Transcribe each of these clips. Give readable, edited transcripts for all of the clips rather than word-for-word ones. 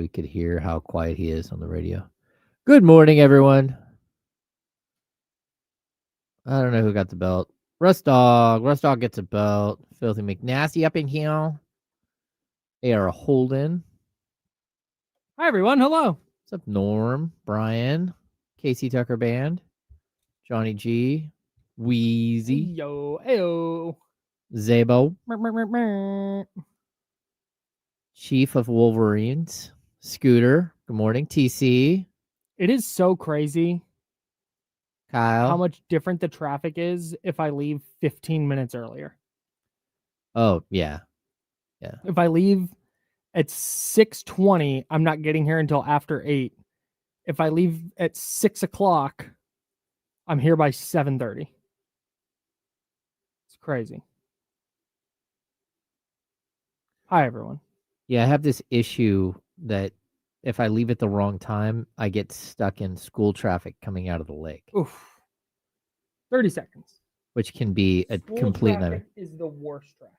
we could hear how quiet he is on the radio. Good morning, everyone. I don't know who got the belt. Rust Dog. Rust Dog gets a belt. Filthy McNasty up in here. They are holding. Hi, everyone. Hello. What's up, Norm, Brian, Casey Tucker Band, Johnny G, Wheezy, Yo, ayo. Zabo, Mer, mer, mer, mer. Chief of Wolverines, Scooter. Good morning, TC, It is so crazy Kyle. how much different the traffic is if I leave 15 minutes earlier. Oh, yeah. If I leave at 6:20, I'm not getting here until after 8. If I leave at 6 o'clock, I'm here by 7:30. It's crazy. Hi, everyone. Yeah, I have this issue that if I leave at the wrong time, I get stuck in school traffic coming out of the lake, Oof. 30 seconds. which can be a School complete traffic nightmare. is the worst traffic.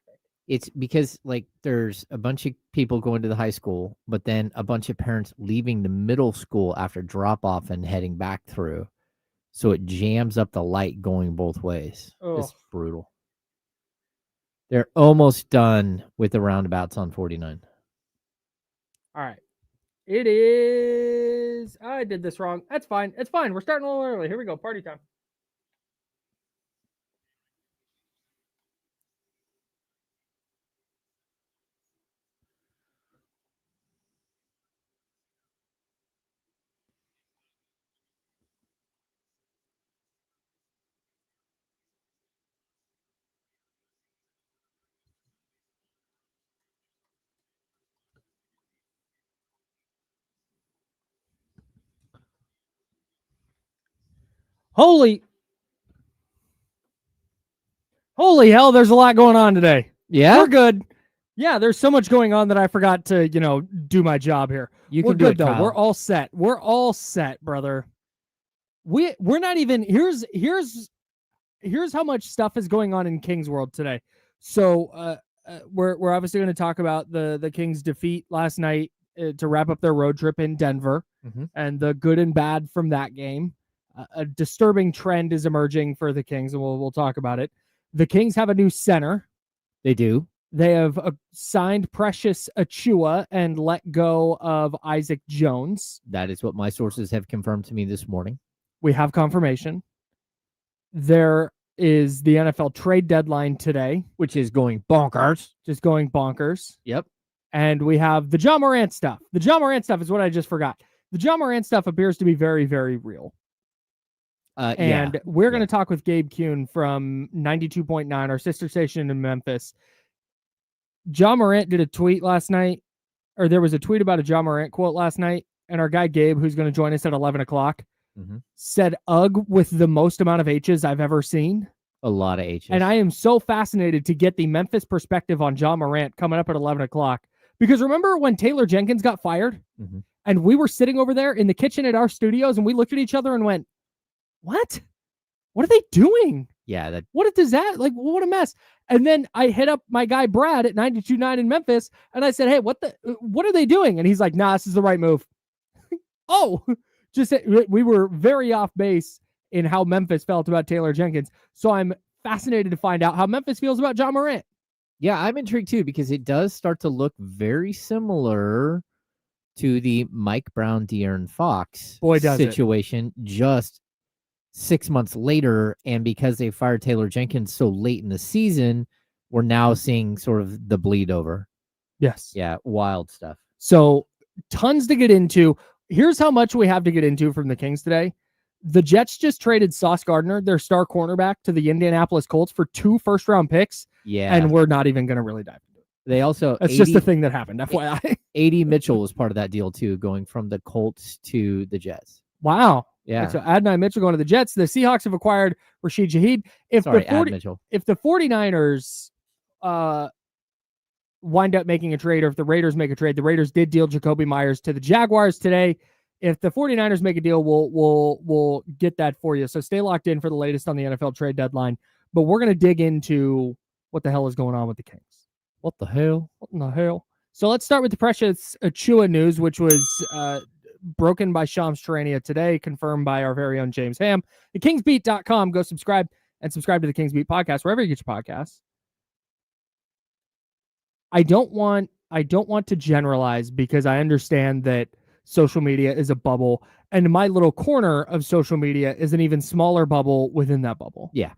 It's because there's a bunch of people going to the high school, but then a bunch of parents leaving the middle school after drop off and heading back through. So it jams up the light going both ways. It's Ugh. brutal. They're almost done with the roundabouts on 49. All right. It is. I did this wrong. That's fine. It's fine. We're starting a little early. Here we go. Party time. Holy hell, there's a lot going on today. Yeah? We're good. Yeah, there's so much going on that I forgot to, do my job here. You We're can do good it, though. Kyle. We're all set. We're all set, brother. We're not even here's how much stuff is going on in Kings world today. So we're obviously going to talk about the Kings defeat last night to wrap up their road trip in Denver and the good and bad from that game. A disturbing trend is emerging for the Kings, and we'll talk about it. The Kings have a new center. They do. They have signed Precious Achiuwa and let go of Isaac Jones. That is what my sources have confirmed to me this morning. We have confirmation. There is the NFL trade deadline today, Which is going bonkers. just going bonkers. Yep. And we have the Ja Morant stuff. The Ja Morant stuff is what I just forgot. The Ja Morant stuff appears to be very, very real. And we're going to talk with Gabe Kuhn from 92.9, our sister station in Memphis. Ja Morant did a tweet last night, or there was a tweet about a Ja Morant quote last night, and our guy Gabe, who's going to join us at 11 o'clock, said "ugh" with the most amount of H's I've ever seen. A lot of H's. And I am so fascinated to get the Memphis perspective on Ja Morant coming up at 11 o'clock. Because remember when Taylor Jenkins got fired? And we were sitting over there in the kitchen at our studios, and we looked at each other and went, what? What are they doing? Yeah. What does that, what a mess. And then I hit up my guy Brad at 92.9 in Memphis, and I said, hey, what are they doing? And he's like, nah, this is the right move. Oh, we were very off base in how Memphis felt about Taylor Jenkins. So I'm fascinated to find out how Memphis feels about Ja Morant. Yeah, I'm intrigued too, because it does start to look very similar to the Mike Brown, De'Aaron Fox situation just 6 months later. And because they fired Taylor Jenkins so late in the season, we're now seeing sort of the bleed over. Yes. Yeah, wild stuff. So tons to get into. Here's how much we have to get into from the Kings today. The Jets just traded Sauce Gardner, their star cornerback, to the Indianapolis Colts for 2 first-round picks. Yeah. And we're not even going to really dive into it. They also... That's just the thing that happened, FYI. A.D. Mitchell was part of that deal, too, going from the Colts to the Jets. Wow. Yeah. Right, so Adonai Mitchell going to the Jets. The Seahawks have acquired Rashid Shaheed. If the 49ers wind up making a trade, or if the Raiders make a trade, the Raiders did deal Jacoby Myers to the Jaguars today. If the 49ers make a deal, we'll get that for you. So stay locked in for the latest on the NFL trade deadline. But we're going to dig into what the hell is going on with the Kings. What the hell? What in the hell? So let's start with the Precious Achiuwa news, which was broken by Shams Charania today, confirmed by our very own James Ham. TheKingsBeat.com. Go subscribe to the Kings Beat podcast, wherever you get your podcasts. I don't want to generalize because I understand that social media is a bubble, and my little corner of social media is an even smaller bubble within that bubble. Yeah.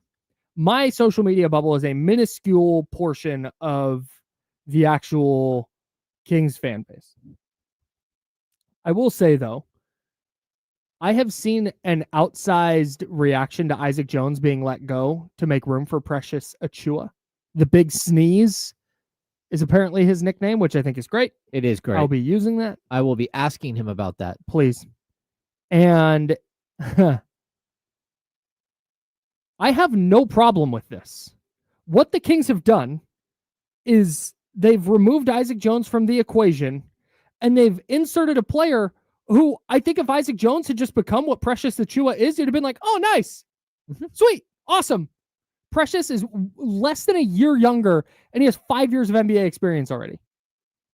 My social media bubble is a minuscule portion of the actual Kings fan base. I will say, though, I have seen an outsized reaction to Isaac Jones being let go to make room for Precious Achiuwa. The Big Sneeze is apparently his nickname, which I think is great. It is great. I'll be using that. I will be asking him about that. Please. And I have no problem with this. What the Kings have done is they've removed Isaac Jones from the equation, and they've inserted a player who I think if Isaac Jones had just become what Precious Achiuwa is, it'd have been like, oh, nice. Sweet. Awesome. Precious is less than a year younger, and he has 5 years of NBA experience already.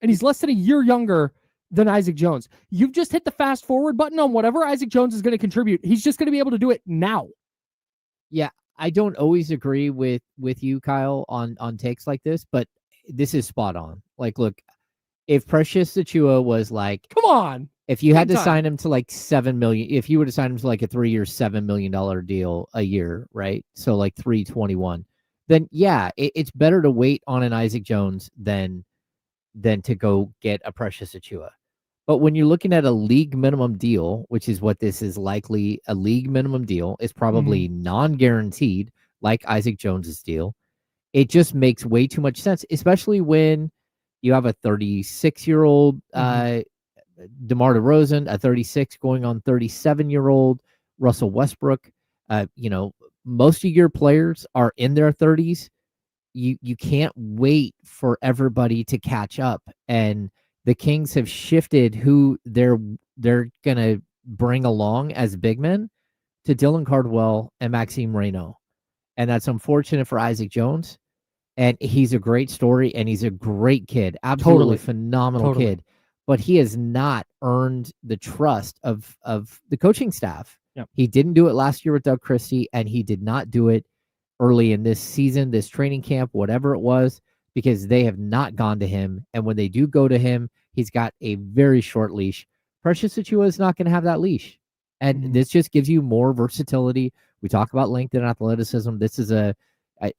And he's less than a year younger than Isaac Jones. You've just hit the fast forward button on whatever Isaac Jones is going to contribute. He's just going to be able to do it now. Yeah, I don't always agree with you, Kyle, on takes like this, but this is spot on. Like, look, if Precious Achiuwa was like, come on, if you had to sign him to like $7 million, if you were to sign him to like a 3-year, $7 million deal a year, right? So like 321, then yeah, it's better to wait on an Isaac Jones than to go get a Precious Achiuwa. But when you're looking at a league minimum deal, which is what this is likely, a league minimum deal, is probably non-guaranteed, like Isaac Jones's deal. It just makes way too much sense, especially when you have a 36-year-old DeMar DeRozan, a 36 going on 37-year-old Russell Westbrook. Most of your players are in their 30s. You can't wait for everybody to catch up, and the Kings have shifted who they're gonna bring along as big men to Dylan Cardwell and Maxime Reynaud, and that's unfortunate for Isaac Jones. And he's a great story, and he's a great kid, absolutely phenomenal kid. But he has not earned the trust of the coaching staff. Yep. He didn't do it last year with Doug Christie, and he did not do it early in this season, this training camp, whatever it was, because they have not gone to him. And when they do go to him, he's got a very short leash. Precious Achiuwa is not going to have that leash. And this just gives you more versatility. We talk about length and athleticism. This is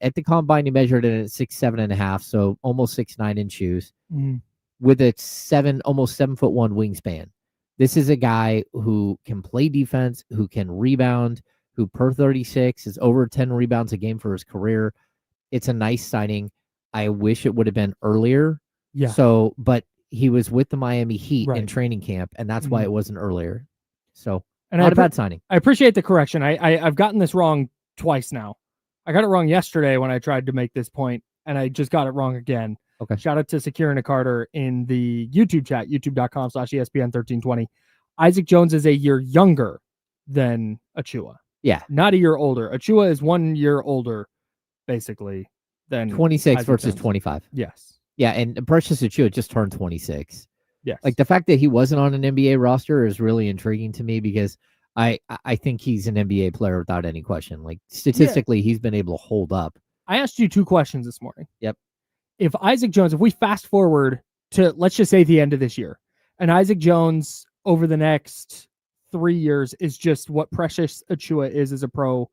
at the combine, he measured it at 6'7.5", so almost 6'9" in shoes, with a almost 7'1" wingspan. This is a guy who can play defense, who can rebound, who per 36 is over 10 rebounds a game for his career. It's a nice signing. I wish it would have been earlier. Yeah. So, but he was with the Miami Heat in training camp, and that's why it wasn't earlier. So, not a bad signing. I appreciate the correction. I've gotten this wrong twice now. I got it wrong yesterday when I tried to make this point, and I just got it wrong again. Okay. Shout out to Sakirina Carter in the YouTube chat, youtube.com/ESPN1320. Isaac Jones is a year younger than Achiuwa. Yeah. Not a year older. Achiuwa is 1 year older, basically, than 26 Isaac versus Jones. 25. Yes. Yeah, and Precious Achiuwa just turned 26. Yes. Like, the fact that he wasn't on an NBA roster is really intriguing to me, because I think he's an NBA player without any question. Like, statistically, he's been able to hold up. I asked you 2 questions this morning. Yep. If Isaac Jones, if we fast forward to, let's just say, the end of this year, and Isaac Jones over the next 3 years is just what Precious Achiuwa is as a pro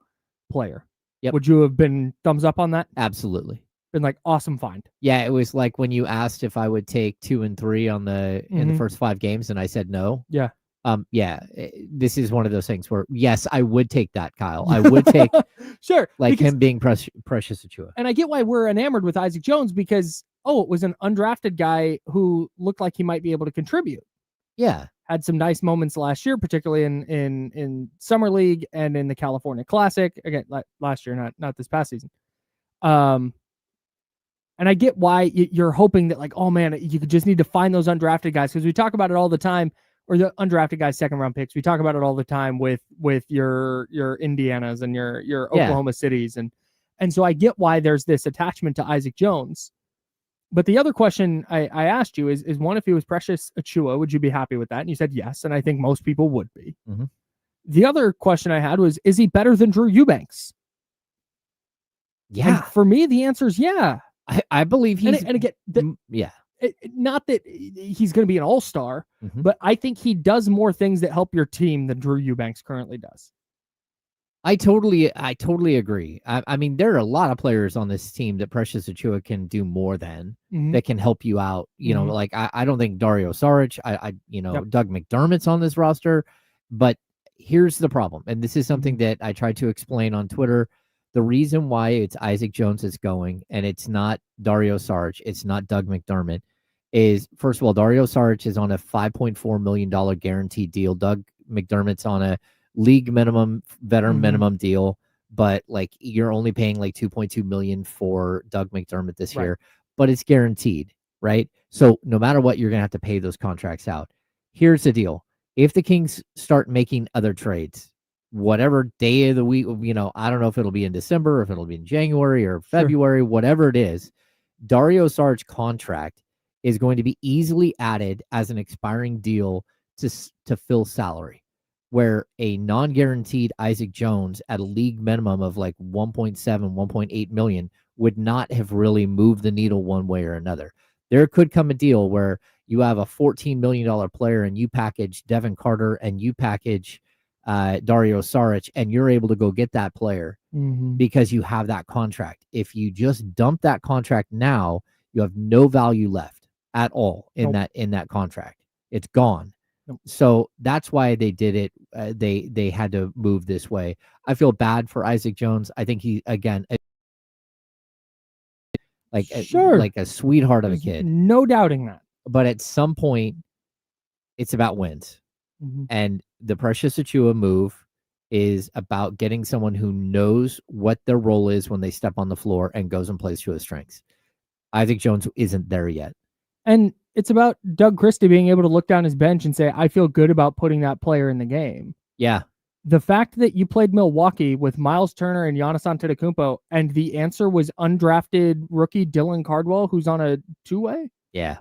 player, would you have been thumbs up on that? Absolutely. Been like, awesome find. Yeah, it was like when you asked if I would take 2 and 3 on in the first 5 games, and I said no. Yeah. This is one of those things where, yes, I would take that, Kyle. I would take sure, like him being Precious Achiuwa. And I get why we're enamored with Isaac Jones, because it was an undrafted guy who looked like he might be able to contribute. Yeah, had some nice moments last year, particularly in Summer League and in the California Classic. Again, last year, not this past season. And I get why you're hoping that, like, oh man, you could just need to find those undrafted guys, because we talk about it all the time. Or the undrafted guys, 2nd round picks. We talk about it all the time with your Indianas and your Oklahoma cities. And so I get why there's this attachment to Isaac Jones. But the other question I asked you is one, if he was Precious Achiuwa, would you be happy with that? And you said yes, and I think most people would be. Mm-hmm. The other question I had was, is he better than Drew Eubanks? Yeah. And for me, the answer is yeah. I believe he's... And again, yeah. Not that he's going to be an all-star, but I think he does more things that help your team than Drew Eubanks currently does. I totally agree. I mean, there are a lot of players on this team that Precious Achiuwa can do more than, that can help you out. You know, like I don't think Dario Saric, Doug McDermott's on this roster, but here's the problem. And this is something that I tried to explain on Twitter. The reason why it's Isaac Jones that's going and it's not Dario Saric, it's not Doug McDermott, is, first of all, Dario Saric is on a $5.4 million guaranteed deal. Doug McDermott's on a league minimum, veteran minimum deal, but like you're only paying like $2.2 million for Doug McDermott this year, but it's guaranteed, right? So no matter what, you're gonna have to pay those contracts out. Here's the deal: if the Kings start making other trades, whatever day of the week, I don't know if it'll be in December, if it'll be in January or February, whatever it is, Dario Saric's contract is going to be easily added as an expiring deal to fill salary, where a non-guaranteed Isaac Jones at a league minimum of like 1.7, 1.8 million would not have really moved the needle one way or another. There could come a deal where you have a $14 million player and you package Devin Carter and you package Dario Saric, and you're able to go get that player because you have that contract. If you just dump that contract now, you have no value left at all in that contract. It's gone. So that's why they did it. They had to move this way. I feel bad for Isaac Jones. I think he, again, like a sweetheart of a kid. No doubting that. But at some point, it's about wins. And the Precious Achiuwa move is about getting someone who knows what their role is when they step on the floor and goes and plays to his strengths. Isaac Jones isn't there yet. And it's about Doug Christie being able to look down his bench and say, I feel good about putting that player in the game. Yeah. The fact that you played Milwaukee with Myles Turner and Giannis Antetokounmpo, and the answer was undrafted rookie Dylan Cardwell, who's on a two-way. Yeah.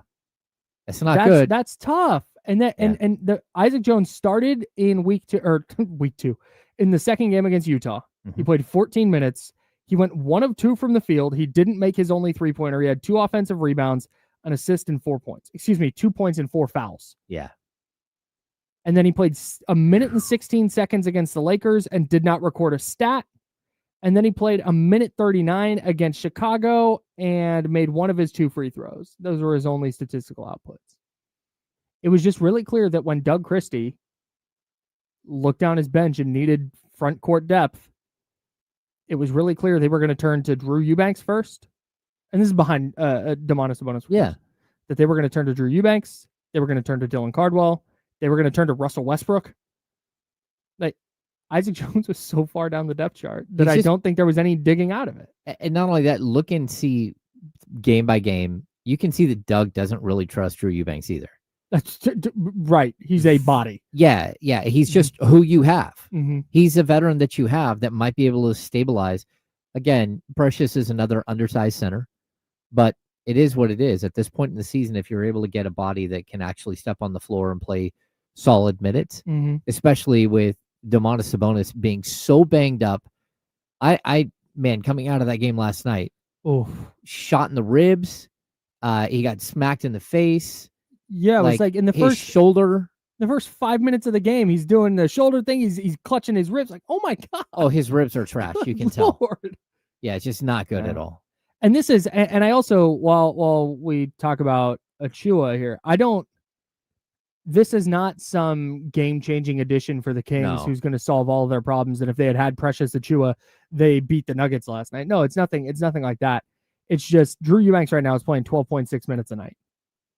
That's not good. That's tough. And the Isaac Jones started in week two, in the second game against Utah. He played 14 minutes. He went 1 of 2 from the field. He didn't make his only 3-pointer. He had 2 offensive rebounds, an assist, and 4 points. 2 points and 4 fouls. Yeah. And then he played 1 minute and 16 seconds against the Lakers and did not record a stat. And then he played 1 minute 39 against Chicago and made 1 of his 2 free throws. Those were his only statistical outputs. It was just really clear that when Doug Christie looked down his bench and needed front court depth, it was really clear they were going to turn to Drew Eubanks first. And this is behind Domantas Sabonis. Yeah. That they were going to turn to Drew Eubanks. They were going to turn to Dylan Cardwell. They were going to turn to Russell Westbrook. Like, Isaac Jones was so far down the depth chart that I don't think there was any digging out of it. And not only that, look and see game by game, you can see that Doug doesn't really trust Drew Eubanks either. That's right. He's a body. Yeah. He's just who you have. He's a veteran that you have that might be able to stabilize. Again, Precious is another undersized center, but it is what it is. At this point in the season, if you're able to get a body that can actually step on the floor and play solid minutes, especially with Domantas Sabonis being so banged up. Man, coming out of that game last night, shot in the ribs. He got smacked in the face. Yeah, it was like in the first shoulder. The first 5 minutes of the game, he's doing the shoulder thing. He's clutching his ribs. Like, oh my God. Oh, his ribs are trash. You can tell. Yeah, it's just not good at all. And this is, and I also, while we talk about Achiuwa here, this is not some game-changing addition for the Kings who's going to solve all of their problems. And if they had Precious Achiuwa, they beat the Nuggets last night. No, it's nothing like that. It's just Drew Eubanks right now is playing 12.6 minutes a night.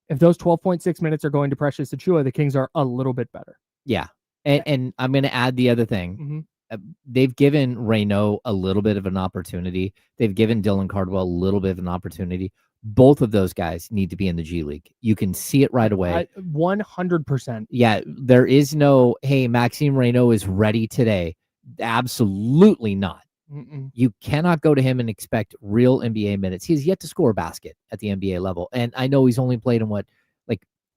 If those 12.6 minutes are going to Precious Achiuwa, the Kings are a little bit better. Yeah. And I'm going to add the other thing. They've given Reynaud a little bit of an opportunity. They've given Dylan Cardwell a little bit of an opportunity. Both of those guys need to be in the G League. You can see it right away. 100%. Yeah. There is no, hey, Maxime Reynaud is ready today. Absolutely not. You cannot go to him and expect real NBA minutes. He's yet to score a basket at the NBA level. And I know he's only played in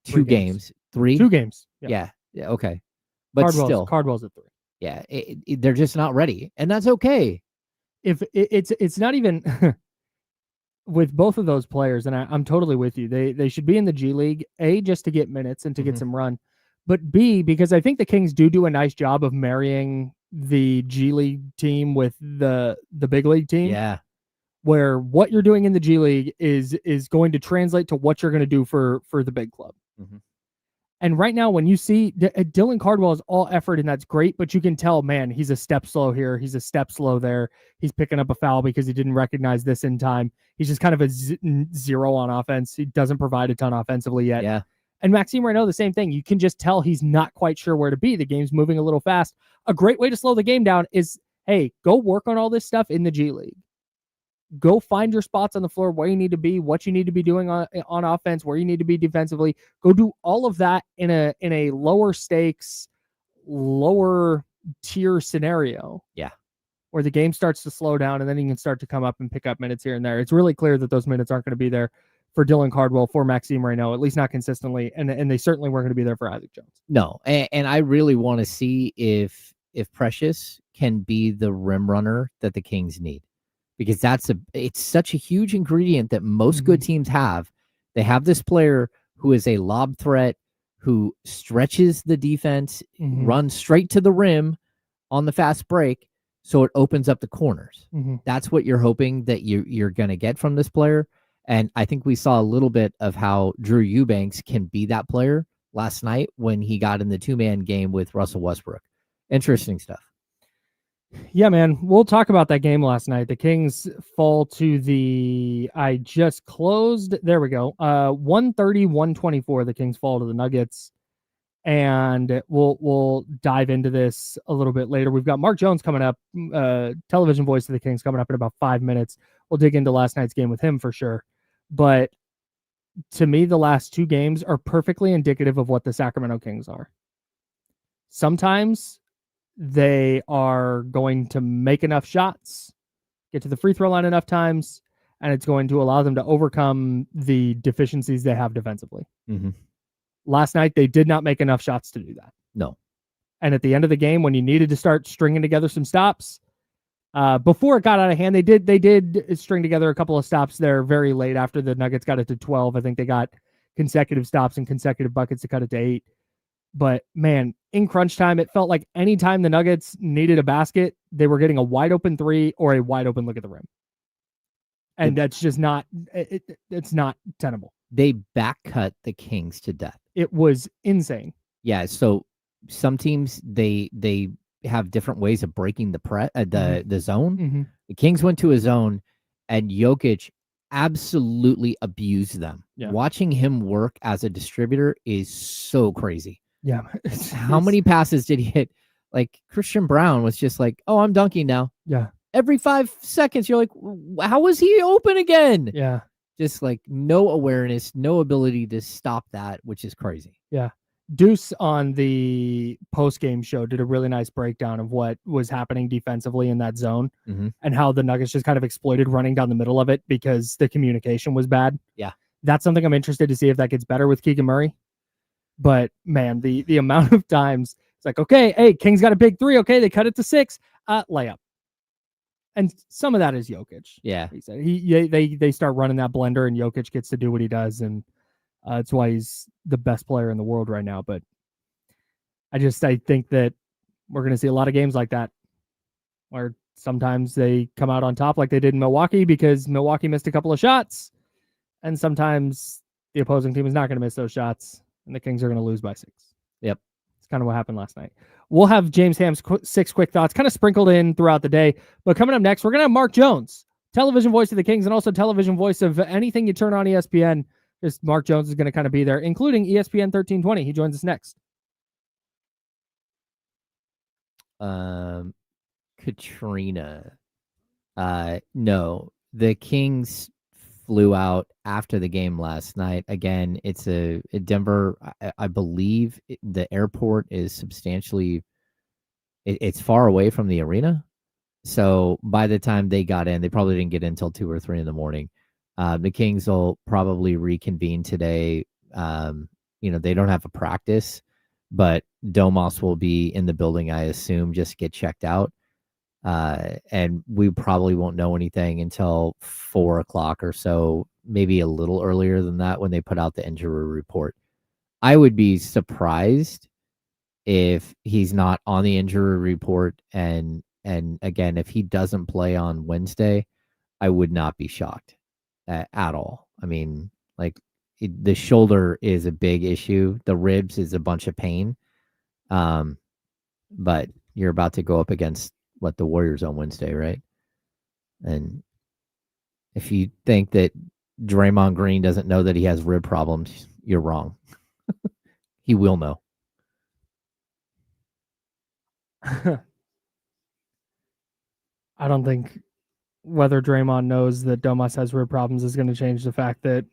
two games. 3? 2 games. Yeah. Okay. But Cardwell's at 3. Yeah. They're just not ready. And that's okay. If it's not even with both of those players, and I'm totally with you. They should be in the G League, A, just to get minutes and to get some run. But B, because I think the Kings do a nice job of marrying the G League team with the big league team. Yeah. Where what you're doing in the G League is going to translate to what you're going to do for the big club. And right now, when you see Dylan Cardwell is all effort, and that's great, but you can tell, man, he's a step slow here. He's a step slow there. He's picking up a foul because he didn't recognize this in time. He's just kind of a zero on offense. He doesn't provide a ton offensively yet. Yeah. And Maxime Renaud, the same thing. You can just tell he's not quite sure where to be. The game's moving a little fast. A great way to slow the game down is, hey, go work on all this stuff in the G League. Go find your spots on the floor, where you need to be, what you need to be doing on offense, where you need to be defensively. Go do all of that in a lower stakes, lower tier scenario. Yeah. Where the game starts to slow down, and then you can start to come up and pick up minutes here and there. It's really clear that those minutes aren't going to be there for Dylan Cardwell, for Maxime Renaud, at least not consistently, and they certainly weren't going to be there for Isaac Jones. No, and I really want to see if Precious can be the rim runner that the Kings need. Because it's such a huge ingredient that most good teams have. They have this player who is a lob threat, who stretches the defense, runs straight to the rim on the fast break, so it opens up the corners. That's what you're hoping that you're going to get from this player. And I think we saw a little bit of how Drew Eubanks can be that player last night when he got in the 2-man game with Russell Westbrook. Interesting stuff. Yeah, man. We'll talk about that game last night. The Kings fall to I just closed. There we go. 130-124. The Kings fall to the Nuggets. And we'll dive into this a little bit later. We've got Mark Jones coming up, television voice of the Kings, coming up in about 5 minutes. We'll dig into last night's game with him for sure. But to me, the last 2 games are perfectly indicative of what the Sacramento Kings are. Sometimes they are going to make enough shots, get to the free throw line enough times, and it's going to allow them to overcome the deficiencies they have defensively. Last night, they did not make enough shots to do that. No. And at the end of the game, when you needed to start stringing together some stops, before it got out of hand, they did string together a couple of stops there very late after the Nuggets got it to 12. I think they got consecutive stops and consecutive buckets to cut it to 8. But man, in crunch time, it felt like anytime the Nuggets needed a basket, they were getting a wide open 3 or a wide open look at the rim. And that's just not, it's not tenable. They back cut the Kings to death. It was insane. Yeah. So some teams, they have different ways of breaking the zone. The Kings went to a zone and Jokic absolutely abused them. Yeah. Watching him work as a distributor is so crazy. Yeah. How many passes did he hit? Like Christian Brown was just like, oh, I'm dunking now. Yeah. Every 5 seconds, you're like, how was he open again? Yeah. Just like no awareness, no ability to stop that, which is crazy. Yeah. Deuce on the post-game show did a really nice breakdown of what was happening defensively in that zone and how the Nuggets just kind of exploited running down the middle of it because the communication was bad. Yeah. That's something I'm interested to see if that gets better with Keegan Murray. But man, the amount of times it's like, okay, hey, Kings got a big 3. Okay, they cut it to 6. Layup. And some of that is Jokic. Yeah. He said they start running that blender and Jokic gets to do what he does. And that's why he's the best player in the world right now. But I think that we're going to see a lot of games like that where sometimes they come out on top like they did in Milwaukee because Milwaukee missed a couple of shots. And sometimes the opposing team is not going to miss those shots and the Kings are going to lose by 6. Yep. It's kind of what happened last night. We'll have James Ham's 6 quick thoughts kind of sprinkled in throughout the day. But coming up next, we're going to have Mark Jones, television voice of the Kings and also television voice of anything you turn on ESPN. Just Mark Jones is going to kind of be there, including ESPN 1320. He joins us next. Katrina. No, the Kings flew out after the game last night. Again, it's a Denver. I believe the airport is substantially. It's far away from the arena. So by the time they got in, they probably didn't get in until 2 or 3 in the morning. The Kings will probably reconvene today. They don't have a practice, but Domas will be in the building, I assume, just get checked out. And we probably won't know anything until 4 o'clock or so, maybe a little earlier than that when they put out the injury report. I would be surprised if he's not on the injury report. And again, if he doesn't play on Wednesday, I would not be shocked at all. I mean, the shoulder is a big issue. The ribs is a bunch of pain. But you're about to go up against the Warriors on Wednesday, right? And if you think that Draymond Green doesn't know that he has rib problems, you're wrong. He will know. I don't think whether Draymond knows that Domas has rib problems is going to change the fact that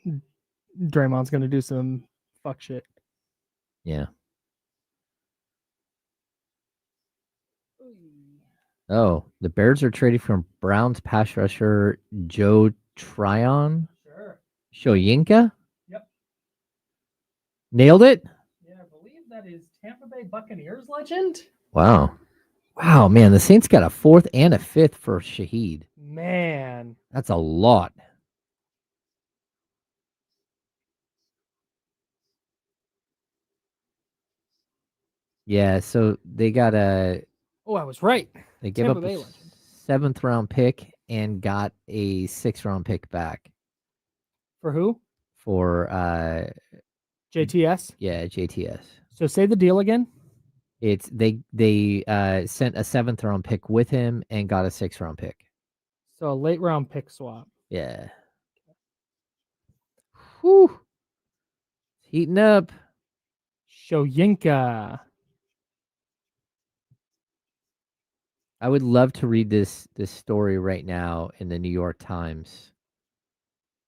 Draymond's going to do some fuck shit. Yeah. Oh, the Bears are trading from Browns pass rusher Joe Tryon. Sure. Shoyinka? Yep. Nailed it? Yeah, I believe that is Tampa Bay Buccaneers legend. Wow. Wow, man, the Saints got a 4th and a 5th for Shaheed. Man. That's a lot. Yeah, so they got a... Oh, I was right. They gave up a 7th round pick and got a 6th round pick back. For who? For JTS? Yeah, JTS. So say the deal again. It's they sent a 7th round pick with him and got a 6th round pick. So a late round pick swap. Yeah. Whew. Heating up. Shoyinka. I would love to read this story right now in the New York Times.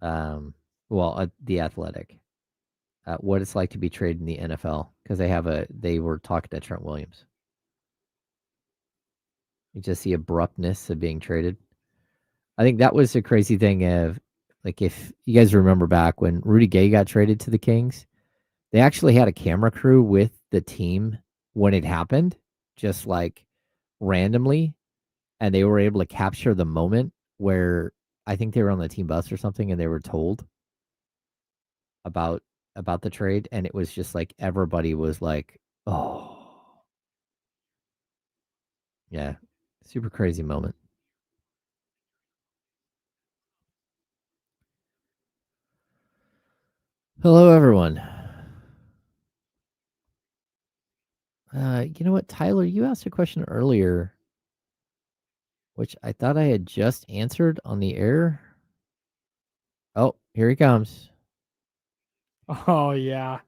The Athletic. What it's like to be traded in the NFL, because they were talking to Trent Williams. You just the abruptness of being traded. I think that was the crazy thing of, if you guys remember back when Rudy Gay got traded to the Kings, they actually had a camera crew with the team when it happened, just randomly, and they were able to capture the moment where I think they were on the team bus or something, and they were told about the trade, and it was just everybody was like, oh. Yeah, super crazy moment. Hello, everyone. You know what, Tyler, you asked a question earlier, which I thought I had just answered on the air. Oh, here he comes. Oh, yeah.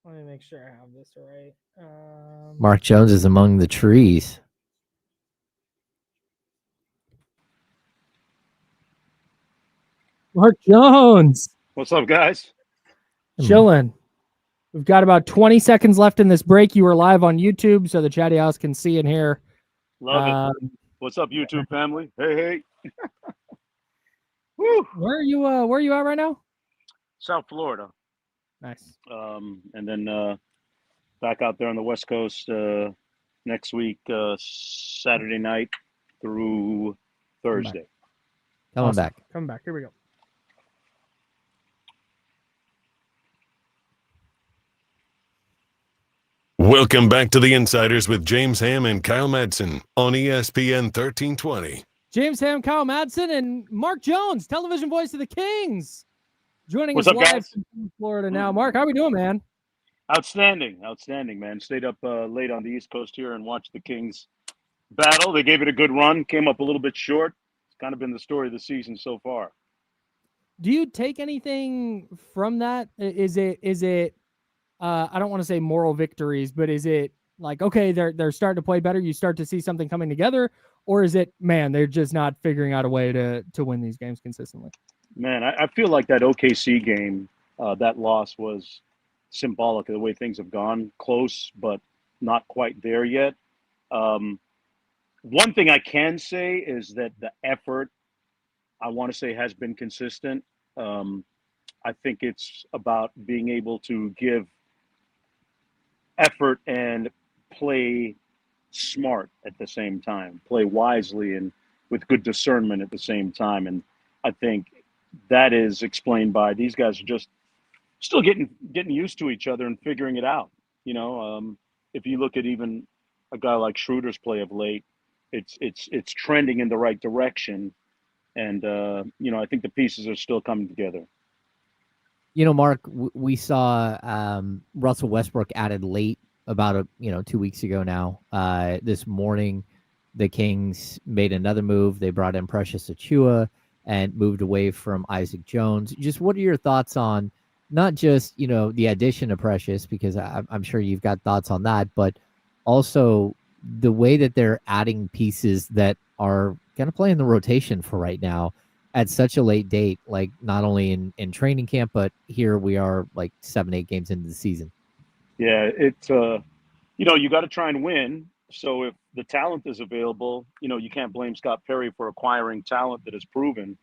Let me make sure I have this right. Mark Jones is among the trees. Mark Jones. What's up, guys? Chilling. We've got about 20 seconds left in this break. You are live on YouTube, so the chatty house can see and hear. Love it. What's up, YouTube family? Hey. Woo. Where are you at right now? South Florida. Nice. And then back out there on the West Coast next week, Saturday night through Thursday. Coming back. Coming back. Here we go. Welcome back to the Insiders with James Ham and Kyle Madsen on ESPN 1320. James Ham, Kyle Madsen, and Mark Jones, television voice of the Kings, joining What's us up, live guys? from Florida now. Mark, how are we doing, man? Outstanding, man. Stayed up late on the East Coast here and watched the Kings battle. They gave it a good run, came up a little bit short. It's kind of been the story of the season so far. Do you take anything from that? Is it I don't want to say moral victories, but is it okay, they're starting to play better, you start to see something coming together, or is it, man, they're just not figuring out a way to win these games consistently? Man, I feel like that OKC game, that loss was symbolic of the way things have gone. Close, but not quite there yet. One thing I can say is that the effort, I want to say, has been consistent. I think it's about being able to give effort and play smart at the same time, play wisely and with good discernment at the same time. And I think that is explained by these guys are just still getting used to each other and figuring it out. If you look at even a guy like Schroeder's play of late, it's trending in the right direction. And I think the pieces are still coming together. Mark, we saw Russell Westbrook added late about 2 weeks ago now. This morning, the Kings made another move. They brought in Precious Achiuwa and moved away from Isaac Jones. Just what are your thoughts on not just, the addition of Precious, because I'm sure you've got thoughts on that, but also the way that they're adding pieces that are going to play in the rotation for right now at such a late date, like not only in training camp, but here we are like 7-8 games into the season. Yeah, it's you got to try and win. So if the talent is available, you can't blame Scott Perry for acquiring talent that is proven.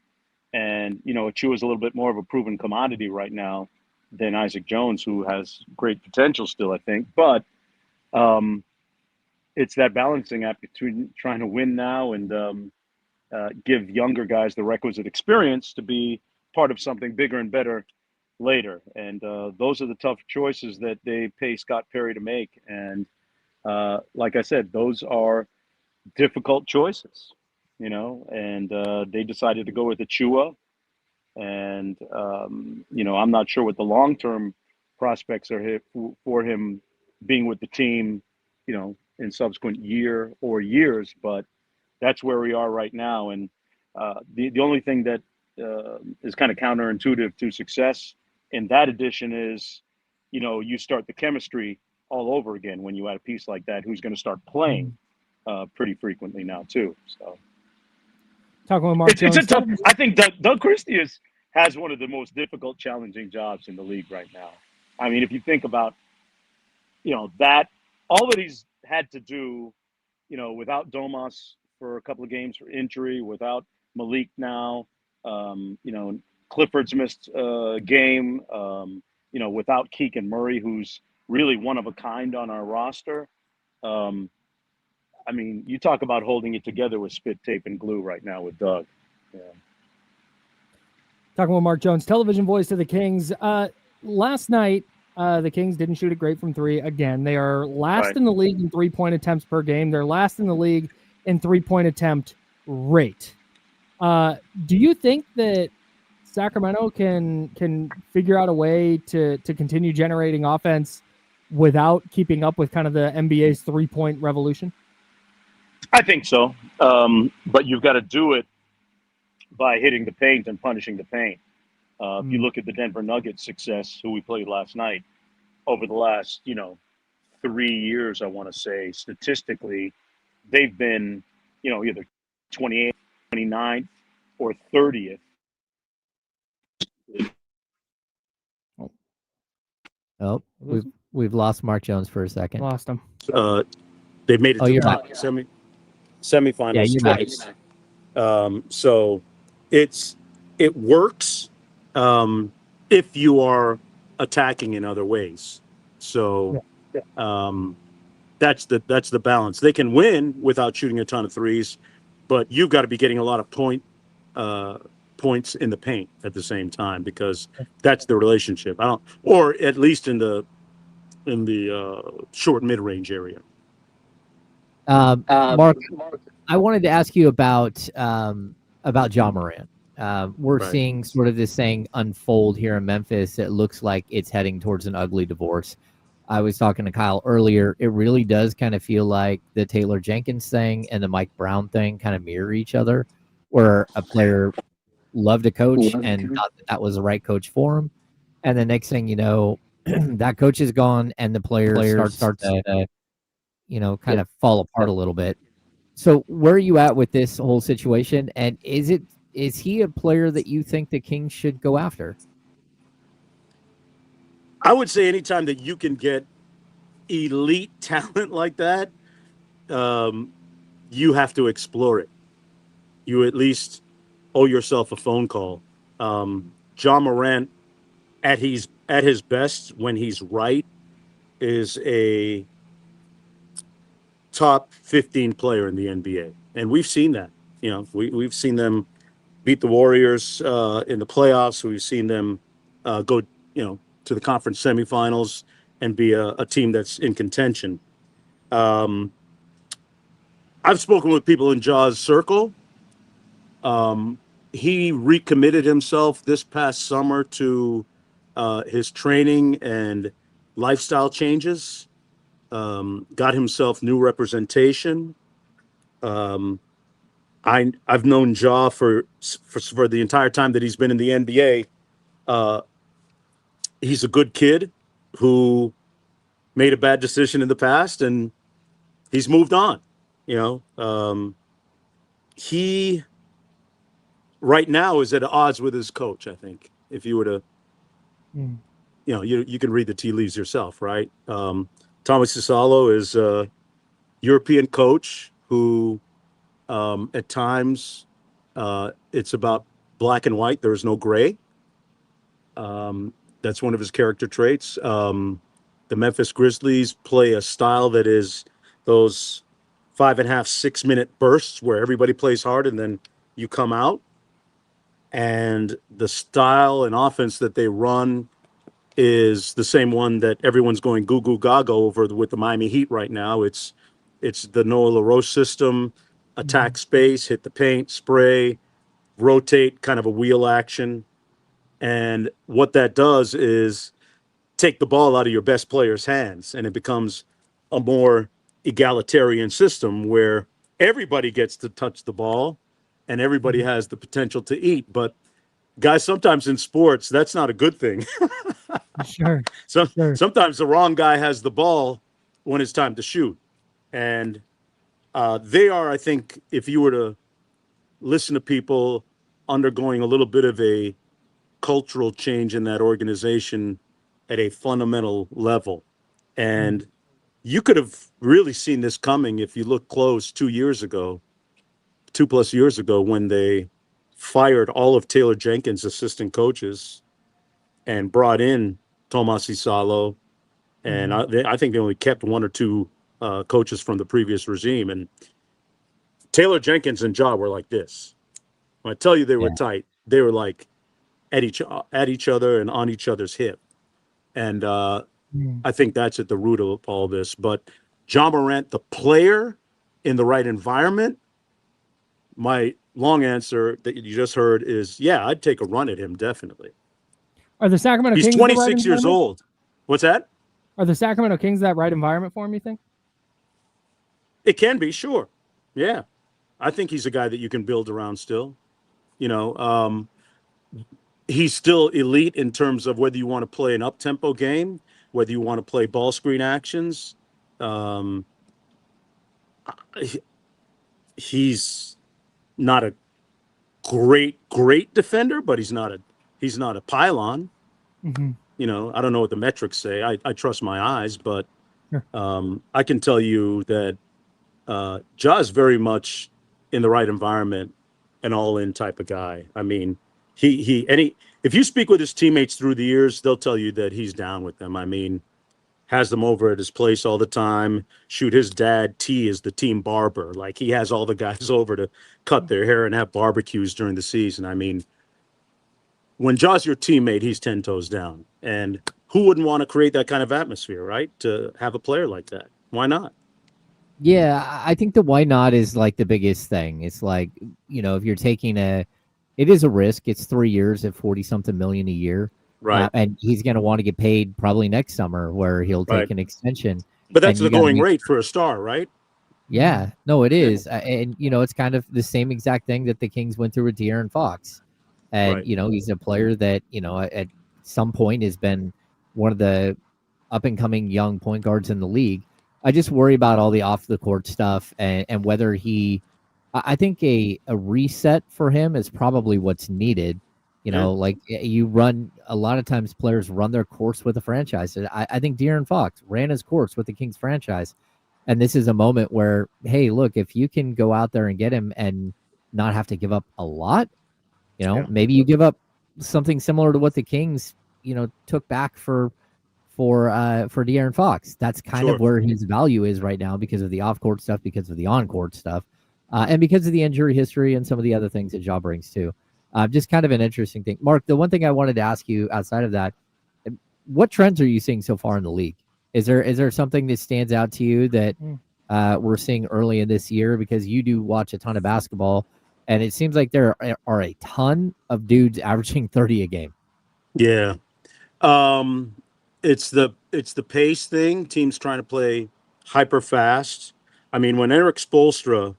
And, Achiuwa is a little bit more of a proven commodity right now than Isaac Jones, who has great potential still, I think. But it's that balancing act between trying to win now and give younger guys the requisite experience to be part of something bigger and better later. And those are the tough choices that they pay Scott Perry to make. And like I said, those are difficult choices, and they decided to go with Achiuwa. And, I'm not sure what the long-term prospects are for him being with the team, in subsequent year or years, but that's where we are right now. And the only thing that is kind of counterintuitive to success in that addition is, you start the chemistry all over again when you add a piece like that, who's going to start playing pretty frequently now too. So talking with Mark Jones. It's a tough. I think Doug Christie has one of the most difficult, challenging jobs in the league right now. I mean, if you think about, that all that he's had to do, without Domas for a couple of games for injury, without Malik now, Clifford's missed a game, without Keegan Murray, who's really one of a kind on our roster. I mean, you talk about holding it together with spit tape and glue right now with Doug. Yeah. Talking with Mark Jones, television voice of the Kings. Last night, the Kings didn't shoot it great from three. Again, they are last in the league in 3-point attempts per game. They're last in the league in 3-point attempt rate. Do you think that Sacramento can figure out a way to continue generating offense without keeping up with kind of the NBA's 3-point revolution? I think so. But you've got to do it by hitting the paint and punishing the paint. If you look at the Denver Nuggets success, who we played last night, over the last, 3 years, I want to say, statistically, they've been, either 28th, 29th, or 30th. Oh, we've lost Mark Jones for a second. Lost him. They've made it to the semifinals twice. So it works if you are attacking in other ways. So that's the balance. They can win without shooting a ton of threes, but you've got to be getting a lot of points in the paint at the same time, because that's the relationship. Or at least in the short mid-range area. Mark, I wanted to ask you about Ja Morant. We're seeing sort of this thing unfold here in Memphis. It looks like it's heading towards an ugly divorce. I was talking to Kyle earlier. It really does kind of feel like the Taylor Jenkins thing and the Mike Brown thing kind of mirror each other, where a player loved a coach and thought that was the right coach for him. And the next thing you know, that coach is gone and the player starts to kind of fall apart a little bit. So where are you at with this whole situation? And is he a player that you think the Kings should go after? I would say anytime that you can get elite talent like that, you have to explore it. You at least owe yourself a phone call. Ja Morant, at his best, when he's right, is a top 15 player in the NBA, and we've seen that. We've seen them beat the Warriors in the playoffs. We've seen them go, to the conference semifinals and be a team that's in contention. I've spoken with people in Ja's circle. He recommitted himself this past summer to his training and lifestyle changes. Got himself new representation. I've known Ja for the entire time that he's been in the NBA. He's a good kid who made a bad decision in the past, and he's moved on. He right now is at odds with his coach. I think if you were to, you can read the tea leaves yourself, right? Thomas Isalo is a European coach who, at times, it's about black and white. There is no gray. That's one of his character traits. The Memphis Grizzlies play a style that is those 5.5, 6 minute bursts where everybody plays hard and then you come out. And the style and offense that they run is the same one that everyone's going goo goo gaga over with the Miami Heat right now. It's the Noah LaRoche system: attack space, hit the paint, spray, rotate, kind of a wheel action. And what that does is take the ball out of your best player's hands, and it becomes a more egalitarian system where everybody gets to touch the ball and everybody has the potential to eat. But guys, sometimes in sports, that's not a good thing. Sure. Sometimes the wrong guy has the ball when it's time to shoot. And they are, I think, if you were to listen to people undergoing a little bit of a cultural change in that organization at a fundamental level. And you could have really seen this coming if you look close 2+ years ago, when they fired all of Taylor Jenkins' assistant coaches and brought in Tomas Isalo. And I think they only kept 1 or 2 coaches from the previous regime. And Taylor Jenkins and Ja were like this. When I tell you they were tight, they were like at each other and on each other's hip. And I think that's at the root of all this. But Ja Morant, the player in the right environment, my long answer that you just heard is, yeah, I'd take a run at him, definitely. Are the Sacramento Kings? He's 26 years old. What's that? Are the Sacramento Kings that right environment for him, you think? It can be, sure. Yeah. I think he's a guy that you can build around still. He's still elite in terms of whether you want to play an up-tempo game, whether you want to play ball screen actions. He's not a great defender, but he's not a pylon. Mm-hmm. I don't know what the metrics say. I trust my eyes, but I can tell you that Ja is very much in the right environment, an all-in type of guy. I mean, if you speak with his teammates through the years, they'll tell you that he's down with them. I mean, has them over at his place all the time. Shoot, his dad, T, is the team barber. Like, he has all the guys over to cut their hair and have barbecues during the season. I mean, when Ja's your teammate, he's 10 toes down. And who wouldn't want to create that kind of atmosphere, right? To have a player like that. Why not? Yeah, I think the why not is like the biggest thing. It's like, if you're taking it is a risk. It's 3 years at 40-something million a year. Right. And he's going to want to get paid probably next summer where he'll take an extension. But that's the going rate for a star, right? Yeah, no, it is. And, it's kind of the same exact thing that the Kings went through with De'Aaron Fox. And, he's a player that, at some point has been one of the up-and-coming young point guards in the league. I just worry about all the off-the-court stuff and whether I think a reset for him is probably what's needed. Like you run, a lot of times players run their course with a franchise. I think De'Aaron Fox ran his course with the Kings franchise. And this is a moment where, hey, look, if you can go out there and get him and not have to give up a lot, maybe you give up something similar to what the Kings, took back for De'Aaron Fox. That's kind of where his value is right now because of the off-court stuff, because of the on-court stuff, and because of the injury history and some of the other things that Ja brings too. Just kind of an interesting thing. Mark, the one thing I wanted to ask you outside of that, what trends are you seeing so far in the league? Is there something that stands out to you that we're seeing early in this year? Because you do watch a ton of basketball, and it seems like there are a ton of dudes averaging 30 a game. Yeah. It's the pace thing. Teams trying to play hyper fast. I mean, when Eric Spoelstra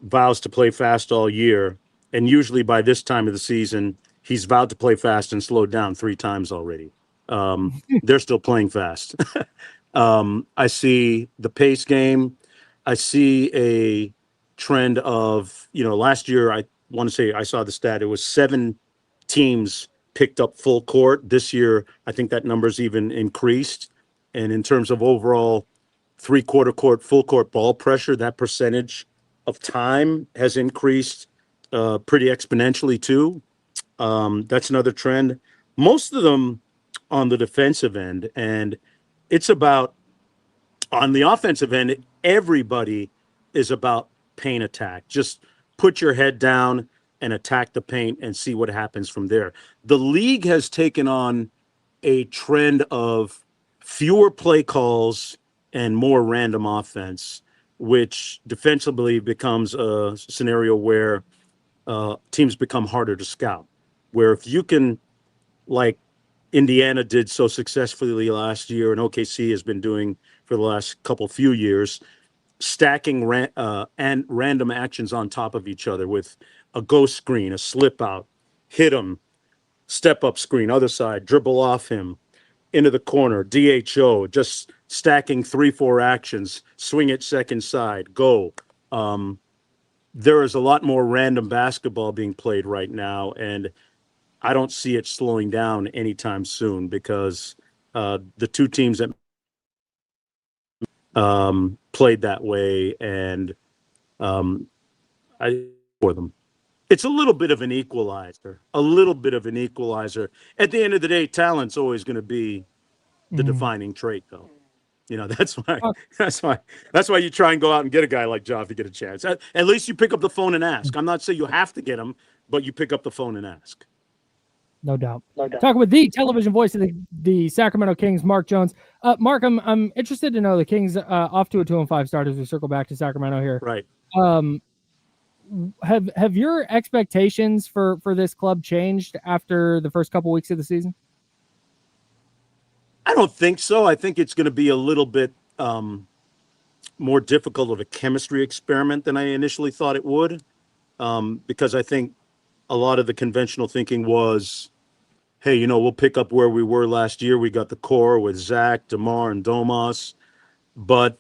vows to play fast all year, and usually by this time of the season, he's vowed to play fast and slowed down 3 times already. They're still playing fast. I see the pace game. I see a trend of, last year, I want to say I saw the stat. It was 7 teams picked up full court. This year, I think that number's even increased. And in terms of overall 3/4 court, full court ball pressure, that percentage of time has increased pretty exponentially too. That's another trend. Most of them on the defensive end. And it's about, on the offensive end, everybody is about paint attack. Just put your head down and attack the paint and see what happens from there. The league has taken on a trend of fewer play calls and more random offense, which defensively becomes a scenario where teams become harder to scout. Where if you can, like Indiana did so successfully last year, and OKC has been doing for the last few years, stacking and random actions on top of each other with a ghost screen, a slip out, hit him, step up screen, other side, dribble off him, into the corner, DHO, just stacking 3-4 actions, swing it second side, go. There is a lot more random basketball being played right now, and I don't see it slowing down anytime soon because the two teams that played that way, and I for them. It's a little bit of an equalizer. At the end of the day, talent's always going to be the defining trait, though. That's why you try and go out and get a guy like Ja if you get a chance. At least you pick up the phone and ask. I'm not saying you have to get him, but you pick up the phone and ask. No doubt. Talking with the television voice of the Sacramento Kings, Mark Jones. Mark, I'm interested to know the Kings off to a 2-5 start as we circle back to Sacramento here. Right. Have your expectations for this club changed after the first couple weeks of the season? I don't think so. I think it's going to be a little bit more difficult of a chemistry experiment than I initially thought it would, because I think a lot of the conventional thinking was, hey, we'll pick up where we were last year. We got the core with Zach, DeMar, and Domas. But,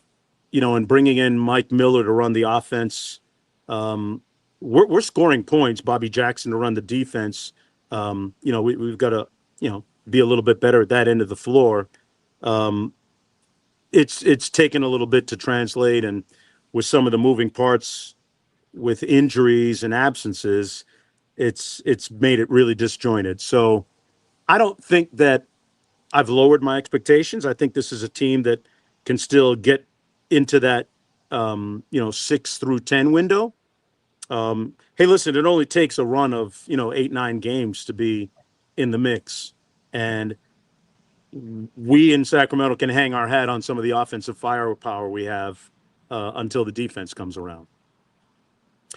in bringing in Mike Miller to run the offense, we're scoring points, Bobby Jackson to run the defense. We've got to, be a little bit better at that end of the floor. It's taken a little bit to translate, and with some of the moving parts with injuries and absences, it's made it really disjointed. So I don't think that I've lowered my expectations. I think this is a team that can still get into that 6 through 10 window. Hey, listen, it only takes a run of 8-9 games to be in the mix. And we in Sacramento can hang our hat on some of the offensive firepower we have until the defense comes around.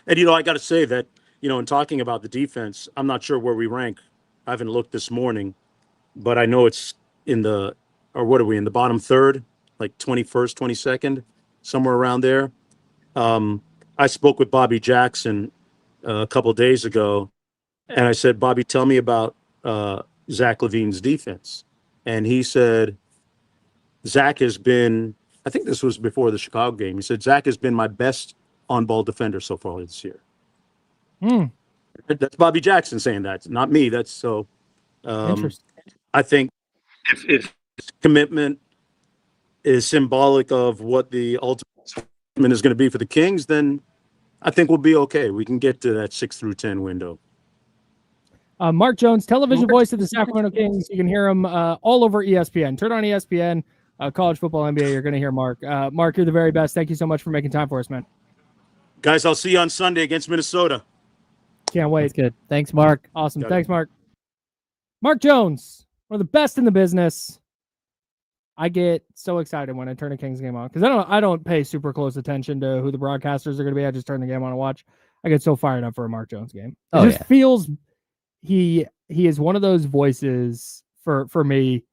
And, I got to say that, in talking about the defense, I'm not sure where we rank. I haven't looked this morning, but I know it's in the bottom third, like 21st, 22nd, somewhere around there. I spoke with Bobby Jackson a couple of days ago, and I said, Bobby, tell me about Zach LaVine's defense. And he said, Zach has been, I think this was before the Chicago game, he said, Zach has been my best on-ball defender so far this year. That's Bobby Jackson saying that, not me. That's so interesting. I think if commitment, is symbolic of what the ultimate is going to be for the Kings, then I think we'll be okay. We can get to that 6 through 10 window. Mark Jones, television voice of the Sacramento Kings. You can hear him all over ESPN. Turn on ESPN, college football, NBA. You're going to hear Mark. Mark, you're the very best. Thank you so much for making time for us, man. Guys, I'll see you on Sunday against Minnesota. Can't wait. That's good. Thanks, Mark. Awesome. Thanks, Mark. Mark Jones, one of the best in the business. I get so excited when I turn a Kings game on because I don't pay super close attention to who the broadcasters are going to be. I just turn the game on and watch. I get so fired up for a Mark Jones game. It just feels he is one of those voices for me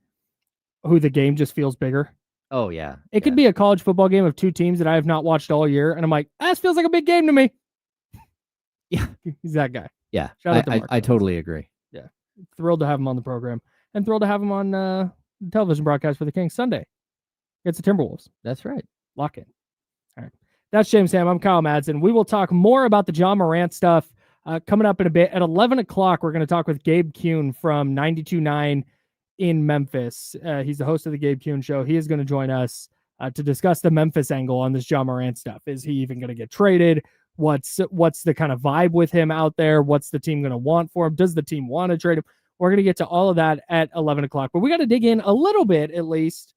who the game just feels bigger. Oh yeah. It could be a college football game of two teams that I have not watched all year, and I'm like, this feels like a big game to me. Yeah, he's that guy. Yeah, Shout out to Mark I totally agree. Yeah, thrilled to have him on the program, and thrilled to have him on the television broadcast for the Kings Sunday. It's the Timberwolves. That's right. Lock in. All right. That's James Ham. I'm Kyle Madsen. We will talk more about the Ja Morant stuff coming up in a bit. At 11 o'clock, we're going to talk with Gabe Kuhn from 92.9 in Memphis. He's the host of the Gabe Kuhn Show. He is going to join us to discuss the Memphis angle on this Ja Morant stuff. Is he even going to get traded? What's the kind of vibe with him out there? What's the team going to want for him? Does the team want to trade him? We're going to get to all of that at 11 o'clock. But we got to dig in a little bit, at least,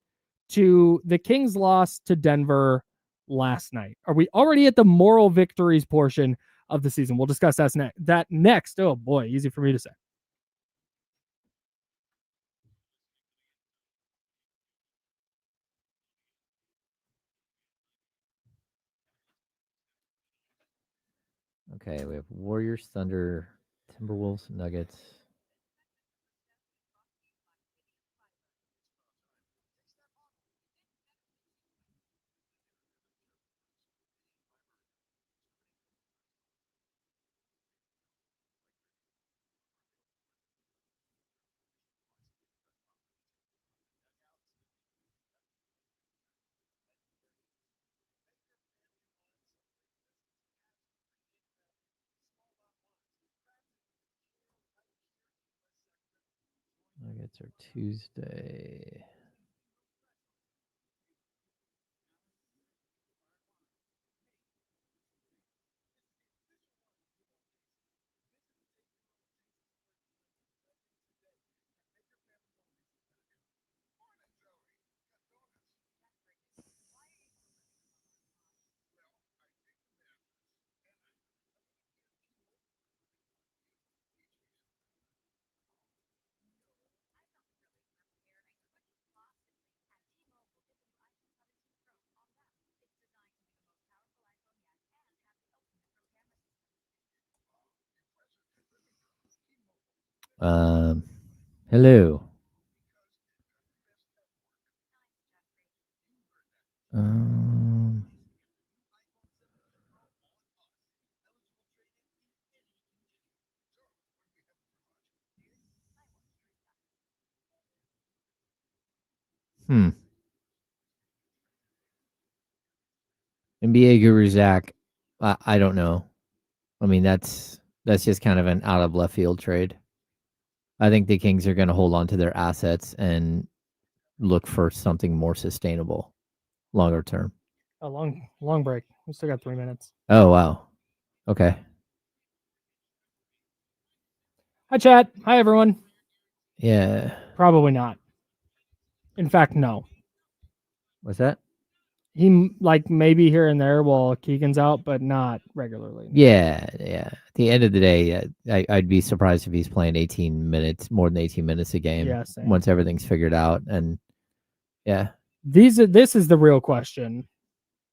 to the Kings' loss to Denver last night. Are we already at the moral victories portion of the season? We'll discuss that next. Oh, boy, easy for me to say. Okay, we have Warriors, Thunder, Timberwolves, Nuggets. Nuggets are Tuesday. Hello. NBA guru Zach, I don't know. I mean, that's just kind of an out of left field trade. I think the Kings are going to hold on to their assets and look for something more sustainable, longer term. A long break. We still got 3 minutes. Oh, wow. Okay. Hi, chat. Hi, everyone. Yeah. Probably not. In fact, no. What's that? He maybe here and there while Keegan's out, but not regularly. Yeah. At the end of the day, I'd be surprised if he's playing 18 minutes, more than 18 minutes a game. Yeah, same. Once everything's figured out, and yeah. This is the real question.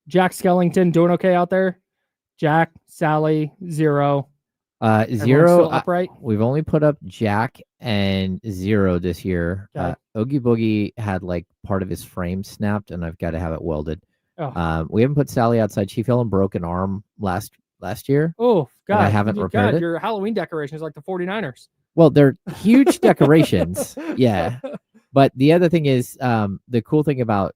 Jack Skellington doing okay out there? Jack, Sally, Zero. Zero upright. We've only put up Jack and Zero this year. Okay. Oogie Boogie had part of his frame snapped, and I've got to have it welded. Oh. We haven't put Sally outside. She fell and broke an arm last year. Oh God! I haven't repaired it. Your Halloween decoration is like the 49ers. Well, they're huge decorations. Yeah, but the other thing is, the cool thing about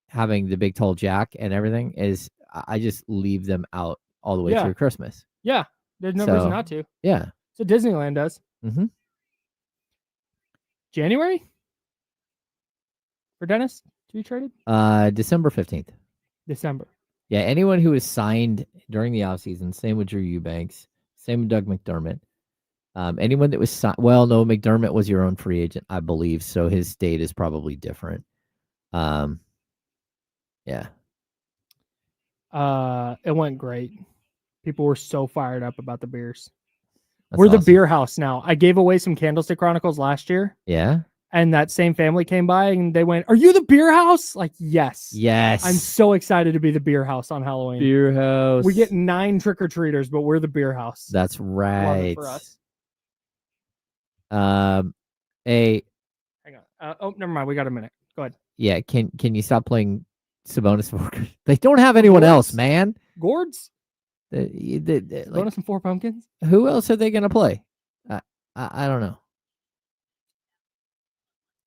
having the big tall Jack and everything is I just leave them out all the way through Christmas. Yeah. There's no reason not to. Yeah. So Disneyland does. Mm-hmm. January? For Dennis? to be traded? December 15th. December. Yeah, anyone who was signed during the offseason, same with Drew Eubanks, same with Doug McDermott. Anyone that was signed, well, no, McDermott was your own free agent, I believe, so his state is probably different. Yeah. It went great. People were so fired up about the beers. That's We're the awesome. beer house now. I gave away some Candlestick Chronicles last year. Yeah. And that same family came by and they went, "Are you the beer house?" Like, yes. Yes. I'm so excited to be the beer house on Halloween. Beer house. We get 9 trick-or-treaters, but we're the beer house. That's right. Love it for us. Hang on. Oh, never mind. We got a minute. Go ahead. Yeah, can you stop playing Sabonis for? They don't have anyone else, man. Gourds? Like, Sabonis and 4 pumpkins? Who else are they going to play? I don't know.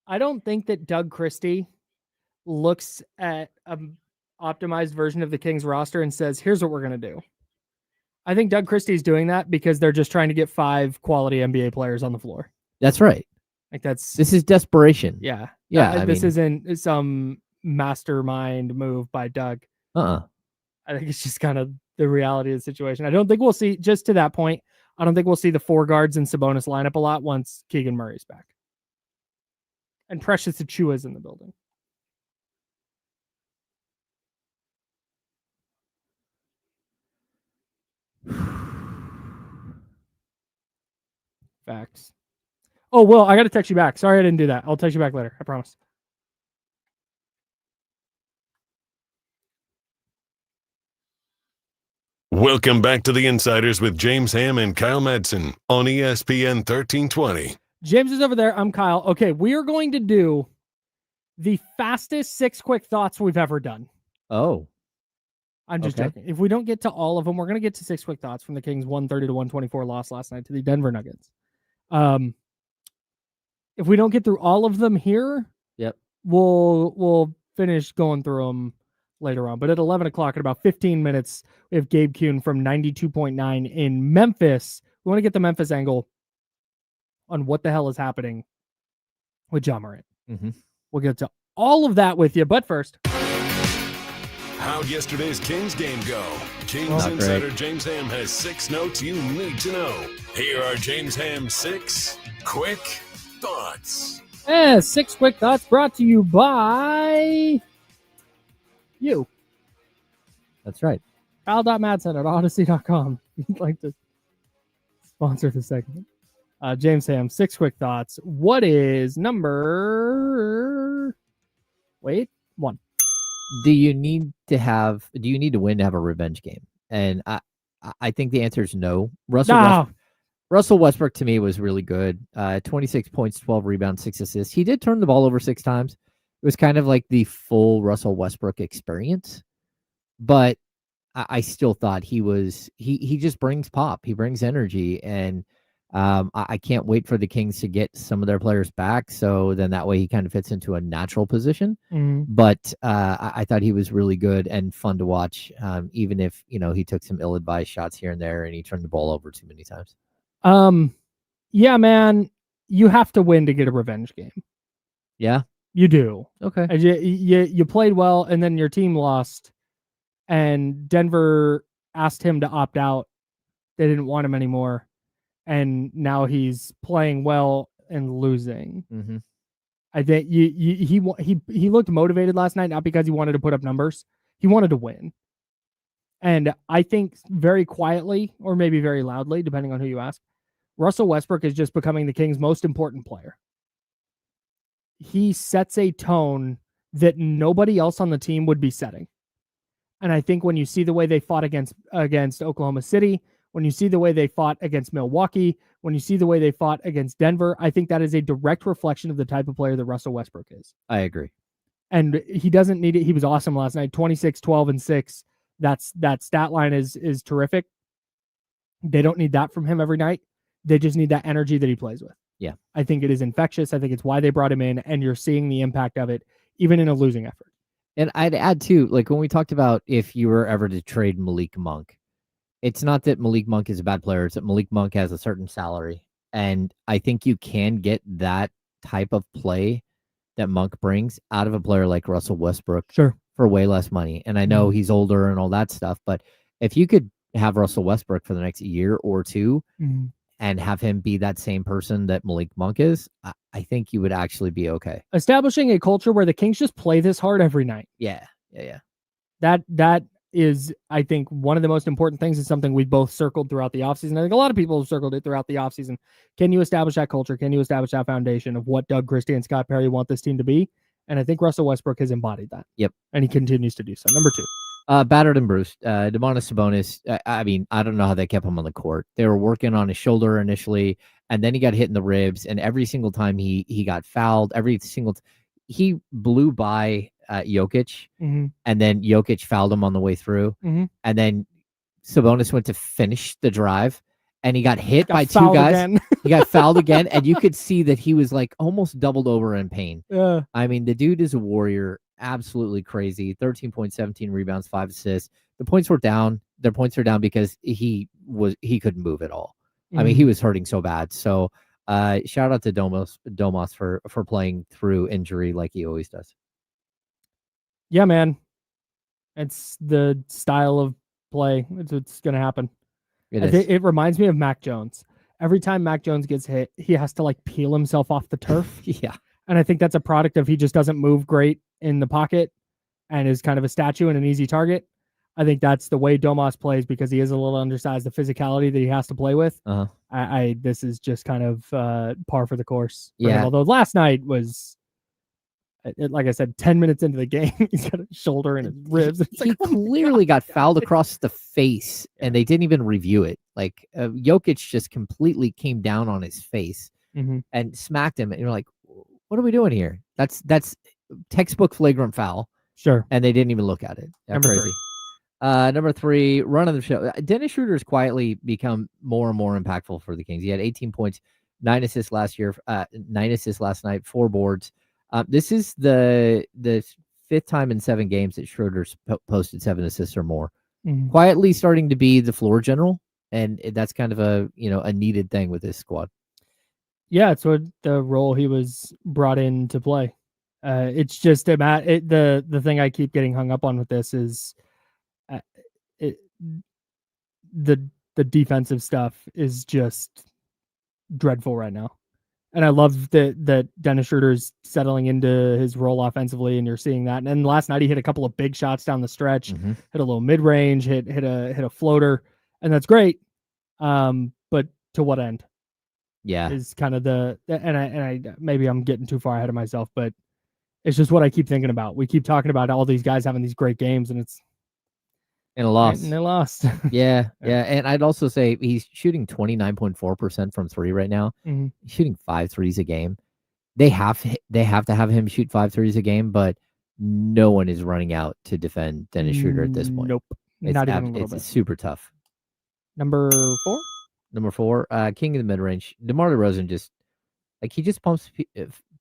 I don't think that Doug Christie looks at an optimized version of the Kings roster and says, "Here's what we're going to do." I think Doug Christie's doing that because they're just trying to get 5 quality NBA players on the floor. That's right. Like this is desperation. Yeah. Yeah. This isn't some mastermind move by Doug. I think it's just kind of the reality of the situation. I don't think we'll see, just to that point, I don't think we'll see the 4 guards and Sabonis lineup a lot once Keegan Murray's back. And Precious Achiuwa is in the building. Facts. Oh, Will, I got to text you back. Sorry I didn't do that. I'll text you back later. I promise. Welcome back to the Insiders with James Ham and Kyle Madsen on ESPN 1320. James is over there. I'm Kyle. Okay, we are going to do the fastest 6 quick thoughts we've ever done. Oh. I'm just joking. If we don't get to all of them, we're going to get to 6 quick thoughts from the Kings' 130-124 loss last night to the Denver Nuggets. If we don't get through all of them here, we'll finish going through them later on. But at 11 o'clock, in about 15 minutes, we have Gabe Kuhn from 92.9 in Memphis. We want to get the Memphis angle on what the hell is happening with Ja Morant. We'll get to all of that with you. But first, how'd yesterday's Kings game go? Kings insider James Ham has 6 notes you need to know. Here are James Ham's 6 quick thoughts. 6 quick thoughts brought to you by you. That's right. Kyle.Madsen@Odyssey.com. If you'd like to sponsor the segment. James Ham, 6 quick thoughts. What is number 1? Do you need to win to have a revenge game? And I think the answer is no. Russell Westbrook to me was really good. 26 points, 12 rebounds, 6 assists. He did turn the ball over 6 times. It was kind of like the full Russell Westbrook experience. But I still thought he just brings pop. He brings energy. And I can't wait for the Kings to get some of their players back. So then that way he kind of fits into a natural position. But I thought he was really good and fun to watch, even if, he took some ill-advised shots here and there and he turned the ball over too many times. Yeah, man, you have to win to get a revenge game. Yeah, you do. Okay. You played well and then your team lost and Denver asked him to opt out. They didn't want him anymore. And now he's playing well and losing. I think he looked motivated last night, not because he wanted to put up numbers. He wanted to win. And I think very quietly, or maybe very loudly, depending on who you ask, Russell Westbrook is just becoming the Kings' most important player. He sets a tone that nobody else on the team would be setting. And I think when you see the way they fought against Oklahoma City, when you see the way they fought against Milwaukee, when you see the way they fought against Denver, I think that is a direct reflection of the type of player that Russell Westbrook is. I agree. And he doesn't need it. He was awesome last night. 26, 12, and 6. That stat line is terrific. They don't need that from him every night. They just need that energy that he plays with. Yeah. I think it is infectious. I think it's why they brought him in, and you're seeing the impact of it, even in a losing effort. And I'd add, too, like when we talked about if you were ever to trade Malik Monk, it's not that Malik Monk is a bad player. It's that Malik Monk has a certain salary. And I think you can get that type of play that Monk brings out of a player like Russell Westbrook Sure. for way less money. And I know he's older and all that stuff, but if you could have Russell Westbrook for the next year or two and have him be that same person that Malik Monk is, I think you would actually be okay. Establishing a culture where the Kings just play this hard every night. Yeah. That is, I think, one of the most important things. Is something we both circled throughout the offseason. I think a lot of people have circled it throughout the offseason. Can you establish that culture? Can you establish that foundation of what Doug Christie and Scott Perry want this team to be? And I think Russell Westbrook has embodied that. Yep. And he continues to do so. Number 2. Battered and bruised. Domantas Sabonis, I mean, I don't know how they kept him on the court. They were working on his shoulder initially, and then he got hit in the ribs, and every single time he got fouled, he blew by Jokic, and then Jokic fouled him on the way through, and then Sabonis went to finish the drive, and he got hit by 2 guys. He got fouled again, and you could see that he was like almost doubled over in pain. I mean, the dude is a warrior. Absolutely crazy. 13 points, 17 rebounds, 5 assists. The points were down. Their points were down because he couldn't move at all. I mean, he was hurting so bad. So shout out to Domas for playing through injury like he always does. Yeah, man. It's the style of play. It's going to happen. It reminds me of Mac Jones. Every time Mac Jones gets hit, he has to like peel himself off the turf. Yeah. And I think that's a product of he just doesn't move great in the pocket and is kind of a statue and an easy target. I think that's the way Domas plays because he is a little undersized, the physicality that he has to play with. This is just kind of par for the course. For him. Although last night was, like I said, 10 minutes into the game, he's got a shoulder and his ribs. He clearly got fouled across the face and they didn't even review it. Like Jokic just completely came down on his face and smacked him. And you're like, what are we doing here? That's textbook flagrant foul. Sure. And they didn't even look at it. That's crazy. Number 3, run of the show. Dennis Schroeder has quietly become more and more impactful for the Kings. He had 18 points, 9 assists last year, 9 assists last night, 4 boards. This is the 5th time in 7 games that Schroeder's posted 7 assists or more. Quietly starting to be the floor general, and that's kind of a needed thing with this squad. Yeah, it's what the role he was brought in to play. It's just the thing I keep getting hung up on with this is the defensive stuff is just dreadful right now. And I love that Dennis Schroeder's settling into his role offensively, and you're seeing that. And then last night he hit a couple of big shots down the stretch, hit a little mid-range, hit a floater, and that's great. But to what end? Yeah, is kind of I maybe I'm getting too far ahead of myself, but it's just what I keep thinking about. We keep talking about all these guys having these great games, and it's and a loss. And they lost. Yeah. And I'd also say he's shooting 29.4% from 3 right now. He's shooting 5 threes a game. They have to have him shoot 5 threes a game, but no one is running out to defend Dennis Schroeder at this point. Nope. Not even a little bit. It's super tough. Number 4? Number 4, king of the mid-range. DeMar DeRozan just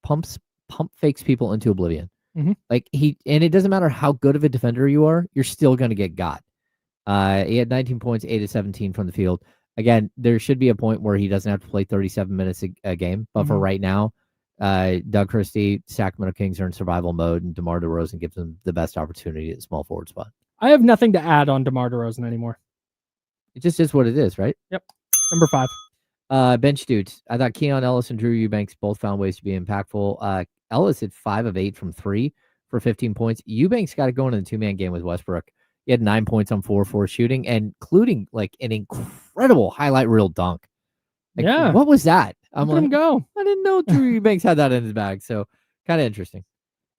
pump fakes people into oblivion. And it doesn't matter how good of a defender you are, you're still going to get got. He had 19 points, 8 of 17 from the field. Again, there should be a point where he doesn't have to play 37 minutes a game. But for right now, Doug Christie, Sacramento Kings are in survival mode, and DeMar DeRozan gives them the best opportunity at the small forward spot. I have nothing to add on DeMar DeRozan anymore. It just is what it is, right? Yep. Number 5. Bench dudes. I thought Keon Ellis and Drew Eubanks both found ways to be impactful. Ellis hit 5 of 8 from 3 for 15 points. Eubanks got it going in the 2-man game with Westbrook. He had 9 points on 4-4 shooting, and including like an incredible highlight reel dunk. Like, what was that? Let him go. I didn't know Drew Eubanks had that in his bag. So kind of interesting.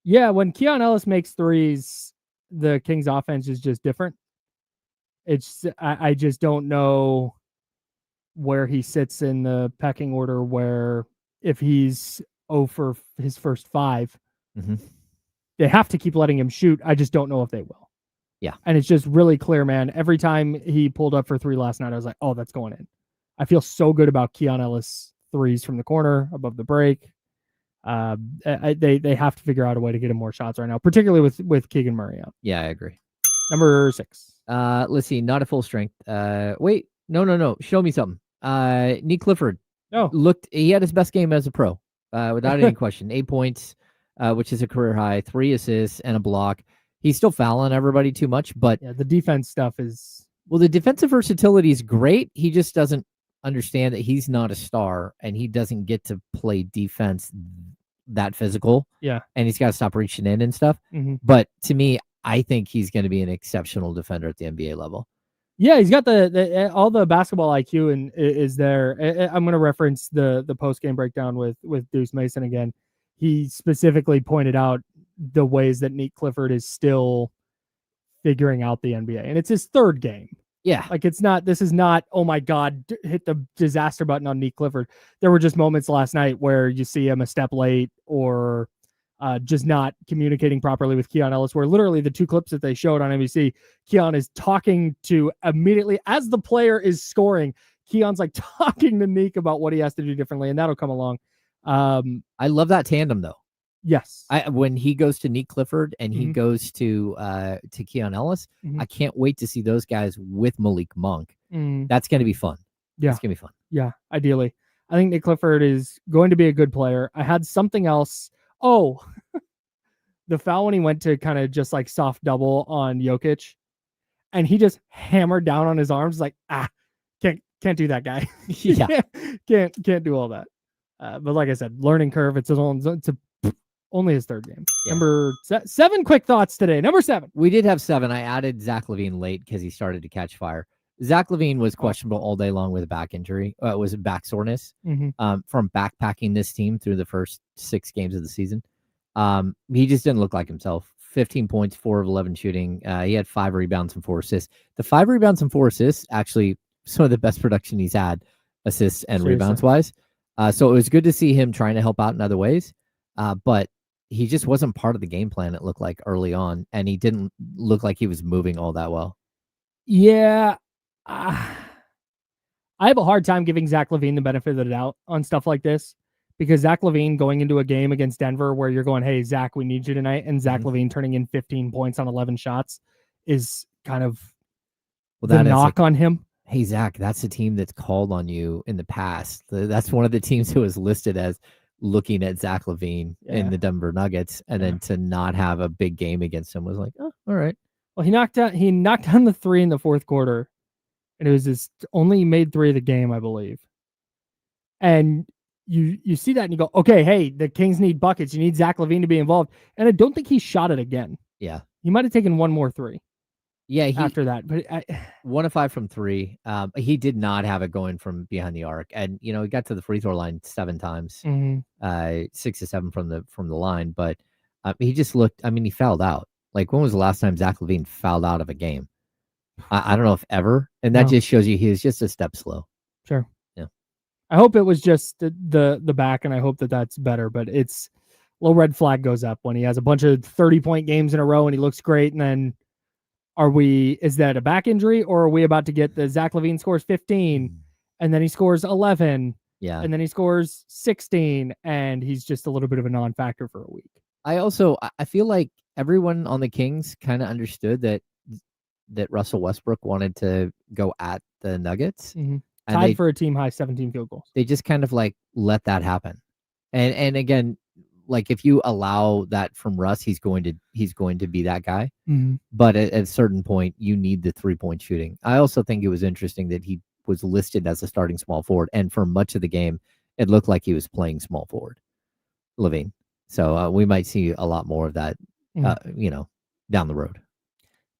Yeah, when Keon Ellis makes threes, the Kings offense is just different. I just don't know where he sits in the pecking order, where if he's 0 for his first 5, they have to keep letting him shoot. I just don't know if they will. Yeah. And it's just really clear, man. Every time he pulled up for 3 last night, I was like, oh, that's going in. I feel so good about Keon Ellis threes from the corner above the break. They have to figure out a way to get him more shots right now, particularly with Keegan Murray out. Yeah, I agree. Number 6. Let's see. Not at full strength. Wait. No. Show me something. Nick Clifford. No. He had his best game as a pro, without any question. 8 points, which is a career high, 3 assists and a block. He's still fouling everybody too much, but the defense stuff is... Well, the defensive versatility is great. He just doesn't understand that he's not a star and he doesn't get to play defense that physical. Yeah. And he's got to stop reaching in and stuff. Mm-hmm. But to me, I think he's going to be an exceptional defender at the NBA level. Yeah, he's got the all the basketball IQ and is there. I'm going to reference the post-game breakdown with Deuce Mason again. He specifically pointed out the ways that Nate Clifford is still figuring out the NBA, and it's his 3rd game. Yeah. Like this is not, oh my God, hit the disaster button on Nate Clifford. There were just moments last night where you see him a step late or just not communicating properly with Keon Ellis, where literally the 2 clips that they showed on NBC, Keon is talking to immediately as the player is scoring. Keon's like talking to Nick about what he has to do differently, and that'll come along. I love that tandem though. Yes. When he goes to Nate Clifford and he goes to Keon Ellis, I can't wait to see those guys with Malik Monk. That's going to be fun. Yeah. It's going to be fun. Yeah, ideally. I think Nate Clifford is going to be a good player. I had something else. Oh, the foul when he went to kind of just like soft double on Jokic and he just hammered down on his arms like, can't do that, guy. Yeah. can't do all that. But like I said, learning curve, it's only his 3rd game. Yeah. Number 7 quick thoughts today. Number 7. We did have 7. I added Zach LaVine late because he started to catch fire. Zach LaVine was questionable all day long with a back injury. It was a back soreness from backpacking this team through the first 6 games of the season. He just didn't look like himself. 15 points, 4 of 11 shooting. He had 5 rebounds and 4 assists. The 5 rebounds and 4 assists, actually some of the best production he's had, assists and rebounds wise. So it was good to see him trying to help out in other ways. But he just wasn't part of the game plan, it looked like early on, and he didn't look like he was moving all that well. Yeah. I have a hard time giving Zach LaVine the benefit of the doubt on stuff like this because Zach LaVine going into a game against Denver where you're going, hey, Zach, we need you tonight, and Zach LaVine turning in 15 points on 11 shots is kind of the knock on him. Hey, Zach, that's a team that's called on you in the past. That's one of the teams who was listed as looking at Zach LaVine in the Denver Nuggets, and then to not have a big game against him was like, oh, all right. Well, he knocked down the 3 in the 4th quarter, and it was his only made 3 of the game, I believe. And you see that and you go, okay, hey, the Kings need buckets. You need Zach LaVine to be involved. And I don't think he shot it again. Yeah. He might have taken 1 more 3. Yeah, after that, but 1 of 5 from 3. He did not have it going from behind the arc, and he got to the free throw line 7 times, 6 to 7 from the line. But he just looked. I mean, he fouled out. Like, when was the last time Zach LaVine fouled out of a game? I don't know if ever, and that just shows you he was just a step slow. Sure. Yeah. I hope it was just the back, and I hope that's better. But it's low red flag goes up when he has a bunch of 30-point games in a row and he looks great, and then. Is that a back injury, or are we about to get the Zach LaVine scores 15 and then he scores 11 and then he scores 16 and he's just a little bit of a non-factor for a week? I feel like everyone on the Kings kind of understood that Russell Westbrook wanted to go at the Nuggets. Tied for a team high 17 field goals. They just kind of like let that happen. And again, like if you allow that from Russ, he's going to be that guy. But at a certain point, you need the 3-point shooting. I also think it was interesting that he was listed as a starting small forward, and for much of the game, it looked like he was playing small forward, LaVine. So we might see a lot more of that, down the road.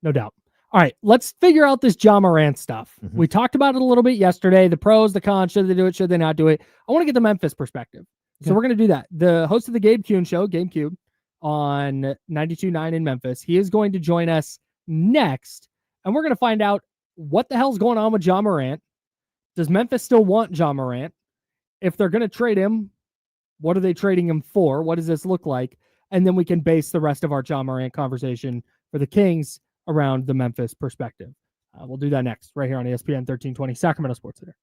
No doubt. All right, let's figure out this Ja Morant stuff. We talked about it a little bit yesterday. The pros, the cons, should they do it, should they not do it? I want to get the Memphis perspective. So we're going to do that. The host of the Gabe Kuhn show, Gabe Kuhn, on 92.9 in Memphis, he is going to join us next, and we're going to find out what the hell's going on with Ja Morant. Does Memphis still want Ja Morant? If they're going to trade him, what are they trading him for? What does this look like? And then we can base the rest of our Ja Morant conversation for the Kings around the Memphis perspective. We'll do that next, right here on ESPN 1320, Sacramento Sports Center.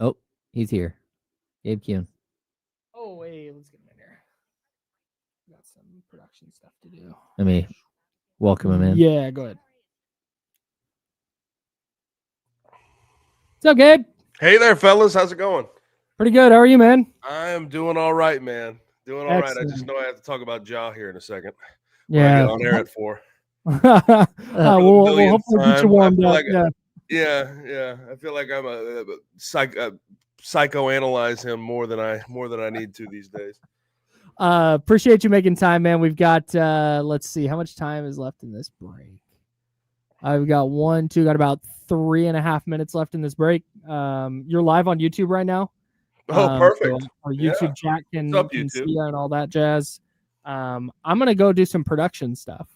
Oh, he's here. Gabe Kuhn. Oh, hey, let's get him in. production stuff to do. Let me welcome him in. Yeah, go ahead. What's up, Gabe? Hey there, fellas. How's it going? Pretty good. How are you, man? I am doing all right, man. Doing all right. I just Excellent. know I have to talk about Ja here in a second. Yeah. When I get on air at 4. We'll hopefully get you warmed up. Yeah. I feel like I'm a psychoanalyze him more than I need to these days. Appreciate you making time, man. We've got let's see, how much time is left in this break? I've got got about 3.5 minutes left in this break. You're live on YouTube right now. Oh, perfect. So our YouTube chat can YouTube? see you and all that jazz. I'm gonna go do some production stuff.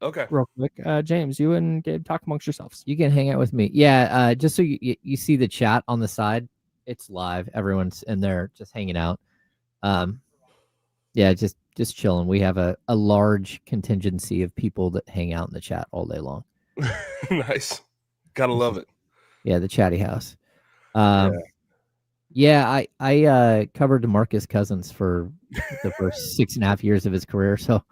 Okay. Real quick. James, you and Gabe talk amongst yourselves. You can hang out with me. Yeah, just so you see the chat on the side, it's live. Everyone's in there just hanging out. Yeah, just chilling. We have a large contingency of people that hang out in the chat all day long. Nice. Gotta love it. Yeah, the chatty house. Yeah, I covered DeMarcus Cousins for the first 6.5 years of his career, so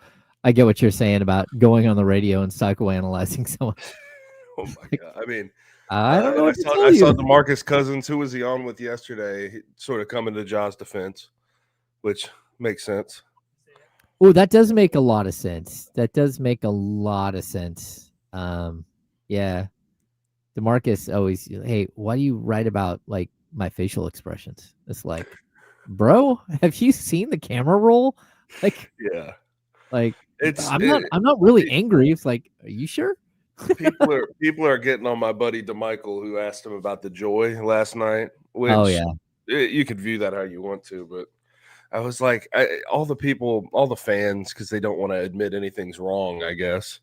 I get what you're saying about going on the radio and psychoanalyzing someone. Oh my God. I mean, I don't know what I saw DeMarcus Cousins. Who was he on with yesterday? Sort of coming to Ja's defense, which makes sense. Oh, that does make a lot of sense. Yeah. DeMarcus always, hey, why do you write about like my facial expressions? It's like, bro, have you seen the camera roll? Like, yeah, like I'm not really angry. It's like, are you sure? people are getting on my buddy DeMichael, who asked him about the joy last night. Which, you could view that how you want to, but I was like, all the fans, because they don't want to admit anything's wrong, I guess,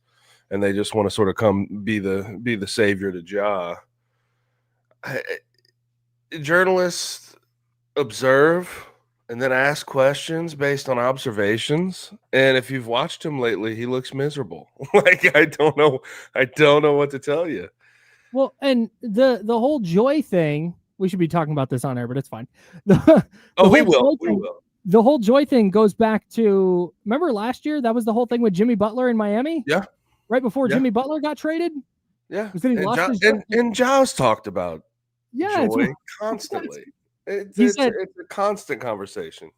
and they just want to sort of come be the savior to Ja. Journalists observe and then ask questions based on observations, and if you've watched him lately, he looks miserable. Like, I don't know what to tell you. Well, and the whole joy thing, we should be talking about this on air, but it's fine. We will. The whole joy thing goes back to, remember last year? That was the whole thing with Jimmy Butler in Miami? Yeah. Right before Jimmy Butler got traded? Yeah. And Ja's talked about joy constantly. It's a constant conversation.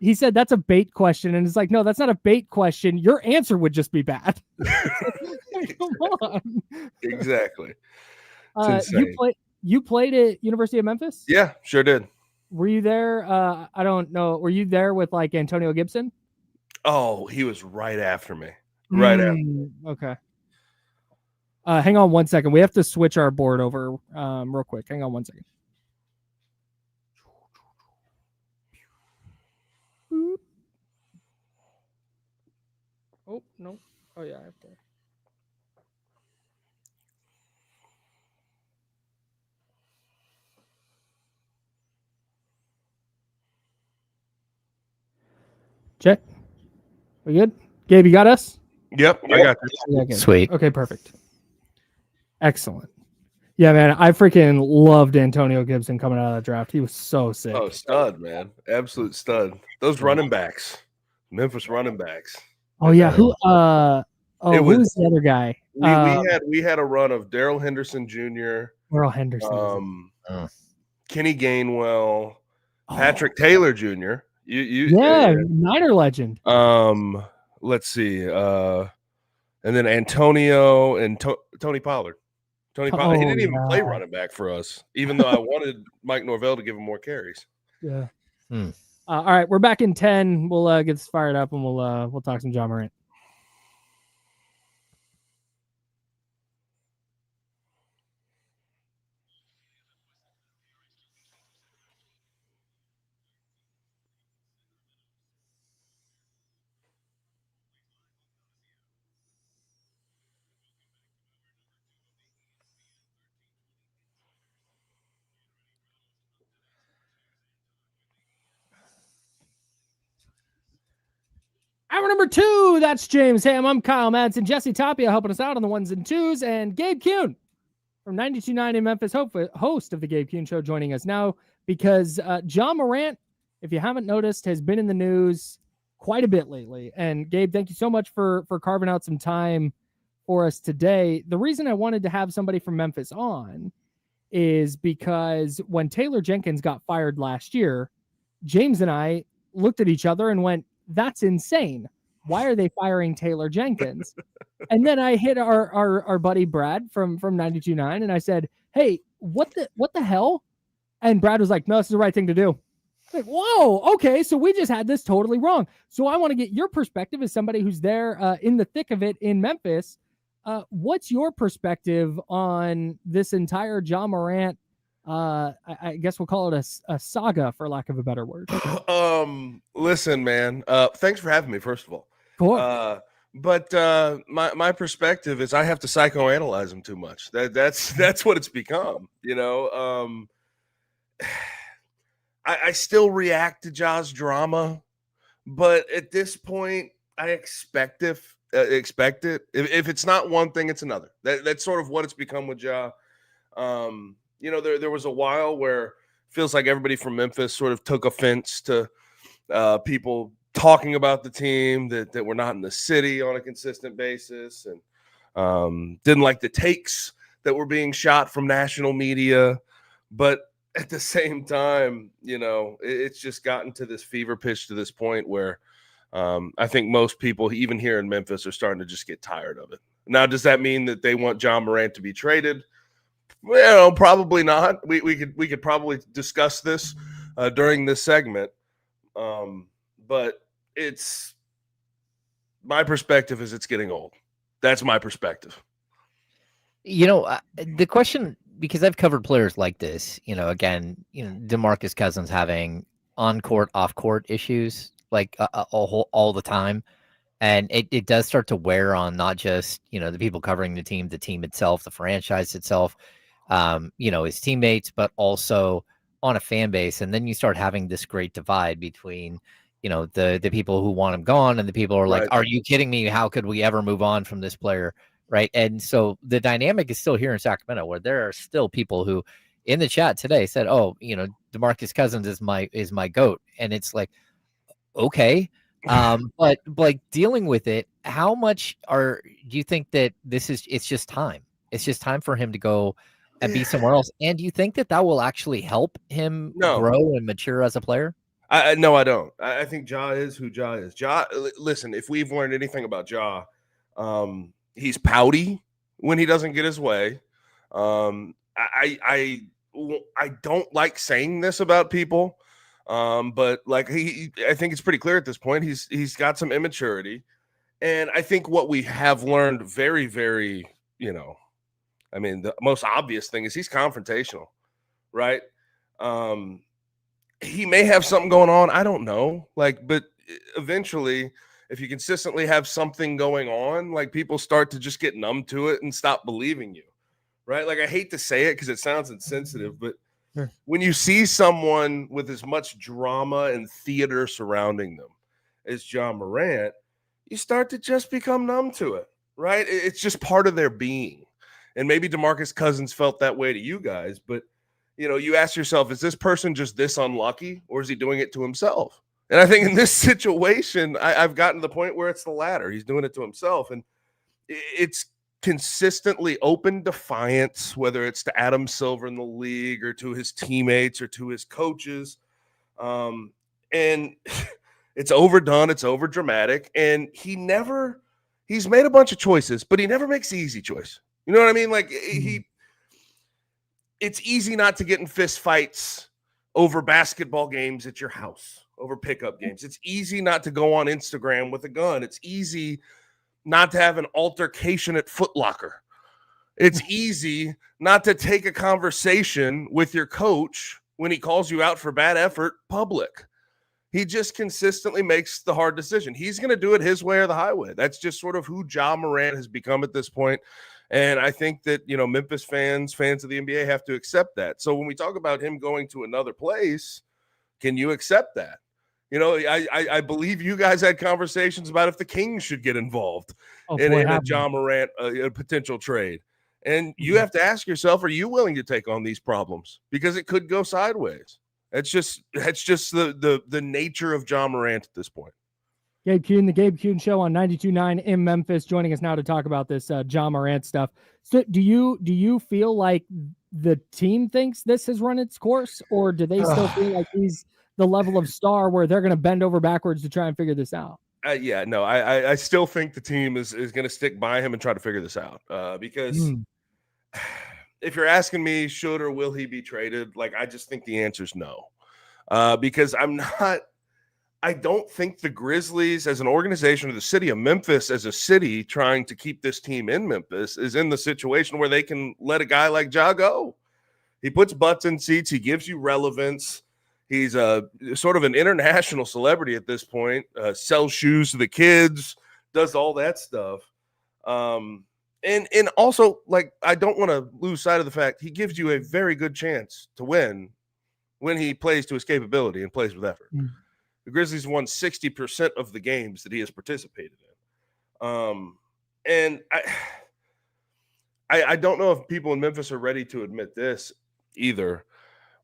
He said that's a bait question, and it's like, no, that's not a bait question. Your answer would just be bad. Come on. Exactly. You played at University of Memphis? Yeah, sure did. Were you there? I don't know. Were you there with like Antonio Gibson? Oh, he was right after me. Okay. Hang on 1 second. We have to switch our board over real quick. Hang on 1 second. Oh, no. Oh, yeah, I have to. Check. We good? Gabe, you got us? Yep, I got you. Okay. Sweet. Okay, perfect. Excellent. Yeah, man, I freaking loved Antonio Gibson coming out of that draft. He was so sick. Oh, stud, man. Absolute stud. Those running backs. Memphis running backs. Oh, yeah. Who was the other guy? We had a run of Darrell Henderson Jr., Darrell Henderson. Kenny Gainwell, Patrick Taylor Jr. Niner legend. Let's see. And then Antonio and Tony Pollard. He didn't even play running back for us, even though I wanted Mike Norvell to give him more carries. Yeah. All right, we're back in 10. We'll get this fired up and we'll talk some Ja Morant. Hour number 2, that's James Ham. I'm Kyle Madsen. Jesse Tapia helping us out on the ones and twos. And Gabe Kuhn from 92.9 in Memphis, host of the Gabe Kuhn Show, joining us now because Ja Morant, if you haven't noticed, has been in the news quite a bit lately. And Gabe, thank you so much for carving out some time for us today. The reason I wanted to have somebody from Memphis on is because when Taylor Jenkins got fired last year, James and I looked at each other and went, that's insane. Why are they firing Taylor Jenkins? And then I hit our buddy Brad from 92.9 and I said, hey, what the hell? And Brad was like, no, this is the right thing to do. Like, whoa, okay, so we just had this totally wrong. So I want to get your perspective as somebody who's there in the thick of it in Memphis. What's your perspective on this entire Ja Morant? I guess we'll call it a saga, for lack of a better word. Listen, man. Thanks for having me. First of all, cool. But my perspective is I have to psychoanalyze him too much. That's what it's become. You know. I still react to Ja's drama, but at this point, I expect it. If it's not one thing, it's another. That's sort of what it's become with Ja. You know, there was a while where it feels like everybody from Memphis sort of took offense to people talking about the team that were not in the city on a consistent basis, and didn't like the takes that were being shot from national media. But at the same time, you know, it's just gotten to this fever pitch to this point where I think most people, even here in Memphis, are starting to just get tired of it. Now, does that mean that they want Ja Morant to be traded? Well, probably not. We could probably discuss this during this segment. But it's my perspective is it's getting old. That's my perspective. You know, the question, because I've covered players like this, you know, again, you know, DeMarcus Cousins having on-court, off-court issues like all the time. And it does start to wear on not just, you know, the people covering the team itself, the franchise itself, you know, his teammates, but also on a fan base. And then you start having this great divide between, you know, the people who want him gone and the people who are like, are you kidding me? How could we ever move on from this player? Right. And so the dynamic is still here in Sacramento, where there are still people who in the chat today said, oh, you know, DeMarcus Cousins is my GOAT. And it's like, okay. But like dealing with it, how much do you think that it's just time? It's just time for him to go and be somewhere else. And do you think that will actually help him grow and mature as a player? No, I don't. I think Ja is who Ja is. Ja, listen, if we've learned anything about Ja, he's pouty when he doesn't get his way. I don't like saying this about people, but like I think it's pretty clear at this point. He's got some immaturity, and I think what we have learned very, very, you know, I mean, the most obvious thing is he's confrontational, right? He may have something going on. I don't know. Like, but eventually, if you consistently have something going on, like people start to just get numb to it and stop believing you, right? Like I hate to say it because it sounds insensitive, but when you see someone with as much drama and theater surrounding them as Ja Morant, you start to just become numb to it, right? It's just part of their being. And maybe DeMarcus Cousins felt that way to you guys, but you know, you ask yourself, is this person just this unlucky or is he doing it to himself? And I think in this situation, I've gotten to the point where it's the latter. He's doing it to himself. And it's consistently open defiance, whether it's to Adam Silver in the league or to his teammates or to his coaches. And it's overdone. It's over dramatic. And he's made a bunch of choices, but he never makes the easy choice. You know what I mean? Like it's easy not to get in fist fights over basketball games at your house, over pickup games. It's easy not to go on Instagram with a gun. It's easy not to have an altercation at Foot Locker. It's easy not to take a conversation with your coach when he calls you out for bad effort public. He just consistently makes the hard decision. He's going to do it his way or the highway. That's just sort of who Ja Morant has become at this point. And I think that, you know, Memphis fans of the NBA have to accept that. So when we talk about him going to another place, can you accept that? You know, I believe you guys had conversations about if the Kings should get involved in a Ja Morant a potential trade. And you have to ask yourself, are you willing to take on these problems? Because it could go sideways. That's just the nature of Ja Morant at this point. Gabe Kuhn, the Gabe Kuhn Show on 92.9 in Memphis, joining us now to talk about this Ja Morant stuff. So do you feel like the team thinks this has run its course, or do they still feel like he's the level of star where they're going to bend over backwards to try and figure this out? I still think the team is going to stick by him and try to figure this out because if you're asking me, should or will he be traded? Like, I just think the answer is no, because I don't think the Grizzlies as an organization or the city of Memphis as a city trying to keep this team in Memphis is in the situation where they can let a guy like Ja go. He puts butts in seats. He gives you relevance. He's a sort of an international celebrity at this point, sells shoes to the kids, does all that stuff. And also, like, I don't want to lose sight of the fact he gives you a very good chance to win when he plays to his capability and plays with effort. The Grizzlies won 60% of the games that he has participated in. And I don't know if people in Memphis are ready to admit this either.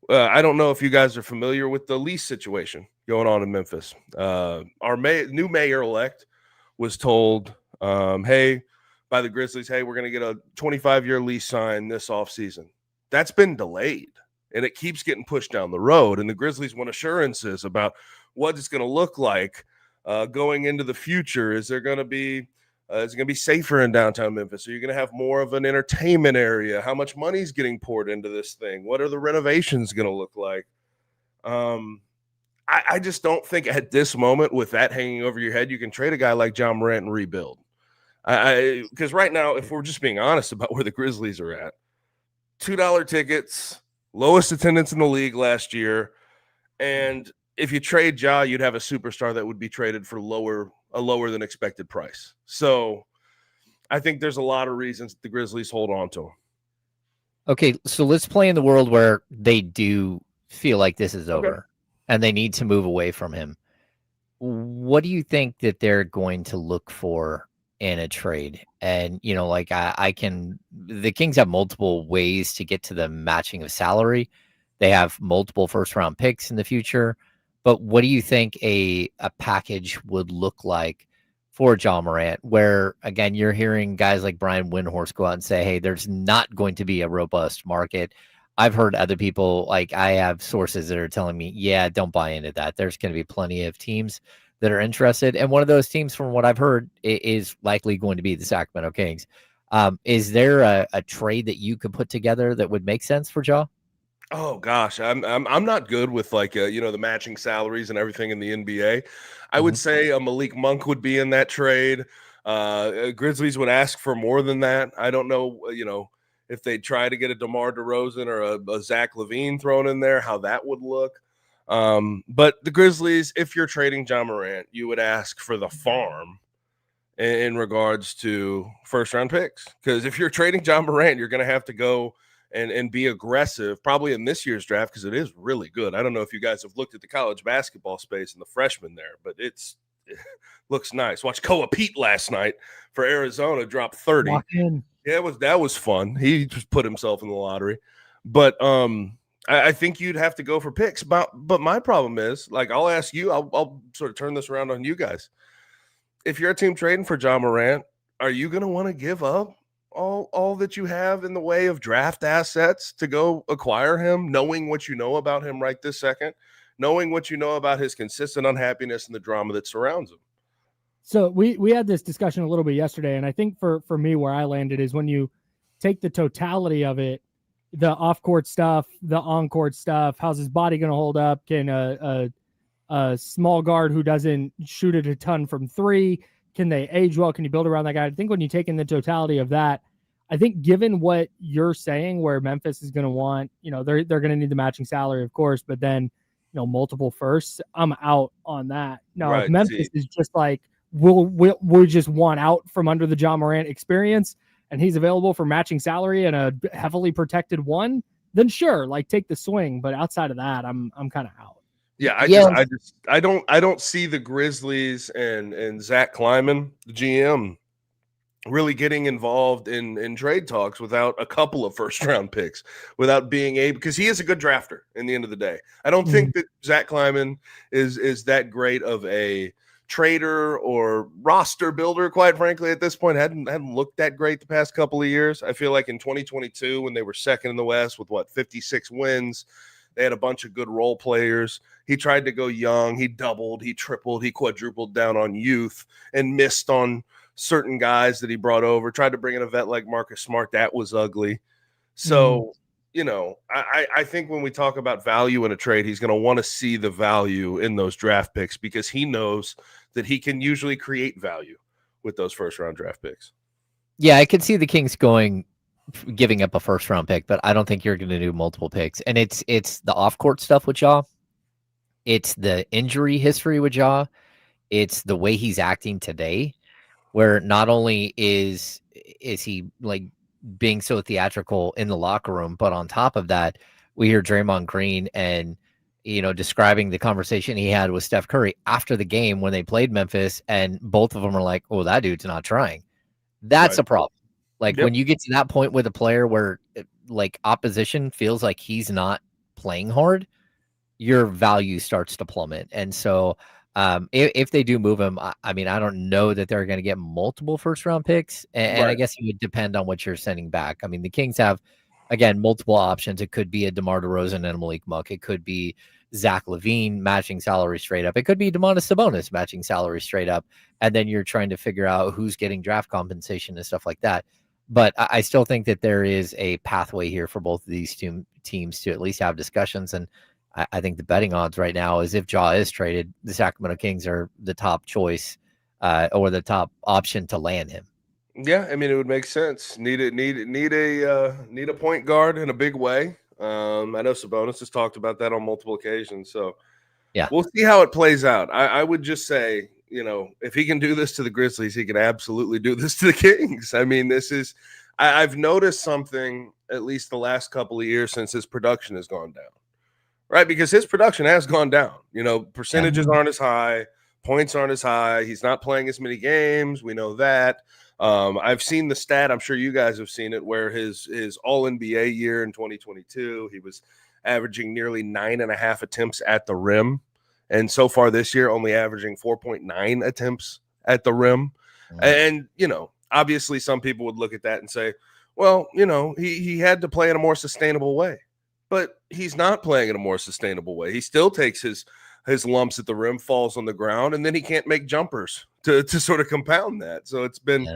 I don't know if you guys are familiar with the lease situation going on in Memphis. Our new mayor-elect was told, hey, by the Grizzlies, hey, we're going to get a 25-year lease signed this offseason. That's been delayed, and it keeps getting pushed down the road. And the Grizzlies want assurances about what it's going to look like going into the future. Is there going to be is it going to be safer in downtown Memphis? Are you going to have more of an entertainment area? How much money is getting poured into this thing? What are the renovations going to look like? I just don't think at this moment, with that hanging over your head, you can trade a guy like Ja Morant and rebuild. Because right now, if we're just being honest about where the Grizzlies are at, $2 tickets, lowest attendance in the league last year, and if you trade Ja, you'd have a superstar that would be traded for a lower than expected price. So I think there's a lot of reasons the Grizzlies hold on to him. Okay, so let's play in the world where they do feel like this is over and they need to move away from him. What do you think that they're going to look for in a trade? And, you know, like the Kings have multiple ways to get to the matching of salary. They have multiple first-round picks in the future. But what do you think a package would look like for Ja Morant, where, again, you're hearing guys like Brian Windhorst go out and say, hey, there's not going to be a robust market. I've heard other people, like I have sources that are telling me, yeah, don't buy into that. There's going to be plenty of teams that are interested. And one of those teams, from what I've heard, is likely going to be the Sacramento Kings. Is there a trade that you could put together that would make sense for Ja? Oh gosh, I'm not good with the matching salaries and everything in the NBA. I would say a Malik Monk would be in that trade. Grizzlies would ask for more than that. I don't know, if they try to get a DeMar DeRozan or a Zach LaVine thrown in there, how that would look. But the Grizzlies, if you're trading Ja Morant, you would ask for the farm in regards to first round picks. Because if you're trading Ja Morant, you're going to have to go and be aggressive, probably in this year's draft, because it is really good. I don't know if you guys have looked at the college basketball space and the freshmen there, but it looks nice. Watch Koa Pete last night for Arizona drop 30. Yeah, that was fun. He just put himself in the lottery. But I think you'd have to go for picks. But my problem is, like, I'll ask you, I'll sort of turn this around on you guys. If you're a team trading for Ja Morant, are you going to want to give up all that you have in the way of draft assets to go acquire him, knowing what you know about him right this second, knowing what you know about his consistent unhappiness and the drama that surrounds him? So we had this discussion a little bit yesterday, and I think for me, where I landed is when you take the totality of it, the off-court stuff, the on-court stuff, how's his body going to hold up? Can a small guard who doesn't shoot it a ton from three, can they age well? Can you build around that guy? I think when you take in the totality of that, I think given what you're saying, where Memphis is going to want, they're going to need the matching salary, of course, but then, multiple firsts, I'm out on that. Now, if Memphis is just like, we just want out from under the Ja Morant experience, and he's available for matching salary and a heavily protected one, then sure, like, take the swing. But outside of that, I'm kind of out. Yeah, I don't see the Grizzlies and Zach Kleiman, the GM, really getting involved in trade talks without a couple of first round picks, without being able, because he is a good drafter in the end of the day. I don't think that Zach Kleiman is that great of a trader or roster builder, quite frankly, at this point. Hadn't looked that great the past couple of years. I feel like in 2022, when they were second in the West with 56 wins, they had a bunch of good role players. He tried to go young. He doubled, he tripled, he quadrupled down on youth and missed on certain guys that he brought over. Tried to bring in a vet like Marcus Smart. That was ugly. So, I think when we talk about value in a trade, he's going to want to see the value in those draft picks because he knows that he can usually create value with those first-round draft picks. Yeah, I could see the Kings giving up a first-round pick, but I don't think you're going to do multiple picks. And it's the off-court stuff with Ja. It's the injury history with Ja. It's the way he's acting today, where not only is he like being so theatrical in the locker room, but on top of that, we hear Draymond Green and describing the conversation he had with Steph Curry after the game when they played Memphis, and both of them are like, "Oh, that dude's not trying." That's a problem. Like when you get to that point with a player where like opposition feels like he's not playing hard, your value starts to plummet. And so if they do move him, I mean, I don't know that they're going to get multiple first-round picks, and I guess it would depend on what you're sending back. I mean, the Kings have, again, multiple options. It could be a DeMar DeRozan and a Malik Monk. It could be Zach LaVine matching salary straight up. It could be Domantas Sabonis matching salary straight up, and then you're trying to figure out who's getting draft compensation and stuff like that. But I still think that there is a pathway here for both of these two teams to at least have discussions, and I think the betting odds right now is if Ja is traded, the Sacramento Kings are the top choice or the top option to land him. Yeah, I mean, it would make sense. Need a point guard in a big way. I know Sabonis has talked about that on multiple occasions. So yeah, we'll see how it plays out. I would just say, if he can do this to the Grizzlies, he can absolutely do this to the Kings. I mean, I've noticed something at least the last couple of years since his production has gone down. Right, because his production has gone down. Percentages aren't as high, points aren't as high. He's not playing as many games. We know that. I've seen the stat. I'm sure you guys have seen it, where his All-NBA year in 2022, he was averaging nearly 9.5 attempts at the rim, and so far this year, only averaging 4.9 attempts at the rim. And obviously, some people would look at that and say, well, he had to play in a more sustainable way. But he's not playing in a more sustainable way. He still takes his lumps at the rim, falls on the ground, and then he can't make jumpers to sort of compound that. So it's been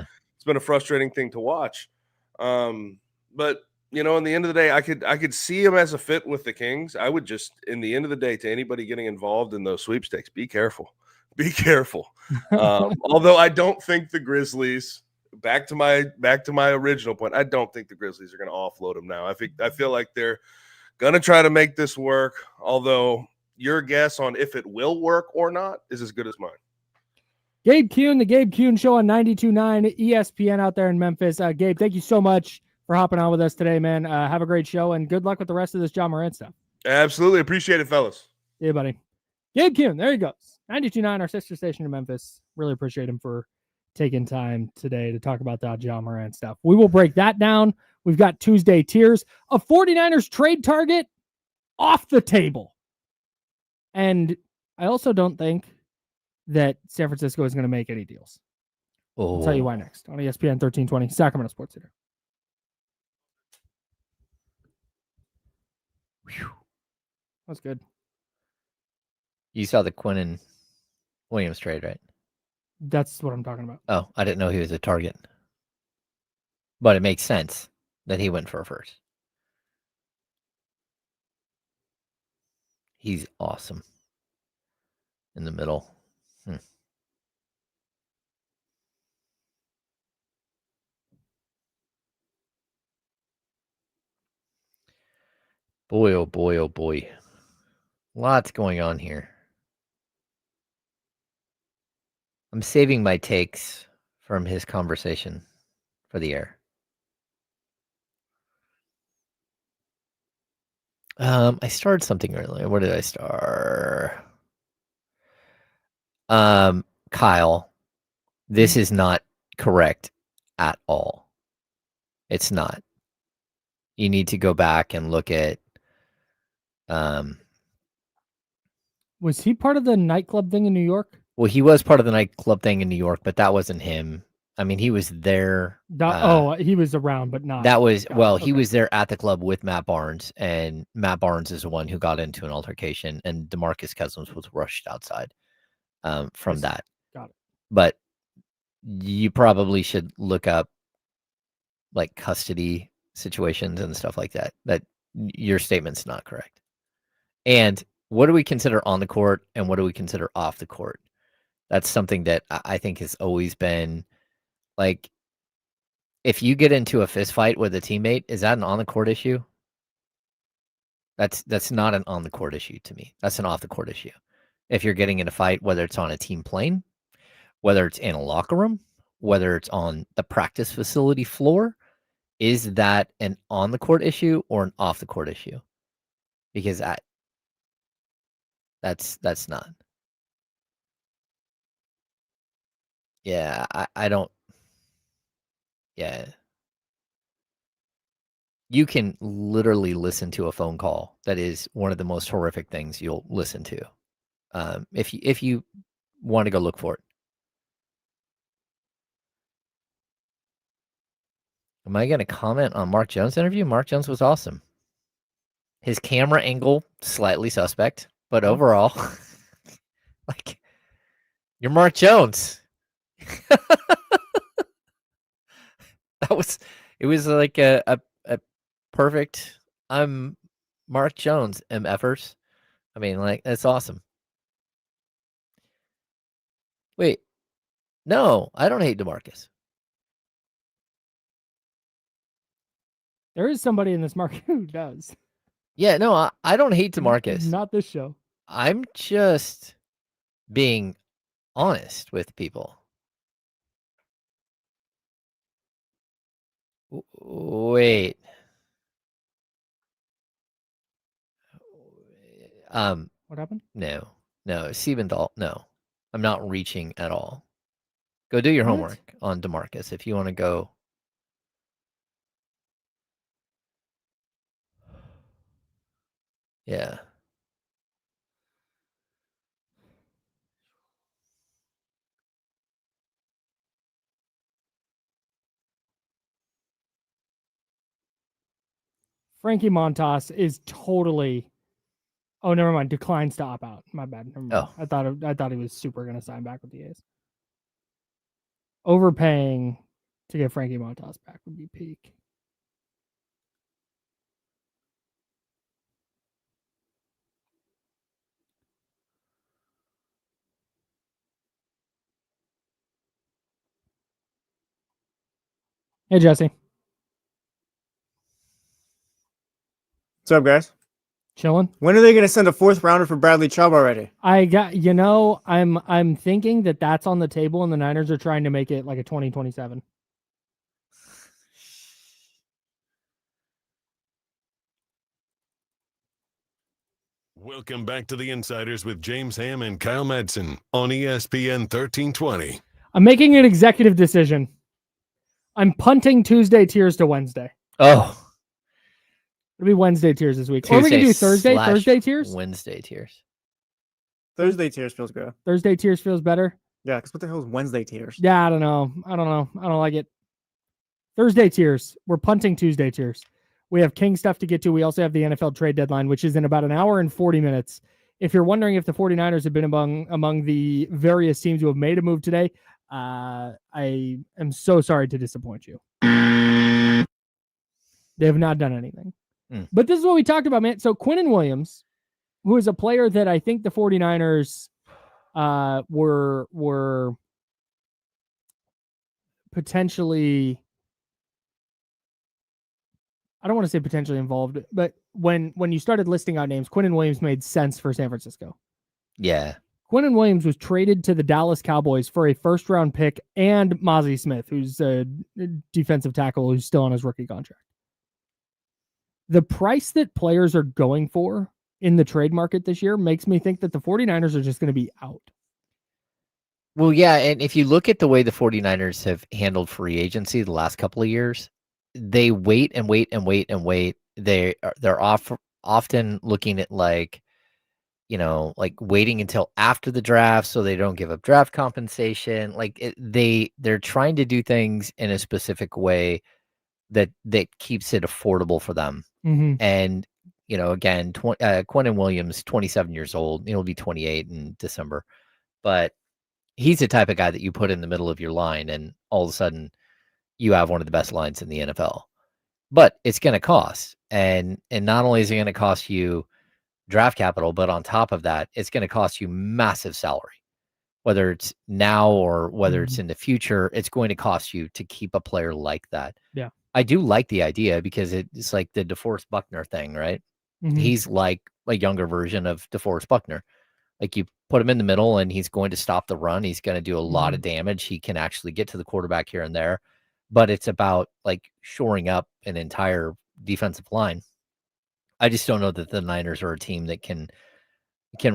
a frustrating thing to watch. But in the end of the day, I could see him as a fit with the Kings. I would just, in the end of the day, to anybody getting involved in those sweepstakes, be careful. Be careful. Although I don't think the Grizzlies. Back to my original point. I don't think the Grizzlies are going to offload him now. I feel like they're going to try to make this work, although your guess on if it will work or not is as good as mine. Gabe Kuhn, the Gabe Kuhn Show on 92.9 ESPN out there in Memphis. Gabe, thank you so much for hopping on with us today, man. Have a great show, and good luck with the rest of this Ja Morant stuff. Absolutely. Appreciate it, fellas. Yeah, buddy. Gabe Kuhn, there he goes. 92.9, our sister station in Memphis. Really appreciate him for taking time today to talk about that Ja Morant stuff. We will break that down. We've got Tuesday tiers. A 49ers trade target off the table. And I also don't think that San Francisco is going to make any deals. I'll tell you why next on ESPN 1320, Sacramento Sports Center. Whew. That was good. You saw the Quinn and Williams trade, right? That's what I'm talking about. Oh, I didn't know he was a target. But it makes sense that he went for a first. He's awesome. In the middle. Boy, oh boy, oh boy. Lots going on here. I'm saving my takes from his conversation for the air. I started something earlier. Where did I start? Kyle, this is not correct at all. It's not. You need to go back and look at. Was he part of the nightclub thing in New York? Well, he was part of the nightclub thing in New York, but that wasn't him. I mean, he was there. He was around, but not. That was he was there at the club with Matt Barnes, and Matt Barnes is the one who got into an altercation, and DeMarcus Cousins was rushed outside from that. Got it. But you probably should look up like custody situations and stuff like that. That your statement's not correct. And what do we consider on the court, and what do we consider off the court? That's something that I think has always been like, if you get into a fist fight with a teammate, is that an on the court issue? That's not an on the court issue to me. That's an off the court issue. If you're getting in a fight, whether it's on a team plane, whether it's in a locker room, whether it's on the practice facility floor, is that an on the court issue or an off the court issue? Because that's not. Yeah, I don't. Yeah. You can literally listen to a phone call that is one of the most horrific things you'll listen to. If you want to go look for it. Am I going to comment on Mark Jones' interview? Mark Jones was awesome. His camera angle, slightly suspect, but overall, like, you're Mark Jones. It was like a perfect, I'm Mark Jones, MFers. I mean, like, that's awesome. Wait, no, I don't hate DeMarcus. There is somebody in this market who does. Yeah, no, I don't hate DeMarcus. Not this show. I'm just being honest with people. Wait. What happened? No, Siebendahl, no. I'm not reaching at all. Go do your homework on DeMarcus if you want to go. Yeah. Frankie Montas is totally. Oh, never mind. Declines to opt out. My bad. Never mind. Oh. I thought he was super going to sign back with the A's. Overpaying to get Frankie Montas back would be peak. Hey, Jesse. What's up, guys? Chilling. When are they going to send a fourth rounder for Bradley Chubb already? I'm thinking that's on the table, and the Niners are trying to make it like a 2027. Welcome back to the Insiders with James Ham and Kyle Madsen on ESPN 1320. I'm making an executive decision. I'm punting Tuesday tiers to Wednesday. Oh. It'll be Wednesday tiers this week. Tuesday or we can do Thursday tiers? Wednesday tiers. Thursday tiers feels good. Thursday tiers feels better? Yeah, because what the hell is Wednesday tiers? Yeah, I don't know. I don't like it. Thursday tiers. We're punting Tuesday tiers. We have King stuff to get to. We also have the NFL trade deadline, which is in about an hour and 40 minutes. If you're wondering if the 49ers have been among the various teams who have made a move today, I am so sorry to disappoint you. They have not done anything. But this is what we talked about, man. So Quinnen Williams, who is a player that I think the 49ers were potentially, I don't want to say potentially involved, but when you started listing out names, Quinnen Williams made sense for San Francisco. Yeah. Quinnen Williams was traded to the Dallas Cowboys for a first-round pick and Mozzie Smith, who's a defensive tackle who's still on his rookie contract. The price that players are going for in the trade market this year makes me think that the 49ers are just going to be out. Well, yeah, and if you look at the way the 49ers have handled free agency the last couple of years, they wait and wait and wait and wait. They're often looking at, like, like waiting until after the draft so they don't give up draft compensation. Like they're trying to do things in a specific way that keeps it affordable for them. Mm-hmm. And, again, Quentin Williams, 27 years old. He'll be 28 in December. But he's the type of guy that you put in the middle of your line, and all of a sudden you have one of the best lines in the NFL. But it's going to cost. And not only is it going to cost you draft capital, but on top of that, it's going to cost you massive salary. Whether it's now or whether it's in the future, it's going to cost you to keep a player like that. Yeah. I do like the idea because it's like the DeForest Buckner thing, right? Mm-hmm. He's like a younger version of DeForest Buckner. Like you put him in the middle and he's going to stop the run. He's going to do a lot of damage. He can actually get to the quarterback here and there, but it's about like shoring up an entire defensive line. I just don't know that the Niners are a team that can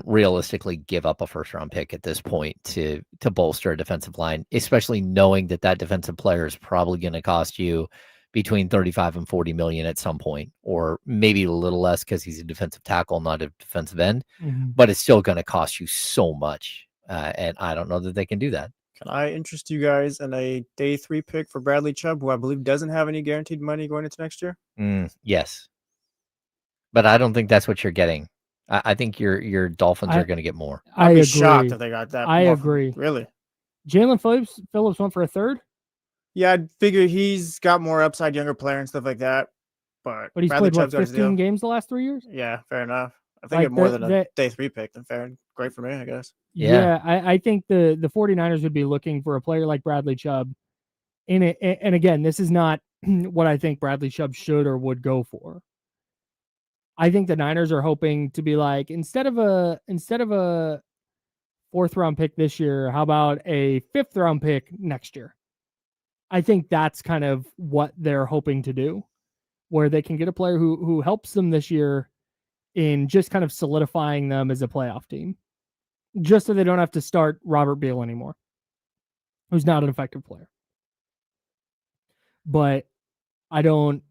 realistically give up a first round pick at this point to bolster a defensive line, especially knowing that defensive player is probably going to cost you between 35 and 40 million at some point, or maybe a little less because he's a defensive tackle, not a defensive end, but it's still going to cost you so much. And I don't know that they can do that. Can I interest you guys in a day 3 pick for Bradley Chubb, who I believe doesn't have any guaranteed money going into next year? Yes. But I don't think that's what you're getting. I think your Dolphins are going to get more. I'd be shocked if they got that. I agree. Really? Jalen Phillips went for a third? Yeah, I'd figure he's got more upside, younger player and stuff like that. But he's Bradley played, Chubb's got 15 games the last 3 years? Yeah, fair enough. I think more than a day 3 pick than fair. Great for me, I guess. Yeah, I think the 49ers would be looking for a player like Bradley Chubb. And again, this is not what I think Bradley Chubb should or would go for. I think the Niners are hoping to be like, instead of a 4th round pick this year, how about a 5th round pick next year? I think that's kind of what they're hoping to do, where they can get a player who helps them this year in just kind of solidifying them as a playoff team, just so they don't have to start Robert Beal anymore, who's not an effective player. But I don't,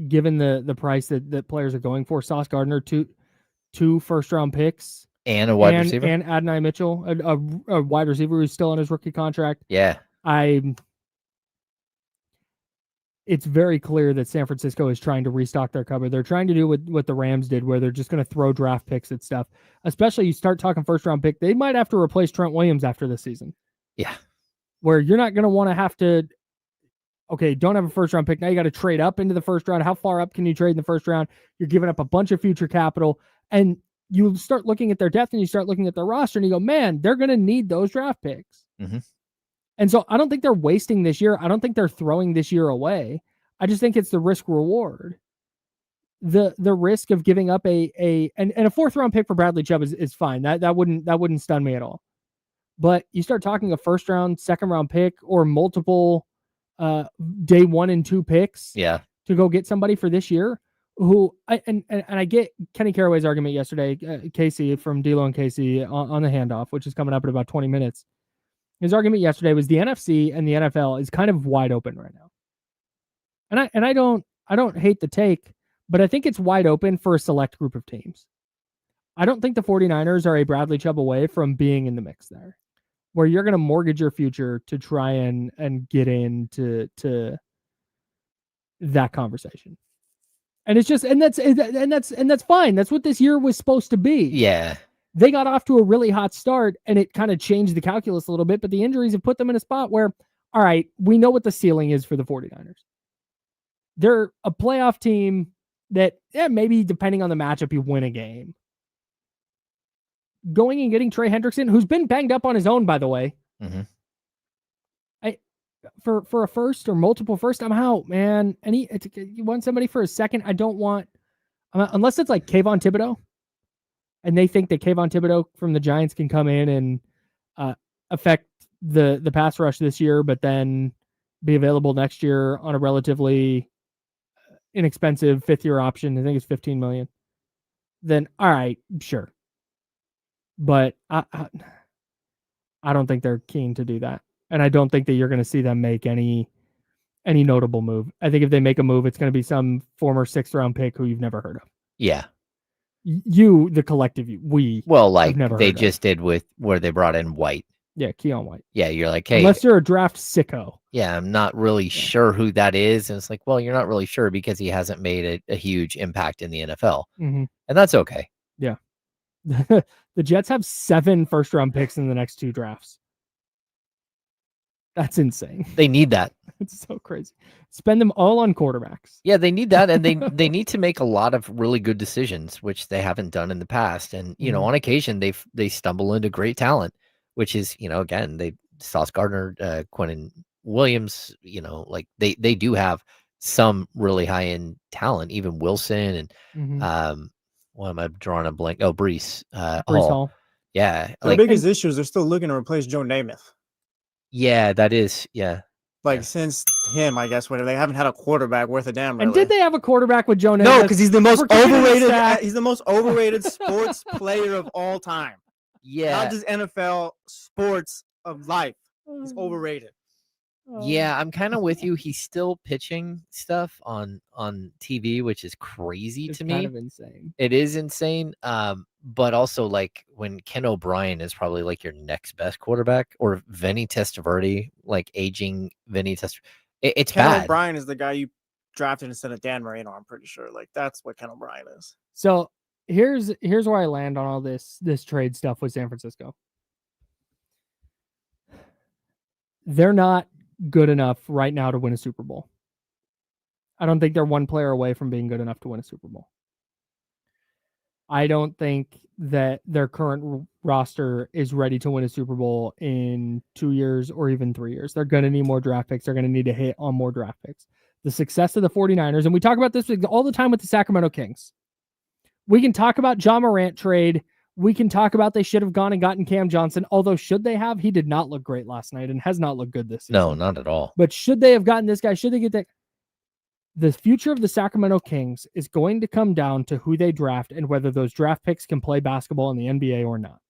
given the price that players are going for, Sauce Gardner, two first-round picks. And a wide receiver. And Adonai Mitchell, a wide receiver who's still on his rookie contract. Yeah. It's very clear that San Francisco is trying to restock their cupboard. They're trying to do what the Rams did, where they're just going to throw draft picks at stuff. Especially you start talking first-round pick, they might have to replace Trent Williams after this season. Yeah. Where you're not going to want to have to, okay, don't have a first-round pick. Now you got to trade up into the first round. How far up can you trade in the first round? You're giving up a bunch of future capital. And you start looking at their depth and you start looking at their roster and you go, man, they're going to need those draft picks. Mm-hmm. And so I don't think they're wasting this year. I don't think they're throwing this year away. I just think it's the risk reward. The risk of giving up and a 4th round pick for Bradley Chubb is fine. That wouldn't stun me at all. But you start talking a 1st round, 2nd round pick, or multiple day 1 and 2 picks to go get somebody for this year who I get Kenny Caraway's argument yesterday, Casey from D'Lo and Casey on the handoff, which is coming up in about 20 minutes. His argument yesterday was the NFC and the NFL is kind of wide open right now. And I don't hate the take, but I think it's wide open for a select group of teams. I don't think the 49ers are a Bradley Chubb away from being in the mix there, where you're going to mortgage your future to try and get into that conversation. And it's just, and that's fine. That's what this year was supposed to be. Yeah. They got off to a really hot start and it kind of changed the calculus a little bit, but the injuries have put them in a spot where, all right, we know what the ceiling is for the 49ers. They're a playoff team that, maybe depending on the matchup, you win a game. Going and getting Trey Hendrickson, who's been banged up on his own, by the way. Mm-hmm. For a first or multiple first, I'm out, man. You want somebody for a second? I don't want, unless it's like Kayvon Thibodeau, and they think that Kayvon Thibodeau from the Giants can come in and affect the pass rush this year, but then be available next year on a relatively inexpensive 5th-year option. I think it's $15 million. Then, all right, sure. But I don't think they're keen to do that. And I don't think that you're going to see them make any notable move. I think if they make a move, it's going to be some former 6th-round pick who you've never heard of. Yeah. You, the collective, we. Well, like have never they heard just did with where they brought in White. Yeah, Keon White. Yeah, you're like, hey, unless you're a draft sicko. Yeah, I'm not really sure who that is. And it's like, well, you're not really sure because he hasn't made a huge impact in the NFL. Mm-hmm. And that's okay. Yeah. The Jets have 7 first-round picks in the next 2 drafts. That's insane. They need that. It's so crazy. Spend them all on quarterbacks. Yeah, they need that. And they need to make a lot of really good decisions, which they haven't done in the past. And, you know, on occasion, they stumble into great talent, which is, you know, again, Sauce Gardner, Quentin Williams, you know, like they do have some really high-end talent, even Wilson and what am I drawing a blank? Oh, Breece Hall. Yeah. The biggest issue is they're still looking to replace Joe Namath. Yeah, that is, yeah. Like since him, I guess, whatever, they haven't had a quarterback worth a damn. Really. And did they have a quarterback with Joe Namath? No, because he's the most overrated. He's the most overrated sports player of all time. Yeah, not just NFL, sports of life. He's overrated. Yeah, I'm kind of with you. He's still pitching stuff on TV, which is crazy to me. Kind of insane. It is insane. But also like when Ken O'Brien is probably like your next best quarterback, or Vinny Testaverde, like aging Vinny Testaverde. It's Ken bad. O'Brien is the guy you drafted instead of Dan Marino. I'm pretty sure. Like that's what Ken O'Brien is. So here's where I land on all this trade stuff with San Francisco. They're not good enough right now to win a Super Bowl. I don't think they're one player away from being good enough to win a Super Bowl. I don't think that their current roster is ready to win a Super Bowl in 2 years or even 3 years. They're going to need more draft picks. They're going to need to hit on more draft picks. The success of the 49ers, and we talk about this all the time with the Sacramento Kings. We can talk about Ja Morant trade. We can talk about they should have gone and gotten Cam Johnson. Although should they have? He did not look great last night and has not looked good this season. No, not at all. But should they have gotten this guy? Should they get that? The future of the Sacramento Kings is going to come down to who they draft and whether those draft picks can play basketball in the NBA or not.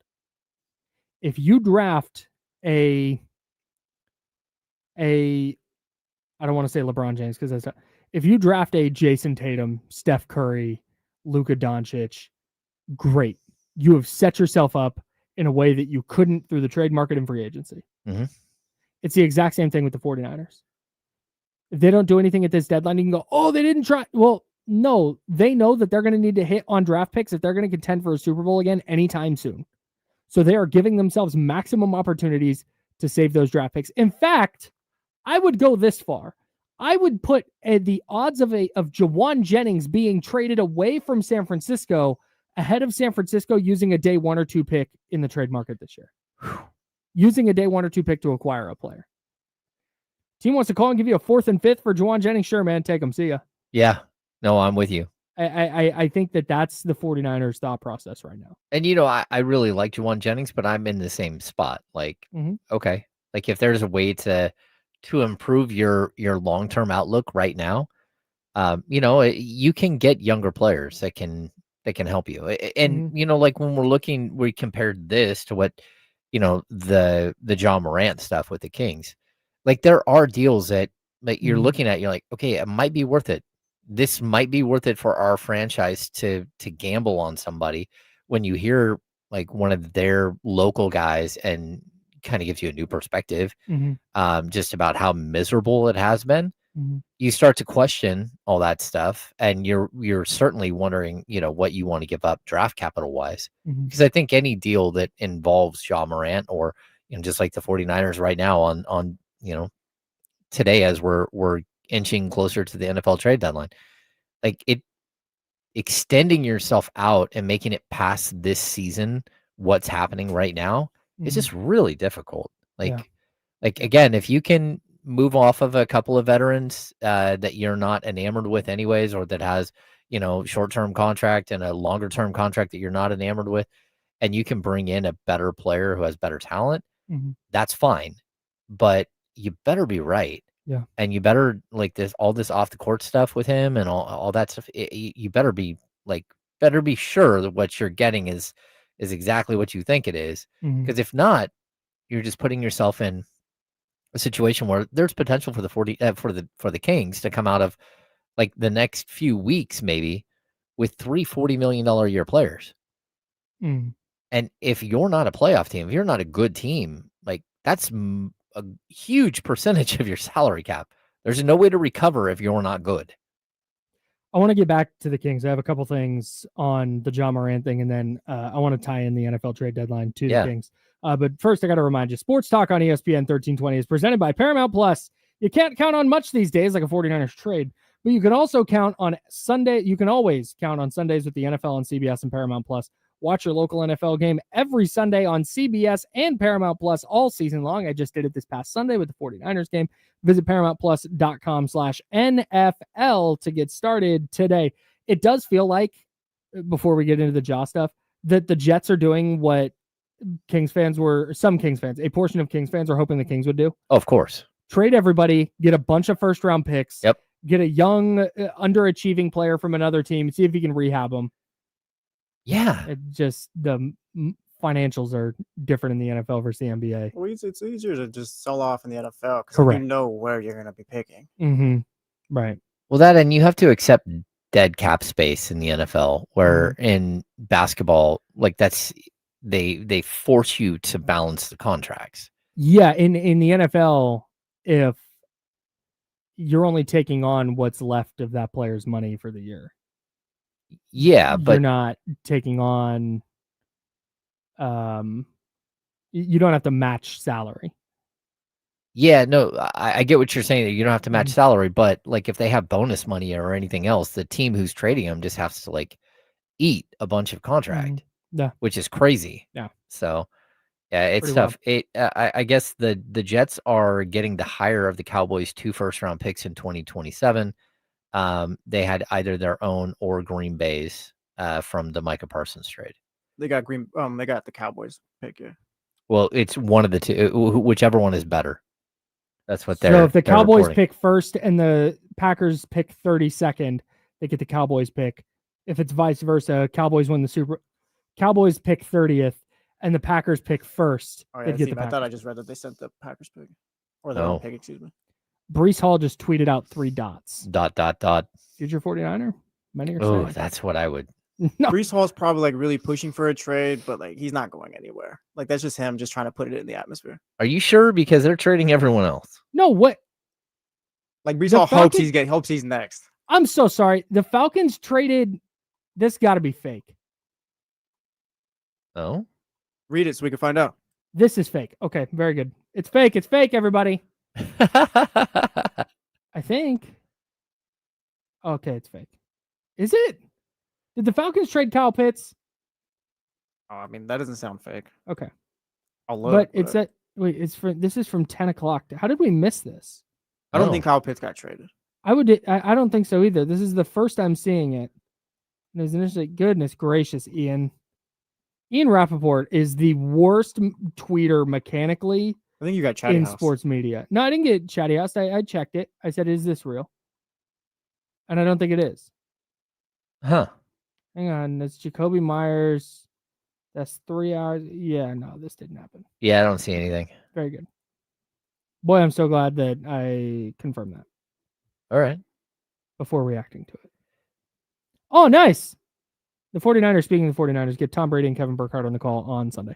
If you draft I don't want to say LeBron James because that's not, if you draft a Jason Tatum, Steph Curry, Luka Doncic, great. You have set yourself up in a way that you couldn't through the trade market and free agency. Mm-hmm. It's the exact same thing with the 49ers. If they don't do anything at this deadline, you can go, oh, they didn't try. Well, no, they know that they're going to need to hit on draft picks if they're going to contend for a Super Bowl again anytime soon. So they are giving themselves maximum opportunities to save those draft picks. In fact, I would go this far. I would put the odds of Jawan Jennings being traded away from San Francisco ahead of San Francisco using a day 1 or 2 pick in the trade market this year. Using a day 1 or 2 pick to acquire a player. Team wants to call and give you a 4th and 5th for Jawan Jennings. Sure, man. Take them. See ya. Yeah. No, I'm with you. I think that's the 49ers thought process right now. And, you know, I really like Jawan Jennings, but I'm in the same spot. Like, okay. Like if there's a way to improve your long-term outlook right now, you know, you can get younger players that can help you. And, you know, like when we compared this to what, you know, the Ja Morant stuff with the Kings. Like there are deals that you're looking at, you're like, okay, it might be worth it. This might be worth it for our franchise to gamble on somebody when you hear like one of their local guys and kind of gives you a new perspective just about how miserable it has been. You start to question all that stuff and you're certainly wondering, you know, what you want to give up draft capital wise. Because I think any deal that involves Ja Morant or, you know, just like the 49ers right now on you know, today as we're inching closer to the NFL trade deadline, like extending yourself out and making it past this season, what's happening right now is just really difficult. Like again, if you can move off of a couple of veterans that you're not enamored with anyways, or that has, you know, short-term contract and a longer-term contract that you're not enamored with, and you can bring in a better player who has better talent, that's fine. But you better be right. Yeah. And you better like all this off the court stuff with him and all that stuff. You better be sure that what you're getting is exactly what you think it is. Because if not, you're just putting yourself in a situation where there's potential for the Kings to come out of like the next few weeks, maybe with 3 $40 million a year players. Mm. And if you're not a playoff team, if you're not a good team, like that's a huge percentage of your salary cap. There's no way to recover if you're not good. I want to get back to the Kings. I have a couple things on the Ja Morant thing, and then I want to tie in the NFL trade deadline to the Kings. But first, I got to remind you, Sports Talk on ESPN 1320 is presented by Paramount Plus. You can't count on much these days, like a 49ers trade, but you can also count on Sunday. You can always count on Sundays with the NFL on CBS and Paramount Plus. Watch your local NFL game every Sunday on CBS and Paramount Plus all season long. I just did it this past Sunday with the 49ers game. Visit ParamountPlus.com/NFL to get started today. It does feel like, before we get into the Ja stuff, that the Jets are doing what some Kings fans, a portion of Kings fans are hoping the Kings would do. Of course. Trade everybody, get a bunch of first-round picks. Yep. Get a young, underachieving player from another team, see if you can rehab them. Yeah. It just, the financials are different in the NFL versus the NBA. Well, it's easier to just sell off in the NFL because Correct. you know where you're going to be picking. Mm-hmm. Right. Well, that, and you have to accept dead cap space in the NFL, where in basketball, like they force you to balance the contracts. Yeah. In the NFL, if you're only taking on what's left of that player's money for the year. Yeah, but you're not taking on, you don't have to match salary. Yeah, no, I get what you're saying, that you don't have to match salary, but like if they have bonus money or anything else, the team who's trading them just has to like eat a bunch of contract, which is crazy. Yeah. So yeah, it's pretty tough. I guess the Jets are getting the higher of the Cowboys 2 first-round picks in 2027. They had either their own or Green Bay's from the Micah Parsons trade. They got they got the Cowboys pick. Yeah. Well, it's one of the two, whichever one is better. That's what they're. So if the Cowboys reporting. pick first and the Packers pick 32nd, they get the Cowboys pick. If it's vice versa, Cowboys pick 30th and the Packers pick first. Oh, yeah, get the I thought I just read that they sent the Packers pick or their own pick. Excuse me. Brees Hall just tweeted out 3 dots. ... Future 49er? Oh, that's what I would. No. Brees Hall's probably like really pushing for a trade, but like he's not going anywhere. Like that's just him just trying to put it in the atmosphere. Are you sure? Because they're trading everyone else. No, what? Like Brees Hall hopes he's next. I'm so sorry. The Falcons traded. This got to be fake. Oh, read it so we can find out. This is fake. Okay, very good. It's fake. It's fake, everybody. I think. Okay, it's fake. Is it? Did the Falcons trade Kyle Pitts? Oh, I mean, that doesn't sound fake. Okay. I'll look. But it's at this is from 10 o'clock. How did we miss this? I don't think Kyle Pitts got traded. I don't think so either. This is the first I'm seeing it. And it's initially, goodness gracious, Ian Rappaport is the worst tweeter mechanically. I think you got Chatty in House. Sports media. No, I didn't get Chatty House. I checked it. I said, is this real? And I don't think it is. Huh. Hang on. That's Jacoby Myers. That's 3 hours. Yeah, no, this didn't happen. Yeah, I don't see anything. Very good. Boy, I'm so glad that I confirmed that. All right. Before reacting to it. Oh, nice. The 49ers, speaking of the 49ers, get Tom Brady and Kevin Burkhardt on the call on Sunday.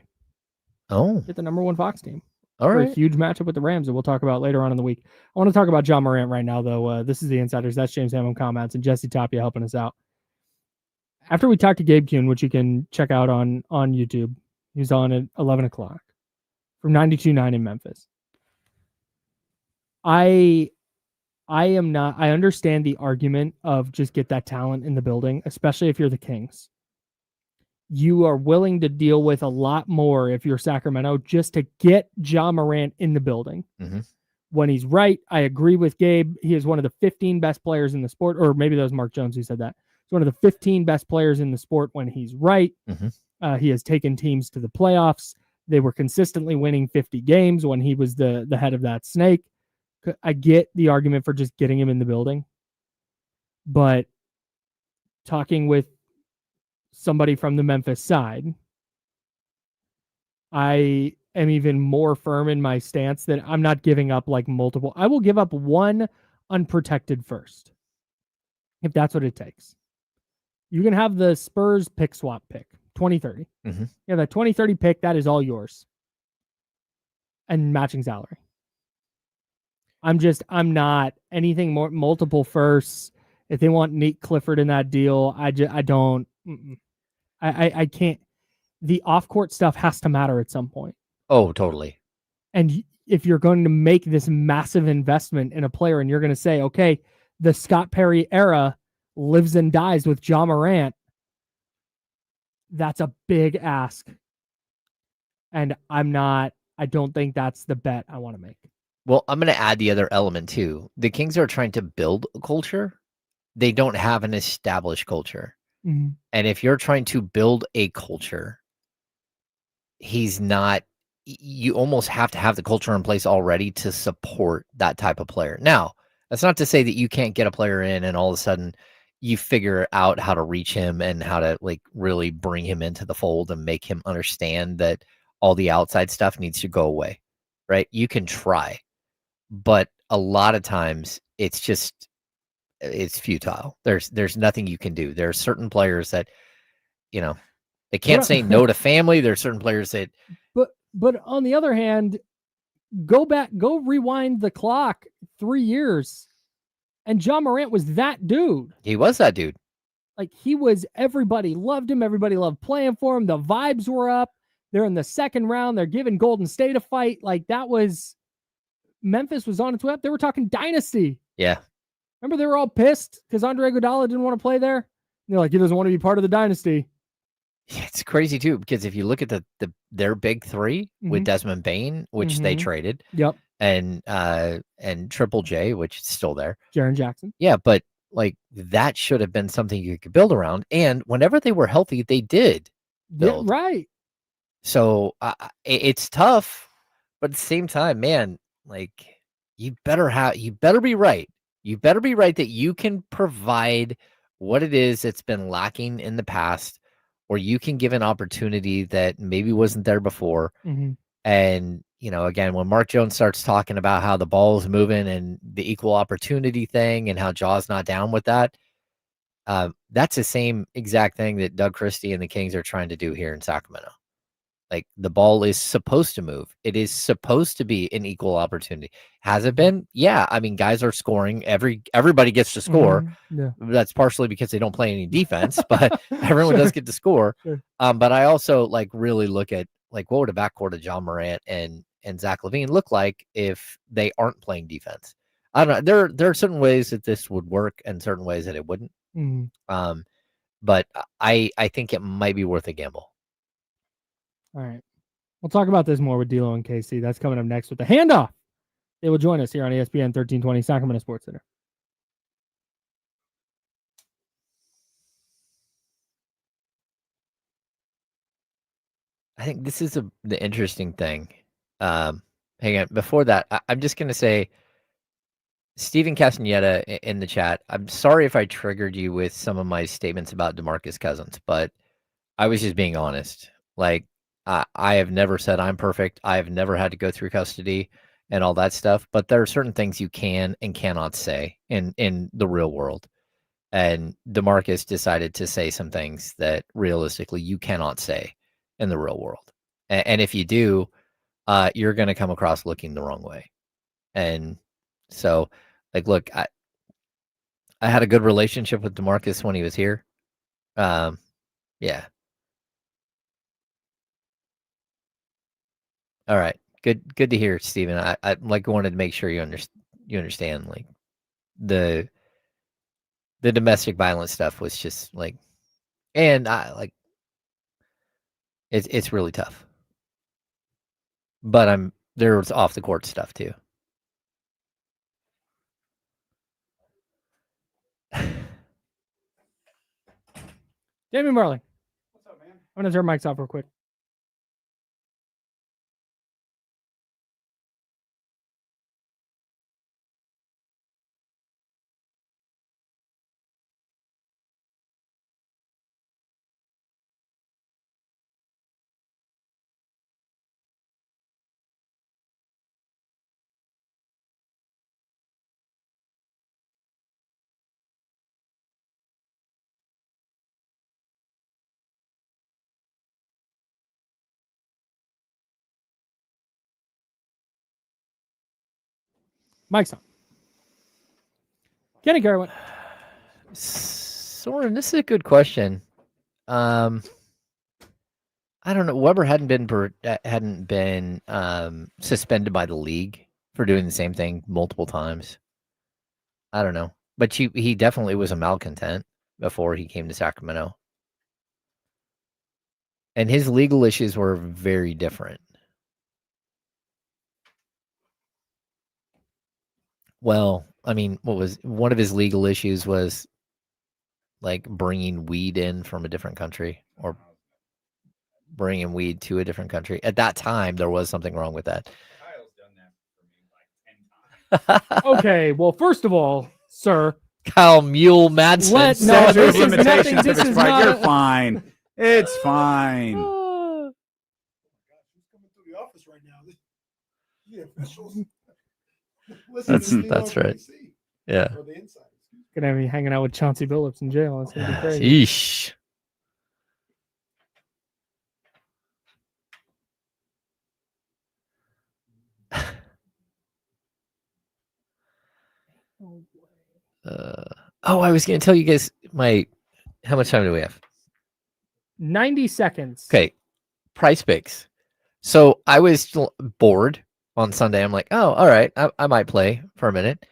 Oh. Get the number 1 Fox team. All right. A huge matchup with the Rams that we'll talk about later on in the week. I want to talk about Ja Morant right now, though. This is the Insiders. That's James Hammond comments and Jesse Tapia helping us out. After we talked to Gabe Kuhn, which you can check out on YouTube, he was on at 11 o'clock from 92.9 in Memphis. I understand the argument of just get that talent in the building, especially if you're the Kings. You are willing to deal with a lot more if you're Sacramento just to get Ja Morant in the building. Mm-hmm. When he's right, I agree with Gabe. He is one of the 15 best players in the sport, or maybe that was Mark Jones who said that. He's one of the 15 best players in the sport when he's right. Mm-hmm. He has taken teams to the playoffs. They were consistently winning 50 games when he was the head of that snake. I get the argument for just getting him in the building, but talking with somebody from the Memphis side, I am even more firm in my stance that I'm not giving up like multiple. I will give up 1 unprotected first if that's what it takes. You can have the Spurs pick swap pick, 2030. Mm-hmm. Yeah, the 2030 pick, that is all yours. And matching salary. I'm not anything more multiple firsts. If they want Nate Clifford in that deal, I don't. I can't. The off-court stuff has to matter at some point. Oh, totally. And if you're going to make this massive investment in a player and you're going to say, okay, the Scott Perry era lives and dies with Ja Morant, that's a big ask. And I don't think that's the bet I want to make. Well, I'm going to add the other element too. The Kings are trying to build a culture. They don't have an established culture. Mm-hmm. And if you're trying to build a culture, he's not, you almost have to have the culture in place already to support that type of player. Now, that's not to say that you can't get a player in and all of a sudden you figure out how to reach him and how to like really bring him into the fold and make him understand that all the outside stuff needs to go away, right? You can try, but a lot of times it's futile. There's nothing you can do. There are certain players that, they can't say no to family. There are certain players that. But on the other hand, go rewind the clock 3 years, and Ja Morant was that dude. He was that dude. Like everybody loved him. Everybody loved playing for him. The vibes were up. They're in the second round. They're giving Golden State a fight. Like Memphis was on its way up. They were talking dynasty. Yeah. Remember they were all pissed because Andre Iguodala didn't want to play there. They're like, he doesn't want to be part of the dynasty. Yeah, it's crazy too, because if you look at their big three with Desmond Bane, which they traded, yep, and Triple J, which is still there, Jaren Jackson, yeah, but like that should have been something you could build around. And whenever they were healthy, they did build. Yeah, right. So it's tough, but at the same time, man, like you better be right. You better be right that you can provide what it is that's been lacking in the past, or you can give an opportunity that maybe wasn't there before. Mm-hmm. And, again, when Mark Jones starts talking about how the ball is moving and the equal opportunity thing and how Ja's not down with that, that's the same exact thing that Doug Christie and the Kings are trying to do here in Sacramento. Like the ball is supposed to move. It is supposed to be an equal opportunity. Has it been? Yeah. I mean, guys are scoring. Everybody gets to score. Mm-hmm. Yeah. That's partially because they don't play any defense, but everyone does get to score. Sure. But I also like really look at like what would a backcourt of Ja Morant and Zach LaVine look like if they aren't playing defense. I don't know. There are certain ways that this would work and certain ways that it wouldn't. Mm-hmm. But I think it might be worth a gamble. All right. We'll talk about this more with D'Lo and KC. That's coming up next with the handoff. They will join us here on ESPN 1320 Sacramento Sports Center. I think this is the interesting thing. Hang on. Before that, I'm just going to say, Steven Castaneda in the chat, I'm sorry if I triggered you with some of my statements about DeMarcus Cousins, but I was just being honest. Like, I have never said I'm perfect. I have never had to go through custody and all that stuff, but there are certain things you can and cannot say in the real world. And DeMarcus decided to say some things that realistically you cannot say in the real world. And if you do, you're going to come across looking the wrong way. And so, like, look, I had a good relationship with DeMarcus when he was here. Yeah. All right. Good to hear, Steven. I like wanted to make sure you understand like the domestic violence stuff was just like, and I like it's really tough. But there was off the court stuff too. Jamie Marley. What's up, man? I'm gonna turn mics off real quick. Mike's on. Kenny Garrett. Soren, this is a good question. I don't know. Weber hadn't been suspended by the league for doing the same thing multiple times. I don't know, but he definitely was a malcontent before he came to Sacramento, and his legal issues were very different. Well, I mean, what was one of his legal issues was like bringing weed in from a different country or bringing weed to a different country. At that time, there was something wrong with that. Kyle's done that for me like 10 times. Okay, well, first of all, sir, Kyle Mule Madsen. This is nothing. This is not. You're fine. It's fine. Who's coming through the office right now? The officials. That's right. Yeah. Gonna have me hanging out with Chauncey Billups in jail. It's gonna be crazy. Yeesh. I was going to tell you guys how much time do we have? 90 seconds. Okay. Price Picks. So I was still bored on Sunday. I'm like, oh, all right. I might play for a minute.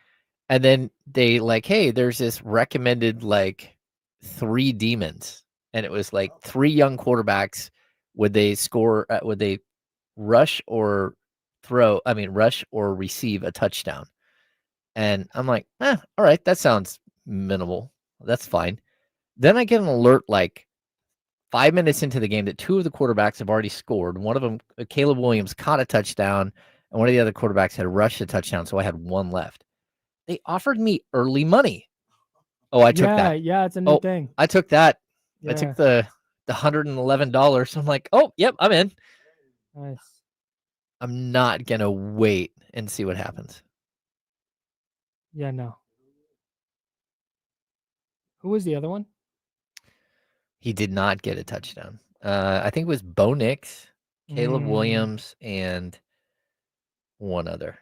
And then they like, hey, there's this recommended like 3 demons. And it was like 3 young quarterbacks. Would they score? Would they rush or receive a touchdown? And I'm like, all right, that sounds minimal. That's fine. Then I get an alert like 5 minutes into the game that 2 of the quarterbacks have already scored. One of them, Caleb Williams, caught a touchdown, and one of the other quarterbacks had rushed a touchdown, so I had 1 left. They offered me early money. Oh, I took that. Yeah, it's a new thing. I took that. Yeah. I took the $111. So I'm like, oh, yep, I'm in. Nice. I'm not going to wait and see what happens. Yeah, no. Who was the other one? He did not get a touchdown. I think it was Bo Nix, Caleb Williams, and one other.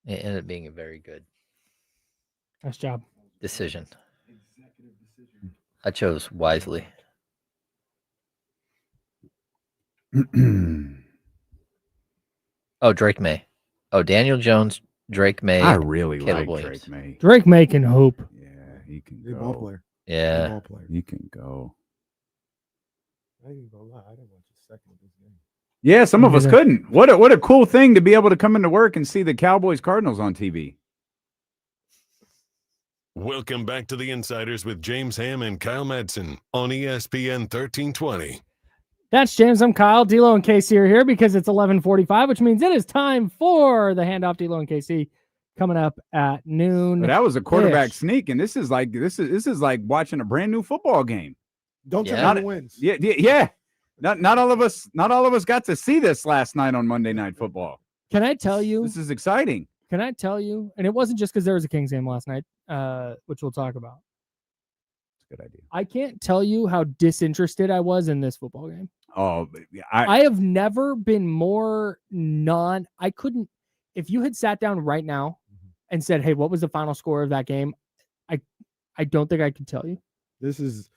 It ended up being a very good Nice job. decision. I chose wisely. Oh, Drake May. Oh, Daniel Jones, Drake May. I really Caleb like Williams. Drake May. Drake May can hoop. Yeah, he can Good go. ball player. Yeah. Good ball player. He can go. I ain't gonna lie. I didn't watch a second of this game. Yeah, some of us couldn't. What a cool thing to be able to come into work and see the Cowboys Cardinals on TV. Welcome back to the Insiders with James Ham and Kyle Madsen on ESPN 1320. That's James. I'm Kyle. D-Lo and KC are here because it's 11:45, which means it is time for the handoff. D-Lo and KC coming up at noon. But that was a quarterback sneak, and this is like watching a brand new football game. Don't tell me who wins. Yeah. Not all of us got to see this last night on Monday Night Football. Can I tell you? This is exciting. Can I tell you? And it wasn't just because there was a Kings game last night, which we'll talk about. It's a good idea. I can't tell you how disinterested I was in this football game. Oh, I have never been more I couldn't, if you had sat down right now and said, hey, what was the final score of that game? I don't think I could tell you. This is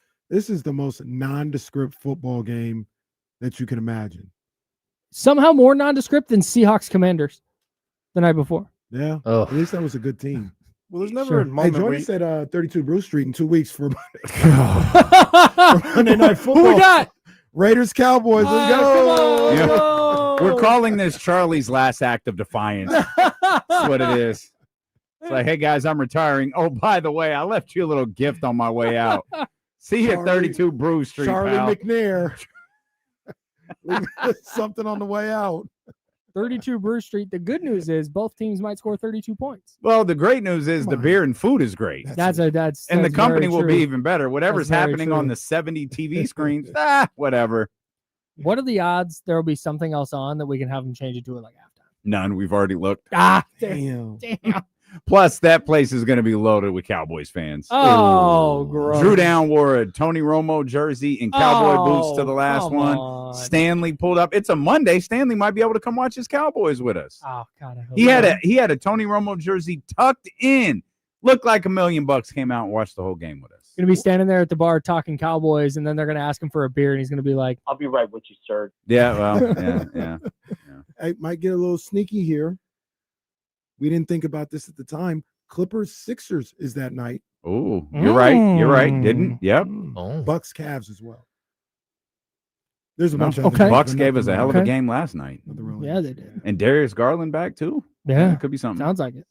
the most nondescript football game that you can imagine. Somehow more nondescript than Seahawks Commanders the night before. Yeah. Oh. At least that was a good team. Well, there's never a Hey, moment Jordan where said 32 Bruce Street in 2 weeks for Monday Night Football. Who we got? Raiders, Cowboys. Let's go. Yeah. We're calling this Charlie's last act of defiance. That's what it is. It's like, hey, guys, I'm retiring. Oh, by the way, I left you a little gift on my way out. See you at 32 Bruce Street, Charlie pal. McNair. Something on the way out. 32 Bruce Street. The good news is both teams might score 32 points. Well, the great news is Come the on. beer and food is great. That's and the very company will true. be even better. Whatever's That's very happening on true. the 70 TV screens, whatever. What are the odds there will be something else on that we can have them change it to it like halftime? None. We've already looked. Ah, Damn. damn. Plus, that place is going to be loaded with Cowboys fans. Oh, gross. Drew Down wore a Tony Romo jersey and cowboy boots to the last one. On. Stanley pulled up. It's a Monday. Stanley might be able to come watch his Cowboys with us. Oh God, I hope he had a Tony Romo jersey tucked in. Looked like $1 million came out and watched the whole game with us. Gonna be standing there at the bar talking Cowboys, and then they're gonna ask him for a beer, and he's gonna be like, "I'll be right with you, sir." Yeah, well, yeah. I might get a little sneaky here. We didn't think about this at the time. Clippers Sixers is that night. Oh, you're right. You're right. Didn't? Yep. Bucks Cavs as well. There's a bunch of okay. Bucks gave us a hell of a game last night. Yeah, they did. And Darius Garland back too. Yeah, it could be something. Sounds like it.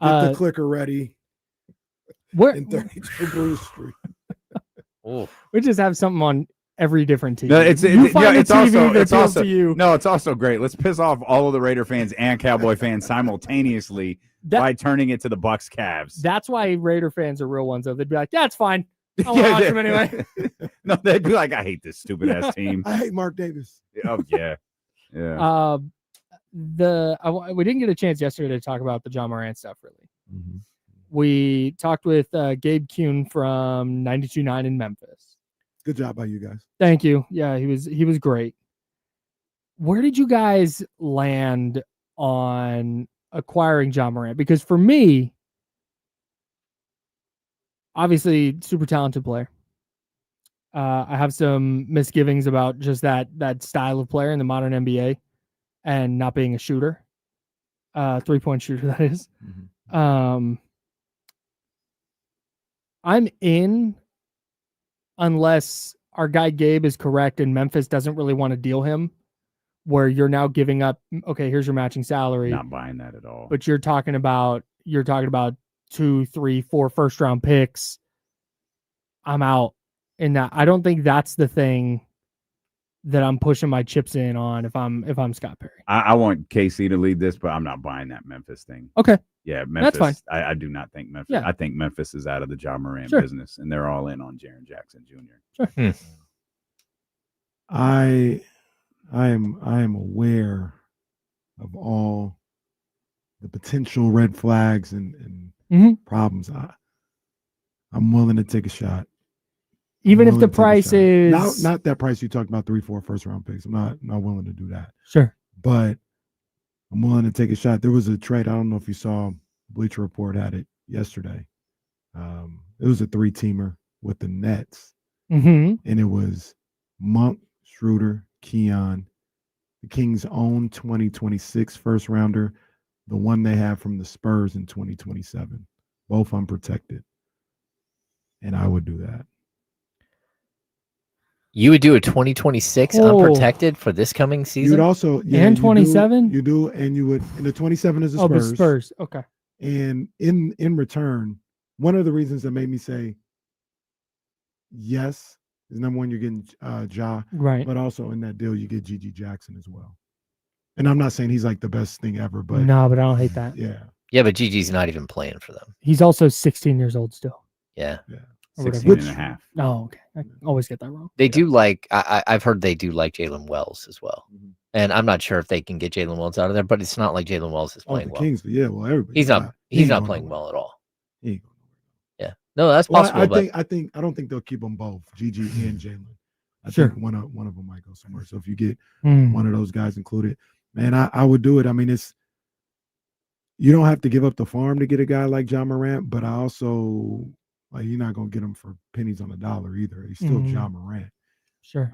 Get the clicker ready. Where in 32 Bruce Street. We just have something on every different team. No, it's also to you. No, it's also great. Let's piss off all of the Raider fans and Cowboy fans simultaneously by turning it to the Bucks Cavs. That's why Raider fans are real ones, though. They'd be like, "That's fine. I want to watch them anyway." No, they'd be like, "I hate this stupid ass team. I hate Mark Davis." Oh yeah, yeah. We didn't get a chance yesterday to talk about the Ja Morant stuff, really. Mm-hmm. We talked with Gabe Kuhn from 92.9 in Memphis. Good job by you guys. Thank you. Yeah, he was great. Where did you guys land on acquiring Ja Morant? Because for me, obviously, super talented player. I have some misgivings about just that style of player in the modern NBA and not being a shooter, 3-point shooter, that is. Mm-hmm. I'm in unless our guy Gabe is correct and Memphis doesn't really want to deal him, where you're now giving up, okay, here's your matching salary. Not buying that at all. But you're talking about 2, 3, 4 first round picks. I'm out in that. I don't think that's the thing that I'm pushing my chips in on if I'm Scott Perry. I want KC to lead this, but I'm not buying that Memphis thing. Okay. Yeah, Memphis. That's fine. I do not think Memphis. Yeah. I think Memphis is out of the Ja Morant Sure. business, and they're all in on Jaren Jackson Jr. Sure. I am aware of all the potential red flags and problems. I'm willing to take a shot. Even if the price is not that price you talked about, 3-4 first round picks. I'm not willing to do that. Sure. But I'm willing to take a shot. There was a trade. I don't know if you saw, Bleacher Report had it yesterday. It was a 3-teamer with the Nets. Mm-hmm. And it was Monk, Schroeder, Keon, the Kings' own 2026 first rounder, the one they have from the Spurs in 2027, both unprotected. And I would do that. You would do a 2026 unprotected for this coming season? You'd also and 27? You do, and you would, and the 27 is the Spurs. Oh, the Spurs. Okay. And in return, one of the reasons that made me say yes is, number one, you're getting Ja, right? But also in that deal, you get Gigi Jackson as well. And I'm not saying he's like the best thing ever, but no, but I don't hate that. Yeah, but Gigi's not even playing for them. He's also 16 years old still. Yeah. 16 and a half. Oh, okay. I always get that wrong. They do like, I've heard they do like Jalen Wells as well. Mm-hmm. And I'm not sure if they can get Jalen Wells out of there, but it's not like Jalen Wells is playing well. Kings, yeah, well, everybody. He's not playing well at all. Yeah. No, that's possible. I don't think they'll keep them both, Gigi and Jalen. I think one of them might go somewhere. So if you get one of those guys included, man, I would do it. I mean, you don't have to give up the farm to get a guy like Ja Morant, but I also, like, you're not gonna get him for pennies on the dollar either. He's still Ja Morant. Sure.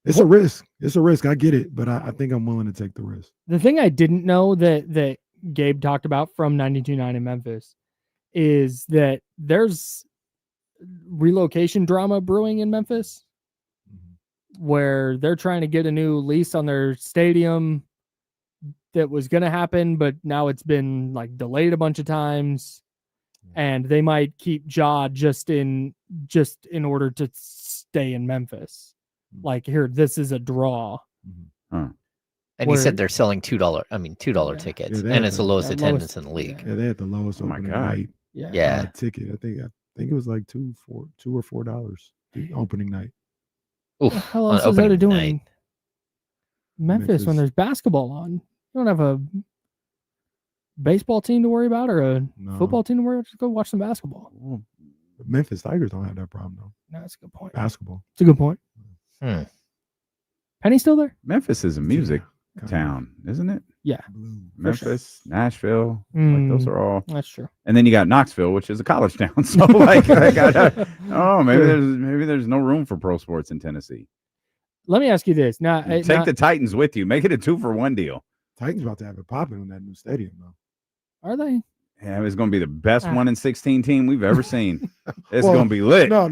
It's a risk. It's a risk. I get it, but I think I'm willing to take the risk. The thing I didn't know that Gabe talked about from 92.9 in Memphis is that there's relocation drama brewing in Memphis, where they're trying to get a new lease on their stadium that was going to happen, but now it's been like delayed a bunch of times. And they might keep Ja just in order to stay in Memphis. Like, here, this is a draw. And he said they're selling $2 tickets, and it's the lowest attendance in the league. Yeah, they had the lowest opening night ticket. I think it was like $2 or $4 the opening night. What the hell else is there to do in Memphis when there's basketball on? You don't have a baseball team to worry about or a football team to worry about? Just go watch some basketball. Well, the Memphis Tigers don't have that problem though. No, that's a good point. Basketball. It's a good point. Penny still there? Memphis is a music town, isn't it? Yeah. Memphis, Nashville, like those are all. That's true. And then you got Knoxville, which is a college town. So like, maybe there's no room for pro sports in Tennessee. Let me ask you this: now, take the Titans with you. Make it a 2-for-1 deal. Titans about to have it popping in that new stadium, though. Are they? Yeah, it's going to be the best 1-16 team we've ever seen. It's going to be lit. No,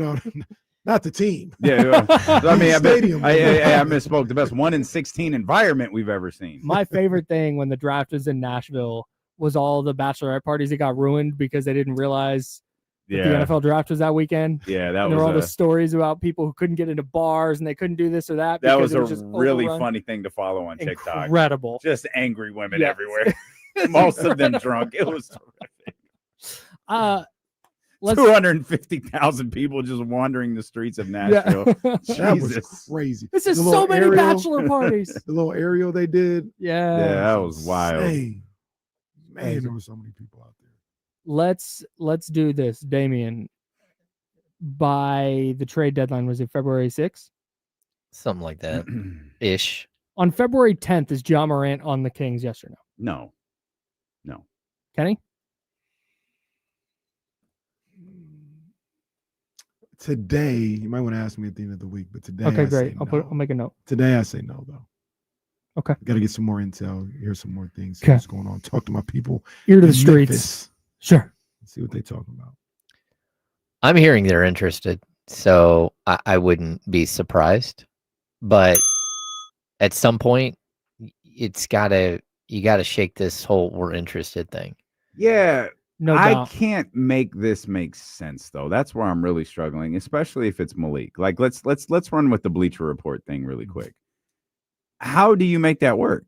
not the team. Yeah, I mean, I misspoke. The best 1-16 environment we've ever seen. My favorite thing when the draft was in Nashville was all the bachelorette parties that got ruined because they didn't realize that the NFL draft was that weekend. Yeah, there were all the stories about people who couldn't get into bars and they couldn't do this or that. That was a really funny thing to follow on TikTok. Incredible. Just angry women everywhere. Most of them drunk. It was terrific. 250,000 people just wandering the streets of Nashville. That was crazy. This is so many bachelor parties. The little aerial they did. Yeah. Yeah, that was wild. Man, there were so many people out there. Let's do this, Damian. By the trade deadline, was it February 6th? Something like that. Ish. On February 10th, is Ja Morant on the Kings, yes or no? No. Kenny? Today, you might want to ask me at the end of the week, but today, okay, great. I'll make a note. Today, I say no, though. Okay. Got to get some more intel, hear some more things, see what's going on, talk to my people. Ear to the streets. Sure. See what they're talking about. I'm hearing they're interested, so I wouldn't be surprised. But at some point, you gotta shake this whole "we're interested" thing. Yeah. No I doubt. can't make this make sense though. That's where I'm really struggling, especially if it's Malik. Like let's run with the Bleacher Report thing really quick. How do you make that work?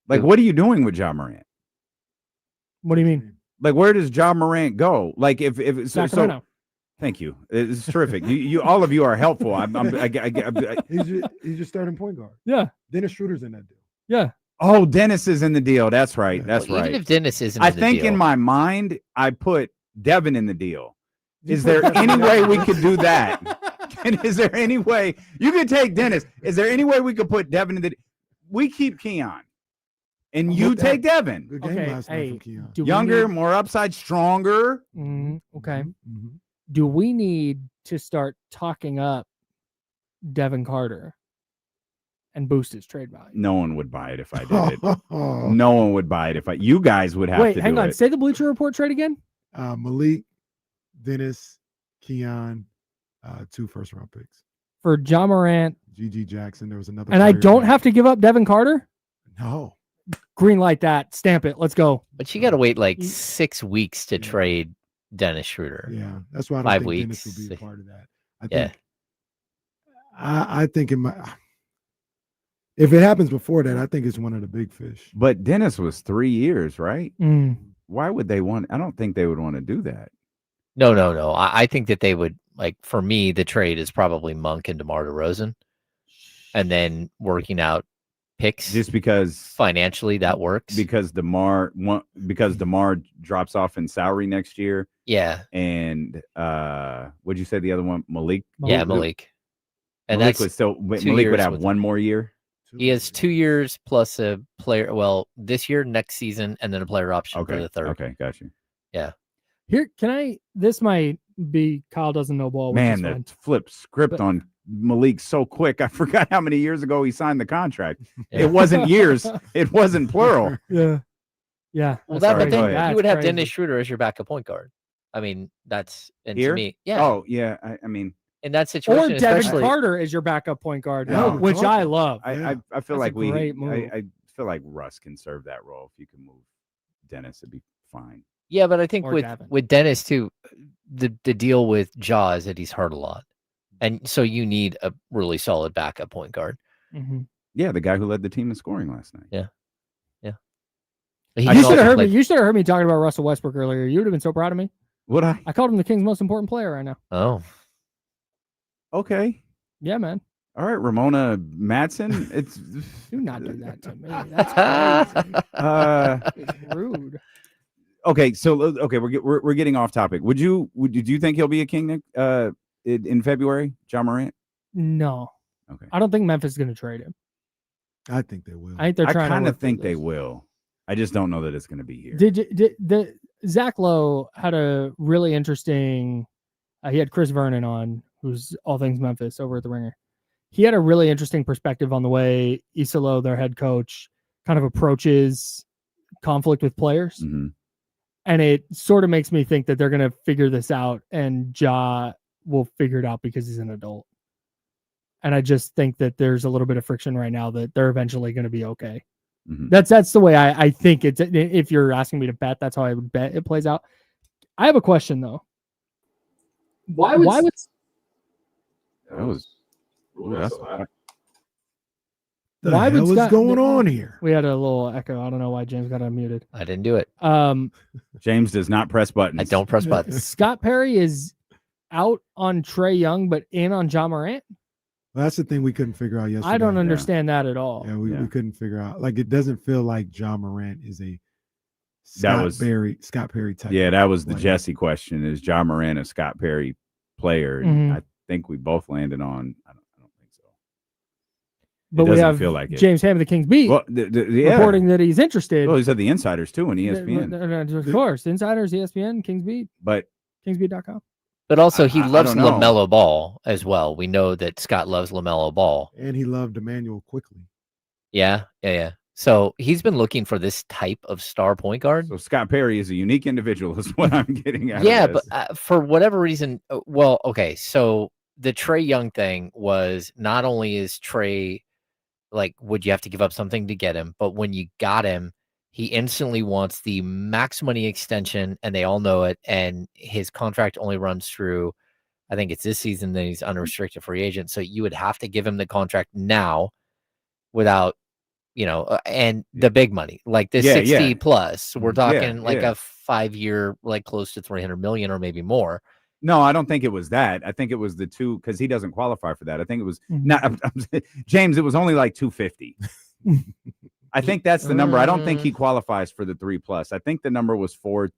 Like, what are you doing with Ja Morant? What do you mean? Like, where does Ja Morant go? Like, if Sacramento. Thank you. It's terrific. You all of you are helpful. He's your starting point guard. Yeah. Dennis Schroeder's in that deal. Yeah. Oh, Dennis is in the deal. That's right. That's Well, right. Even if Dennis isn't, I in the think deal, in my mind, I put Devin in the deal. Is there any way we could do that? And is there any way you could take Dennis? Is there any way we could put Devin in the? We keep Keon, and you take Devin. Good game last night from Keon. Younger, more upside, stronger. Okay. Do we need to start talking up Devin Carter and boost his trade value? No one would buy it if I did it. No one would buy it if you guys would have to do it. Wait, hang on. Say the Bleacher Report trade again. Malik, Dennis, Keon, 2 first-round picks. For Ja Morant. G.G. Jackson. There was another. And I don't have to give up Devin Carter? No. Green light that. Stamp it. Let's go. But you got to wait like 6 weeks to trade Dennis Schroeder. Yeah, that's why I don't 5 think weeks. Dennis will be a part of that. I think if it happens before that, I think it's one of the big fish. But Dennis was 3 years, right? Why would they want? I don't think they would want to do that. No. I think that they would, like, for me, the trade is probably Monk and DeMar DeRozan, and then working out picks. Just because financially that works. Because DeMar drops off in salary next year. Yeah. And what'd you say the other one? Malik? Yeah, Malik. And Malik that's would still Malik would have one more year. He has 2 years plus a player. Well, this year, next season, and then a player option for the third. Okay, got you. Yeah. Here, this might be Kyle doesn't know ball. Man, the flip script on Malik so quick. I forgot how many years ago he signed the contract. Yeah. It wasn't years. It wasn't plural. Yeah. Well, but then you would have Dennis Schroeder as your backup point guard. I mean, that's here? To me. Yeah. Oh, yeah. I mean, in that situation, or Devin Carter is your backup point guard, which I love. I feel That's like I feel like Russ can serve that role. If you can move Dennis, it'd be fine. Yeah, but I think Or Devin. with Dennis too, the deal with Ja is that he's hurt a lot, and so you need a really solid backup point guard. Yeah, the guy who led the team in scoring last night. Yeah. You should have heard me. You should have heard me talking about Russell Westbrook earlier. You would have been so proud of me. Would I? I called him the Kings' most important player right now. Oh. Okay. Yeah, man. All right, Ramona Madsen. It's do not do that to me. That's crazy. It's rude. Okay, so we're getting off topic. Do you think he'll be a King, Nick, in February? Ja Morant? No. Okay. I don't think Memphis is going to trade him. I think they will. I think they're trying. I kind of think they will. I just don't know that it's going to be here. Did Zach Lowe had a really interesting. He had Chris Vernon on, who's all things Memphis over at the Ringer. He had a really interesting perspective on the way Issa Lowe, their head coach, kind of approaches conflict with players. Mm-hmm. And it sort of makes me think that they're going to figure this out, and Ja will figure it out because he's an adult. And I just think that there's a little bit of friction right now that they're eventually going to be okay. Mm-hmm. That's the way I think it's. If you're asking me to bet, that's how I would bet it plays out. I have a question though. Why would what's going on here? We had a little echo. I don't know why James got unmuted. I didn't do it. James does not press buttons. I don't press buttons. Scott Perry is out on Trae Young, but in on Ja Morant. Well, that's the thing we couldn't figure out yesterday. I don't understand that at all. Yeah, we couldn't figure out. Like, it doesn't feel like Ja Morant is a Scott Perry type. Yeah, that was player. the Jesse question. Is Ja Morant a Scott Perry player? And I think we both landed on. I don't think so. But we have feel like James Ham of the Kings Beat reporting that he's interested. Well, he said the insiders too on ESPN. Of course, insiders, ESPN, Kings Beat, but kingsbeat.com. But also, he loves LaMelo Ball as well. We know that Scott loves LaMelo Ball. And he loved Emmanuel quickly. Yeah. So he's been looking for this type of star point guard. So Scott Perry is a unique individual is what I'm getting at. Yeah, but for whatever reason, so the Trae Young thing was not only is Trae, like, would you have to give up something to get him? But when you got him, he instantly wants the max money extension, and they all know it. And his contract only runs through, I think it's this season, that he's unrestricted free agent. So you would have to give him the contract now without, and the big money, like the 60 plus. We're talking a 5-year, like close to 300 million or maybe more. No, I don't think it was that. I think it was the two, because he doesn't qualify for that. I think it was not James. It was only like 250. I think that's the number. I don't think he qualifies for the 3+. I think the number was 4.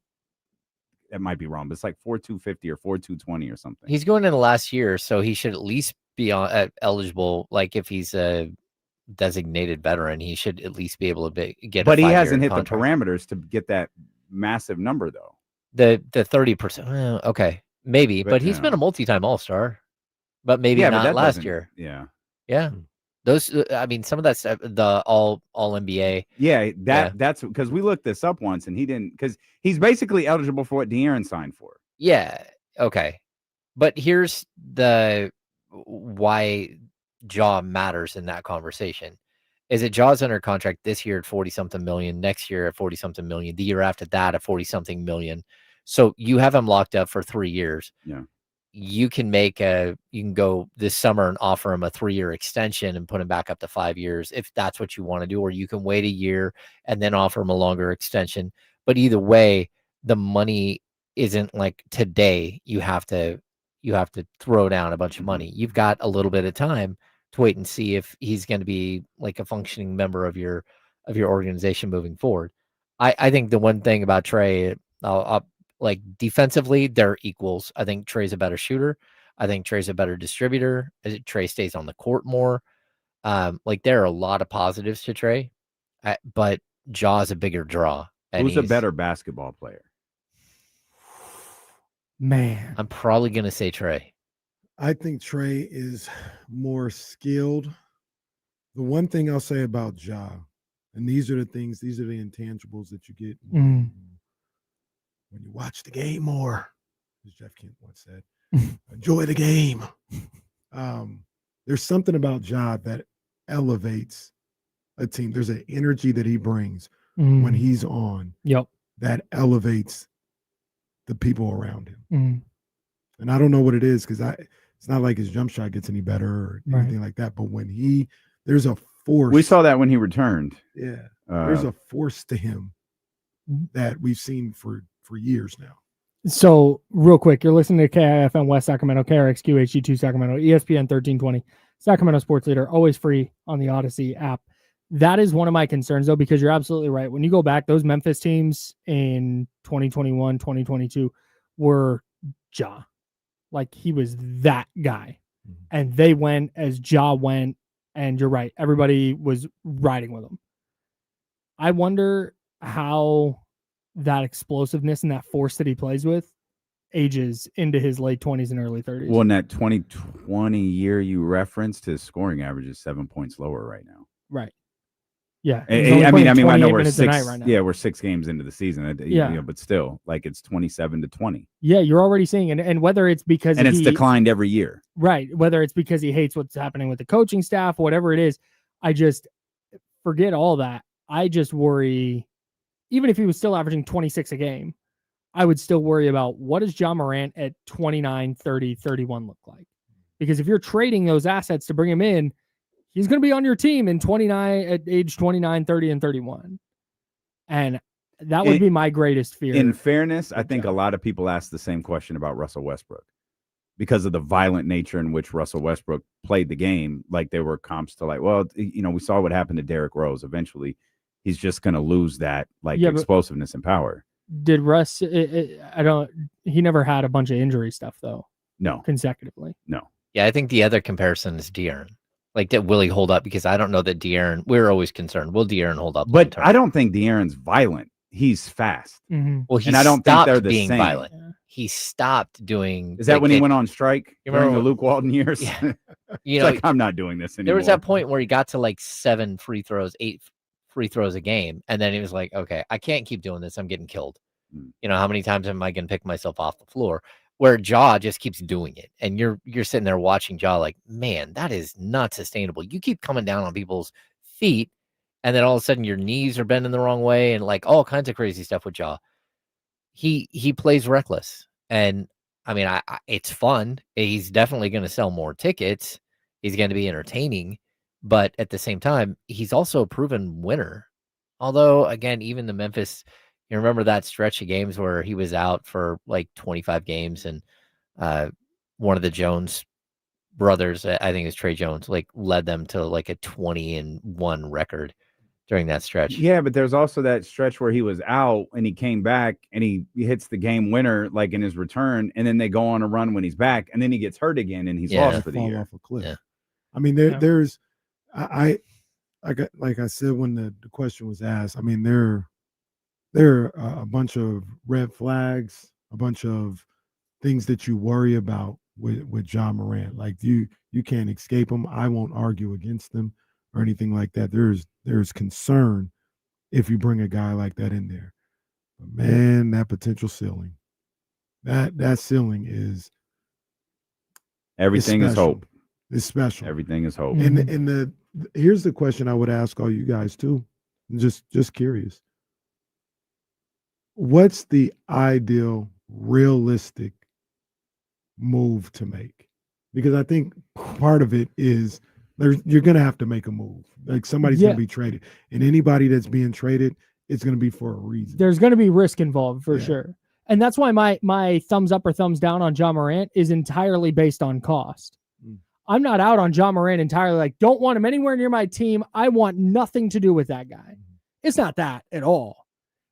That might be wrong, but it's like 4,250 or 4,220 or something. He's going in the last year, so he should at least be eligible. Like, if he's a designated veteran, he should at least be able to get. But he hasn't hit the parameters to get that massive number, though. The 30%. Okay, maybe, but he's been a multi-time All-Star, but maybe not last year. Yeah. Those, I mean, some of that stuff, the all NBA. Yeah, that's because we looked this up once and he didn't, because he's basically eligible for what De'Aaron signed for. Yeah. Okay. But here's why Ja matters in that conversation. Is it Ja's under contract this year at 40-something million, next year at 40-something million, the year after that at 40-something million. So you have him locked up for 3 years. Yeah. You can go this summer and offer him a 3-year extension and put him back up to 5 years if that's what you want to do, or you can wait a year and then offer him a longer extension. But either way, the money isn't like today. You have to throw down a bunch of money. You've got a little bit of time to wait and see if he's going to be like a functioning member of your organization moving forward. I think the one thing about Trae, like defensively, they're equals. I think Trae's a better shooter. I think Trae's a better distributor. Trae stays on the court more. Like, there are a lot of positives to Trae, but Ja's a bigger draw. Who's a better basketball player? Man, I'm probably going to say Trae. I think Trae is more skilled. The one thing I'll say about Ja, and these are the intangibles that you get when you watch the game more, as Jeff Kent once said, enjoy the game. There's something about Ja that elevates a team. There's an energy that he brings when he's on. Yep. That elevates the people around him. And I don't know what it is, because it's not like his jump shot gets any better or anything like that. But when there's a force. We saw that when he returned. Yeah. There's a force to him that we've seen for years now. So real quick, you're listening to KIFM West Sacramento, KRXQ HD2 Sacramento, ESPN 1320, Sacramento Sports Leader, always free on the Odyssey app. That is one of my concerns, though, because you're absolutely right. When you go back, those Memphis teams in 2021, 2022 were Ja. Like, he was that guy. And they went as Ja went, and you're right. Everybody was riding with him. I wonder how that explosiveness and that force that he plays with ages into his late 20s and early 30s. Well, in that 2020 year you referenced, his scoring average is 7 points lower right now. Right. Yeah. I mean, I know we're 6. Right now. Yeah, we're 6 games into the season. Yeah. But still, like, it's 27-20. Yeah, you're already seeing it, and whether it's because it's declined every year. Right. Whether it's because he hates what's happening with the coaching staff, whatever it is, I just forget all that. I just worry, even if he was still averaging 26 a game, I would still worry about what does Ja Morant at 29, 30, 31 look like? Because if you're trading those assets to bring him in, he's going to be on your team in 29 at age 29, 30, and 31. And that would be my greatest fear. In fairness, I think a lot of people ask the same question about Russell Westbrook because of the violent nature in which Russell Westbrook played the game. Like, there were comps to, like, well, we saw what happened to Derrick Rose. Eventually, he's just going to lose that explosiveness and power. Did Russ? He never had a bunch of injury stuff though. No, consecutively. No. Yeah, I think the other comparison is De'Aaron. Like, that will he hold up? Because I don't know that De'Aaron. We're always concerned. Will De'Aaron hold up? But I don't think De'Aaron's violent. He's fast. Mm-hmm. Well, and I don't think they're the being same. Violent. Yeah. He stopped doing. Is that when he went on strike during the Luke Walton years? Yeah. Like, I'm not doing this anymore. There was that point where he got to like 7 free throws, 8 free throws a game, and then he was like, "Okay, I can't keep doing this. I'm getting killed." How many times am I going to pick myself off the floor? Where Ja just keeps doing it, and you're sitting there watching Ja like, man, that is not sustainable. You keep coming down on people's feet, and then all of a sudden your knees are bending the wrong way, and like all kinds of crazy stuff with Ja. He plays reckless, and I mean, it's fun. He's definitely going to sell more tickets. He's going to be entertaining, but at the same time, he's also a proven winner. Although, again, even the Memphis. You remember that stretch of games where he was out for like 25 games, and one of the Jones brothers, I think it's Trey Jones, like led them to like a 20-1 record during that stretch. Yeah, but there's also that stretch where he was out and he came back and he hits the game winner like in his return, and then they go on a run when he's back, and then he gets hurt again and he's lost for the year. Off a cliff. Yeah. I mean, there's like I said when the question was asked. I mean, there are a bunch of red flags, a bunch of things that you worry about with Ja Morant. Like, you can't escape them. I won't argue against them or anything like that. There's concern if you bring a guy like that in there. But man, that potential ceiling, that ceiling is everything is hope. It's special. Everything is hope. And here's the question I would ask all you guys too. Just curious. What's the ideal, realistic move to make? Because I think part of it is you're going to have to make a move. Like, somebody's going to be traded. And anybody that's being traded, it's going to be for a reason. There's going to be risk involved for sure. And that's why my thumbs up or thumbs down on Ja Morant is entirely based on cost. I'm not out on Ja Morant entirely. Like, don't want him anywhere near my team. I want nothing to do with that guy. It's not that at all.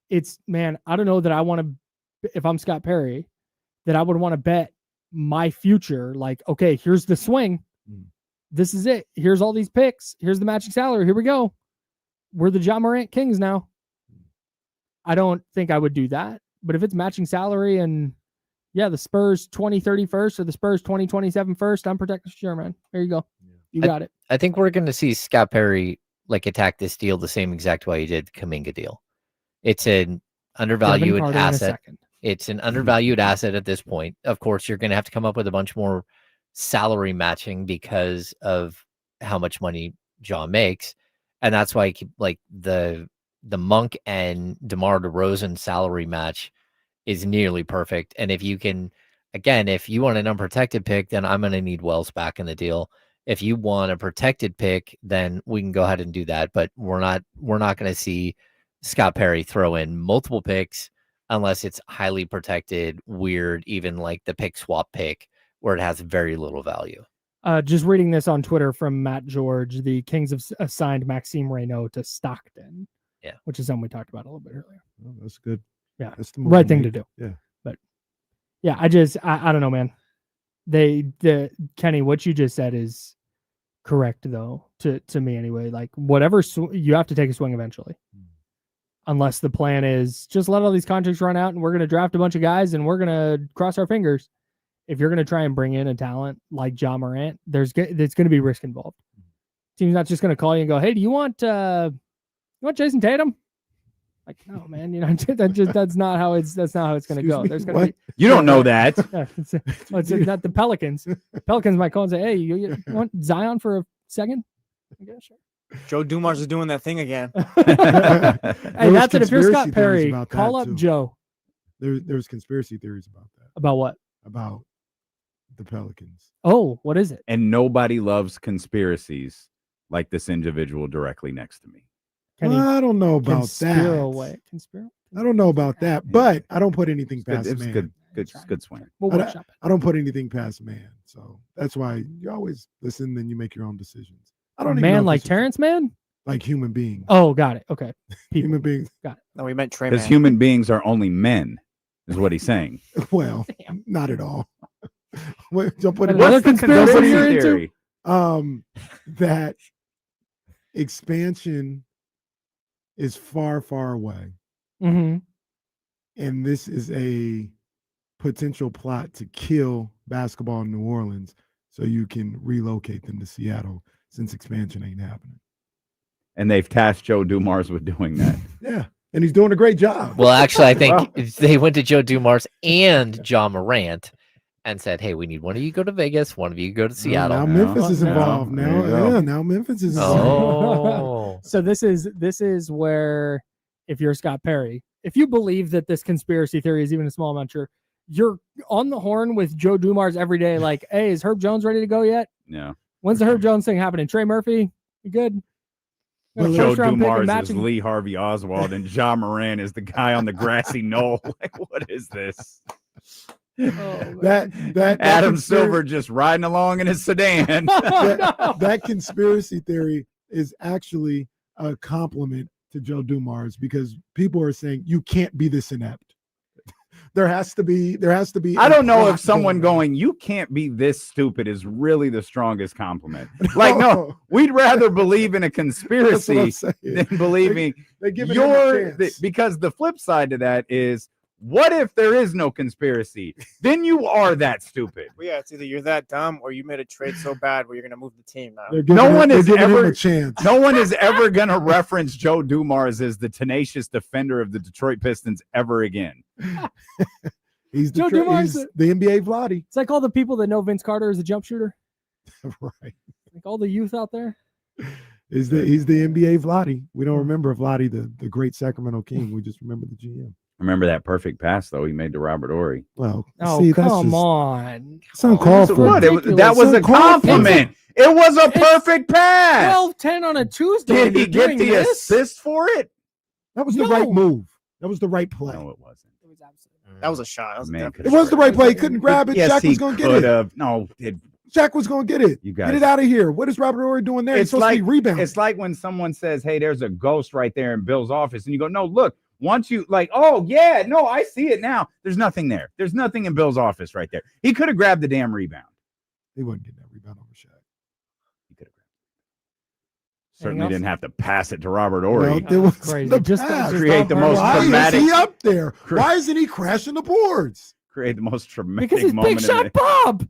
It's, man, I don't know that I want to, if I'm Scott Perry, that I would want to bet my future. Like, okay, here's the swing. This is it. Here's all these picks. Here's the matching salary. Here we go. We're the Ja Morant Kings now. I don't think I would do that. But if it's matching salary and, the Spurs 2030 first or the Spurs 2027 first, I'm protecting sure, man. There you go. You got it. I think we're going to see Scott Perry like attack this deal the same exact way he did the Kuminga deal. It's an undervalued asset. It's an undervalued asset at this point. Of course, you're going to have to come up with a bunch more salary matching because of how much money Ja makes. And that's why like the Monk and DeMar DeRozan salary match is nearly perfect. And if you can, again, if you want an unprotected pick, then I'm going to need Wells back in the deal. If you want a protected pick, then we can go ahead and do that. But we're not going to see Scott Perry throw in multiple picks unless it's highly protected, weird, even like the pick swap pick where it has very little value. Just reading this on Twitter from Matt George, the Kings have assigned Maxime Reynaud to Stockton. Yeah. Which is something we talked about a little bit earlier. Oh, that's good. Yeah. That's the right thing to do. Yeah. But yeah, I don't know, man. Kenny, what you just said is correct though, to me anyway. Like whatever you have to take a swing eventually. Unless the plan is just let all these contracts run out and we're going to draft a bunch of guys and we're going to cross our fingers. If you're going to try and bring in a talent like Ja Morant, there's going to be risk involved. Team's not just going to call you and go, "Hey, do you want Jason Tatum?" Like, no, man, that's not how it's going to go. There's going to be. You don't know that. Yeah, it's not the Pelicans. Pelicans might call and say, "Hey, you want Zion for a second?" Yeah, sure. Joe Dumars is doing that thing again. Hey, that's it. If you're Scott Perry, call up Joe. There's conspiracy theories about that. About what? About the Pelicans. Oh, what is it? And nobody loves conspiracies like this individual directly next to me. I don't know about that. I don't know about that, but I don't put anything past man. It's good swing. I don't put anything past man, so that's why you always listen. Then you make your own decisions. I don't man like Terrence Mann, like human beings. Oh, got it. Okay, human beings. Got it. No, we meant Trey. Because human beings are only men, is what he's saying. Well, not at all. What's the conspiracy theory? That expansion is far, far away. Mm-hmm. And this is a potential plot to kill basketball in New Orleans so you can relocate them to Seattle since expansion ain't happening. And they've tasked Joe Dumars with doing that. Yeah. And he's doing a great job. Well, actually, I think they went to Joe Dumars and Ja Morant and said, "Hey, we need one of you go to Vegas, one of you go to Seattle." Now Memphis is involved. Now Memphis is involved. So this is where, if you're Scott Perry, if you believe that this conspiracy theory is even a small amount true, you're on the horn with Joe Dumars every day. Like, hey, is Herb Jones ready to go yet? Yeah. When's the Herb Jones thing happening? Trey Murphy, you good? Joe Dumars is Lee Harvey Oswald, and Ja Morant is the guy on the grassy knoll. Like, what is this? That Adam Silver just riding along in his sedan. That conspiracy theory is actually a compliment to Joe Dumars because people are saying you can't be this inept. There has to be. I don't know if someone going, "You can't be this stupid," is really the strongest compliment. Like, no, we'd rather believe in a conspiracy than believing because the flip side to that is, what if there is no conspiracy? Then you are that stupid. Well, yeah, it's either you're that dumb or you made a trade so bad where you're going to move the team now. No one is ever going to reference Joe Dumars as the tenacious defender of the Detroit Pistons ever again. He's the NBA Vladdy. It's like all the people that know Vince Carter as a jump shooter. Right. Like all the youth out there. He's the NBA Vladdy. We don't remember Vladdy, the great Sacramento King. We just remember the GM. Remember that perfect pass, though, he made to Robert Horry. Well, come on. It's uncalled for. That was a compliment. It was a perfect pass. 12-10 on a Tuesday. Did he get the assist for it? That was the right move. That was the right play. No, it wasn't. It was absolutely. That was a shot. It was the right play. He couldn't grab it. Yes, Shaq was going to get it. No, Shaq was going to get it. You guys, get it out of here. What is Robert Horry doing there? He's supposed to be rebounding. It's like when someone says, "Hey, there's a ghost right there in Bill's office," and you go, "No, look." Once you like, oh yeah, no, I see it now. There's nothing there. There's nothing in Bill's office right there. He could have grabbed the damn rebound. He wouldn't get that rebound over Shaq. He could have grabbed it. Certainly didn't have to pass it to Robert Horry. No, it was crazy. Just create the most dramatic. Why is he up there? Why isn't he crashing the boards? Create the most traumatic because it's moment. Big Shot Bob.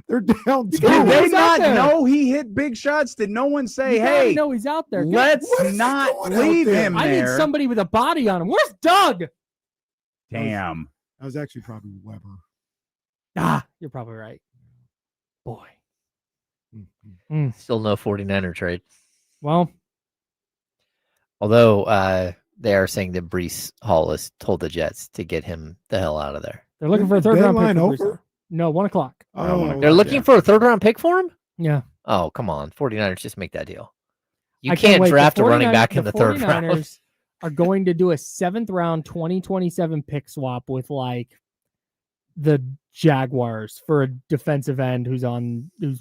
They're down. Did they not know he hit big shots? Did no one say, "Hey, no, he's out there. Let's not leave him there"? I need somebody with a body on him. Where's Doug? Damn. That was actually probably Weber. You're probably right. Boy. Still no 49er trade. Well, although they are saying that Breece Hall has told the Jets to get him the hell out of there. They're looking for a third round pick. Over? No, 1 o'clock. They're looking for a third round pick for him? Yeah. Oh, come on. 49ers just make that deal. You can't draft a running back in the third round. Are going to do a 7th round 2027 pick swap with like the Jaguars for a defensive end who's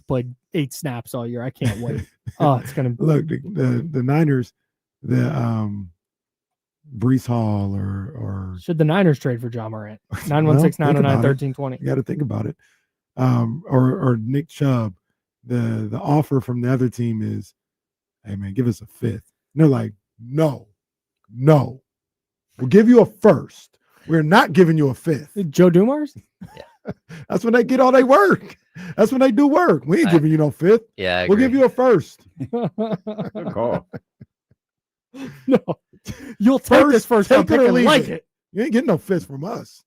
played 8 snaps all year. I can't wait. Oh, it's gonna look the Niners, the Brees Hall or should the Niners trade for Ja Morant? 916-909-1320. You got to think about it. Or Nick Chubb. The offer from the other team is, hey man, give us a 5th. And they're like, no, we'll give you a 1st. We're not giving you a 5th. Joe Dumars? Yeah. That's when they get all their work. That's when they do work. We ain't giving you no 5th. Yeah, we'll give you a 1st. Good call. No, you'll take this first round pick and like it. You ain't getting no 5th from us.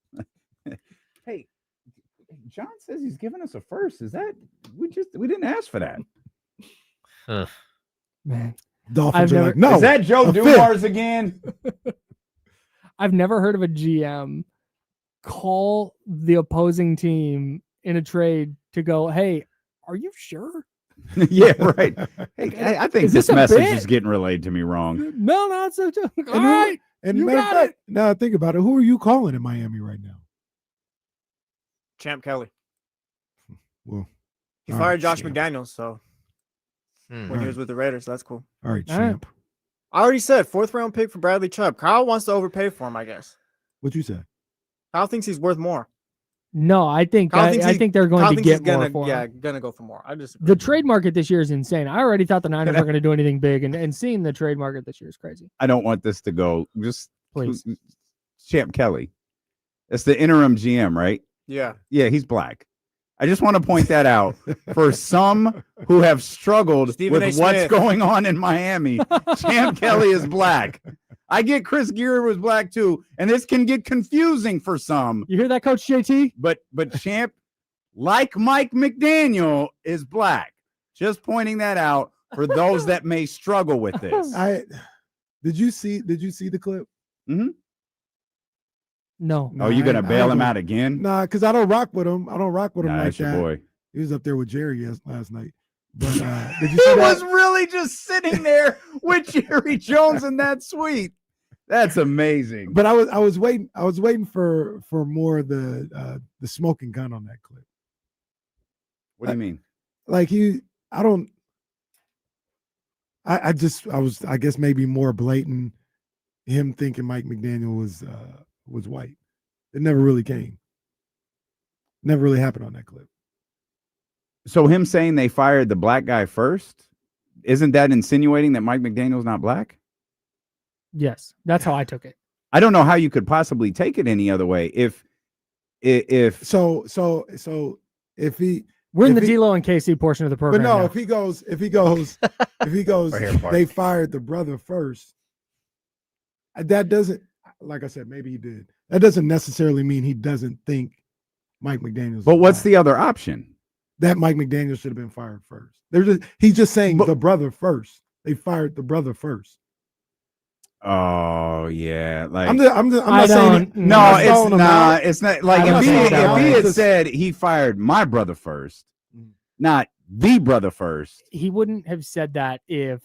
Hey, John says he's giving us a 1st. Is that we didn't ask for that? Huh. Man, Dolphins are like, no. Is that Joe Dumars again? I've never heard of a GM call the opposing team in a trade to go, hey, are you sure? Yeah, right. Hey, I think this message is getting relayed to me wrong. No, it's all right. And you matter got of fact, it. now think about it. Who are you calling in Miami right now? Champ Kelly. Well, He all fired right, Josh Champ. McDaniels, so when he was with the Raiders, so that's cool. All right, All right. Champ. I already said 4th round pick for Bradley Chubb. Kyle wants to overpay for him, I guess. What you say? Kyle thinks he's worth more. No, I think Kyle thinks they're going Kyle to thinks he's get more for him. Yeah, gonna go for more. I just The trade market this year is insane. I already thought the Niners weren't going to do anything big, and seeing the trade market this year is crazy. I don't want this to go. Just Please. Champ Kelly. That's the interim GM, right? Yeah. Yeah, he's black. I just want to point that out for some who have struggled Stephen A. with what's Smith. going on in Miami. Champ Kelly is black. I get Chris Geary was black too, and this can get confusing for some. You hear that, Coach JT? But Champ, like Mike McDaniel, is black. Just pointing that out for those that may struggle with this. Did you see the clip? Mm-hmm. No. Oh, you gonna bail him out again? Nah, because I don't rock with him. I don't rock with him like that's your that. boy. He was up there with Jerry last night. But did you He see that? was really just sitting there with Jerry Jones in that suite. That's amazing. But I was waiting for more of the smoking gun on that clip. What do you mean? Like I guess maybe more blatant him thinking Mike McDaniel was white. It never really came. Never really happened on that clip. So him saying they fired the black guy first, isn't that insinuating that Mike McDaniel's not black? Yes, that's how I took it. I don't know how you could possibly take it any other way. If So if he We're in the he- D-Lo and KC portion of the program. But no, now. if he goes, they fired the brother first. That doesn't, like I said, maybe he did. That doesn't necessarily mean he doesn't think Mike McDaniel's. But what's black. the other option? That Mike McDaniel should have been fired first. He's just saying the brother first. They fired the brother first. Oh yeah, like I'm not saying it. No, it's not like if he had It's said he fired my brother first, not the brother first. He wouldn't have said that if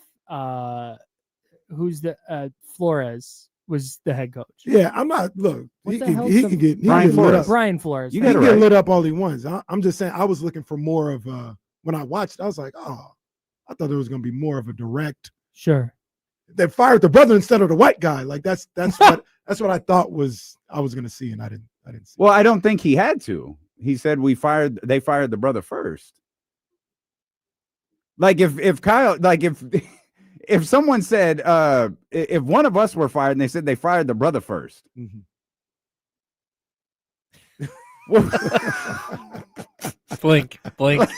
Flores was the head coach. Yeah, I'm not. Look, he can get Brian lit up. Brian Flores. He can get lit up all he wants. I'm just saying. I was looking for more of when I watched. I was like, oh, I thought there was going to be more of a direct. Sure. They fired the brother instead of the white guy. Like that's what I thought I was going to see, and I didn't see. Well, I don't think he had to. He said they fired the brother first. Like if Kyle, like if someone said if one of us were fired and they said they fired the brother first. Mm-hmm. Blink. Like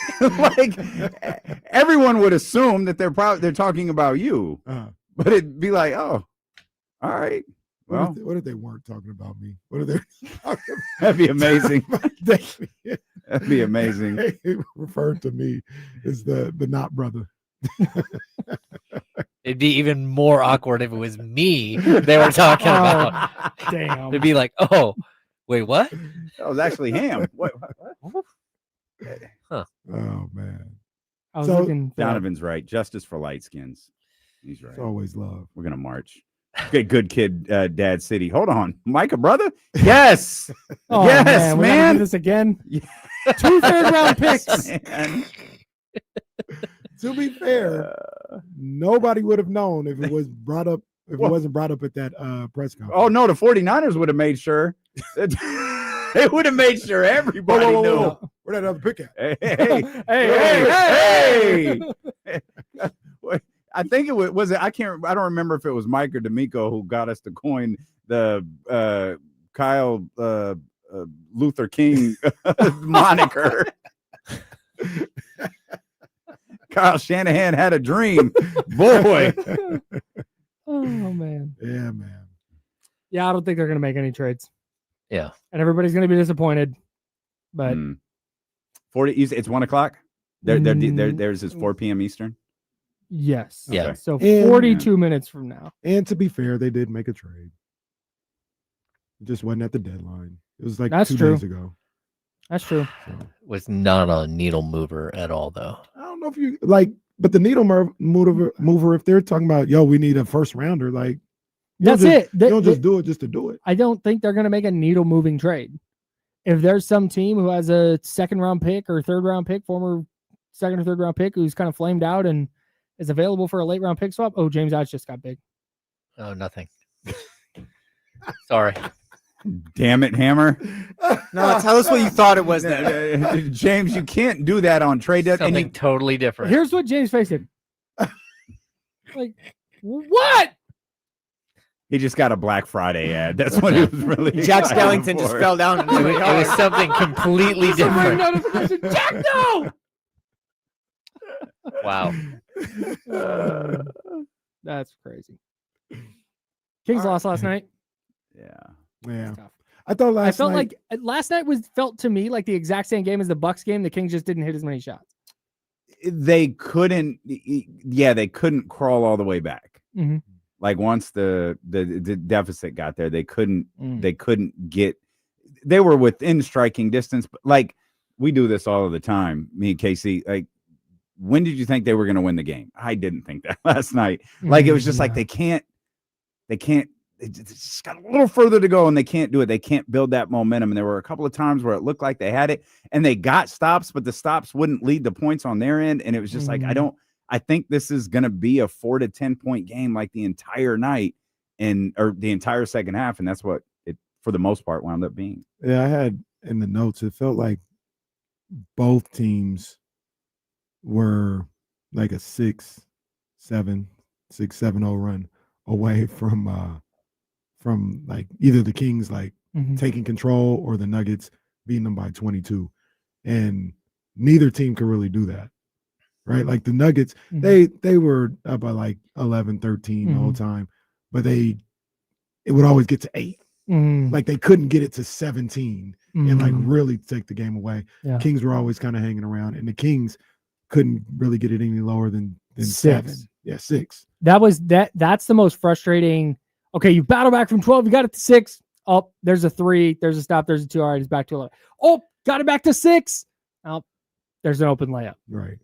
everyone would assume that they're talking about you, but it'd be like, oh, all right. Well, what if they weren't talking about me? What if they talking about? That'd be amazing. That'd be amazing. They referred to me as the not brother. It'd be even more awkward if it was me they were talking about. Damn. It'd be like, oh, wait, what? That was actually him. What? Huh. Oh man. I was looking. Donovan's right. Justice for light skins. He's right. It's always love. We're gonna march. Good kid, Dad City. Hold on, Micah, brother. Yes, Oh, yes, man. We gotta do this again. 2 third-round picks. Man. To be fair, nobody would have known if it was brought up. If it wasn't brought up at that press conference. Oh no, the 49ers would have made sure. They would have made sure everybody knew. Where that other pick at? Hey. I think it was it. I don't remember if it was Mike or D'Amico who got us to coin the Kyle Luther King moniker. Kyle Shanahan had a dream. Boy. Oh man. Yeah, man. Yeah, I don't think they're going to make any trades. Yeah. And everybody's going to be disappointed. But 40. It's 1 o'clock. Theirs is 4 p.m. Eastern. Yes. Yeah. Okay. So 42 minutes from now. And to be fair, they did make a trade. It just wasn't at the deadline. It was like That's 2 true. days ago. That's true. Was not a needle mover at all, though. I don't know if you like, but the needle mover, if they're talking about, yo, we need a first rounder, like, That's it. You don't just do it just to do it. I don't think they're going to make a needle moving trade. If there's some team who has a 2nd round pick or 3rd round pick, former 2nd or 3rd round pick, who's kind of flamed out and is available for a late round pick swap. Oh, James Odds just got big. Oh, nothing. Sorry. Damn it, Hammer. No, tell us what you thought it was then. James, you can't do that on trade deadline. Something totally different. Here's what James faced him. Like, what? He just got a Black Friday ad. That's what he was really. Jack Skellington just fell down. It was something completely different. Notification. Jack, no! Wow. That's crazy. Kings lost last night. Yeah. I thought last night. Last night felt to me like the exact same game as the Bucks game. The Kings just didn't hit as many shots. They couldn't. Yeah, they couldn't crawl all the way back. Mm-hmm. Like once the deficit got there, they couldn't. They couldn't get. They were within striking distance, but like we do this all of the time. Me and Casey. Like, when did you think they were going to win the game? I didn't think that last night. Like it was just like they can't. They just got a little further to go and they can't do it. They can't build that momentum. And there were a couple of times where it looked like they had it and they got stops, but the stops wouldn't lead to points on their end. And it was just like, I think this is going to be a 4 to 10 point game like the entire night or the entire second half. And that's what it, for the most part, wound up being. Yeah, I had in the notes, it felt like both teams were like a 6-7-0 run away from like either the Kings taking control or the Nuggets beating them by 22. And neither team could really do that. Right? Like the Nuggets, they were up by like 11, 13 the whole time, but it would always get to 8. Like they couldn't get it to 17 and like really take the game away. Yeah. Kings were always kind of hanging around, and the Kings couldn't really get it any lower than 6. 7. Yeah, 6. That's the most frustrating. Okay, you battle back from 12, you got it to 6. Oh, there's a 3, there's a stop, there's a 2. All right, he's back to 11. Oh, got it back to 6. Oh, there's an open layup. Right.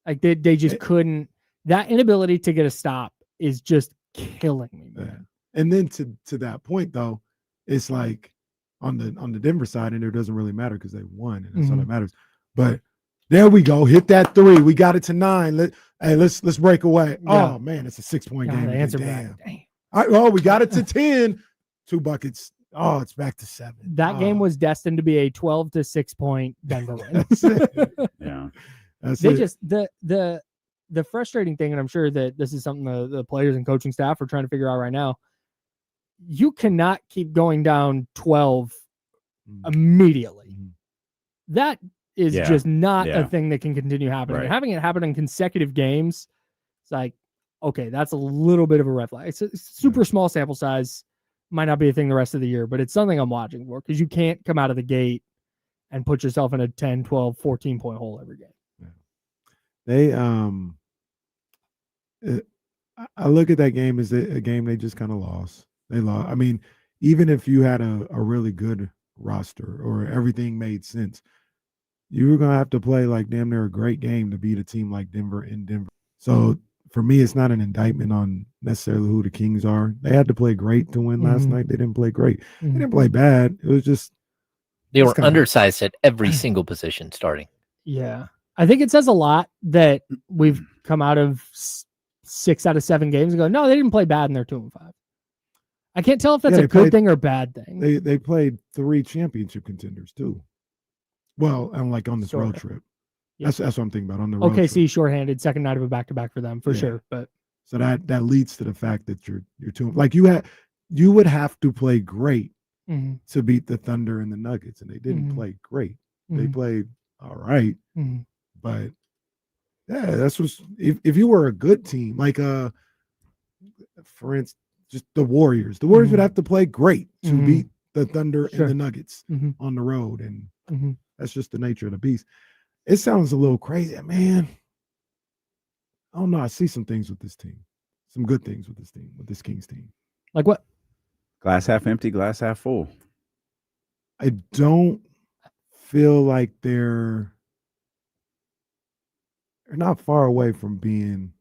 Like they just couldn't. That inability to get a stop is just killing me, man. Yeah. And then to that point though, it's like on the Denver side, and it doesn't really matter because they won, and that's all that matters. But there we go, hit that 3. We got it to 9. Let's break away. Yeah. Oh man, it's a 6-point game. The answer Damn. back. All right, well, we got it to 10. 2 buckets. Oh, it's back to 7. That game was destined to be a 12 to 6 point Denver win. Yeah. The frustrating thing, and I'm sure that this is something the players and coaching staff are trying to figure out right now. You cannot keep going down 12 immediately. That is just not a thing that can continue happening. Right. And having it happen in consecutive games, it's like, okay, that's a little bit of a red flag. It's a super small sample size. Might not be a thing the rest of the year, but it's something I'm watching for because you can't come out of the gate and put yourself in a 10, 12, 14-point hole every game. They I look at that game as a game they just kind of lost. They lost. I mean, even if you had a really good roster or everything made sense, you were gonna have to play like damn near a great game to beat a team like Denver in Denver. So for me, it's not an indictment on necessarily who the Kings are. They had to play great to win last night. They didn't play great. They didn't play bad. It was just they were undersized at every single position starting. Yeah. I think it says a lot that we've come out of 6 out of 7 games and go, no, they didn't play bad and they're 2-5. I can't tell if that's a good thing or bad thing. They played 3 championship contenders too. Well, I'm like on this road trip. Yep. That's what I'm thinking about on the road trip. OKC shorthanded, second night of a back-to-back for them for sure. But so that leads to the fact that you're too like you would have to play great to beat the Thunder and the Nuggets, and they didn't play great. They played all right, but yeah, that's what's if you were a good team, like for instance, just the Warriors would have to play great to beat the Thunder and the Nuggets on the road, and that's just the nature of the beast. It sounds a little crazy, man. I don't know. I see some things with this team, some good things with this team, with this Kings team. Like what? Glass half empty, glass half full. I don't feel like they're not far away from being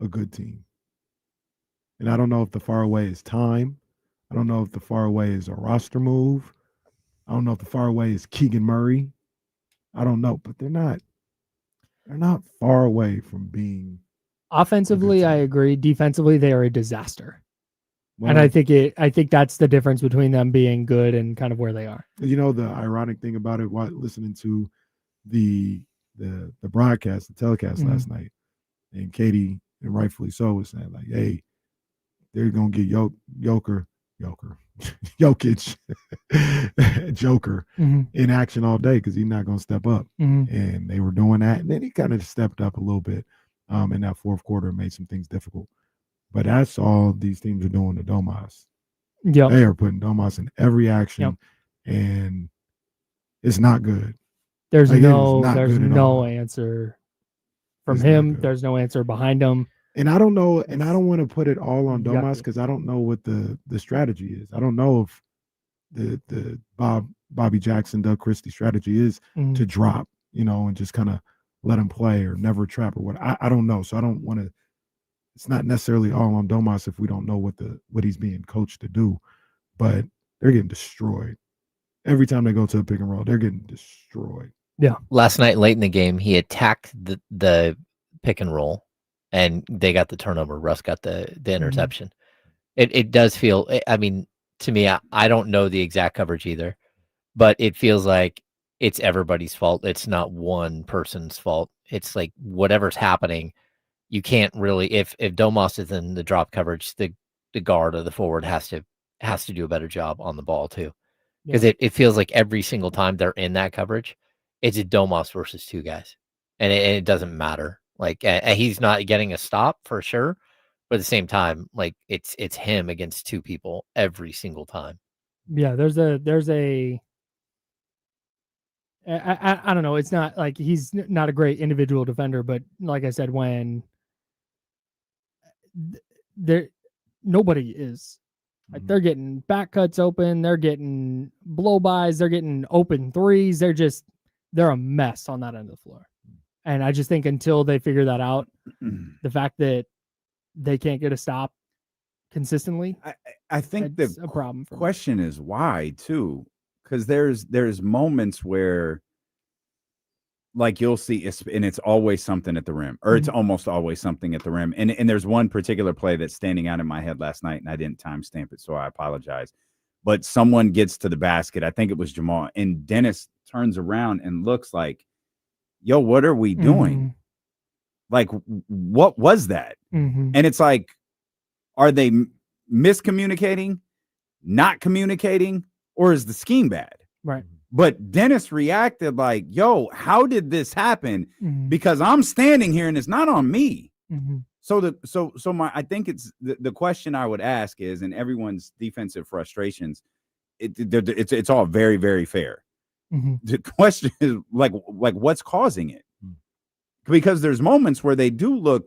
a good team. And I don't know if the far away is time. I don't know if the far away is a roster move. I don't know if the far away is Keegan Murray. I don't know, but they're not far away from being offensively. I agree. Defensively, they are a disaster. Well, and I think that's the difference between them being good and kind of where they are. You know, the ironic thing about it, while listening to the broadcast, the telecast last night, and Katie, and rightfully so, was saying like, hey, they're gonna get Jokic Joker in action all day because he's not going to step up. And they were doing that. And then he kind of stepped up a little bit in that fourth quarter and made some things difficult. But that's all these teams are doing to Domas. Yep. They are putting Domas in every action, and it's not good. There's no answer from him. There's no answer behind him. And I don't know, and I don't want to put it all on Domas because I don't know what the strategy is. I don't know if the Bobby Jackson, Doug Christie strategy is to drop, and just kind of let him play or never trap or what. I don't know. So I don't want to. It's not necessarily all on Domas if we don't know what he's being coached to do. But they're getting destroyed every time they go to a pick and roll. They're getting destroyed. Yeah. Last night, late in the game, he attacked the pick and roll. And they got the turnover. Russ got the interception. It does feel, I mean, to me, I don't know the exact coverage either, but it feels like it's everybody's fault. It's not one person's fault. It's like whatever's happening, you can't really, if Domas is in the drop coverage, the guard or the forward has to do a better job on the ball too. Because it feels like every single time they're in that coverage, it's a Domas versus 2 guys. And it doesn't matter. Like he's not getting a stop for sure, but at the same time, like it's him against 2 people every single time. Yeah, there's a I don't know. It's not like he's not a great individual defender, but like I said, when nobody is. Like they're getting back cuts open, they're getting blow-bys, they're getting open threes. They're a mess on that end of the floor. And I just think until they figure that out, the fact that they can't get a stop consistently, I think that's a problem. Question is why too, because there's moments where, like you'll see, and it's always something at the rim, or it's almost always something at the rim. And there's one particular play that's standing out in my head last night, and I didn't timestamp it, so I apologize. But someone gets to the basket, I think it was Jamal, and Dennis turns around and looks like, yo, what are we doing? Like, what was that? And it's like, are they miscommunicating, not communicating, or is the scheme bad? Right. But Dennis reacted like, yo, how did this happen? Because I'm standing here and it's not on me. So I think it's the question I would ask is, and everyone's defensive frustrations, it's all very, very fair. The question is like what's causing it? Because there's moments where they do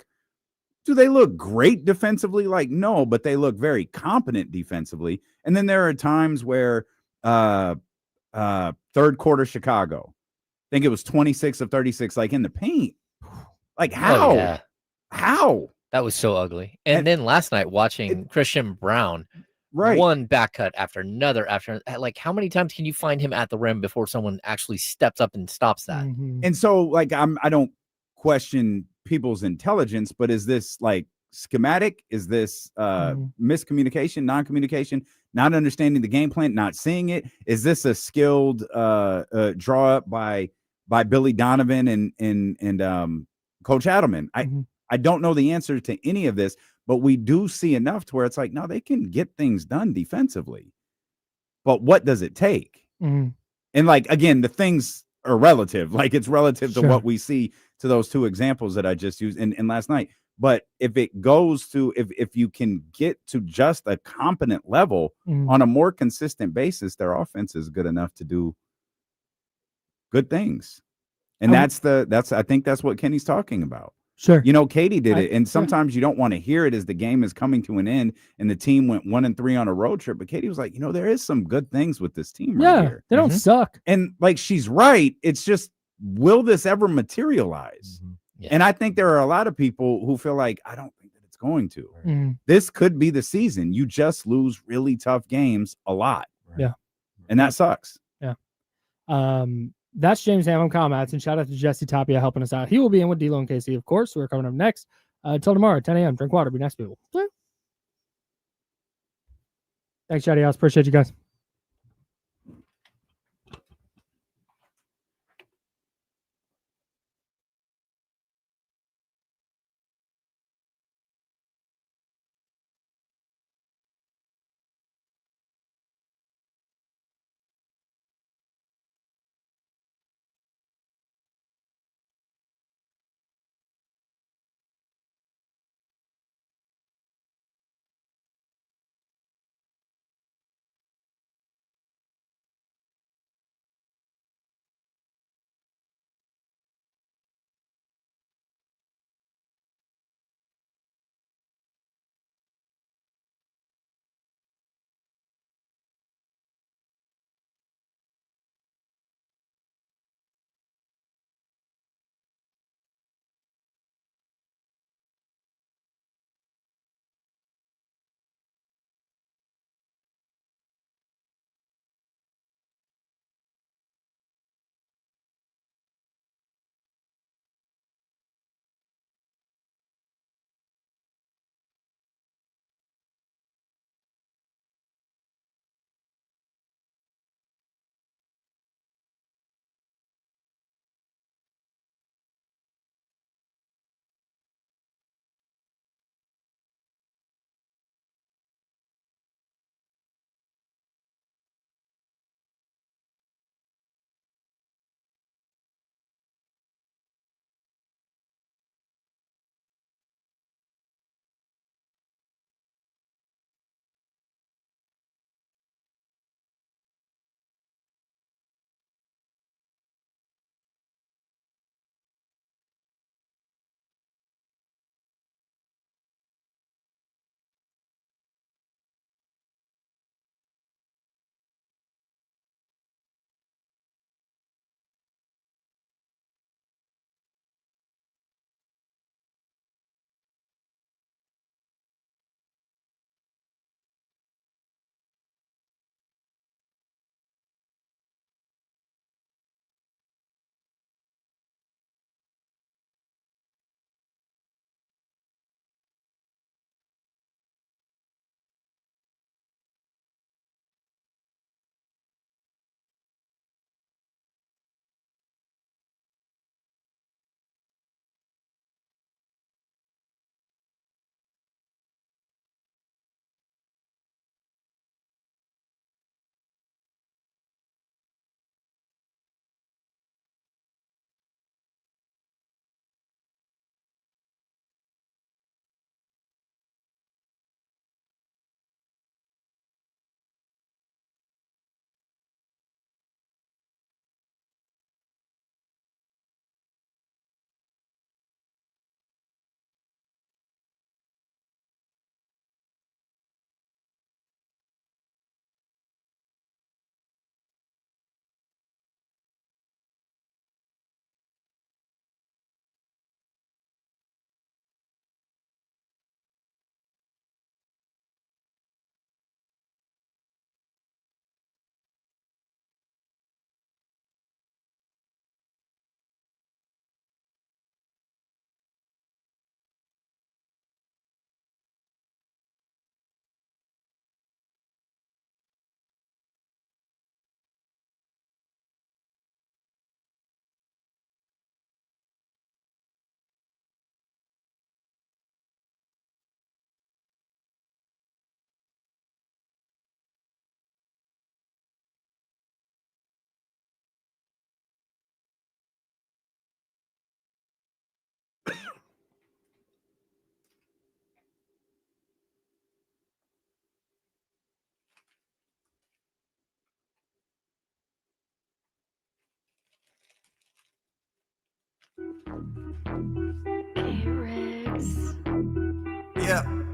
they look great defensively? Like, no, but they look very competent defensively. And then there are times where third quarter Chicago, I think it was 26 of 36, like in the paint. Like how? How? That was so ugly. And then last night watching Christian Brown, one back cut after another, like how many times can you find him at the rim before someone actually steps up and stops that? And so like I don't question people's intelligence, but is this like schematic? Is this miscommunication, non-communication, not understanding the game plan, not seeing it? Is this a skilled draw up by Billy Donovan and Coach Adelman? I don't know the answer to any of this, but we do see enough to where it's like, no, they can get things done defensively. But what does it take? And like, again, the things are relative. Like it's relative to what we see to those two examples that I just used in last night. But if it goes to, if you can get to just a competent level on a more consistent basis, their offense is good enough to do good things. And I think that's what Kenny's talking about. Sure. You know, Katie did it. And sometimes you don't want to hear it as the game is coming to an end and the team went 1-3 on a road trip. But Katie was like, you know, there is some good things with this team right here. They don't suck. And like, she's right. It's just, will this ever materialize? Yeah. And I think there are a lot of people who feel like, I don't think that it's going to. This could be the season. You just lose really tough games a lot. Yeah. And that sucks. Yeah. That's James Ham comments, and shout out to Jesse Tapia helping us out. He will be in with D-Lo and KC, of course. We're coming up next. Until tomorrow, 10 a.m. Drink water. Be nice people. Thanks, Chatty House. Appreciate you guys.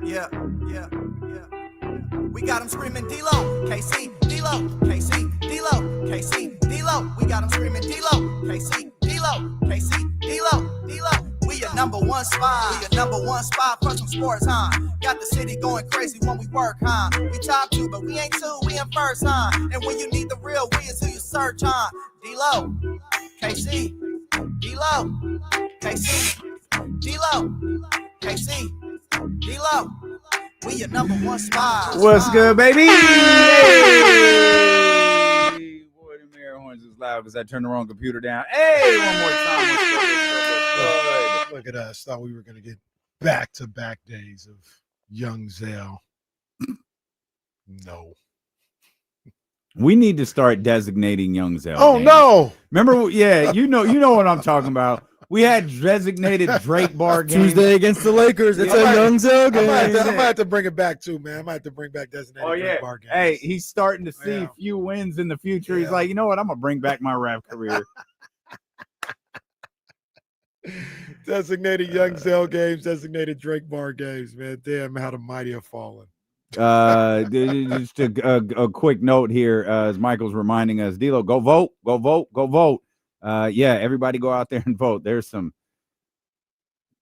Yeah. We got him screaming D-Lo, KC, D-Lo, KC, D-Lo, KC, D-Lo. We got him screaming D-Lo, KC, D-Lo, KC, D-Lo, D-Lo. We your number one spot. We your number one spot for some sports, huh? Got the city going crazy when we work, huh? We top 2, but we ain't 2, we in first, huh? And when you need the real, we is who you search, huh? D-Lo, KC, D-Lo, KC, D-Lo, KC, D-Lo. We your number one spot. What's good, baby? Hey! Boy, the air horns is loud because I turned the wrong computer down. Hey, one more time. Look at us. Thought we were going to get back-to-back days of young Zell. No. We need to start designating young Zell. Oh, games. no. Remember, yeah, you know what I'm talking about. We had designated Drake bar games. Tuesday against the Lakers. It's a young Zell game. I might have to bring it back too, man. I might have to bring back designated Drake bar games. Hey, he's starting to see a few wins in the future. He's like, you know what? I'm gonna bring back my rap career. Designated young Zell games, designated Drake bar games, man. Damn, how the mighty have fallen. Just a quick note here, as Michael's reminding us, D-Lo, go vote, go vote, go vote. Yeah, everybody go out there and vote. There's some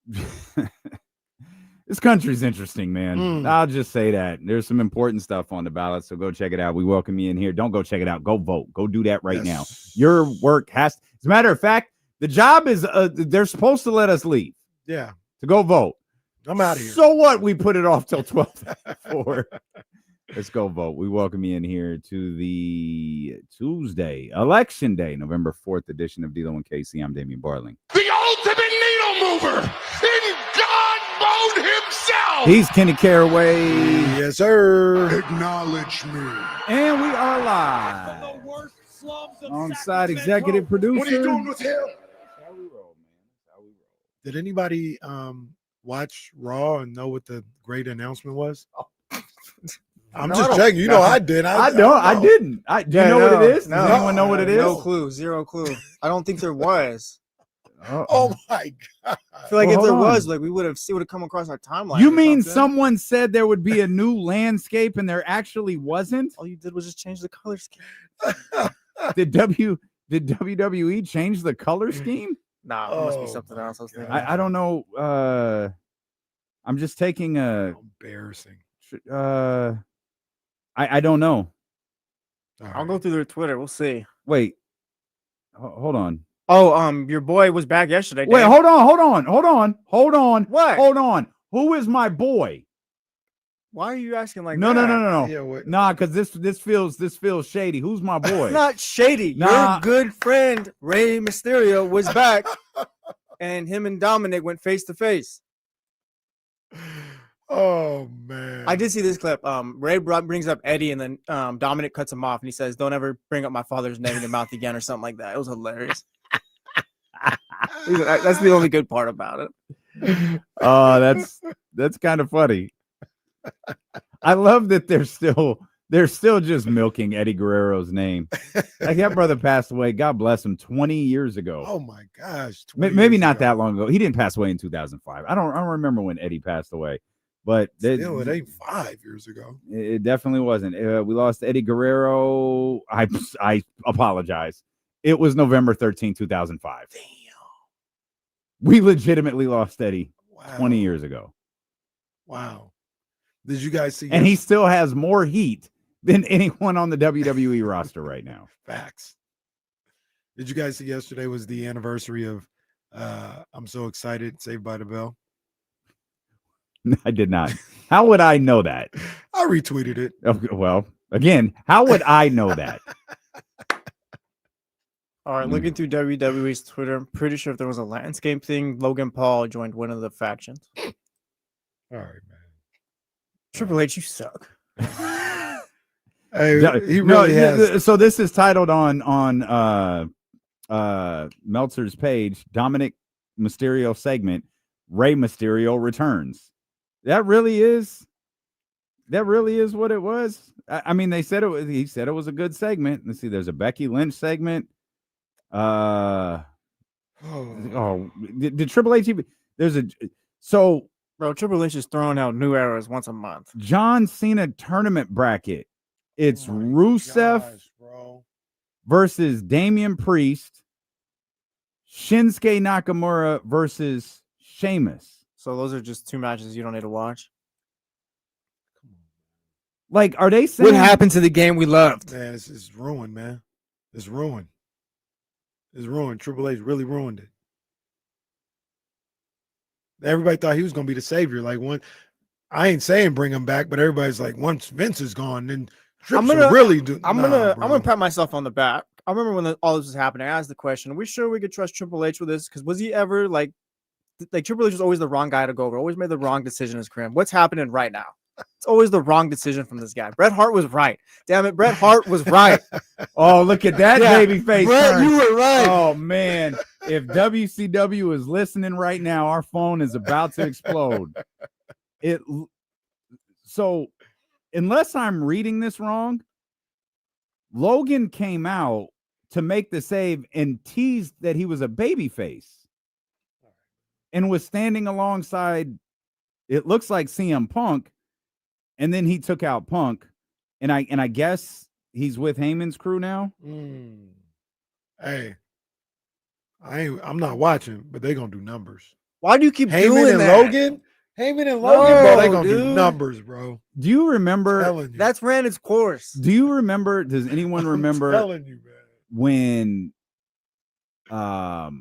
this country's interesting, man. I'll just say that. There's some important stuff on the ballot, so go check it out. We welcome you in here. Don't go check it out. Go vote. Go do that right now. Your work has as a matter of fact, the job is they're supposed to let us leave. Yeah. To go vote. I'm out of here. So what? We put it off till 12:04. Let's go vote. We welcome you in here to the Tuesday, Election Day, November 4th edition of D-Lo and KC. I'm Damian Barling. The ultimate needle mover in God mode himself. He's Kenny Caraway. Yes, sir. Acknowledge me. And we are live. Alongside executive producer. What are you doing with him? Did anybody watch Raw and know what the great announcement was? I'm just checking. You know, I did. I didn't. Do you know what it is? Does anyone know what it is? No clue. Zero clue. I don't think there was. Oh my God. I feel like if there was, like we would have come across our timeline. You mean someone said there would be a new landscape and there actually wasn't? All you did was just change the color scheme. Did WWE change the color scheme? Nah, it must be something else. I don't know. I'm just taking a embarrassing. I don't know. I'll go through their Twitter. We'll see. Wait. Hold on. Oh, your boy was back yesterday. Wait, hold on. What? Hold on. Who is my boy? Why are you asking like no, that? No. Yeah, nah, because this feels shady. Who's my boy? It's not shady. Nah. Your good friend Rey Mysterio was back, and him and Dominic went face to face. Oh man, I did see this clip. Ray brings up Eddie, and then Dominic cuts him off, and he says, "Don't ever bring up my father's name in your mouth again," or something like that. It was hilarious. That's the only good part about it. That's kind of funny. I love that they're still just milking Eddie Guerrero's name. Like that brother passed away. God bless him. 20 years ago. Oh my gosh. Maybe not that long ago. He didn't pass away in 2005. I don't remember when Eddie passed away. But still, it ain't 5 years ago. It definitely wasn't. We lost Eddie Guerrero. I apologize. It was November 13, 2005. Damn. We legitimately lost Eddie 20 years ago. Wow. Did you guys see? And he still has more heat than anyone on the WWE roster right now. Facts. Did you guys see yesterday was the anniversary of I'm So Excited, Saved by the Bell? I did not. How would I know that? I retweeted it. Okay, well, again, how would I know that? All right, looking through WWE's Twitter, I'm pretty sure if there was a landscape thing, Logan Paul joined one of the factions. All right, man. Triple H, you suck. Hey, he really has. So this is titled on Meltzer's page, Dominic Mysterio segment, Rey Mysterio returns. That really is what it was. I mean, he said it was a good segment. Let's see, there's a Becky Lynch segment. Did Triple H even? Bro, Triple H is throwing out new eras once a month. John Cena tournament bracket. It's Rusev versus Damian Priest, Shinsuke Nakamura versus Sheamus. So those are just two matches you don't need to watch. Like, are they saying what happened to the game we loved? Man, it's ruined, man. It's ruined. It's ruined. Triple H really ruined it. Everybody thought he was going to be the savior. Like, I ain't saying bring him back, but everybody's like, once Vince is gone, then Trips will really do. I'm gonna pat myself on the back. I remember when all this was happening. I asked the question: are we sure we could trust Triple H with this? Because was he ever like Triple H was always the wrong guy to go over. Always made the wrong decision as Krim. What's happening right now? It's always the wrong decision from this guy. Bret Hart was right. Damn it, Bret Hart was right. Oh, look at that baby face. Bret, you were right. Oh man, if WCW is listening right now, our phone is about to explode. So, unless I'm reading this wrong, Logan came out to make the save and teased that he was a babyface and was standing alongside, it looks like CM Punk, and then he took out Punk, and I guess he's with Heyman's crew now. Hey, I'm not watching, but they're gonna do numbers. Why do you keep Heyman doing and that? Logan? Heyman and Logan, bro, they gonna do numbers, bro. Do you remember? That's ran its course. Do you remember? Does anyone remember telling you, man. when Paul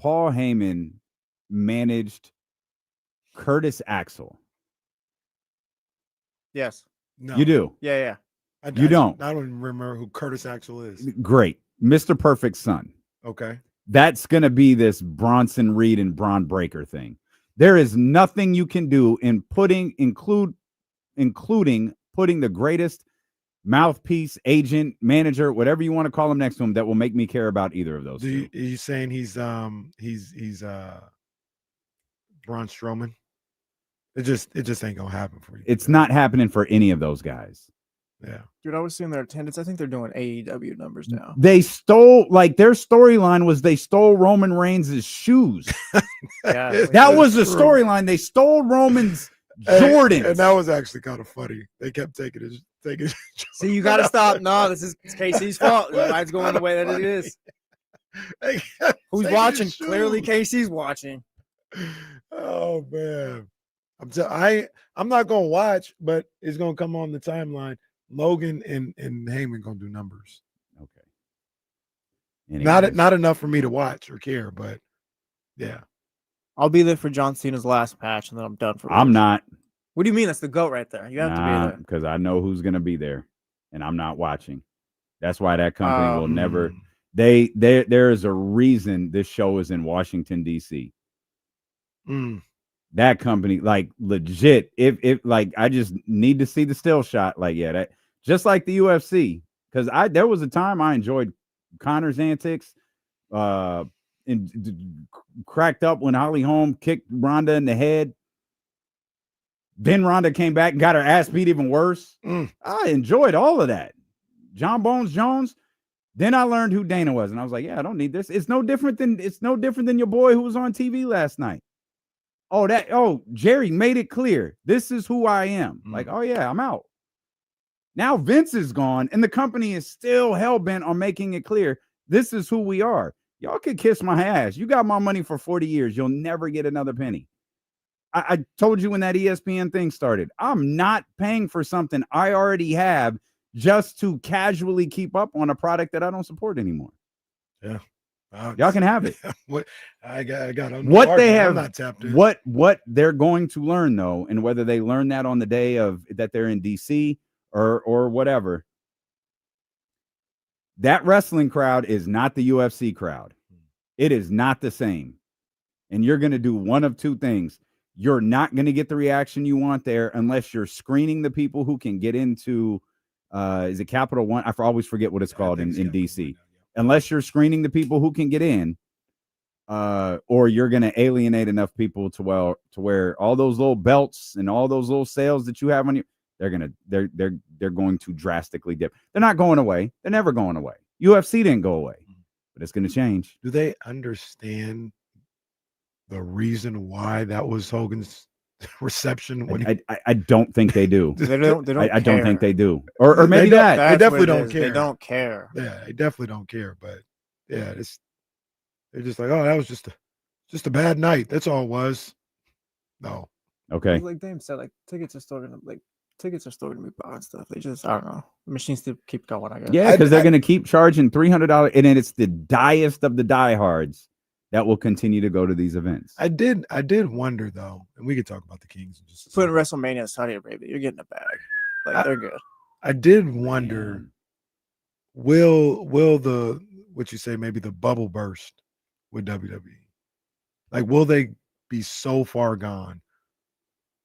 Heyman managed Curtis Axel? Yes. No. You do? Yeah. You don't? I don't even remember who Curtis Axel is. Great. Mr. Perfect's son. Okay. That's going to be this Bronson Reed and Braun Breaker thing. There is nothing you can do in including putting the greatest mouthpiece, agent, manager, whatever you want to call him next to him that will make me care about either of those. Are you saying he's Braun Strowman? It just ain't gonna happen for you. It's not happening for any of those guys. Yeah. Dude, I was seeing their attendance. I think they're doing AEW numbers now. They stole, like, their storyline was they stole Roman Reigns' shoes. Yeah, that was the storyline. They stole Roman's Jordans. And that was actually kind of funny. They kept taking it. See, you gotta stop. No, it's KC's fault. Why it's going the way that it is. Who's watching? Clearly KC's watching. Oh man. I'm not gonna watch, but it's gonna come on the timeline. Logan and Heyman gonna do numbers. Okay. Anyways. Not enough for me to watch or care, but yeah. I'll be there for John Cena's last match, and then I'm done for. I'm not. What do you mean? That's the GOAT right there. You have to be there because I know who's gonna be there, and I'm not watching. That's why that company will never. There is a reason this show is in Washington D.C. That company, like, legit. If like, I just need to see the still shot. Like, yeah, that just like the UFC, because there was a time I enjoyed Connor's antics, and cracked up when Holly Holm kicked Ronda in the head. Then Ronda came back and got her ass beat even worse. I enjoyed all of that. John Bones Jones. Then I learned who Dana was, and I was like, yeah, I don't need this. It's no different than your boy who was on TV last night. Jerry made it clear. This is who I am. Like, oh yeah, I'm out. Now Vince is gone, and the company is still hell-bent on making it clear this is who we are. Y'all can kiss my ass. You got my money for 40 years. You'll never get another penny. I told you when that ESPN thing started, I'm not paying for something I already have just to casually keep up on a product that I don't support anymore. Yeah. Y'all can have it. What I got what they have, I'm not tapped in. What they're going to learn though, and whether they learn that on the day of that they're in DC or whatever, that wrestling crowd is not the UFC crowd. It is not the same. And you're going to do one of two things. You're not going to get the reaction you want there unless you're screening the people who can get into, is it Capital One? I always forget what it's called in DC. Unless you're screening the people who can get in, or you're going to alienate enough people to where all those little belts and all those little sales that you have on you, they're going to drastically dip. They're not going away. They're never going away. UFC didn't go away. but it's going to change. Do they understand the reason why that was Hogan's reception? When I don't think they do. They don't I care. don't think they do. Or maybe they that. They definitely don't care. They don't care. Yeah, they definitely don't care. But yeah, they're just like, oh, that was just a bad night. That's all it was. No. Okay. Like Dame said, like tickets are still gonna be bought and stuff. They just, I don't know. The machines still keep going, I guess. Yeah, because they're going to keep charging $300, and then it's the diehest of the diehards that will continue to go to these events. I did wonder though, and we could talk about the Kings in just a Putting second. WrestleMania in Saudi Arabia, you're getting a bag. Like they're good. I did wonder, will the what you say, maybe the bubble burst with WWE? Like, will they be so far gone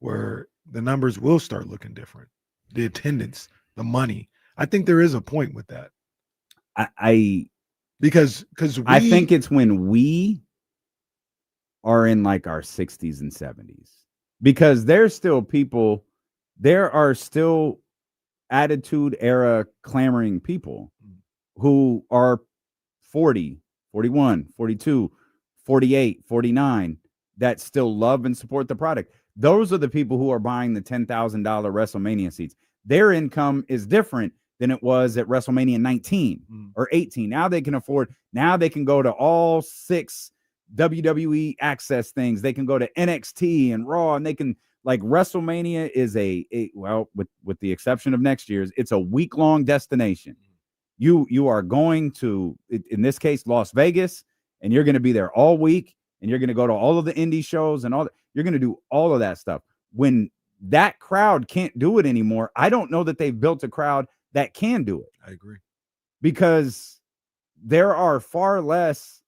where the numbers will start looking different? The attendance, the money. I think there is a point with that. Because I think it's when we are in like our 60s and 70s, because there are still attitude era clamoring people who are 40, 41, 42, 48, 49 that still love and support the product. Those are the people who are buying the $10,000 WrestleMania seats. Their income is different than it was at WrestleMania 19 or 18. Now they can afford, now they can go to all 6 WWE access things. They can go to NXT and Raw, and they can, like, WrestleMania is well, with the exception of next year's, it's a week-long destination. You are going to, in this case, Las Vegas, and you're going to be there all week, and you're going to go to all of the indie shows and all that. You're going to do all of that stuff. When that crowd can't do it anymore, I don't know that they've built a crowd that can do it. I agree. Because there are far less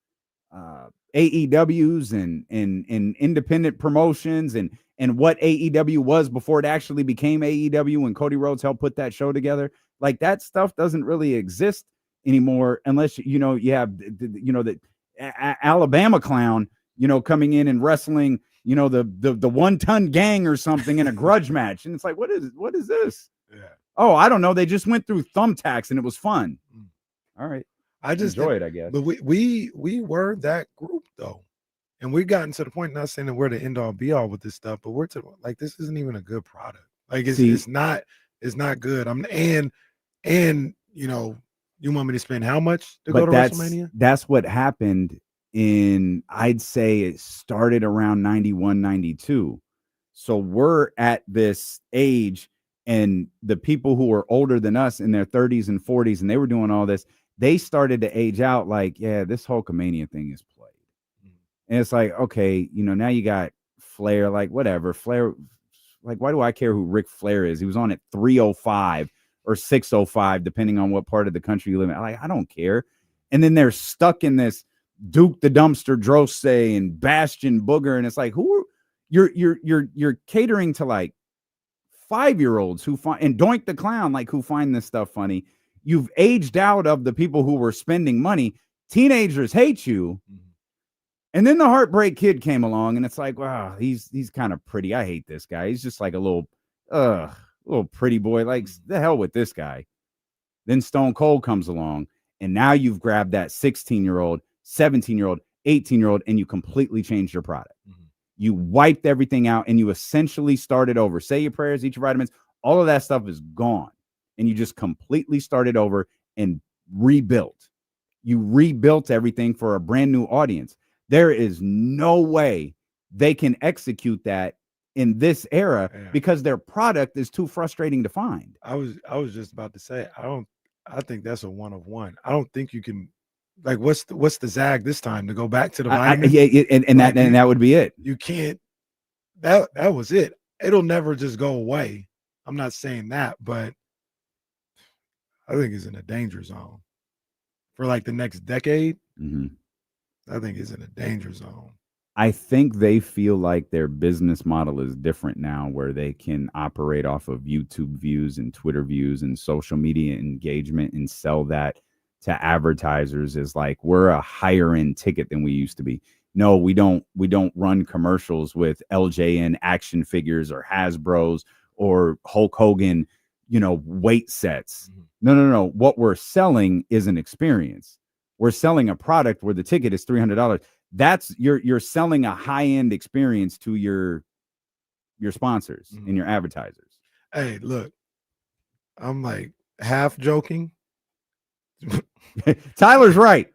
AEWs and independent promotions and what AEW was before it actually became AEW when Cody Rhodes helped put that show together. Like, that stuff doesn't really exist anymore unless, you have, the Alabama clown, coming in and wrestling, the 1-ton gang or something in a grudge match. And it's like, what is this? Yeah. Oh, I don't know. They just went through thumbtacks and it was fun. All right. I just enjoy it, I guess. But we were that group though. And we've gotten to the point, not saying that we're the end all be all with this stuff, but we're to like, this isn't even a good product. Like it's not good. And you want me to spend how much to go to WrestleMania? That's what happened I'd say it started around 91, 92. So we're at this age, and the people who were older than us in their 30s and 40s, and they were doing all this, they started to age out like, yeah, this Hulkamania thing is played. And it's like, okay, now you got Flair, like whatever. Flair, like, why do I care who Ric Flair is? He was on at 305 or 605, depending on what part of the country you live in. Like, I don't care. And then they're stuck in this Duke the Dumpster Drose and Bastion Booger. And it's like, you're catering to like 5-year-olds who find, and Doink the Clown, like, who find this stuff funny. You've aged out of the people who were spending money. Teenagers hate you. And then the Heartbreak Kid came along, and it's like, wow, he's kind of pretty. I hate this guy. He's just like a little pretty boy. Like, the hell with this guy. Then Stone Cold comes along, and now you've grabbed that 16-year-old, 17-year-old, 18-year-old, and you completely changed your product. You wiped everything out, and you essentially started over. Say your prayers, eat your vitamins. All of that stuff is gone, and you just completely started over and rebuilt. You rebuilt everything for a brand new audience. There is no way they can execute that in this era because their product is too frustrating to find. I was just about to say, I think that's a one of one. I don't think you can, like, what's the zag this time to go back to the vitamin? That would be it. You can't, that was it. It'll never just go away. I'm not saying that, but I think it's in a danger zone for like the next decade. I think it's in a danger zone. I think they feel like their business model is different now, where they can operate off of YouTube views and Twitter views and social media engagement and sell that to advertisers as like, we're a higher end ticket than we used to be. No, we don't run commercials with LJN action figures or Hasbro's or Hulk Hogan, weight sets. No. What we're selling is an experience. We're selling a product where the ticket is $300. That's you're selling a high-end experience to your sponsors and your advertisers. Hey, look, I'm like half joking. Tyler's right.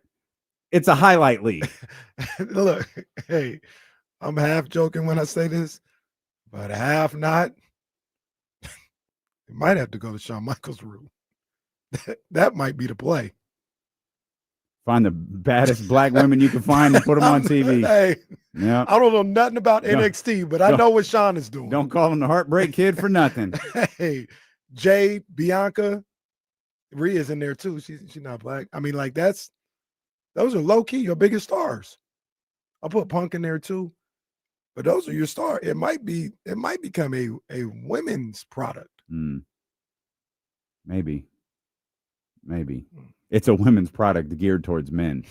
It's a highlight league. Look, hey, I'm half joking when I say this, but half not. You might have to go to Shawn Michaels' route. That might be the play. Find the baddest black women you can find and put them on TV. Hey, yeah. I don't know nothing about NXT, but I know what Shawn is doing. Don't call him the Heartbreak Kid for nothing. Hey, Jay, Bianca, Rhea's in there too. She's not black. I mean, like those are low key your biggest stars. I'll put Punk in there too, but those are your stars. It might become a women's product. Maybe. It's a women's product geared towards men.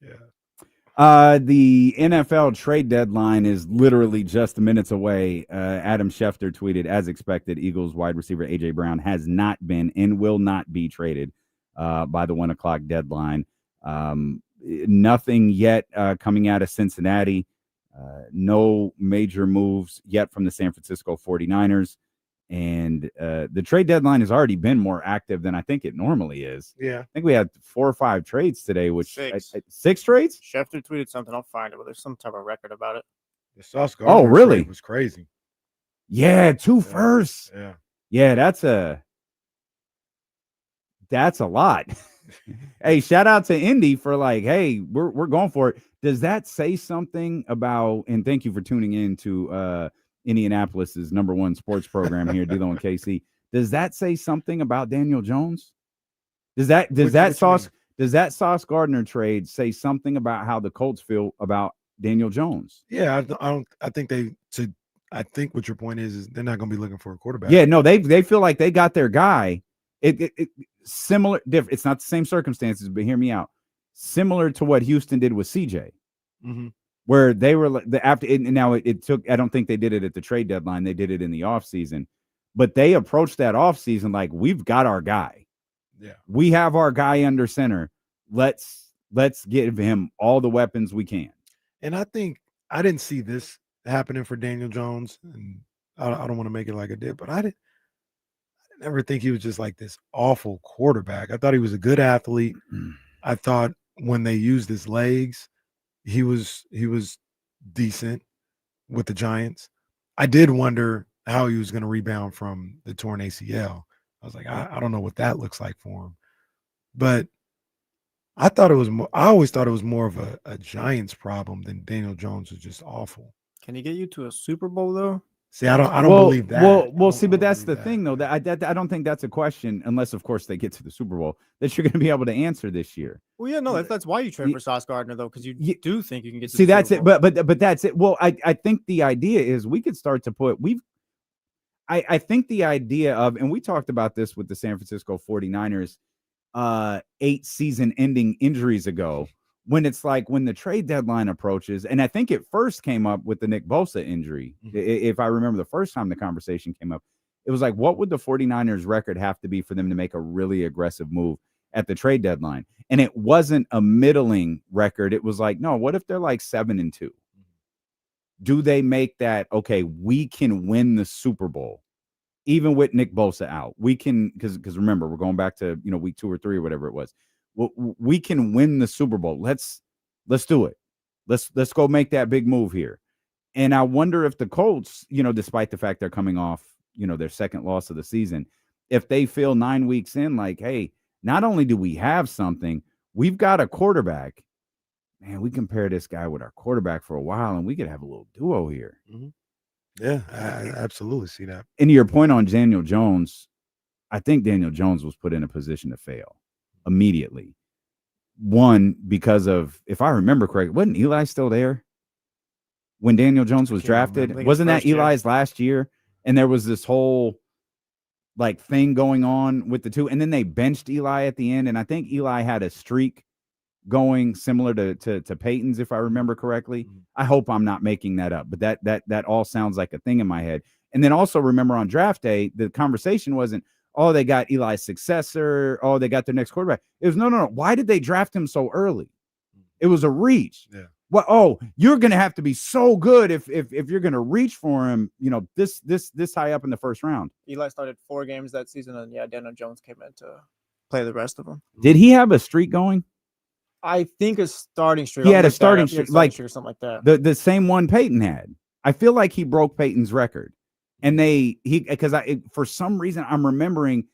Yeah. The NFL trade deadline is literally just minutes away. Adam Schefter tweeted, as expected, Eagles wide receiver A.J. Brown has not been and will not be traded by the 1 o'clock deadline. Nothing yet coming out of Cincinnati. No major moves yet from the San Francisco 49ers. And the trade deadline has already been more active than I think it normally is. Yeah. I think we had 4 or 5 trades today, which 6 trades? Schefter tweeted something. I'll find it, but there's some type of record about it. The Sauce Gardner oh, really? Trade was crazy. Yeah, 2 firsts. Yeah. Yeah, that's a lot. Hey, shout out to Indy for like, hey, we're going for it. Does that say something about, and thank you for tuning in to Indianapolis's #1 sports program here, D'Lo and KC. Does that say something about Daniel Jones? Does that Sauce Gardner trade say something about how the Colts feel about Daniel Jones? Yeah, I think what your point is they're not going to be looking for a quarterback. Yeah, no, they feel like they got their guy. It similar, different. It's not the same circumstances, but hear me out. Similar to what Houston did with CJ. Mm-hmm. Where they were after it, now it took, I don't think they did it at the trade deadline. They did it in the offseason, but they approached that offseason like, we've got our guy. Yeah. We have our guy under center. Let's give him all the weapons we can. And I think I didn't see this happening for Daniel Jones, and I don't want to make it like I did, but I didn't ever think he was just like this awful quarterback. I thought he was a good athlete. I thought when they used his legs, he was decent with the Giants. I did wonder how he was going to rebound from the torn ACL. I was like, I don't know what that looks like for him. But I always thought it was more of a Giants problem than Daniel Jones was just awful. Can he get you to a Super Bowl though? See, I don't believe that. Well, see, but that's the thing, though. That I don't think that's a question, unless, of course, they get to the Super Bowl, that you're going to be able to answer this year. Well, yeah, no, that's why you trade for Sauce Gardner, though, because you do think you can get to see, the that's Super it. Bowl. But that's it. Well, I think the idea is we could start to put I think the idea of, and we talked about this with the San Francisco 49ers 8 season-ending injuries ago, when it's like when the trade deadline approaches, and I think it first came up with the Nick Bosa injury. Mm-hmm. If I remember the first time the conversation came up, it was like, what would the 49ers record have to be for them to make a really aggressive move at the trade deadline? And it wasn't a middling record. It was like, no, what if they're like 7-2? Do they make that, okay, we can win the Super Bowl, even with Nick Bosa out? We can, because remember, we're going back to, week 2 or 3 or whatever it was. We can win the Super Bowl. Let's do it. Let's go make that big move here. And I wonder if the Colts, despite the fact they're coming off, their second loss of the season, if they feel 9 weeks in like, hey, not only do we have something, we've got a quarterback. Man, we compare this guy with our quarterback for a while, and we could have a little duo here. Mm-hmm. Yeah, I absolutely see that. And to your point on Daniel Jones, I think Daniel Jones was put in a position to fail immediately. One, because of, if I remember correctly, wasn't Eli still there when Daniel Jones was drafted? Wasn't that Eli's last year? And there was this whole thing going on with the two, and then they benched Eli at the end. And I think Eli had a streak going similar to Peyton's, if I remember correctly. Mm-hmm. I hope I'm not making that up, but that all sounds like a thing in my head. And then also remember on draft day, the conversation wasn't, oh, they got Eli's successor. Oh, they got their next quarterback. It was no. Why did they draft him so early? It was a reach. Yeah. Well, oh, you're going to have to be so good if you're going to reach for him, this high up in the first round. Eli started 4 games that season, and Daniel Jones came in to play the rest of them. Did he have a streak going? I think a starting streak. He had a starting streak, like or something like that. The same one Peyton had. I feel like he broke Peyton's record, and for some reason I'm remembering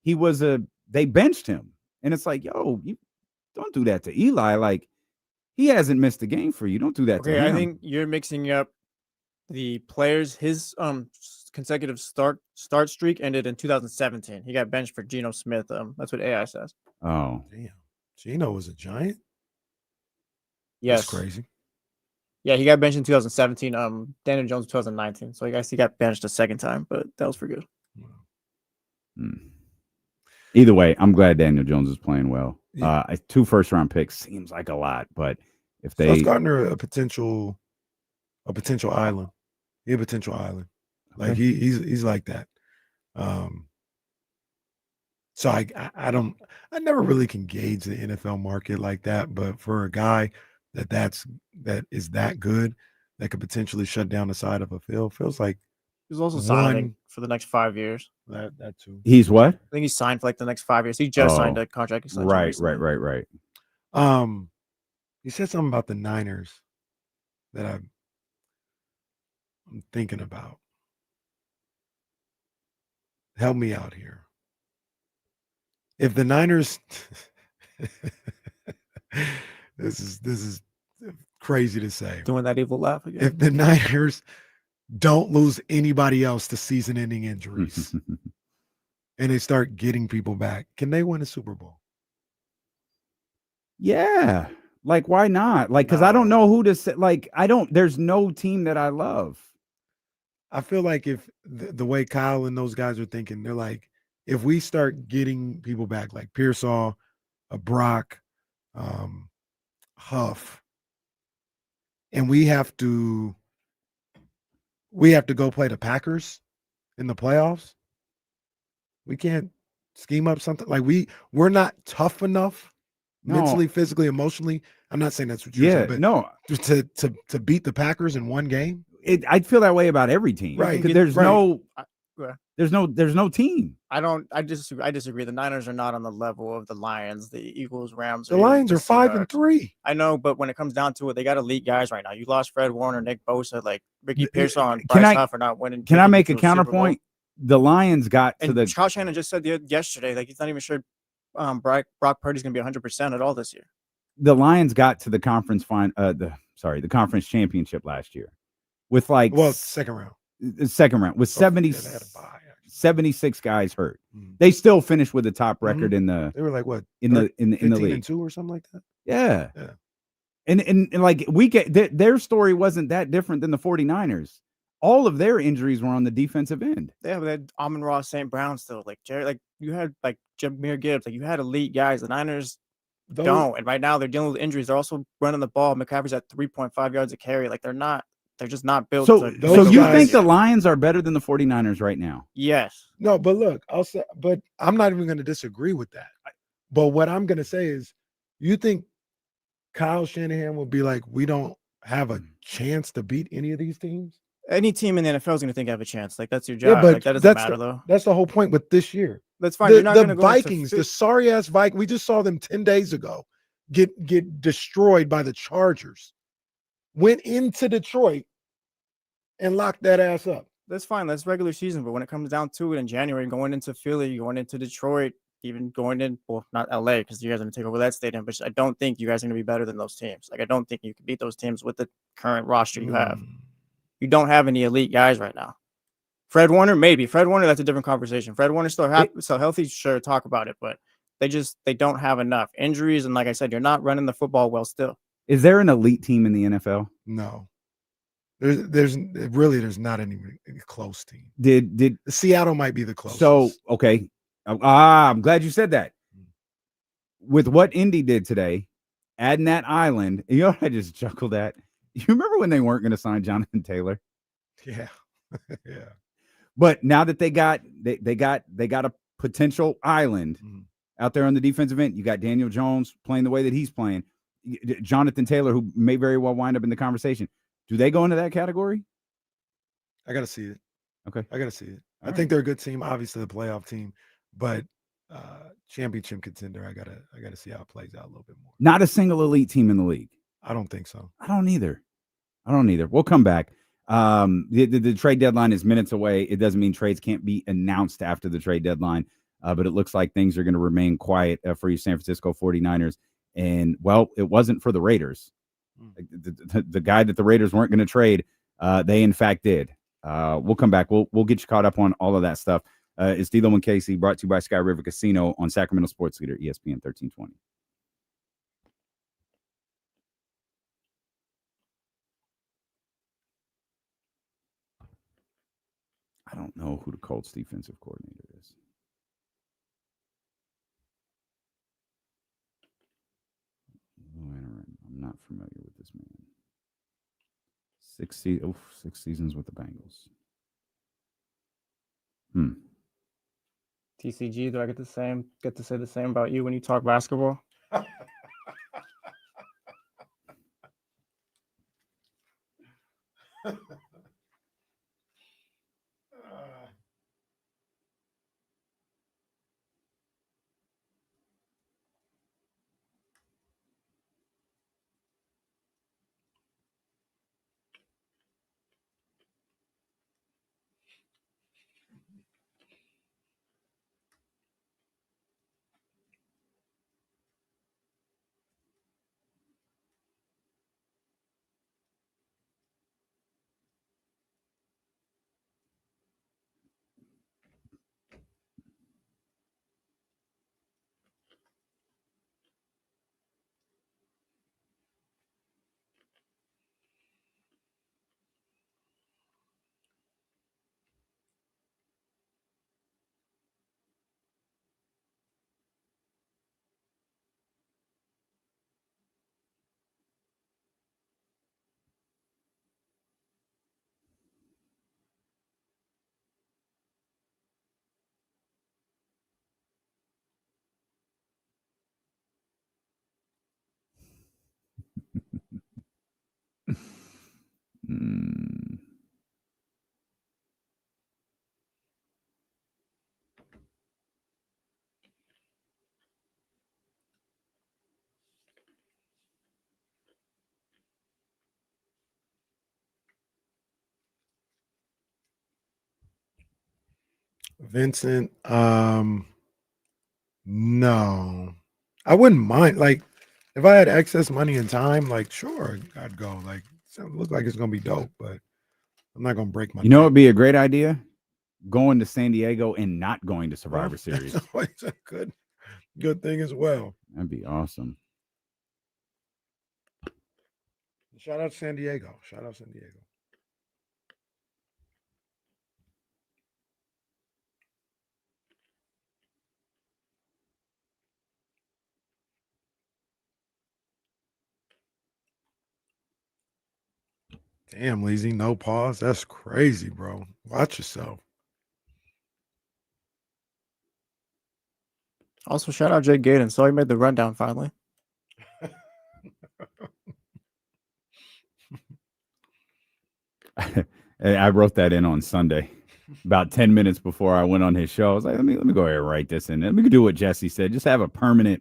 they benched him, and it's like, yo, you don't do that to Eli. Like, he hasn't missed a game for you. Don't do that to him. I think you're mixing up the players. His consecutive start streak ended in 2017. He got benched for Geno Smith. That's what AI says. Oh, damn. Geno was a giant? Yes. That's crazy. Yeah, he got benched in 2017. Daniel Jones 2019. So I guess he got benched a second time, but that was for good. Either way, I'm glad Daniel Jones is playing well. 2 first-round picks seems like a lot, but if they Sauce Gardner a potential island. He's a potential island. Like Okay. he's like that. So I never really can gauge the NFL market like that, but for a guy that is that good, that could potentially shut down the side of a field, feels like He's also signing for the next 5 years. That too. He's what? I think he's signed for like the next 5 years. He just signed a contract extension. Right. You said something about the Niners that I'm thinking about. Help me out here. If the Niners this is crazy to say. Doing that evil laugh again. If the Niners don't lose anybody else to season-ending injuries and they start getting people back, can they win a Super Bowl? Yeah. Like, why not? Like, because I don't know who to say. Like, there's no team that I love. I feel like if the way Kyle and those guys are thinking, they're like, if we start getting people back, like Pearsall, Brock, Huff, and we have to go play the Packers in the playoffs, we can't scheme up something like we're not tough enough mentally, physically, emotionally. I'm not saying that's what you're saying, but no, to beat the Packers in one game. I'd feel that way about every team, right? Because there's no team. I disagree. The Niners are not on the level of the Lions, the Eagles, Rams. The Lions are 5-3. I know, but when it comes down to it, they got elite guys right now. You lost Fred Warner, Nick Bosa, like Ricky Pearsall and Bryce Huff are not winning. Can I make a counterpoint? The Lions got to the. Kyle Shannon just said yesterday, like he's not even sure Brock Purdy's going to be 100% at all this year. The Lions got to the conference the conference championship last year with second round with 76 guys hurt. They still finished with the top record in the. They were like what in the league, 2 or something like that. Yeah. And like their story wasn't that different than the 49ers. All of their injuries were on the defensive end. Yeah, but they had Amon-Ra St. Brown still, like Jerry, like you had like Jahmyr Gibbs, like you had elite guys. The Niners don't, and right now they're dealing with injuries. They're also running the ball. McCaffrey's at 3.5 yards a carry. Like they're just not built. So you think the Lions are better than the 49ers right now? Yes. No, but look, but I'm not even going to disagree with that. But what I'm going to say is, you think Kyle Shanahan will be like, we don't have a chance to beat any of these teams? Any team in the NFL is going to think I have a chance. Like that's your job. Yeah, but like, that doesn't matter though. That's the whole point with this year. That's fine. You're not the Vikings, the sorry ass Vikings. We just saw them 10 days ago get destroyed by the Chargers. Went into Detroit and locked that ass up. That's fine. That's regular season. But when it comes down to it in January, going into Philly, going into Detroit, even going in, well, not LA, because you guys are going to take over that stadium. But I don't think you guys are going to be better than those teams. Like I don't think you can beat those teams with the current roster you have. You don't have any elite guys right now. Fred Warner, maybe. Fred Warner, that's a different conversation. Fred Warner still healthy, sure, talk about it, but they don't have enough injuries. And like I said, you're not running the football well still. Is there an elite team in the NFL? No. There's not any close team. Did Seattle might be the closest. So, okay. I'm glad you said that. With what Indy did today, adding that island, you know what I just chuckled at? You remember when they weren't going to sign Jonathan Taylor? Yeah. Yeah. But now that they got a potential island out there on the defensive end. You got Daniel Jones playing the way that he's playing. Jonathan Taylor, who may very well wind up in the conversation. Do they go into that category? I got to see it. Okay. I got to see it. All I think they're a good team, obviously a playoff team, but championship contender. I gotta see how it plays out a little bit more. Not a single elite team in the league. I don't think so. I don't either. We'll come back. The trade deadline is minutes away. It doesn't mean trades can't be announced after the trade deadline, but it looks like things are going to remain quiet for you San Francisco 49ers. And, well, it wasn't for the Raiders. The guy that the Raiders weren't going to trade, they, in fact, did. We'll come back. We'll get you caught up on all of that stuff. It's D'Lo and Casey, brought to you by Sky River Casino on Sacramento Sports Leader, ESPN 1320. I don't know who the Colts defensive coordinator is. I'm not familiar with this man. 6 seasons with the Bengals. TCG, do I get to say the same about you when you talk basketball? Vincent, no. I wouldn't mind. Like, if I had excess money and time, like, sure, I'd go. Like, it looks like it's gonna be dope, but I'm not gonna break my. You know, it'd be a great idea. Going to San Diego and not going to Survivor Series. It's a good thing as well. That'd be awesome. Shout out San Diego. Damn, Leezy, no pause. That's crazy, bro. Watch yourself. Also, shout out Jake Gaden. So he made the rundown finally. I wrote that in on Sunday, about 10 minutes before I went on his show. I was like, let me go ahead and write this in. Let me do what Jesse said. Just have a permanent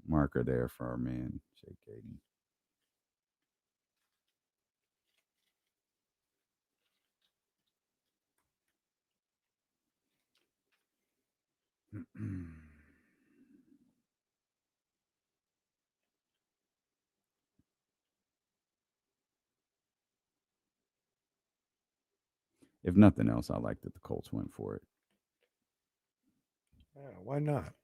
marker there for our man, Jake Gaden. If nothing else, I like that the Colts went for it. Yeah, why not?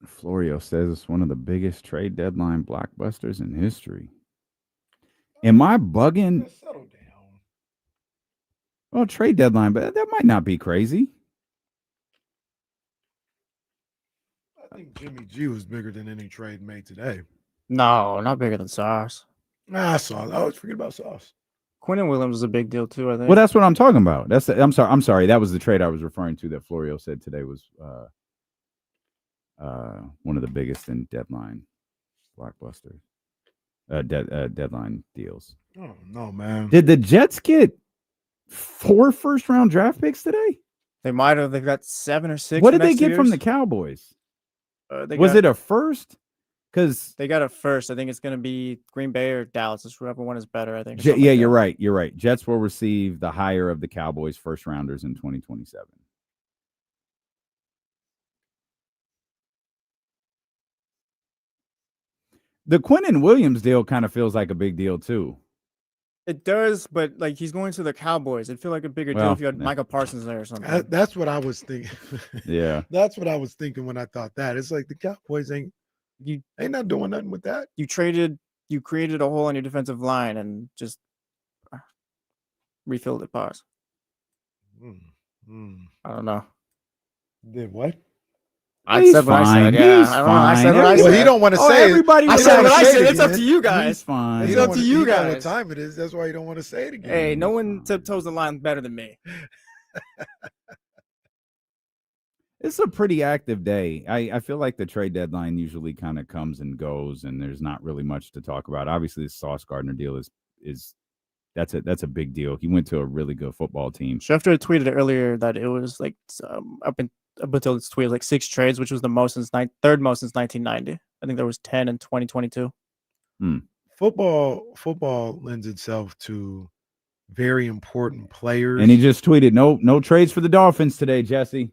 Florio says it's one of the biggest trade deadline blockbusters in history. Am I bugging? Settle down. Well, trade deadline, but that might not be crazy. I think Jimmy G was bigger than any trade made today. No, not bigger than Sauce. I was forgetting about Sauce. Quentin Williams was a big deal too, I think. Well, that's what I'm talking about. I'm sorry. That was the trade I was referring to that Florio said today was one of the biggest in deadline blockbuster deadline deals. Oh no, man! Did the Jets get 4 first-round draft picks today? They might have. They've got 7 or 6. What did they get from the Cowboys? Was it a first? Because they got a first. I think it's going to be Green Bay or Dallas. It's whoever one is better, I think. Yeah, you're right. You're right. Jets will receive the higher of the Cowboys first rounders in 2027. The Quentin Williams deal kind of feels like a big deal too. It does, but like he's going to the Cowboys. It'd feel like a bigger deal if you had Michael Parsons there or something. That's what I was thinking. Yeah. That's what I was thinking when I thought that. It's like the Cowboys ain't not doing nothing with that. You created a hole on your defensive line and just refilled it. Pause. I don't know. Did what? I said what I said. Yeah, I don't know. I said what I said. Well, he don't want to say everybody. I said what I said. It's up to you guys. He's fine. It's up to you guys. What time it is? That's why you don't want to say it again. Hey, no one tiptoes the line better than me. It's a pretty active day. I feel like the trade deadline usually kind of comes and goes, and there's not really much to talk about. Obviously, the Sauce Gardner deal is that's a big deal. He went to a really good football team. Schefter tweeted earlier that it was like up until its tweet like 6 trades, which was the most third most since 1990. I think there was 10 in 2022. Football lends itself to very important players. And he just tweeted, no trades for the Dolphins today, Jesse.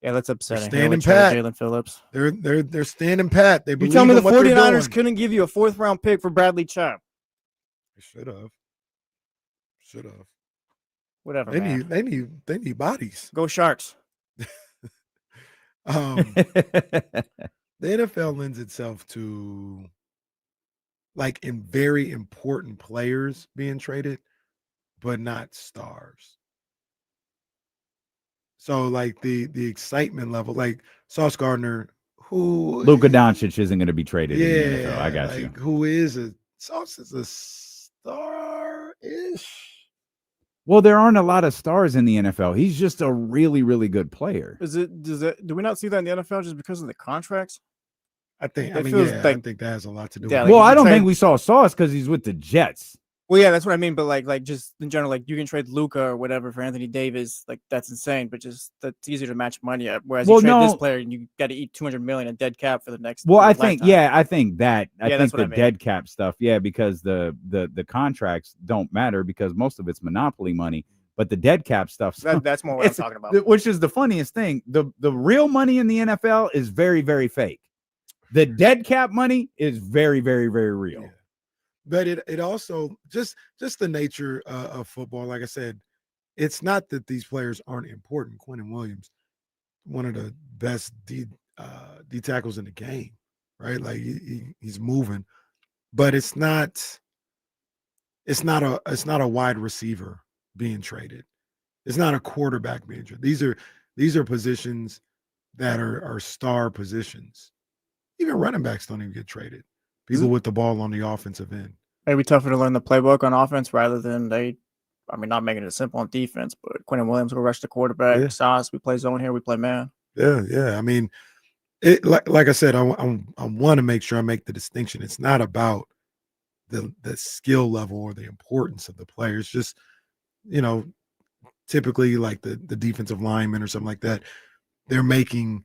Yeah, that's upsetting. They're standing pat. Jalen Phillips. They're standing pat. They You tell me the 49ers couldn't give you a 4th round pick for Bradley Chubb? They should have. Whatever. They need bodies. Go Sharks. The NFL lends itself to like in very important players being traded, but not stars. So like the excitement level, like Sauce Gardner, who Luka Doncic isn't going to be traded in the NFL. I got like, you. Who is Sauce is a star-ish. Well, there aren't a lot of stars in the NFL. He's just a really, really good player. Do we not see that in the NFL just because of the contracts? I think I think that has a lot to do with it. Well, I don't think we saw Sauce because he's with the Jets. Well, yeah, that's what I mean. But like just in general, like you can trade Luka or whatever for Anthony Davis. Like that's insane. But just that's easier to match money at. Whereas you trade this player and you got to eat $200 million in dead cap for the next. Well, I lifetime. think the dead cap stuff. Yeah, because the contracts don't matter because most of it's monopoly money. But the dead cap stuff. That's more what I'm talking about. Which is the funniest thing. The real money in the NFL is very, very fake. The dead cap money is very, very, very real. Yeah. But it also just the nature of football. Like I said, it's not that these players aren't important. Quentin Williams, one of the best D tackles in the game, right? Like he's moving, but it's not a wide receiver being traded. It's not a quarterback being traded. These are positions that are star positions. Even running backs don't even get traded. People with the ball on the offensive end. It'd be tougher to learn the playbook on offense rather than not making it simple on defense, but Quentin Williams will rush the quarterback. Yeah. Sauce, we play zone here, we play man. Yeah. I mean, like I said, I want to make sure I make the distinction. It's not about the skill level or the importance of the players. Just, typically like the defensive lineman or something like that, they're making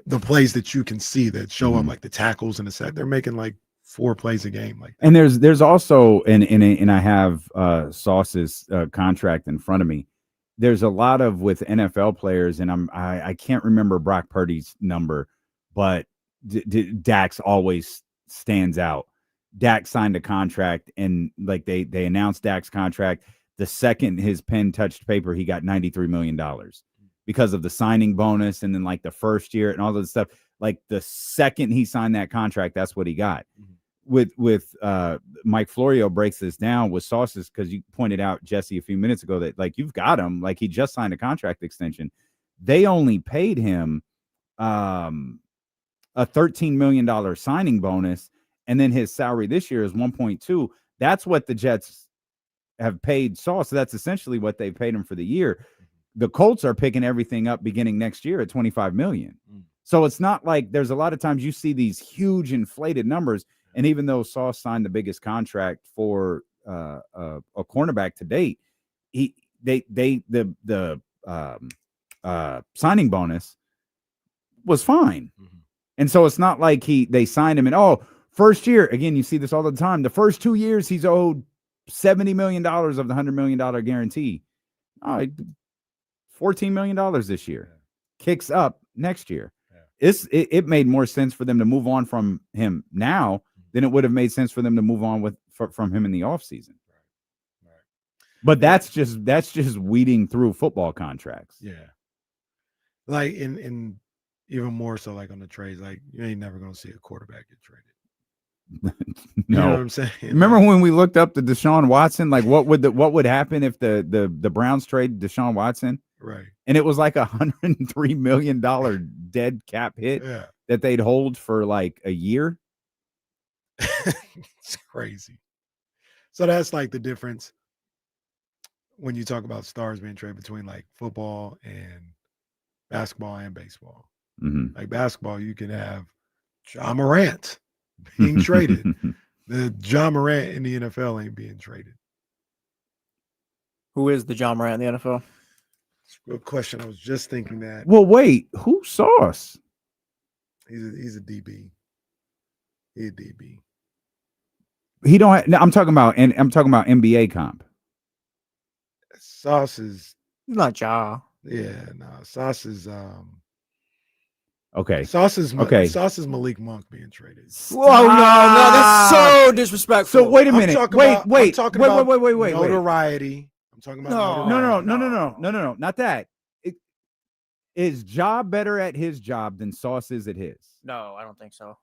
the plays that you can see that show up, like the tackles and the sack. They're making like 4 plays a game. Like that. And there's also and I have Sauce's contract in front of me. There's a lot of with NFL players, and I can't remember Brock Purdy's number, but Dak's always stands out. Dak signed a contract, and like they announced Dak's contract. The second his pen touched paper, he got $93 million because of the signing bonus, and then like the first year and all this stuff. Like the second he signed that contract, that's what he got. Mike Florio breaks this down with Sauces, because you pointed out, Jesse, a few minutes ago that like you've got him, like he just signed a contract extension. They only paid him a $13 million signing bonus, and then his salary this year is 1.2. That's what the Jets have paid Sauce. So that's essentially what they paid him for the year. The Colts are picking everything up beginning next year at $25 million. So it's not like there's a lot of times you see these huge inflated numbers. And even though Sauce signed the biggest contract for a cornerback to date, the signing bonus was fine. And so it's not like they signed him and first year, again, you see this all the time. The first 2 years he's owed $70 million of the $100 million guarantee. All right, $14 million this year. Kicks up next year. It made more sense for them to move on from him now than it would have made sense for them to move on from him in the offseason. Right. But that's just weeding through football contracts. Yeah. Like in even more so like on the trades, like you ain't never gonna see a quarterback get traded. No. You know what I'm saying? Remember when we looked up the Deshaun Watson? Like what would happen if the Browns trade Deshaun Watson? Right. And it was like $103 million dead cap hit that they'd hold for like a year. It's crazy. So that's like the difference when you talk about stars being traded between like football and basketball and baseball. Mm-hmm. Like basketball, you can have Ja Morant being traded. The Ja Morant in the NFL ain't being traded. Who is the Ja Morant in the NFL? It's a good question. I was just thinking that. Well, wait, who Sauce? He's a DB. He's a DB. He don't. I'm talking about NBA comp. Sauce is not Ja. Yeah, no. Sauce is okay. Sauce is Malik Monk being traded. Whoa, no, that's so disrespectful. So wait a minute. Wait. Notoriety. I'm talking about no. Not that. Is Ja better at his job than Sauce is at his? No, I don't think so.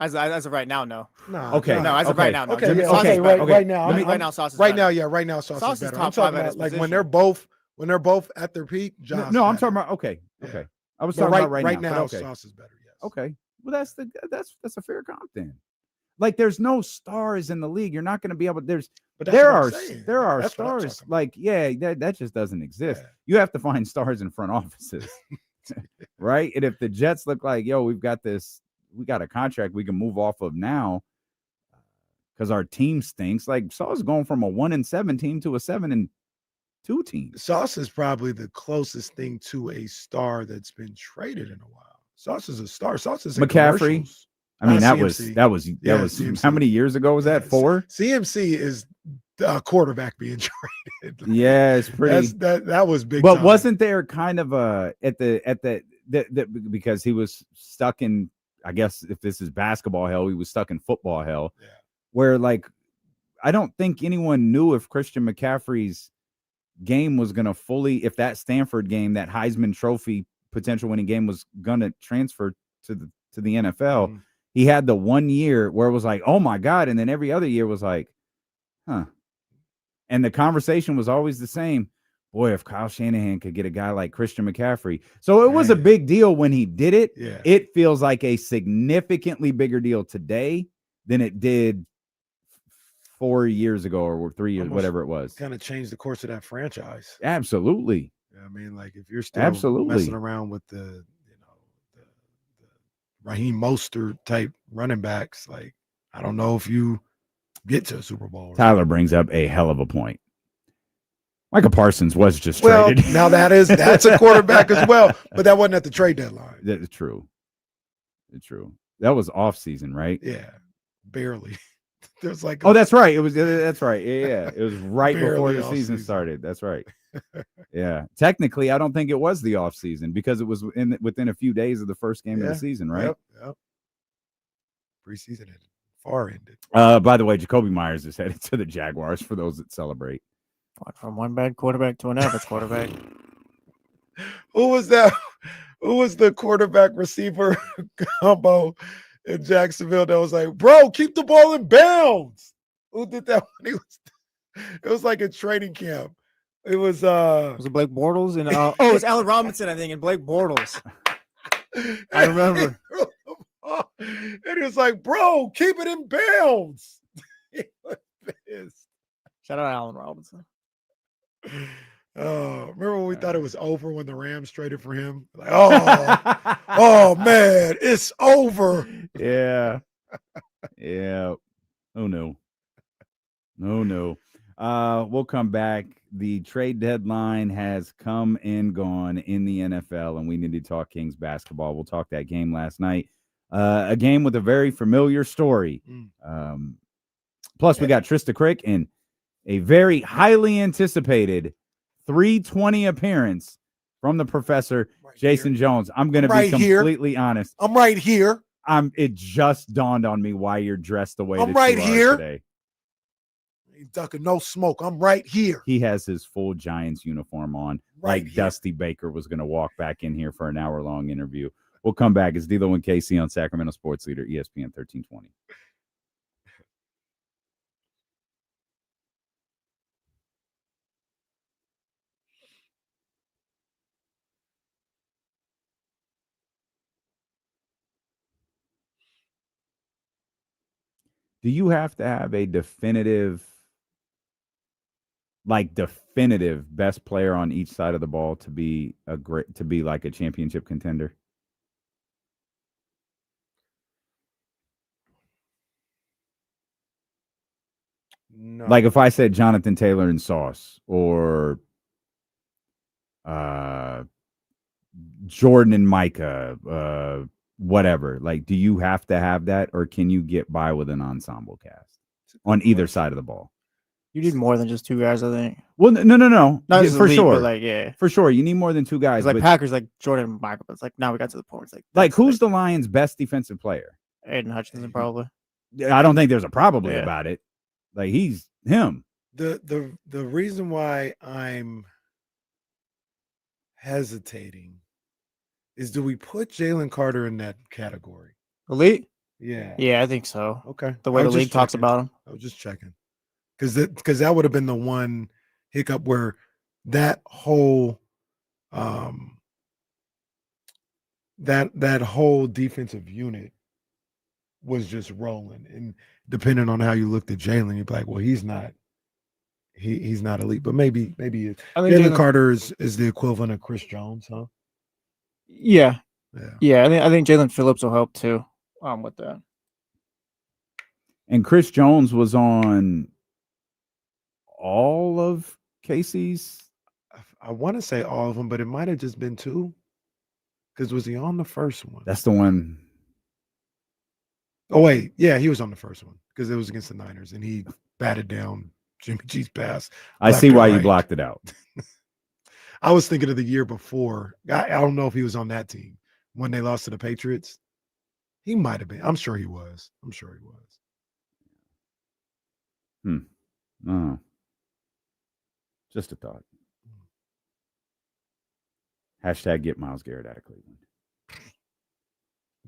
As of right now, no. No. Okay. No, as of right now, no. Okay. Right now, Sauce is better. Right now, Sauce is better. I'm talking about like when they're both at their peak. Ja's no, I'm better. talking about okay. I was But talking about right now. Okay. Sauce is better. Yes. Okay. Well, that's a fair comp then. Like, there's no stars in the league. You're not going to be able. There are stars. Like, that just doesn't exist. Yeah. You have to find stars in front offices, right? And if the Jets look like, we got a contract we can move off of now because our team stinks. Like, Sauce is going from a 1-7 team to a 7-2 team. Sauce is probably the closest thing to a star that's been traded in a while. Sauce is a star. Sauce is McCaffrey. I mean, that was CMC. How many years ago was that? 4? CMC is a quarterback being traded. Yeah, it's pretty. That was big. But time. Wasn't there kind of a because he was stuck in, I guess if this is basketball hell, he was stuck in football hell, where like I don't think anyone knew if Christian McCaffrey's game was going to fully, if that Stanford game, that Heisman Trophy potential winning game was going to transfer to the NFL. Mm-hmm. He had the 1 year where it was like, oh my God. And then every other year was like, huh. And the conversation was always the same. Boy, if Kyle Shanahan could get a guy like Christian McCaffrey. So it was a big deal when he did it. Yeah. It feels like a significantly bigger deal today than it did 4 years ago or 3 years, whatever it was. Kind of changed the course of that franchise. Absolutely. I mean, like if you're still messing around with the Raheem Mostert type running backs, like I don't know if you get to a Super Bowl. Tyler brings up a hell of a point. Micah Parsons was just traded. Now that's a quarterback as well, but that wasn't at the trade deadline. That's true. It's true. That was off season, right? Yeah, barely. There's like that's right. It was. That's right. Yeah. It was right before the season started. That's right. Yeah. Technically, I don't think it was the off season because it was within a few days of the first game of the season, right? Yep. Preseason ended. Far ended. By the way, Jacoby Myers is headed to the Jaguars for those that celebrate. From one bad quarterback to an average quarterback. Who was that? Who was the quarterback receiver combo in Jacksonville that was like, bro, keep the ball in bounds. Who did that when he was? It was like a training camp. It was it Blake Bortles and it was Allen Robinson, I think, and Blake Bortles. I remember. And he was like, bro, keep it in bounds. He was pissed. Shout out Allen Robinson. Remember when we thought it was over when the Rams traded for him? Like, oh man, it's over. Yeah. Yeah. Oh no. Oh no. We'll come back. The trade deadline has come and gone in the NFL, and we need to talk Kings basketball. We'll talk that game last night. A game with a very familiar story. Plus, we got Trysta Krick and a very highly anticipated 320 appearance from the professor, Jason Jones. I'm going to be completely honest. I'm right here. It just dawned on me why you're dressed the way that right you here are today. Ducking no smoke. I'm right here. He has his full Giants uniform on, right like here. Dusty Baker was going to walk back in here for an hour-long interview. We'll come back. It's D'Lo and KC on Sacramento Sports Leader, ESPN 1320. Do you have to have a definitive best player on each side of the ball to be like a championship contender? No. Like if I said Jonathan Taylor and Sauce or Jordan and Micah, whatever. Like, do you have to have that, or can you get by with an ensemble cast on either side of the ball? You need more than just two guys, I think. Well, no. Not Yeah, for elite, sure. but like, yeah. For sure. You need more than two guys. It's like Packers, like Jordan and Michael. It's like now we got to the point. It's like who's the Lions' best defensive player? Aiden Hutchinson, probably. I don't think there's a probably about it. Like he's him. The reason why I'm hesitating is, do we put Jalen Carter in that category? Elite? Yeah. Yeah, I think so. Okay. The way the league talks about him. I was just checking. Because that would have been the one hiccup where that whole that whole defensive unit was just rolling. And depending on how you looked at Jalen, you'd be like, well, he's not elite, but maybe Jalen Carter is the equivalent of Chris Jones, huh? Yeah. I think Jalen Phillips will help too. With that. And Chris Jones was on all of Casey's. I want to say all of them, but it might have just been two. Because was he on the first one? That's the one. Oh wait, yeah, he was on the first one because it was against the Niners, and he batted down Jimmy G's pass. I see why you blocked it out. I was thinking of the year before. I don't know if he was on that team when they lost to the Patriots. He might have been. I'm sure he was. Oh. Just a thought. Hashtag get Myles Garrett out of Cleveland.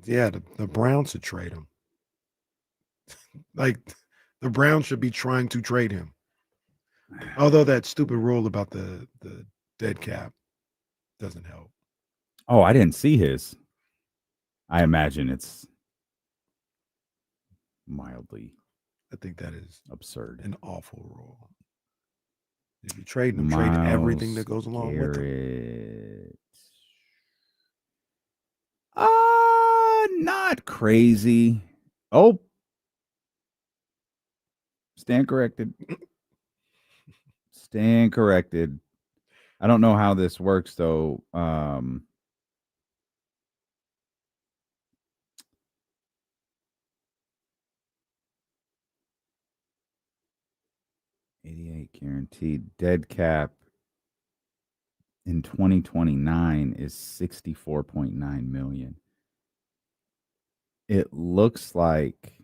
Yeah, the Browns should trade him. Like, the Browns should be trying to trade him. Although that stupid rule about the dead cap doesn't help. Oh, I didn't see his. I imagine it's mildly. I think that is absurd. An awful rule. If you trade him, trade everything that goes along with it. Not crazy. Oh. Stand corrected. Stand corrected. I don't know how this works though. 88 guaranteed. Dead cap in 2029 is 64.9 million. It looks like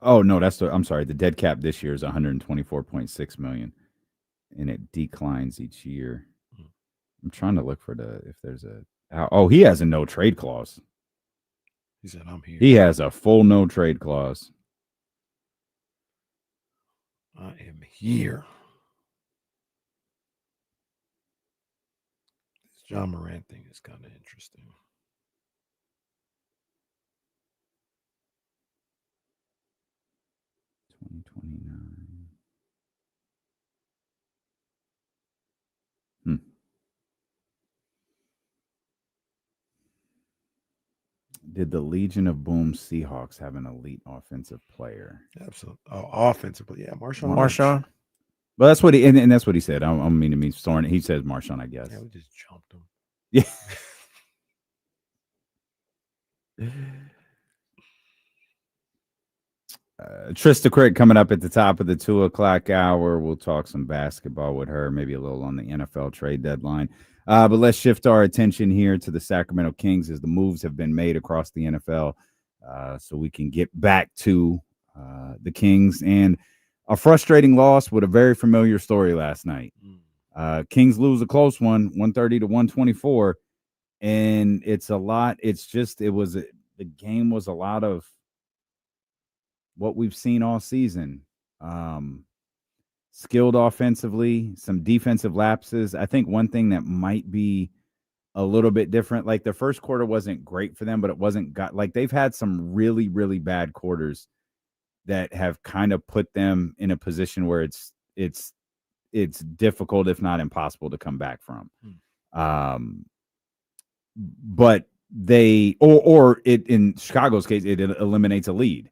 I'm sorry. The dead cap this year is 124.6 million, and it declines each year. I'm trying to look for if there's a. Oh, he has a no trade clause. He said, "I'm here." He has a full no trade clause. I am here. This Ja Morant thing is kind of interesting. Did the Legion of Boom Seahawks have an elite offensive player? Absolutely. Oh, offensively, yeah, Marshawn. Well, that's what he and that's what he said. I don't mean to be Soren. He says Marshawn, I guess. Yeah, we just jumped him. Yeah. Trysta Krick coming up at the top of the 2:00 hour. We'll talk some basketball with her, maybe a little on the NFL trade deadline. But let's shift our attention here to the Sacramento Kings as the moves have been made across the NFL, so we can get back to the Kings and a frustrating loss with a very familiar story last night. Kings lose a close one, 130 to 124, and it's a lot. It's just the game was a lot of what we've seen all season. Skilled offensively, some defensive lapses. I think one thing that might be a little bit different, like the first quarter wasn't great for them, but it wasn't like they've had some really, really bad quarters that have kind of put them in a position where it's difficult, if not impossible, to come back from. But they or it in Chicago's case, it eliminates a lead.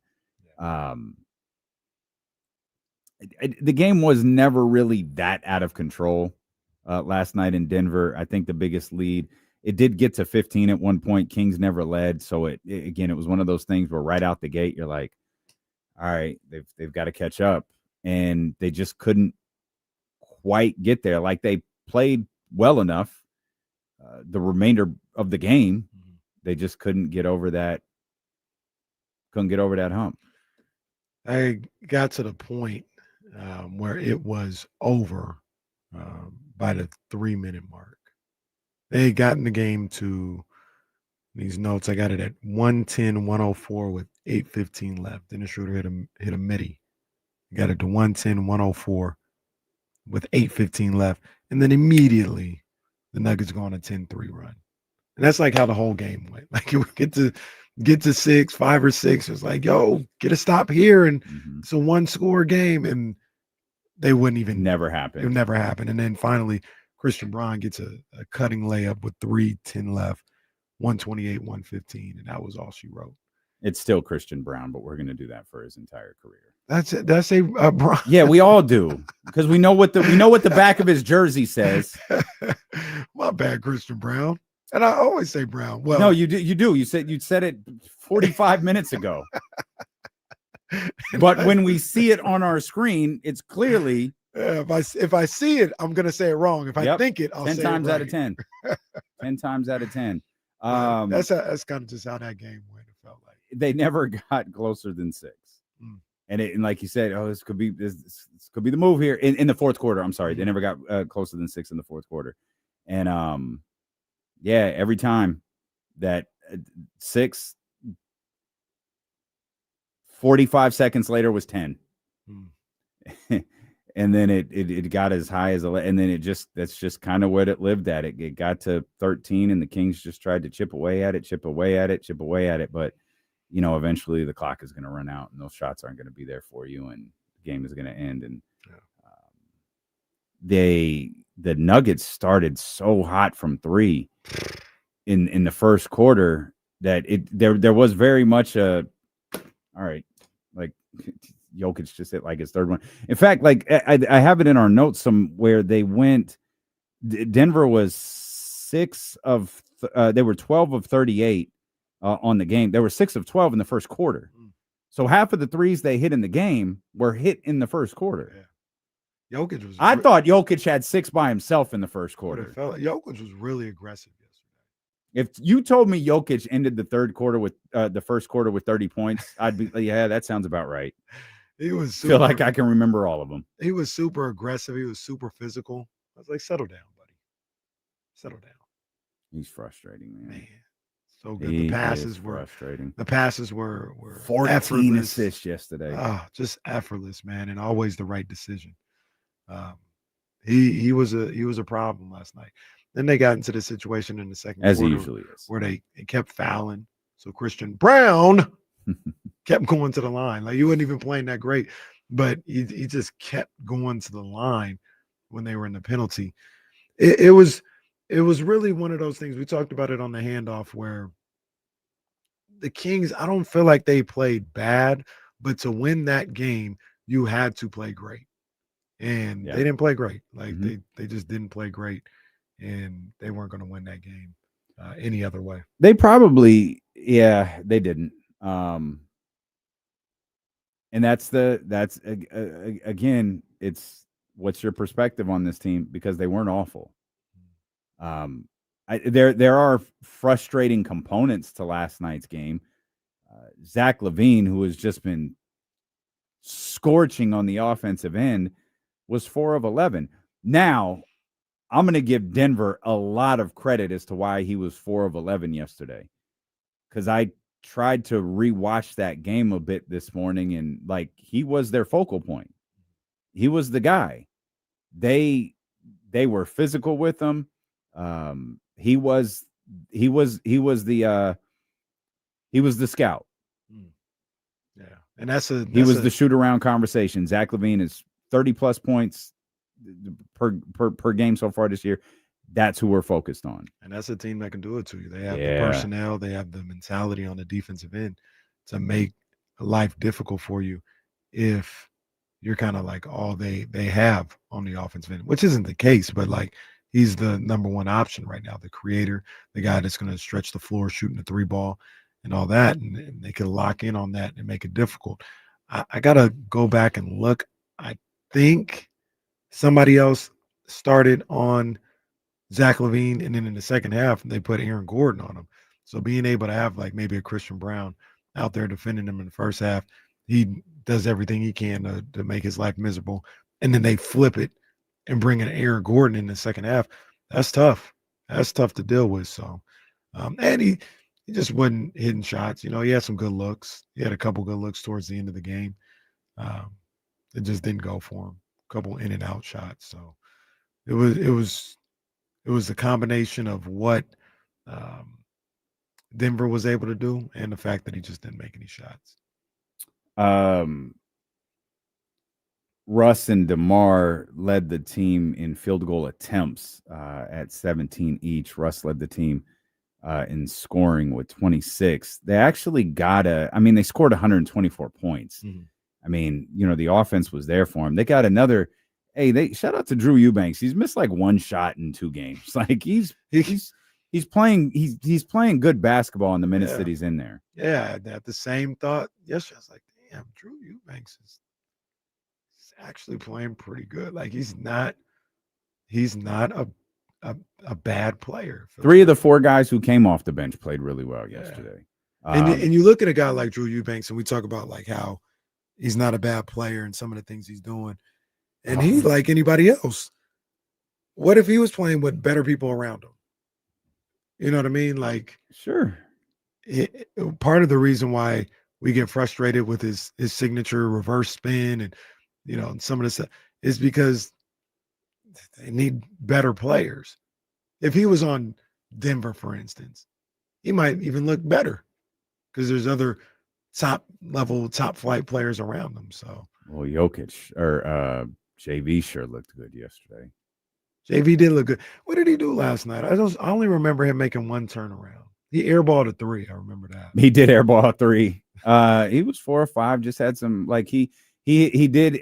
The game was never really that out of control last night in Denver. I think the biggest lead, it did get to 15 at one point. Kings never led. So it was one of those things where right out the gate, you're like, all right, they've got to catch up. And they just couldn't quite get there. Like they played well enough the remainder of the game. They just couldn't get over that hump. I got to the point where it was over by the 3-minute mark. They had gotten the game to these notes. I got it at 110-104 with 8:15 left. Then the shooter hit a midi. Got it to 110-104 with 8:15 left. And then immediately the Nuggets go on a 10-3 run. And that's like how the whole game went. Like you get to 5 or 6. It's like, yo, get a stop here. And it's a 1-score game. And they wouldn't even. Never happened. It would never happen. And then finally, Christian Braun gets a cutting layup with 3:10 left, 128-115. And that was all she wrote. It's still Christian Braun, but we're going to do that for his entire career. That's it. That's a Braun. Yeah, we all do, because we know what the back of his jersey says. My bad, Christian Braun. And I always say Brown. Well, no, you do. You said it 45 minutes ago. But when we see it on our screen, it's clearly. If I see it, I'm gonna say it wrong. If I think it, I'll 10 say times it right. out of 10. 10 times out of 10. That's kind of just how that game went. It felt like they never got closer than 6. And like you said, this could be the move here in the fourth quarter. I'm sorry, they never got closer than 6 in the fourth quarter. And yeah, every time that 6, 45 seconds later was 10. And then it got as high as 11, and then that's just kind of what it lived at. It got to 13, and the Kings just tried to chip away at it. But, eventually the clock is going to run out, and those shots aren't going to be there for you, and the game is going to end. And the Nuggets started so hot from 3 in the first quarter that there was very much all right, like Jokic just hit like his third one. In fact, like I have it in our notes somewhere. They went. Denver was they were 12 of 38 on the game. They were 6 of 12 in the first quarter. So half of the threes they hit in the game were hit in the first quarter. Yeah. Jokic was. I thought Jokic had 6 by himself in the first quarter. It felt like Jokic was really aggressive yesterday. If you told me Jokic ended the third quarter with the first quarter with 30 points, I'd be yeah, that sounds about right. He was feel like I can remember all of them. He was super aggressive. He was super physical. I was like, settle down, buddy. Settle down. He's frustrating, man. So good. The passes were frustrating. The passes were 14 effortless. assists yesterday. Just effortless, man, and always the right decision. He was a problem last night. Then they got into the situation in the second as quarter, he usually is, where they kept fouling. So Christian Brown kept going to the line. Like, he wasn't even playing that great, but he just kept going to the line when they were in the penalty. It was really one of those things. We talked about it on the handoff, where the Kings, I don't feel like they played bad, but to win that game, you had to play great. And they didn't play great. Like, they just didn't play great, and they weren't going to win that game any other way. They probably, they didn't. And that's again, it's what's your perspective on this team, because they weren't awful. There are frustrating components to last night's game. Zach LaVine, who has just been scorching on the offensive end, was 4 of 11. Now, I'm going to give Denver a lot of credit as to why he was 4 of 11 yesterday, because I tried to rewatch that game a bit this morning, and like, he was their focal point. He was the guy. They were physical with him. He was the scout. Yeah, and he was the shoot around conversation. Zach LaVine is 30+ points per game so far this year. That's who we're focused on. And that's a team that can do it to you. They have the personnel, they have the mentality on the defensive end to make life difficult for you if you're kind of like all they have on the offensive end, which isn't the case, but like, he's the number one option right now, the creator, the guy that's going to stretch the floor, shooting the 3-ball and all that. And they can lock in on that and make it difficult. I got to go back and look. I think somebody else started on Zach LaVine, and then in the second half, they put Aaron Gordon on him. So being able to have like maybe a Christian Brown out there defending him in the first half, he does everything he can to make his life miserable. And then they flip it and bring in Aaron Gordon in the second half. That's tough. That's tough to deal with. So, and he just wasn't hitting shots. You know, he had some good looks. He had a couple good looks towards the end of the game. It just didn't go for him. A couple in and out shots. So it was the combination of what Denver was able to do and the fact that he just didn't make any shots. Russ and DeMar led the team in field goal attempts at 17 each. Russ led the team in scoring with 26. They actually they scored 124 points. Mm-hmm. I mean, the offense was there for him. They got another. Hey, shout out to Drew Eubanks. He's missed like one shot in 2 games. Like, he's playing good basketball in the minutes that he's in there. Yeah, I had the same thought yesterday. I was like, damn, Drew Eubanks is actually playing pretty good. Like, he's not a bad player. 3 of the 4 guys who came off the bench played really well yesterday. And you look at a guy like Drew Eubanks, and we talk about like how he's not a bad player and some of the things he's doing. And he's like anybody else. What if he was playing with better people around him? You know what I mean? Like, sure. Part of the reason why we get frustrated with his signature reverse spin and, and some of this stuff is because they need better players. If he was on Denver, for instance, he might even look better because there's other top flight players around them. So, well, Jokic or JV sure looked good yesterday. JV did look good. What did he do last night? I only remember him making one turnaround. He airballed a 3. I remember that. He did airball a 3. He was 4 or 5. Just had some he did.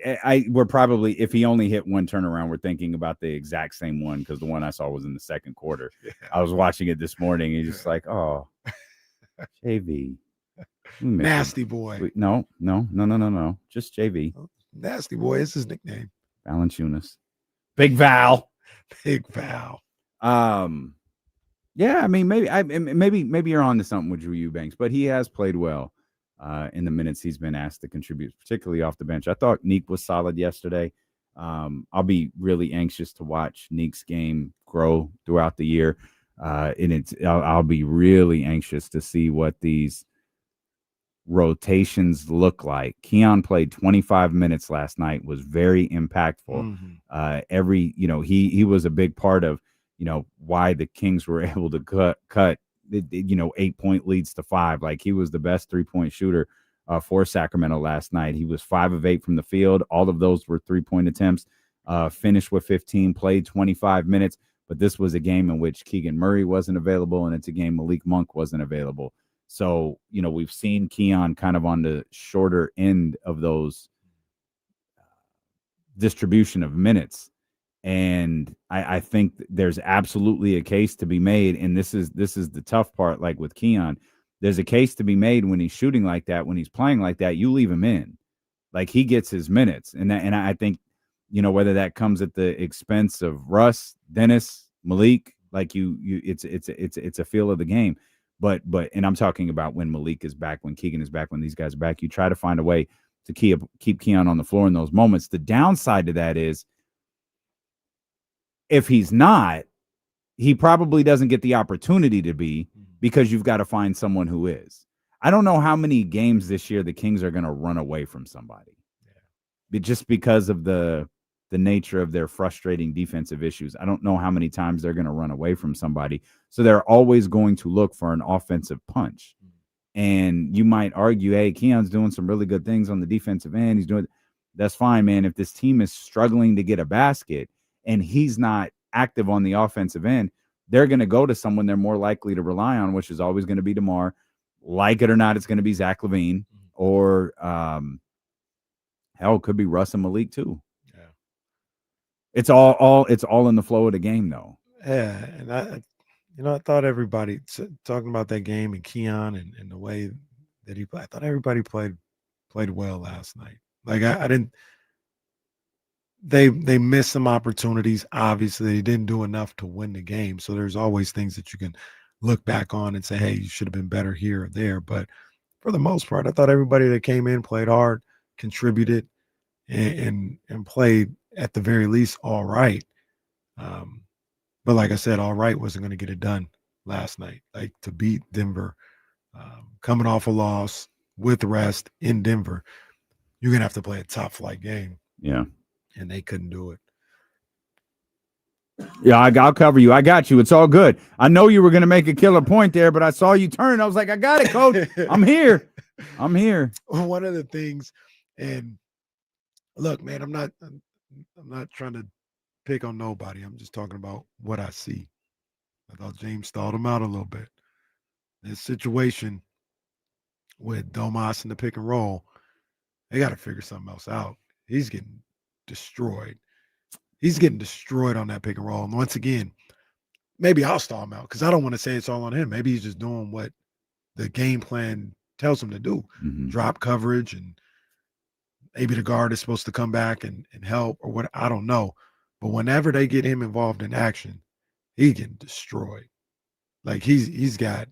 We're probably, if he only hit one turnaround, we're thinking about the exact same one because the one I saw was in the second quarter. Yeah. I was watching it this morning. And just like, oh, JV, nasty boy. No. Just JV. Nasty boy is his nickname. Valanciunas. Big Val. Big Val. Yeah, I mean, maybe you're on to something with Drew Eubanks, but he has played well in the minutes he's been asked to contribute, particularly off the bench. I thought Neek was solid yesterday. I'll be really anxious to watch Neek's game grow throughout the year. And I'll be really anxious to see what these rotations look like. Keon played 25 minutes last night, was very impactful. He was a big part of, why the Kings were able to cut 8-point leads to 5. Like, he was the best 3-point shooter for Sacramento last night. He was 5 of 8 from the field. All of those were 3-point attempts. Finished with 15, played 25 minutes. But this was a game in which Keegan Murray wasn't available, and it's a game Malik Monk wasn't available. So, we've seen Keon kind of on the shorter end of those distribution of minutes. And I think there's absolutely a case to be made. And this is the tough part. Like with Keon, there's a case to be made when he's shooting like that, when he's playing like that, you leave him in. Like, he gets his minutes. And I think, whether that comes at the expense of Russ, Dennis, Malik, like it's a feel of the game. But and I'm talking about when Malik is back, when Keegan is back, when these guys are back, you try to find a way to keep Keon on the floor in those moments. The downside to that is, if he's not, he probably doesn't get the opportunity to be, because you've got to find someone who is. I don't know how many games this year the Kings are going to run away from somebody. But just because of the nature of their frustrating defensive issues. I don't know how many times they're going to run away from somebody. So they're always going to look for an offensive punch. And you might argue, hey, Keon's doing some really good things on the defensive end. That's fine, man. If this team is struggling to get a basket and he's not active on the offensive end, they're going to go to someone they're more likely to rely on, which is always going to be DeMar. Like it or not, it's going to be Zach LaVine, or hell, it could be Russ and Malik too. It's all in the flow of the game, though. Yeah, and I thought everybody talking about that game and Keon and the way that he played. I thought everybody played well last night. Like, I didn't. They missed some opportunities. Obviously, they didn't do enough to win the game. So there's always things that you can look back on and say, hey, you should have been better here or there. But for the most part, I thought everybody that came in played hard, contributed, and played at the very least all right. But like I said, all right wasn't going to get it done last night. Like, to beat Denver, coming off a loss with rest in Denver, you're going to have to play a top flight game. Yeah. And they couldn't do it. Yeah, I'll cover you. I got you. It's all good. I know you were going to make a killer point there, but I saw you turn. I was like, I got it, Coach. I'm here. One of the things, and look, man, I'm not trying to pick on nobody. I'm just talking about what I see. I thought James stalled him out a little bit. This situation with Domas in the pick and roll, they got to figure something else out. He's getting destroyed. He's getting destroyed on that pick and roll. And once again, maybe I'll stall him out because I don't want to say it's all on him. Maybe he's just doing what the game plan tells him to do. Drop coverage, and maybe the guard is supposed to come back and help, or what, I don't know. But whenever they get him involved in action, he's getting destroyed. Like, he's got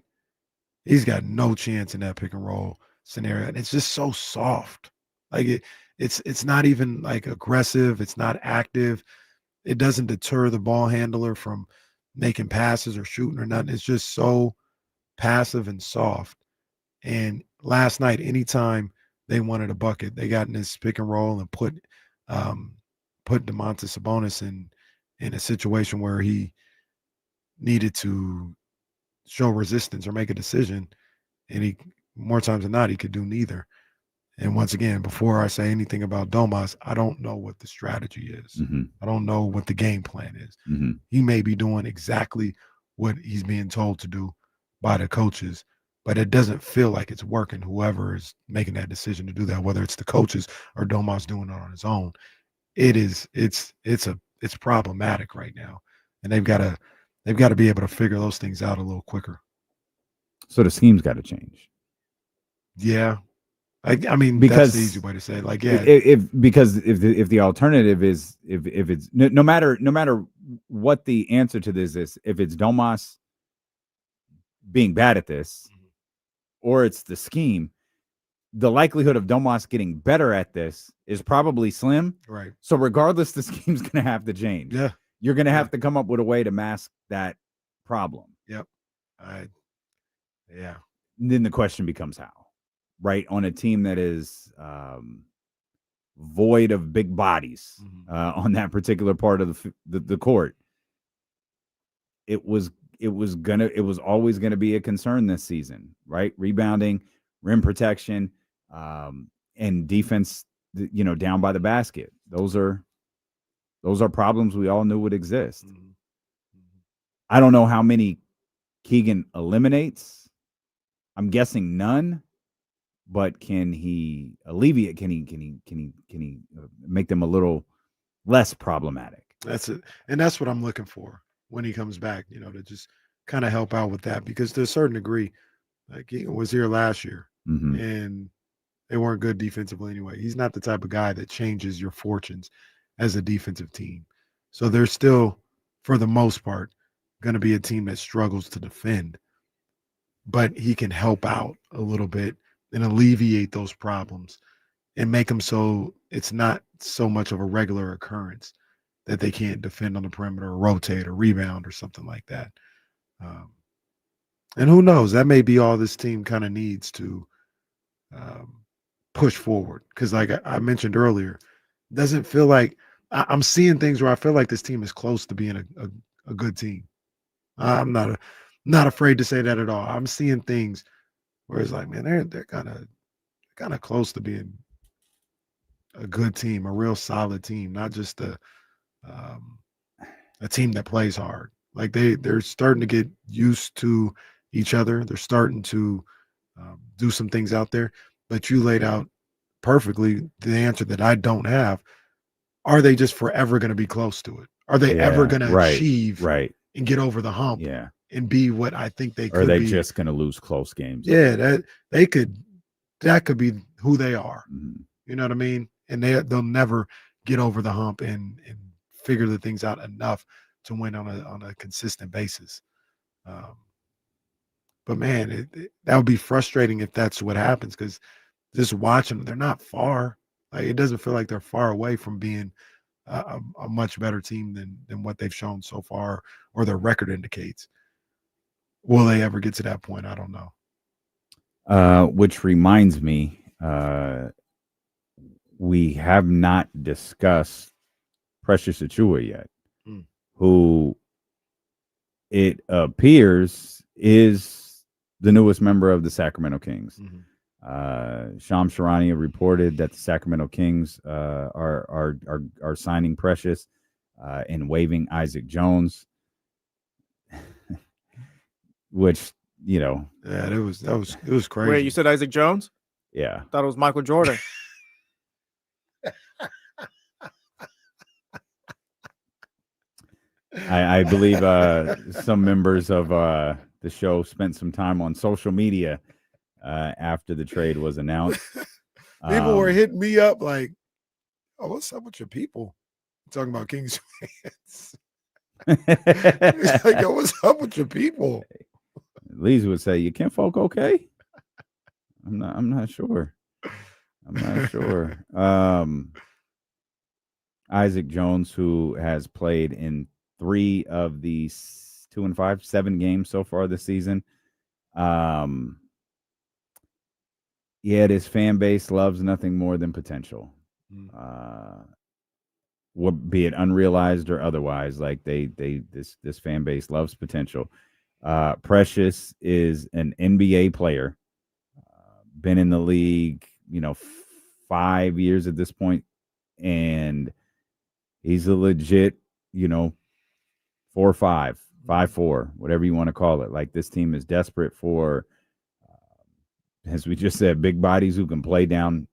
no chance in that pick and roll scenario. And it's just so soft. Like, it's not even like aggressive. It's not active. It doesn't deter the ball handler from making passes or shooting or nothing. It's just so passive and soft. And last night, anytime they wanted a bucket, they got in this pick and roll and put Domantas Sabonis in a situation where he needed to show resistance or make a decision. And he, more times than not, he could do neither. And once again, before I say anything about Domas, I don't know what the strategy is. I don't know what the game plan is. He may be doing exactly what he's being told to do by the coaches, but it doesn't feel like it's working. Whoever is making that decision to do that, whether it's the coaches or Domas doing it on his own, it's problematic right now. And they've got to be able to figure those things out a little quicker. So the scheme's got to change. Yeah. I mean, because that's the easy way to say it. Like, yeah, if the alternative is if it's no matter what the answer to this is, if it's Domas being bad at this, or it's the scheme, the likelihood of Domas getting better at this is probably slim. Right. So regardless, this game's going to have to change. Yeah. You're going to have to come up with a way to mask that problem. Yep. Yeah. And then the question becomes how, right? On a team that is void of big bodies on that particular part of the court, it was always going to be a concern this season, right? Rebounding, rim protection, and defense, down by the basket. Those are problems we all knew would exist. I don't know how many Keegan eliminates. I'm guessing none, but can he alleviate? Can he make them a little less problematic? That's it. And that's what I'm looking for when he comes back, to just kind of help out with that, because to a certain degree, like he was here last year and they weren't good defensively anyway. He's not the type of guy that changes your fortunes as a defensive team. So they're still, for the most part, going to be a team that struggles to defend, but he can help out a little bit and alleviate those problems and make them so it's not so much of a regular occurrence that they can't defend on the perimeter or rotate or rebound or something like that. And who knows, that may be all this team kind of needs to push forward. Because like I mentioned earlier, it doesn't feel like I'm seeing things where I feel like this team is close to being a good team. I'm not afraid to say that at all. I'm seeing things where it's like, man, they're kind of close to being a good team, a real solid team, not just a team that plays hard. Like they're starting to get used to each other. They're starting to do some things out there. But you laid out perfectly the answer that I don't have. Are they just forever going to be close to it? Are they ever going to achieve and get over the hump and be what I think they could be? Or are they just going to lose close games? Yeah, that could be who they are. You know what I mean? And they'll never get over the hump and figure the things out enough to win on a consistent basis. But man, that would be frustrating if that's what happens, because just watching them, they're not far. Like, it doesn't feel like they're far away from being a much better team than what they've shown so far, or their record indicates. Will they ever get to that point? I don't know. Which reminds me, we have not discussed Precious Achiuwa yet, who it appears is the newest member of the Sacramento Kings. Shams Charania reported that the Sacramento Kings are signing Precious and waiving Isaac Jones, which yeah, it was crazy. Wait, you said Isaac Jones? Yeah, I thought it was Michael Jordan. I believe some members of the show spent some time on social media after the trade was announced. People were hitting me up like, "Oh, what's up with your people?" I'm talking about Kings fans. It's like, "Yo, what's up with your people?" Lees would say, "You can't folk okay?" I'm not sure. I'm not sure. Isaac Jones, who has played in 3 of the 7 games so far this season. This fan base loves nothing more than potential. Be it unrealized or otherwise, like this fan base loves potential. Precious is an NBA player, been in the league, 5 years at this point, and he's a legit, 4-5, 5-4, whatever you want to call it. Like, this team is desperate for, as we just said, big bodies who can play down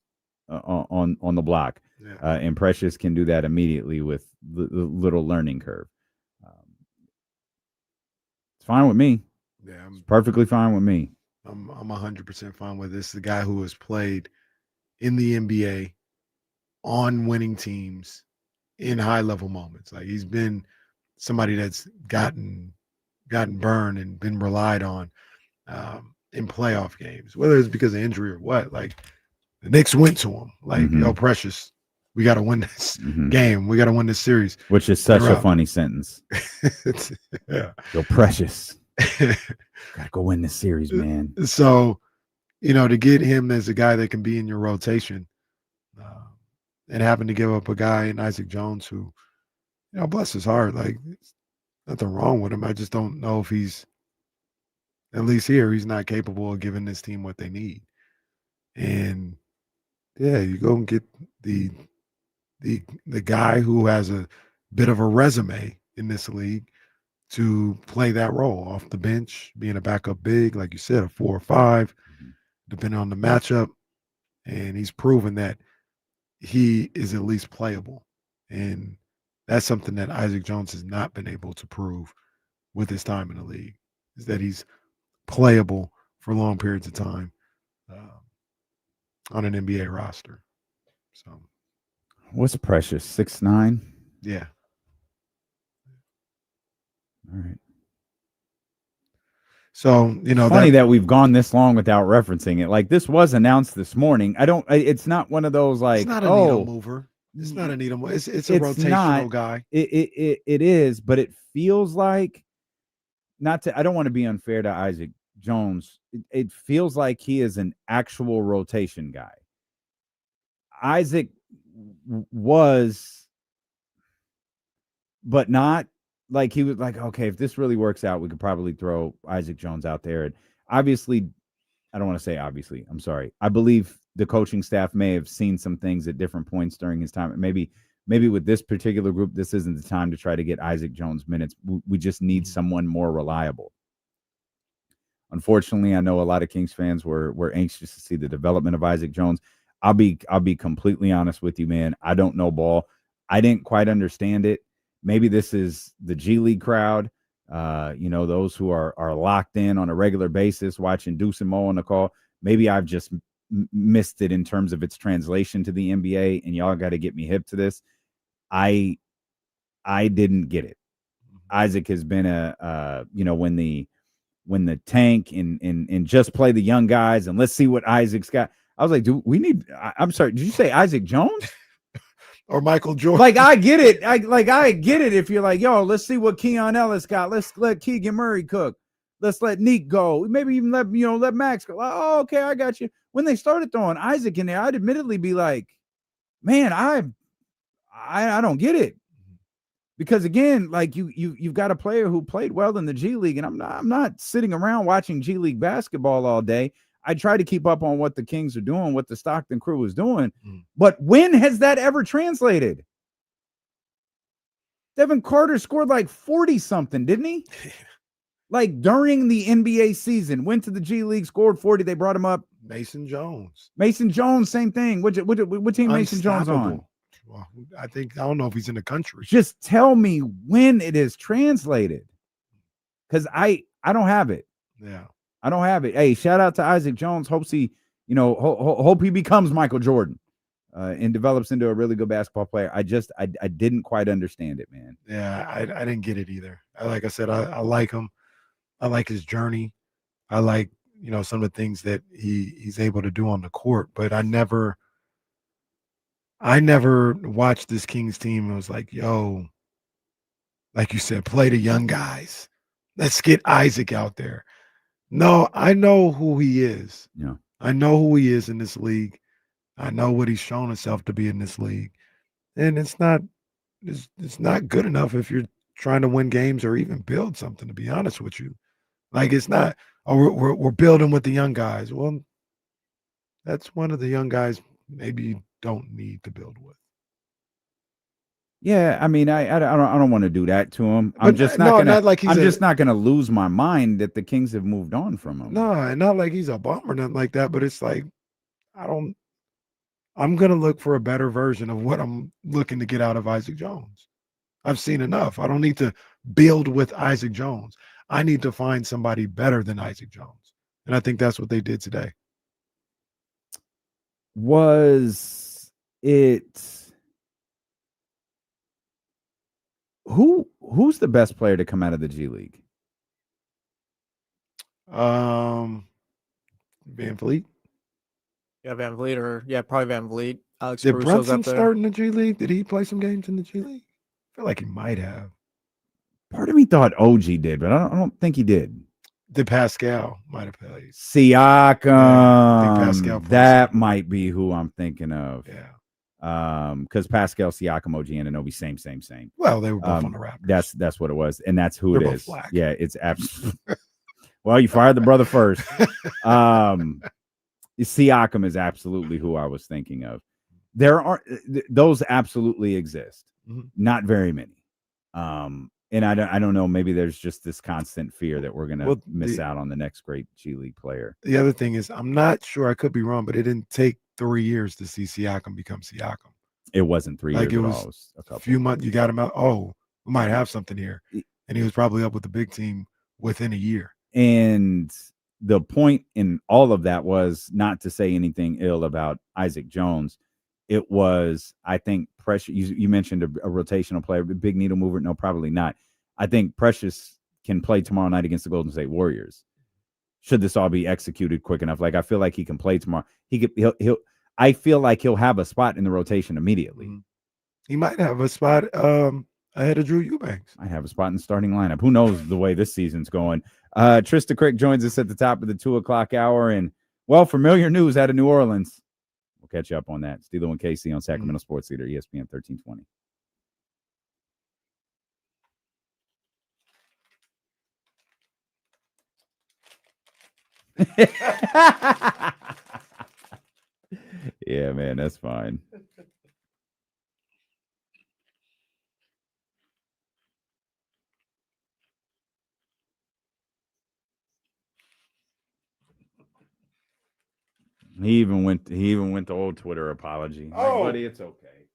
on the block. And Precious can do that immediately with the little learning curve. It's fine with me. Yeah, it's perfectly fine with me. I'm 100% fine with this. The guy who has played in the NBA on winning teams in high-level moments. Like, he's been somebody that's gotten burned and been relied on in playoff games, whether it's because of injury or what. Like, the Knicks went to him like, yo, Precious, we got to win this game. We got to win this series. Which is such a funny sentence. Yeah. Yo, Precious. Got to go win this series, man. So, to get him as a guy that can be in your rotation and happen to give up a guy in Isaac Jones who, bless his heart, like, nothing wrong with him. I just don't know if he's, at least here, he's not capable of giving this team what they need. And yeah, you go and get the guy who has a bit of a resume in this league to play that role off the bench, being a backup big, like you said, a 4 or 5, depending on the matchup. And he's proven that he is at least playable. And that's something that Isaac Jones has not been able to prove with his time in the league, is that he's playable for long periods of time on an NBA roster. So, what's Precious? 6'9"? Yeah. All right. So, funny that we've gone this long without referencing it. Like, this was announced this morning. It's not one of those like, it's not a needle mover. It's not a needle mover. It's a rotational guy. It is, but it feels like, I don't want to be unfair to Isaac Jones. It feels like he is an actual rotation guy. Isaac was, but not. Like, he was like, okay, if this really works out, we could probably throw Isaac Jones out there. And obviously, I don't want to say obviously, I'm sorry. I believe the coaching staff may have seen some things at different points during his time. Maybe with this particular group, this isn't the time to try to get Isaac Jones minutes. We just need someone more reliable. Unfortunately, I know a lot of Kings fans were anxious to see the development of Isaac Jones. I'll be completely honest with you, man. I don't know ball. I didn't quite understand it. Maybe this is the G League crowd, those who are locked in on a regular basis watching Deuce and Mo on the call. Maybe I've just missed it in terms of its translation to the NBA, and y'all got to get me hip to this. I didn't get it. Isaac has been when the tank and just play the young guys and let's see what Isaac's got. I was like, I'm sorry, did you say Isaac Jones? Or Michael Jordan? Like, I get it. I get it if you're like, yo, let's see what Keon Ellis got. Let's let Keegan Murray cook. Let's let Neek go. Maybe even let Max go. Oh, okay, I got you. When they started throwing Isaac in there, I'd admittedly be like, man, I don't get it. Because again, like you've got a player who played well in the G League, and I'm not sitting around watching G League basketball all day. I try to keep up on what the Kings are doing, what the Stockton crew is doing. But when has that ever translated? Devin Carter scored like 40-something, didn't he? Like during the NBA season, went to the G League, scored 40. They brought him up. Mason Jones, same thing. What team Mason Jones on? Well, I don't know if he's in the country. Just tell me when it is translated. Because I don't have it. Yeah. I don't have it. Hey, shout out to Isaac Jones. Hope he becomes Michael Jordan and develops into a really good basketball player. I didn't quite understand it, man. Yeah, I didn't get it either. Like I said, I like him. I like his journey. I like, some of the things that he's able to do on the court. But I never watched this Kings team and was like, yo, like you said, play the young guys. Let's get Isaac out there. No, I know who he is. Yeah. I know who he is in this league. I know what he's shown himself to be in this league. And it's not good enough if you're trying to win games or even build something, to be honest with you. Like, it's not, we're building with the young guys. Well, that's one of the young guys maybe you don't need to build with. Yeah, I mean, I don't want to do that to him. I'm just not gonna lose my mind that the Kings have moved on from him. No, not like he's a bum or nothing like that. But it's like, I'm gonna look for a better version of what I'm looking to get out of Isaac Jones. I've seen enough. I don't need to build with Isaac Jones. I need to find somebody better than Isaac Jones, and I think that's what they did today. Was it? Who's the best player to come out of the G League? Van Fleet. Yeah, Van Vliet probably Van Vliet. Alex Did Caruso's Brunson up there. start in the G League? Did he play some games in the G League? I feel like he might have. Part of me thought OG did, but I don't think he did. Did Pascal might have played. Siakam. Yeah, I think Pascal played that some. might be who I'm thinking of. Yeah. Because Pascal, Siakam, OG Anunoby, same. Well, they were both on the Raptors. That's what it was, and that's who They're it both is. black. Yeah, it's absolutely. Well, you fired the brother first. Siakam is absolutely who I was thinking of. There are those absolutely exist. Mhm. Not very many. And I don't know. Maybe there's just this constant fear that we're gonna miss out on the next great G League player. The other thing is, I'm not sure. I could be wrong, but it didn't take 3 years to see Siakam become Siakam. It wasn't 3 years. Like it at was all. It was a couple. few months. You got him out. Oh, we might have something here, and he was probably up with the big team within a year. And the point in all of that was not to say anything ill about Isaac Jones. It was, I think, pressure. You mentioned a rotational player, a big needle mover. No, probably not. I think Precious can play tomorrow night against the Golden State Warriors. Should this all be executed quick enough? Like, I feel like he can play tomorrow. I feel like he'll have a spot in the rotation immediately. Mm-hmm. He might have a spot ahead of Drew Eubanks. I have a spot in the starting lineup. Who knows the way this season's going? Trysta Krick joins us at the top of the 2:00 hour. And, well, familiar news out of New Orleans. We'll catch you up on that. Steelo and KC on Sacramento Sports Leader, ESPN 1320. Yeah, man, that's fine. He even went to old Twitter apology. Like, buddy, it's okay.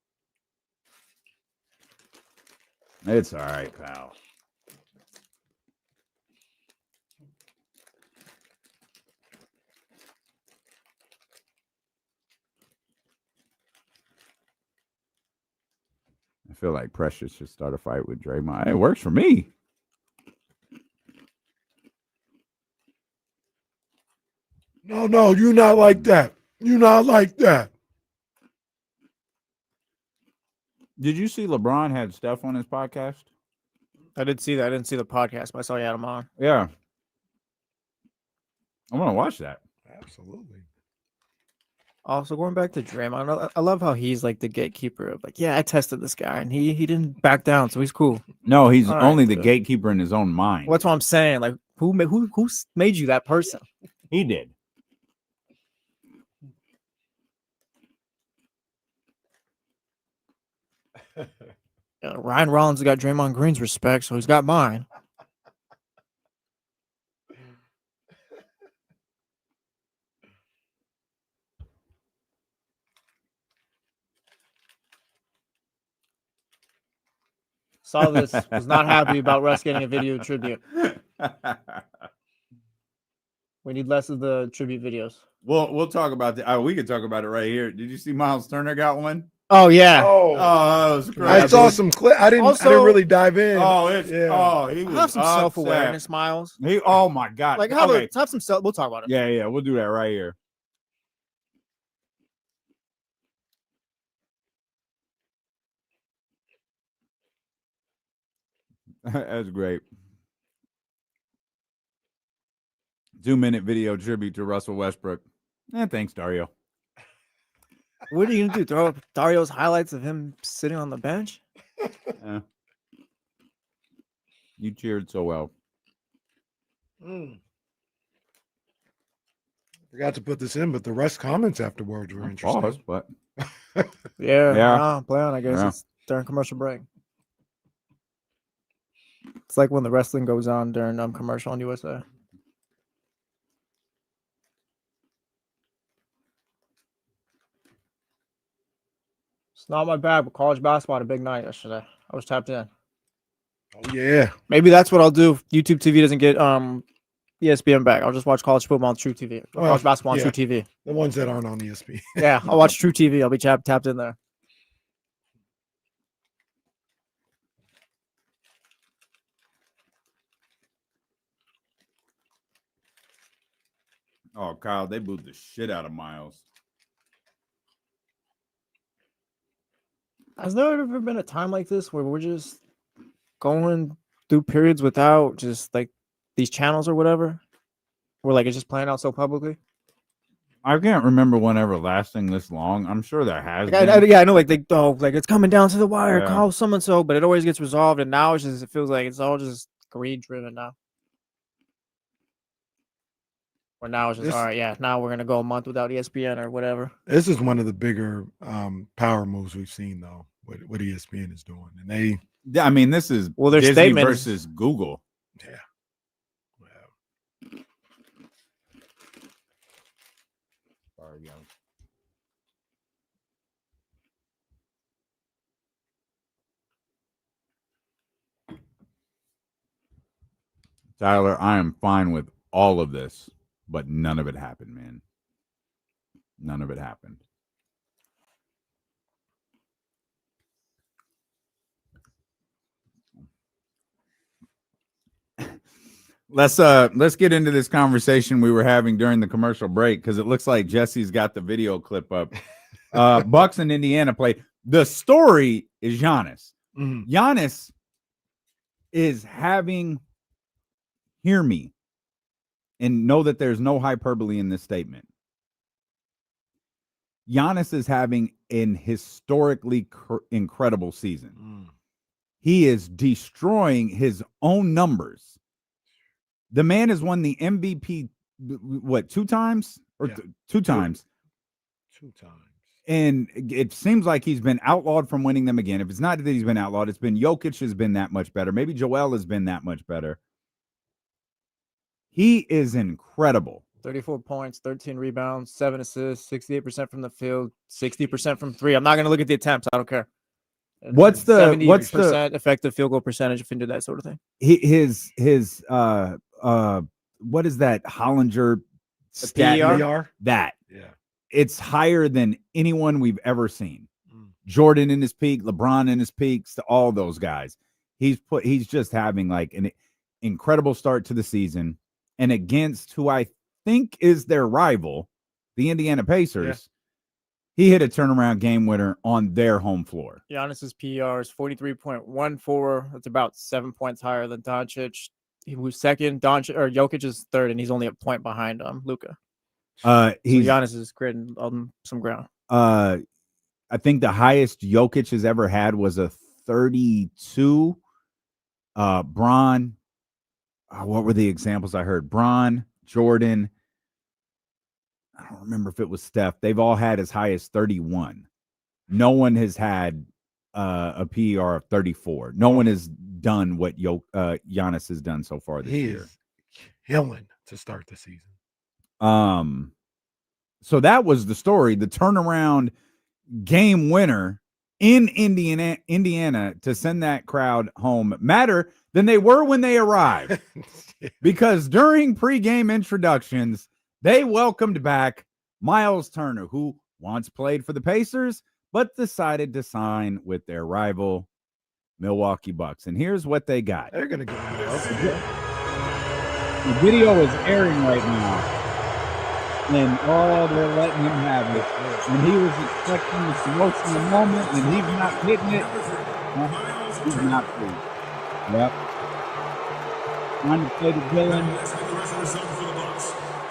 It's all right, pal. I feel like Precious should start a fight with Draymond. It works for me. No, you're not like that. You're not like that. Did you see LeBron had Steph on his podcast? I did see that. I didn't see the podcast, but I saw you had him on. Yeah. I want to watch that. Absolutely. Also, going back to Draymond, I love how he's like the gatekeeper of like, yeah, I tested this guy and he didn't back down, so he's cool. No, he's All only right, the good. gatekeeper in his own mind. Well, that's what I'm saying. Like, who made you that person? He did. Ryan Rollins got Draymond Green's respect, so he's got mine. Saw this, was not happy about Russ getting a video tribute. We need less of the tribute videos. We'll talk about that. We could talk about it right here. Did you see Myles Turner got one? Oh yeah. Oh, that was great. I saw some clip. I didn't really dive in. Oh, it's Yeah. he was Have some upset. self-awareness, Miles. Oh my God. Like Okay. have some self. We'll talk about it. Yeah, we'll do that right here. That's great. 2-minute video tribute to Russell Westbrook. Thanks, Dario. What are you gonna do? Throw up Dario's highlights of him sitting on the bench? You cheered so well. Forgot to put this in, but the Russ comments afterwards were interesting. Pause, but Yeah. Play on. I guess Yeah. it's during commercial break. It's like when the wrestling goes on during commercial on USA. It's not my bad, but college basketball had a big night yesterday. I was tapped in. Oh yeah. Maybe that's what I'll do if YouTube TV doesn't get ESPN back. I'll just watch college football on True TV. College basketball on yeah. True TV. The ones that aren't on ESPN. Yeah, I'll watch True TV. I'll be tapped in there. Oh, Kyle, they booed the shit out of Miles. Has there ever been a time like this where we're just going through periods without just like these channels or whatever? Where like it's just playing out so publicly? I can't remember one ever lasting this long. I'm sure there has Like, been. I know like like it's coming down to the wire, Yeah. call someone so, but it always gets resolved, and now it feels like it's all just greed driven now. Or now it's just all right, yeah. Now we're gonna go a month without ESPN or whatever. This is one of the bigger power moves we've seen, though. What ESPN is doing, and they. I mean, this is their Disney statement versus Google. Yeah. Sorry, guys. Tyler, I am fine with all of this, but none of it happened, man. None of it happened. Let's get into this conversation we were having during the commercial break, because it looks like Jesse's got the video clip up. Bucks and Indiana play. The story is Giannis. Mm-hmm. Giannis is having, hear me, and know that there's no hyperbole in this statement. Giannis is having an historically incredible season. He is destroying his own numbers. The man has won the MVP, what, 2 times? Or 2 times? 2 times. And it seems like he's been outlawed from winning them again. If it's not that he's been outlawed, it's been Jokic has been that much better. Maybe Joel has been that much better. He is incredible. 34 points, 13 rebounds, 7 assists, 68% from the field, 60% from 3. I'm not gonna look at the attempts. I don't care. What's the 70% effective field goal percentage if you do that sort of thing? His what is that Hollinger stat? PER? That. Yeah. It's higher than anyone we've ever seen. Jordan in his peak, LeBron in his peaks, to all those guys. He's just having like an incredible start to the season, and against who I think is their rival, the Indiana Pacers, he hit a turnaround game winner on their home floor. Giannis's PER is 43.14. That's about 7 points higher than Doncic. He was second. Jokic is third, and he's only a point behind Luka. Giannis is creating some ground. I think the highest Jokic has ever had was a 32. Bron. What were the examples I heard? Bron, Jordan. I don't remember if it was Steph. They've all had as high as 31. No one has had a PER of 34. No one has done what Giannis has done so far this year. He is killing to start the season. So that was the story. The turnaround game winner in Indiana to send that crowd home matter than they were when they arrived. Because during pregame introductions, they welcomed back Myles Turner, who once played for the Pacers, but decided to sign with their rival, Milwaukee Bucks. And here's what they got. They're going to go. The video is airing right now. And they're letting him have it. And he was expecting this emotional moment, and he's not hitting it. He's not pleased. Yep. Trying to play the villain.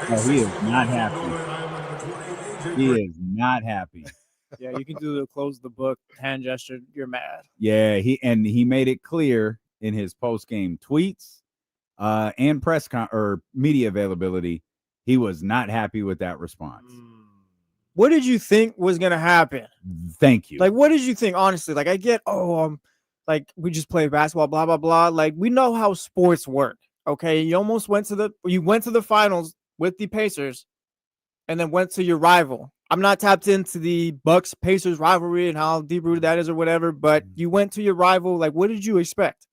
Oh, he is not happy. He is not happy. Yeah, you can do the close the book hand gesture. You're mad. Yeah, he made it clear in his post-game tweets and media availability. He was not happy with that response. What did you think was going to happen? Thank you. Like, what did you think? Honestly, like, I get, like, we just play basketball, blah, blah, blah. Like, we know how sports work. Okay. You went to the finals with the Pacers and then went to your rival. I'm not tapped into the Bucks Pacers rivalry and how deep rooted that is or whatever, but you went to your rival. Like, what did you expect?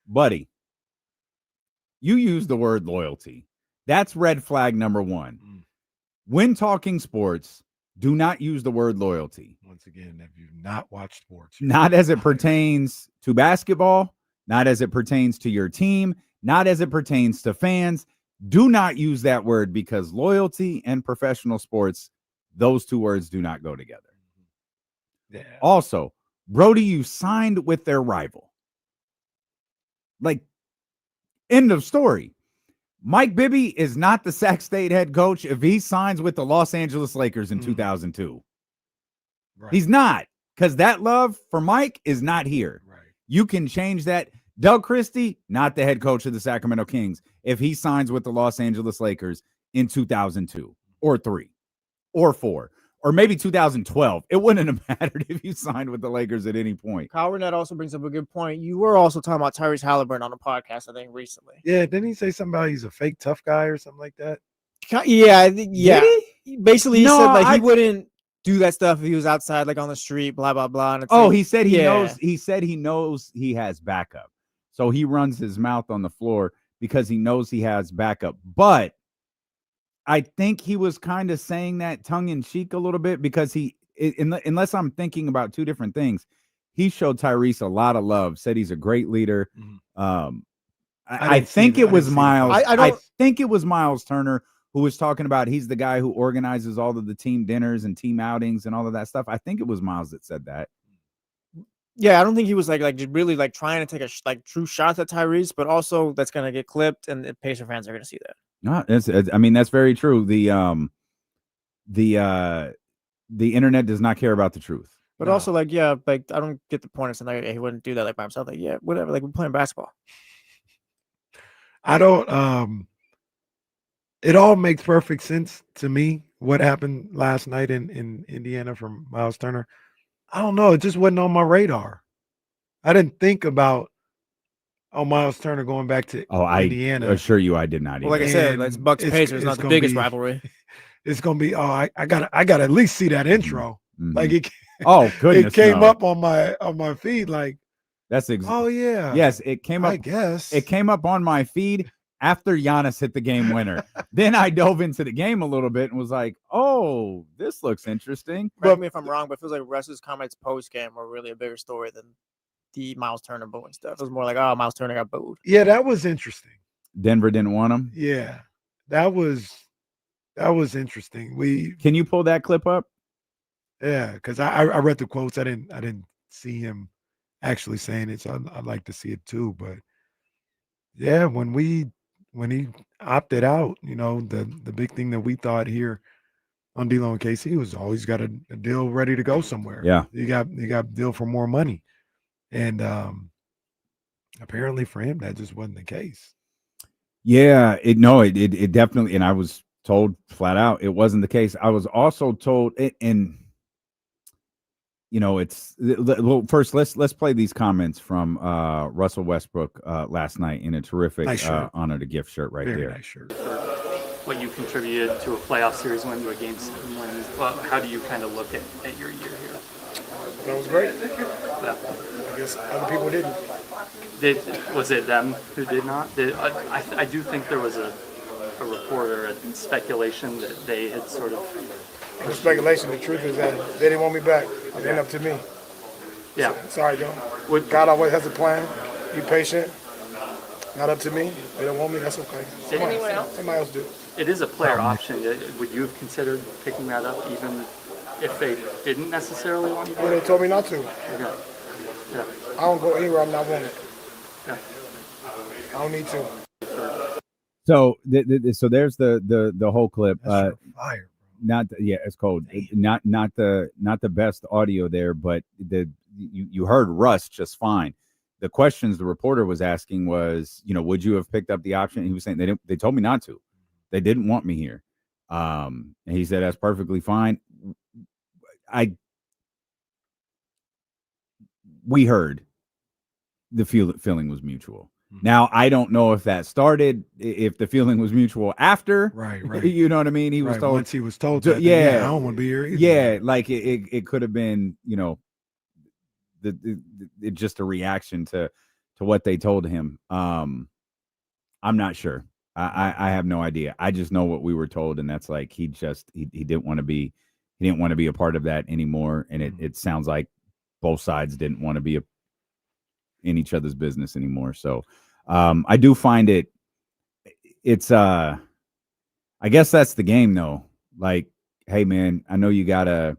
Buddy, you used the word loyalty. That's red flag number 1. When talking sports, do not use the word loyalty. Once again, if you've not watched sports, not as it pertains to basketball, not as it pertains to your team, not as it pertains to fans. Do not use that word, because loyalty and professional sports, those two words do not go together. Yeah. Also, Brody, you signed with their rival. Like, end of story. Mike Bibby is not the Sac State head coach if he signs with the Los Angeles Lakers in 2002. Right. He's not, because that love for Mike is not here. Right. You can change that. Doug Christie, not the head coach of the Sacramento Kings, if he signs with the Los Angeles Lakers in 2002 or 3 or 4 or maybe 2012. It wouldn't have mattered if you signed with the Lakers at any point. Kyle Burnett also brings up a good point. You were also talking about Tyrese Halliburton on a podcast, I think, recently. Yeah, didn't he say something about he's a fake tough guy or something like that? Yeah, basically he said like he wouldn't do that stuff if he was outside, like on the street, blah blah blah. And it's he said he knows. He said he knows he has backup, so he runs his mouth on the floor because he knows he has backup. But I think he was kind of saying that tongue in cheek a little bit because unless I'm thinking about two different things, he showed Tyrese a lot of love. Said he's a great leader. I think it was Myles. I think it was Myles Turner who was talking about he's the guy who organizes all of the team dinners and team outings and all of that stuff. I think it was Myles that said that. Yeah, I don't think he was like really like trying to take a true shots at Tyrese, but also that's gonna get clipped, and the Pacer fans are gonna see that. No, I mean that's very true. The internet does not care about the truth. But also, like, yeah, like I don't get the point of saying like, he wouldn't do that like by himself. Like, yeah, whatever. Like we're playing basketball. I don't. It all makes perfect sense to me. What happened last night in Indiana from Myles Turner? I don't know. It just wasn't on my radar. I didn't think about Myles Turner going back to Indiana. I assure you, I did not. Well, like I said, it's Bucks Pacers, not the biggest rivalry. It's gonna be. I gotta at least see that intro. Mm-hmm. Like it. Goodness, it came up on my feed. Like that's oh yeah. Yes, it came up. I guess it came up on my feed after Giannis hit the game winner. Then I dove into the game a little bit and was like, "Oh, this looks interesting." Correct me if I'm wrong, but it feels like Russ's comments post game were really a bigger story than the Myles Turner booing stuff. It was more like, "Oh, Myles Turner got booed." Yeah, that was interesting. Denver didn't want him. Yeah, that was interesting. Can you pull that clip up? Yeah, because I read the quotes. I didn't see him actually saying it, so I'd like to see it too. But yeah, when he opted out, the big thing that we thought here on D-Lo and KC was always got a deal ready to go somewhere. Yeah, you got a deal for more money, and apparently for him that just wasn't the case. Yeah, it definitely, and I was told flat out it wasn't the case. I was also told, and first let's play these comments from Russell Westbrook last night in a terrific honor to gift shirt right there. Nice shirt. What you contributed to a playoff series win, to a game 7 win. Well, how do you kind of look at your year here? That was great. Yeah. I guess other people didn't. Was it them who did not? I do think there was a reporter and speculation that they had sort of. The speculation. The truth is that they didn't want me back. It ain't up to me. Yeah. Sorry, John. God always has a plan. Be patient. Not up to me. They don't want me. That's okay. Somebody else do. It is a player option. Would you have considered picking that up even if they didn't necessarily want you to? Well, they told me not to. Okay. Yeah. I don't go anywhere I'm not wanted. Yeah. I don't need to. So there's the whole clip. Fire. It's cold. Not the best audio there, but you heard Russ just fine. The questions the reporter was asking was, would you have picked up the option? He was saying they told me not to. They didn't want me here. And he said that's perfectly fine. We heard the feeling was mutual. Now, I don't know if that started, if the feeling was mutual after. Right. You know what I mean? He was told. Once he was told that, I don't want to be here either. Yeah, like it could have been, it just a reaction to what they told him. I'm not sure. I have no idea. I just know what we were told, and that's like he didn't want to be a part of that anymore. And it sounds like both sides didn't want to be in each other's business anymore. So I do find it's I guess that's the game though. Like, hey man, I know you gotta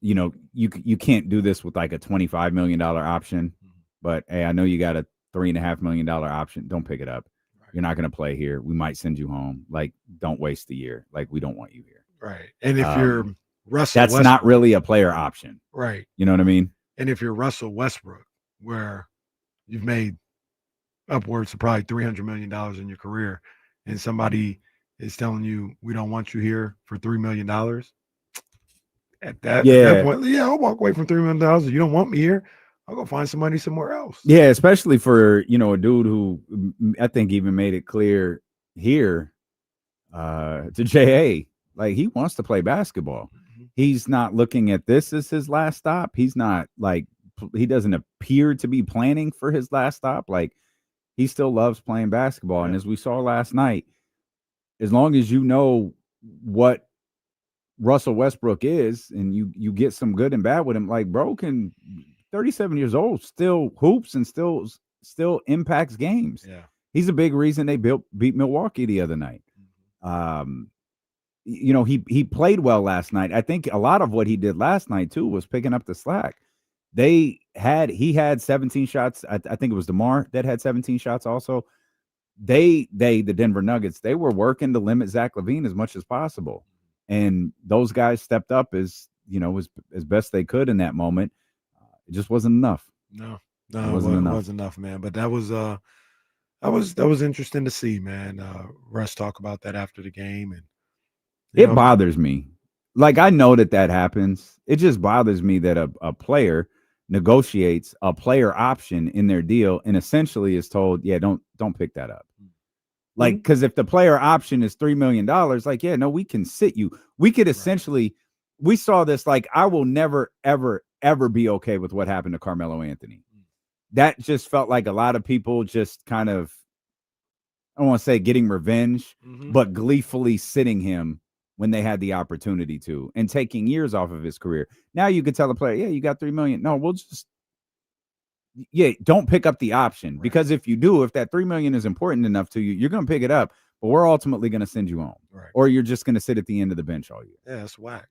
you can't do this with like a $25 million option. But hey, I know you got a $3.5 million option. Don't pick it up. You're not going to play here. We might send you home. Like, don't waste the year. Like, we don't want you here. Right. And if you're Russell that's Westbrook, not really a player option. Right. You know what I mean? And if you're Russell Westbrook, where you've made upwards of probably $300 million in your career, and somebody is telling you, we don't want you here for $3 million, at that point, I'll walk away from $3 million. You don't want me here, I'll go find some money somewhere else. Yeah, especially for, a dude who I think even made it clear here to JA, like, he wants to play basketball. He's not looking at this as his last stop. He's not like, he doesn't appear to be planning for his last stop. Like, he still loves playing basketball. Yeah. And as we saw last night, as long as you know what Russell Westbrook is and you get some good and bad with him, like, bro can 37 years old, still hoops and still impacts games. Yeah. He's a big reason they beat Milwaukee the other night. He played well last night. I think a lot of what he did last night too was picking up the slack. He had 17 shots. I think it was DeMar that had 17 shots also. The Denver Nuggets, they were working to limit Zach LaVine as much as possible. And those guys stepped up as best they could in that moment. It just wasn't enough. No, it wasn't enough, man. But that was interesting to see, man. Russ talk about that after the game, and it bothers me. Like, I know that happens. It just bothers me that a player negotiates a player option in their deal and essentially is told, yeah, don't pick that up. Like, because if the player option is $3 million, like, yeah, no, we can sit you. We could essentially, we saw this, like, I will never, ever, ever be okay with what happened to Carmelo Anthony. That just felt like a lot of people just kind of, I don't want to say getting revenge, but gleefully sitting him when they had the opportunity to and taking years off of his career. Now you could tell the player, yeah, you got $3 million. No, we'll just, don't pick up the option, because if you do, if that $3 million is important enough to you, you're going to pick it up, but we're ultimately going to send you home, or you're just going to sit at the end of the bench all year. Yeah, that's whack.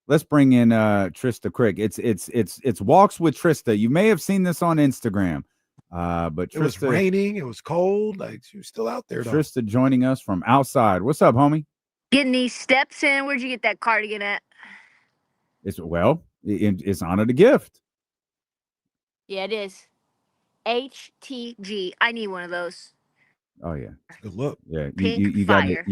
Let's bring in Trysta Krick. It's Walks with Trysta. You may have seen this on Instagram, but Trysta, it was raining, it was cold, like, she was still out there though. Trysta joining us from outside. What's up, homie? Getting these steps in. Where'd you get that cardigan at? It's Honor the Gift. Yeah, it is. HTG. I need one of those. Oh yeah, good look. Yeah, Pink you fire.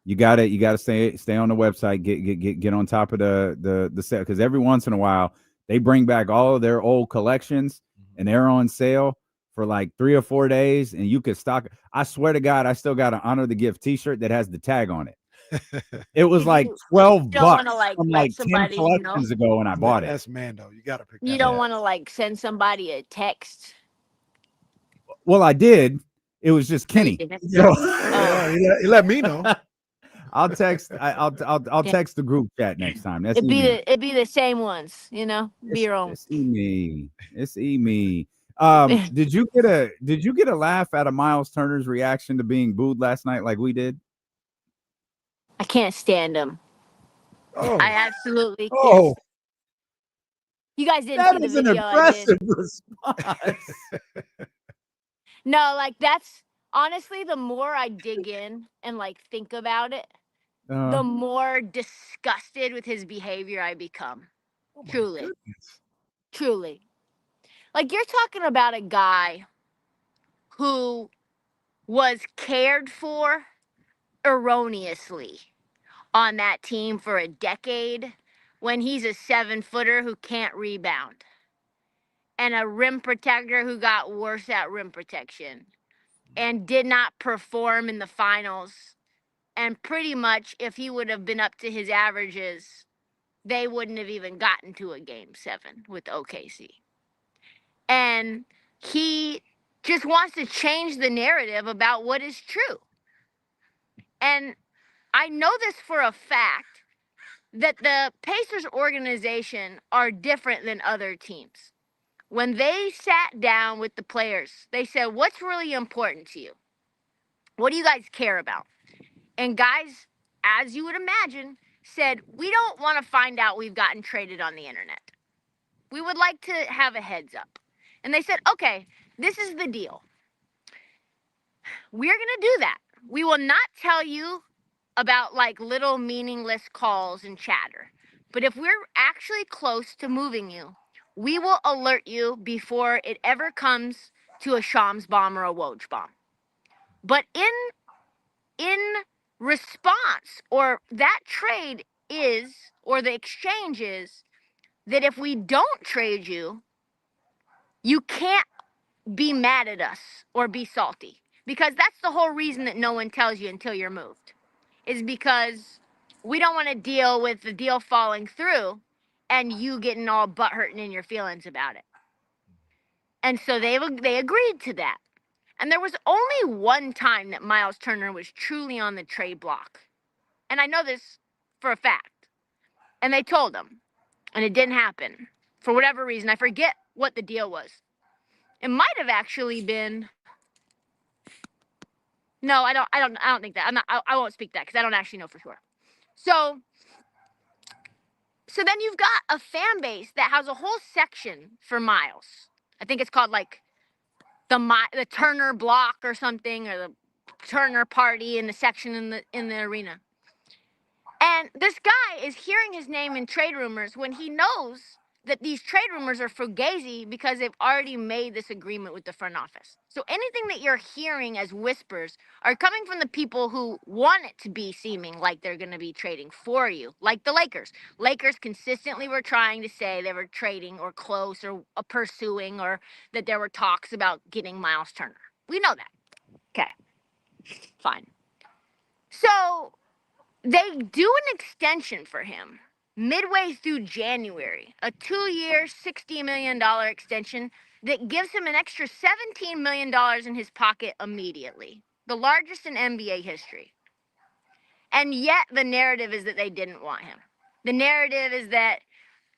You got to stay on the website. Get on top of the sale, because every once in a while they bring back all of their old collections and they're on sale for like 3 or 4 days, and you could stock. I swear to God, I still got an Honor the Gift T-shirt that has the tag on it. It was like $12 from like 10 collections ago when I bought it. That's Mando. You got to pick. You don't want to send somebody a text. Well, I did. It was just Kenny. He let me know. I'll text. I'll text the group chat next time. That's it'd be the same ones. Be your own. It's me. Did you get a laugh out of Myles Turner's reaction to being booed last night like we did? I can't stand him. Oh. I absolutely can't. You guys didn't see the video. That is an impressive response. No, that's honestly, the more I dig in and think about it, the more disgusted with his behavior I become. Truly. Truly. You're talking about a guy who was cared for erroneously on that team for a decade, when he's a 7-footer who can't rebound, and a rim protector who got worse at rim protection and did not perform in the finals. And pretty much, if he would have been up to his averages, they wouldn't have even gotten to a game 7 with OKC. And he just wants to change the narrative about what is true. And I know this for a fact, that the Pacers organization are different than other teams. When they sat down with the players, they said, what's really important to you? What do you guys care about? And guys, as you would imagine, said, we don't want to find out we've gotten traded on the internet. We would like to have a heads up. And they said, okay, this is the deal. We're going to do that. We will not tell you about like little meaningless calls and chatter. But if we're actually close to moving you, we will alert you before it ever comes to a Shams bomb or a Woj bomb. But in response, or that trade is, or the exchange is, that if we don't trade you, you can't be mad at us or be salty. Because that's the whole reason that no one tells you until you're moved. Is because we don't want to deal with the deal falling through and you getting all butthurt and in your feelings about it. And so they agreed to that. And there was only one time that Myles Turner was truly on the trade block. And I know this for a fact. And they told him. And it didn't happen. For whatever reason. I forget what the deal was. It might have actually been. No, I don't think that. I won't speak that because I don't actually know for sure. So then you've got a fan base that has a whole section for Myles. I think it's called like the Turner block or something, or the Turner party in the section in the arena. And this guy is hearing his name in trade rumors when he knows that these trade rumors are fugazi because they've already made this agreement with the front office. So anything that you're hearing as whispers are coming from the people who want it to be seeming like they're going to be trading for you, like the Lakers. Lakers consistently were trying to say they were trading or close or pursuing, or that there were talks about getting Myles Turner. We know that. Okay, fine. So they do an extension for him midway through January, a 2-year, $60 million extension that gives him an extra $17 million in his pocket immediately, the largest in NBA history. And yet the narrative is that they didn't want him. The narrative is that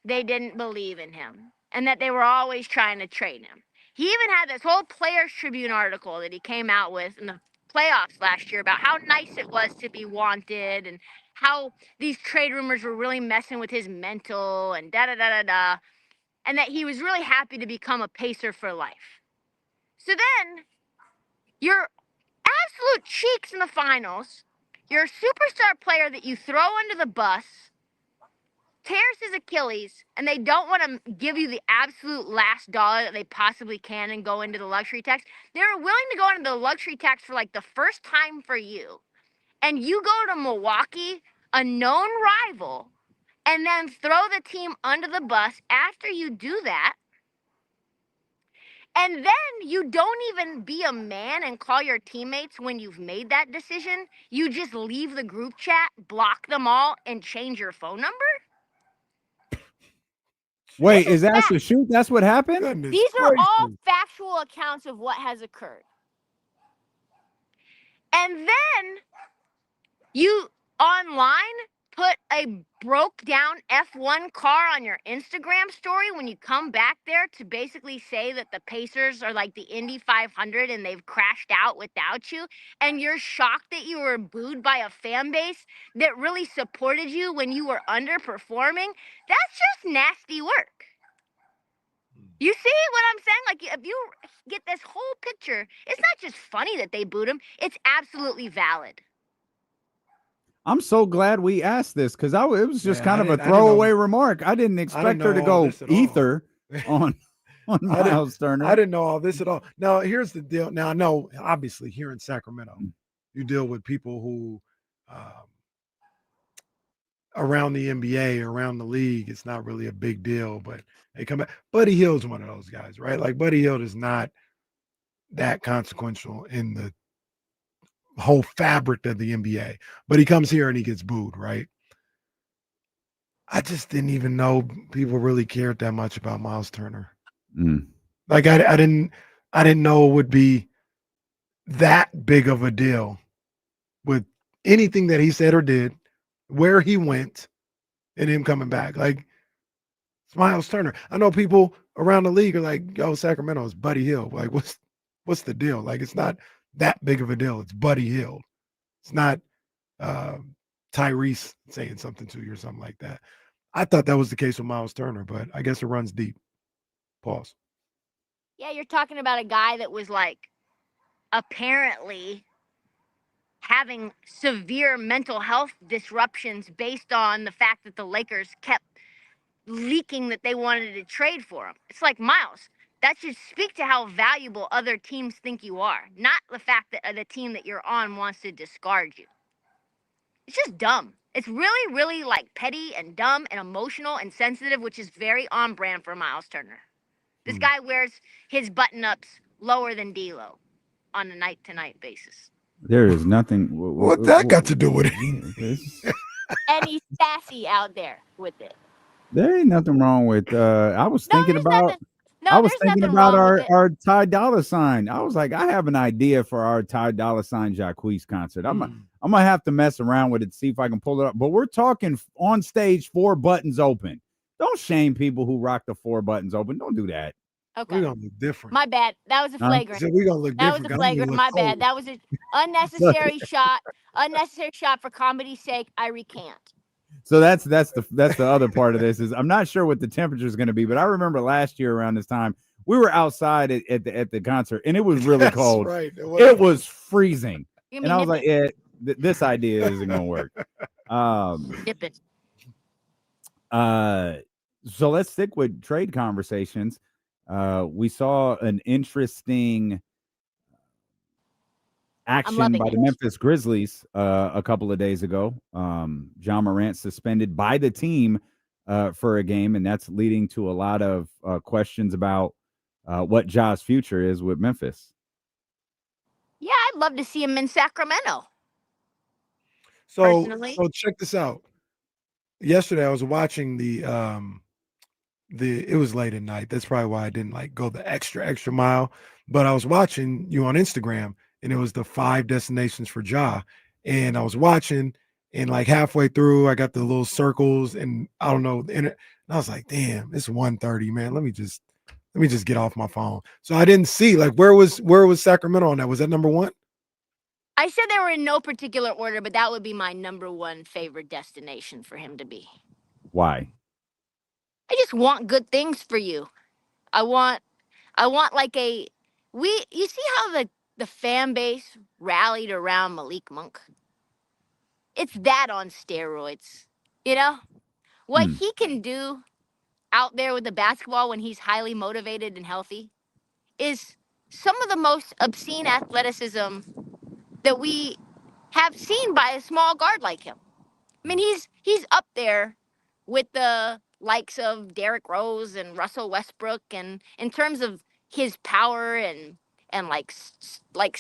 they didn't believe in him and that they were always trying to trade him. He even had this whole Players Tribune article that he came out with in the playoffs last year about how nice it was to be wanted and how these trade rumors were really messing with his mental and da-da-da-da-da, and that he was really happy to become a Pacer for life. So then, your absolute cheeks in the finals, your superstar player that you throw under the bus, tears his Achilles, and they don't want to give you the absolute last dollar that they possibly can and go into the luxury tax. They're willing to go into the luxury tax for like the first time for you. And you go to Milwaukee, a known rival, and then throw the team under the bus after you do that. And then you don't even be a man and call your teammates when you've made that decision. You just leave the group chat, block them all, and change your phone number? Wait, is that the shoot? That's what happened? Goodness These are gracious. all factual accounts of what has occurred. And then you online put a broke down F1 car on your Instagram story when you come back there to basically say that the Pacers are like the Indy 500 and they've crashed out without you. And you're shocked that you were booed by a fan base that really supported you when you were underperforming. That's just nasty work. You see what I'm saying? Like, if you get this whole picture, it's not just funny that they booed him. It's absolutely valid. I'm so glad we asked this because it was just kind of a throwaway remark. I didn't expect her to go ether on Myles Turner. I didn't know all this at all. Now, here's the deal. Now, I know, obviously, here in Sacramento, you deal with people who, around the NBA, around the league, it's not really a big deal, but they come back. Buddy Hield's one of those guys, right? Like, Buddy Hield is not that consequential in the whole fabric of the NBA, but he comes here and he gets booed, right? I just didn't even know people really cared that much about Myles Turner. Like I didn't know it would be that big of a deal with anything that he said or did, where he went, and him coming back. Like, it's Myles Turner. I know people around the league are like, yo, Sacramento is Buddy Hield. Like, what's the deal? Like, it's not that big of a deal. It's Buddy Hield. It's not Tyrese saying something to you or something like that. I thought that was the case with Myles Turner, but I guess it runs deep. Pause. Yeah, you're talking about a guy that was like apparently having severe mental health disruptions based on the fact that the Lakers kept leaking that they wanted to trade for him. It's like, Myles, that should speak to how valuable other teams think you are, not the fact that the team that you're on wants to discard you. It's just dumb. It's really, really like petty and dumb and emotional and sensitive, which is very on brand for Myles Turner. This guy wears his button-ups lower than D'Lo on a night-to-night basis. There is nothing. What that got to do with it? And he's sassy out there with it. There ain't nothing wrong with. I was thinking about. I was thinking about our Ty Dolla $ign. I was like, I have an idea for our Ty Dolla $ign Jacquees concert. I'm gonna have to mess around with it, see if I can pull it up. But we're talking on stage 4 buttons open. Don't shame people who rock the 4 buttons open. Don't do that. Okay. We're gonna look different. My bad. That was a flagrant. So we're gonna look that different. was a flagrant. My bad. That was an unnecessary shot. Unnecessary shot for comedy's sake. I recant. So that's the other part of this is I'm not sure what the temperature is going to be, but I remember last year around this time we were outside at the concert and it was really cold. Right. It was freezing, and I was like, yeah, this idea isn't going to work. Nip it. So let's stick with trade conversations. We saw an interesting action by the Memphis Grizzlies a couple of days ago. Ja Morant suspended by the team for a game, and that's leading to a lot of questions about what Ja's future is with Memphis. Yeah, I'd love to see him in Sacramento. So check this out. Yesterday I was watching it was late at night. That's probably why I didn't like go the extra mile. But I was watching you on Instagram, and it was the 5 destinations for Ja. And I was watching, and like halfway through, I got the little circles, and I don't know. And I was like, damn, it's 1:30, man. Let me just get off my phone. So I didn't see like where was Sacramento on that? Was that number 1? I said they were in no particular order, but that would be my number 1 favorite destination for him to be. Why? I just want good things for you. I want like you see how the fan base rallied around Malik Monk? It's that on steroids. You know? What he can do out there with the basketball when he's highly motivated and healthy is some of the most obscene athleticism that we have seen by a small guard like him. I mean, he's up there with the likes of Derrick Rose and Russell Westbrook, and in terms of his power and like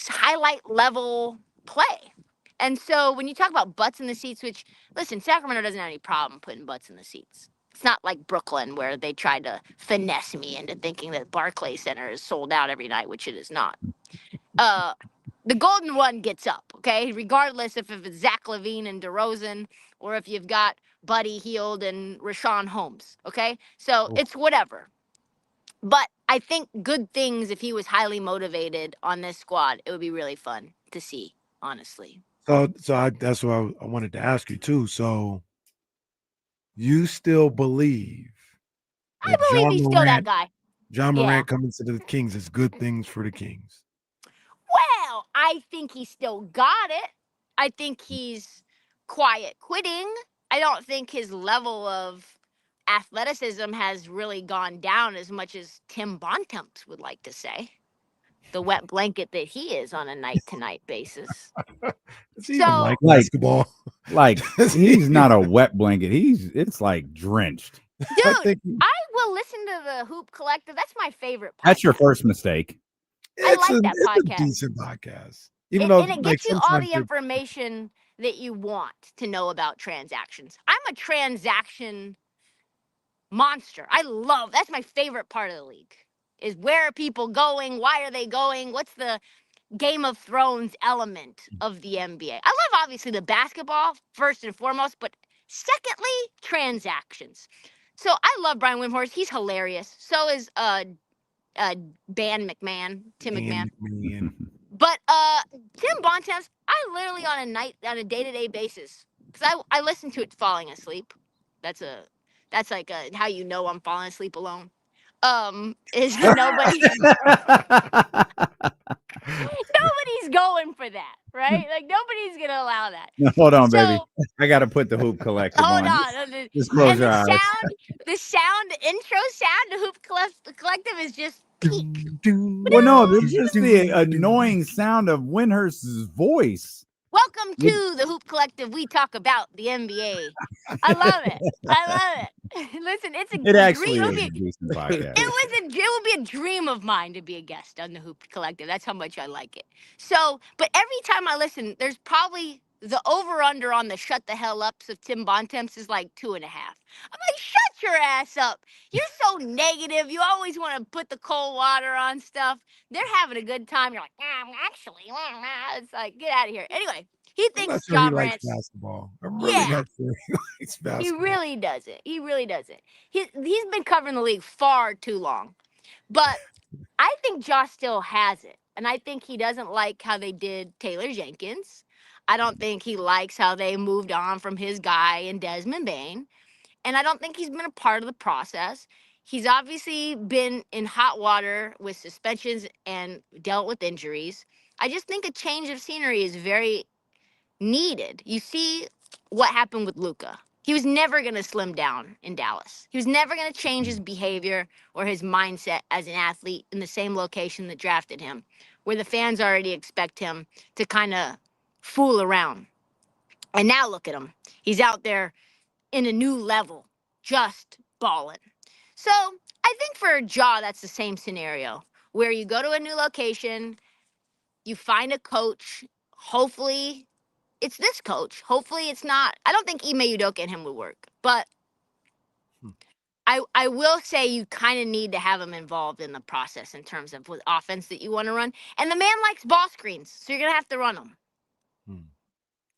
highlight level play. And so when you talk about butts in the seats, which, listen, Sacramento doesn't have any problem putting butts in the seats. It's not like Brooklyn where they tried to finesse me into thinking that Barclays Center is sold out every night, which it is not. The golden one gets up, okay? Regardless if it's Zach LaVine and DeRozan or if you've got Buddy Hield and Rashawn Holmes, okay? So it's whatever. But I think good things, if he was highly motivated on this squad, it would be really fun to see, honestly. So that's what I wanted to ask you too. So you still believe I believe he's still that guy. Ja Morant coming to the Kings is good things for the Kings. Well, I think he still got it. I think he's quiet quitting. I don't think his level of athleticism has really gone down as much as Tim Bontemps would like to say. The wet blanket that he is on a night-to-night basis. Like basketball. Like he's not a wet blanket. It's like drenched. Dude, I will listen to the Hoop Collective. That's my favorite podcast. That's your first mistake. I like that podcast. It's a decent podcast. Even though it gets you all the information that you want to know about transactions. I'm a transaction monster. That's my favorite part of the league. Is where are people going? Why are they going? What's the Game of Thrones element of the NBA? I love obviously the basketball first and foremost, but secondly, transactions. So I love Brian Windhorst. He's hilarious. So is Tim McMahon. But Tim Bontemps, I literally on a day-to-day basis because I listen to it falling asleep. That's like how you know I'm falling asleep alone. Is nobody nobody's going for that, right? Like nobody's gonna allow that. Hold on, baby. So I got to put the Hoop Collective hold on. on. Just close And your eyes. the intro sound to Hoop Collective is just peak. Well, no, this is just the annoying sound of Windhurst's voice. Welcome to the Hoop Collective. We talk about the NBA. I love it. Listen, it's a It actually dream. is a decent podcast. It would be a dream of mine to be a guest on the Hoop Collective. That's how much I like it. So, but every time I listen, there's probably the over-under on the shut the hell ups of Tim Bontemps is like 2.5. I'm like, shut your ass up. You're so negative. You always want to put the cold water on stuff. They're having a good time. You're like, actually, it's like, get out of here. Anyway, he I'm not thinks sure he Ja likes Morant's. basketball. I'm really not sure he likes He basketball. really doesn't. He really doesn't. He's been covering the league far too long. But I think Josh still has it. And I think he doesn't like how they did Taylor Jenkins. I don't think he likes how they moved on from his guy and Desmond Bain. And I don't think he's been a part of the process. He's obviously been in hot water with suspensions and dealt with injuries. I just think a change of scenery is very needed. You see what happened with Luka. He was never going to slim down in Dallas. He was never going to change his behavior or his mindset as an athlete in the same location that drafted him, where the fans already expect him to kind of fool around. And now look at him. He's out there in a new level, just balling. So I think for Ja, that's the same scenario, where you go to a new location, you find a coach, hopefully it's this coach. Hopefully it's not. I don't think Ime Udoka and him would work. But I will say you kind of need to have him involved in the process in terms of what offense that you want to run. And the man likes ball screens, so you're going to have to run them.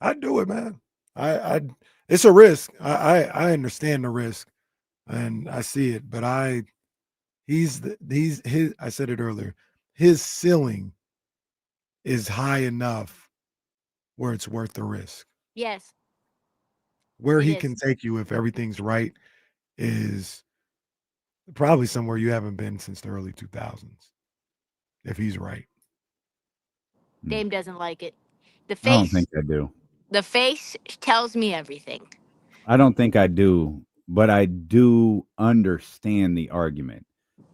I'd do it, man. I it's a risk. I understand the risk and I see it, but I said it earlier. His ceiling is high enough where it's worth the risk. Yes. Where he can take you if everything's right is probably somewhere you haven't been since the early 2000s. If he's right. Dame doesn't like it. The face. I don't think I do. The face tells me everything. I don't think I do, but I do understand the argument.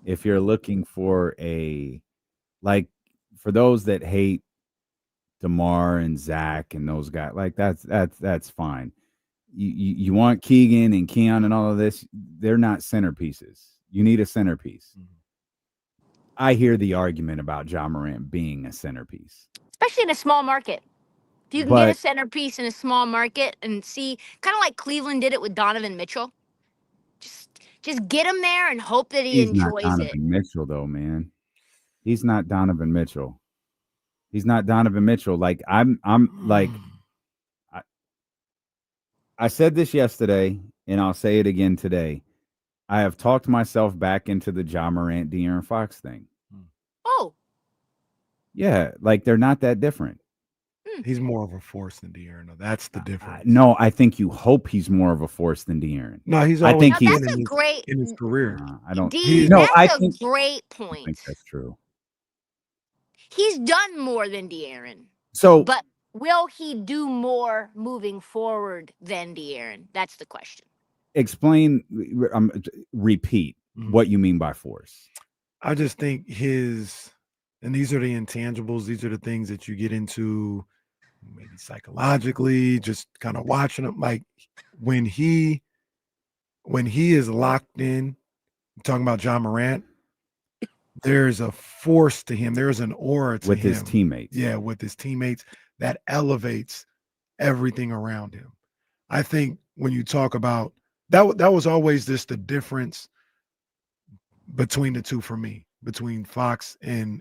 If you're looking for for those that hate DeMar and Zach and those guys, like that's fine. You want Keegan and Keon and all of this, they're not centerpieces. You need a centerpiece. Mm-hmm. I hear the argument about Ja Morant being a centerpiece. Especially in a small market. If you can get a centerpiece in a small market and see, kind of like Cleveland did it with Donovan Mitchell, just get him there and hope that he enjoys not Donovan Mitchell, though, man. He's not Donovan Mitchell. He's not Donovan Mitchell. Like I'm like, I said this yesterday, and I'll say it again today. I have talked myself back into the Ja Morant, De'Aaron Fox thing. Oh. Yeah, like they're not that different. He's more of a force than De'Aaron, though. That's the difference. No, I think you hope he's more of a force than De'Aaron. No, he's always in his career. I don't. That's a great point. I think that's true. He's done more than De'Aaron. So, but will he do more moving forward than De'Aaron? That's the question. Explain. Repeat what you mean by force. I just think and these are the intangibles. These are the things that you get into maybe psychologically, just kind of watching him. Like when he is locked in, talking about Ja Morant, there's a force to him. There's an aura to him. With his teammates. Yeah, with his teammates that elevates everything around him. I think when you talk about that was always just the difference between the two for me, between Fox and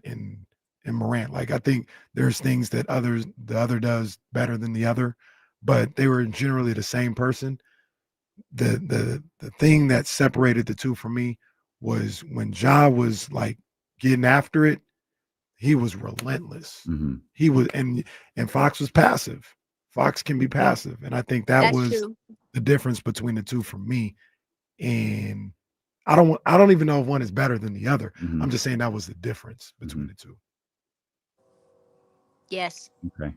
Morant. Like I think there's things that the other does better than the other, but they were generally the same person. The thing that separated the two for me was when Ja was like getting after it, he was relentless. Mm-hmm. He was and Fox was passive. Fox can be passive, and I think that That's was true. the difference between the two for me. And I don't even know if one is better than the other. Mhm. I'm just saying that was the difference between the two. Yes. Okay.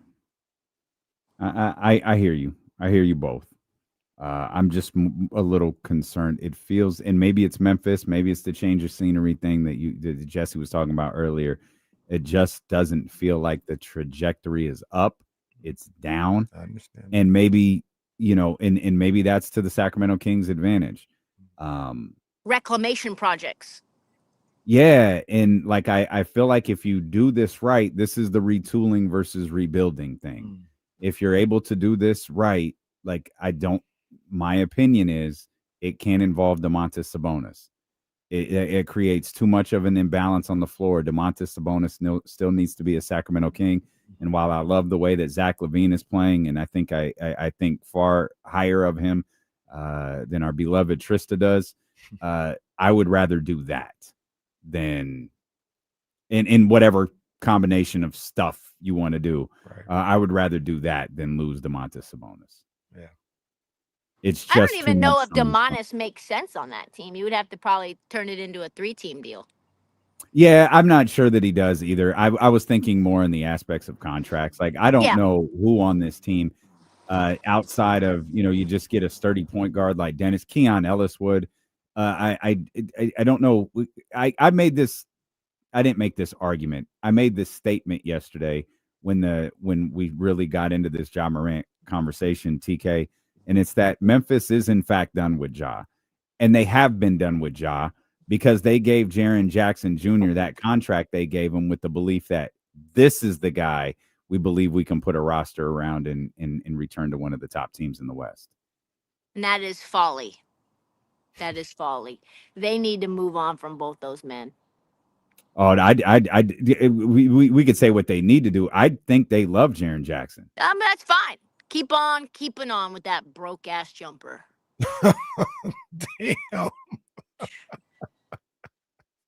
I hear you. I hear you both. I'm just a little concerned. It feels, and maybe it's Memphis, maybe it's the change of scenery thing that Jesse was talking about earlier. It just doesn't feel like the trajectory is up; it's down. I understand. And maybe and maybe that's to the Sacramento Kings' advantage. Reclamation projects. Yeah, and like I feel like if you do this right, this is the retooling versus rebuilding thing. If you're able to do this right, like my opinion is it can involve Domantas Sabonis. It creates too much of an imbalance on the floor. Domantas Sabonis still needs to be a Sacramento King. And while I love the way that Zach LaVine is playing, and I think far higher of him than our beloved Trysta does, I would rather do that than in whatever combination of stuff you want to do. Right. I would rather do that than lose Domantas Sabonis. Yeah. It's I just don't even know if too much on the Demonis makes sense on that team. You would have to probably turn it into a 3-team deal. Yeah, I'm not sure that he does either. I was thinking more in the aspects of contracts. Like, I don't know who on this team outside of, you just get a sturdy point guard like Dennis Keon Ellis would. I don't know. I made this. I didn't make this argument. I made this statement yesterday when we really got into this Ja Morant conversation, TK, and it's that Memphis is in fact done with Ja, and they have been done with Ja because they gave Jaren Jackson Jr. that contract they gave him with the belief that this is the guy we believe we can put a roster around and return to one of the top teams in the West. And that is folly. That is folly. They need to move on from both those men. Oh, we could say what they need to do. I think they love Jaren Jackson. That's fine. Keep on keeping on with that broke ass jumper. Damn.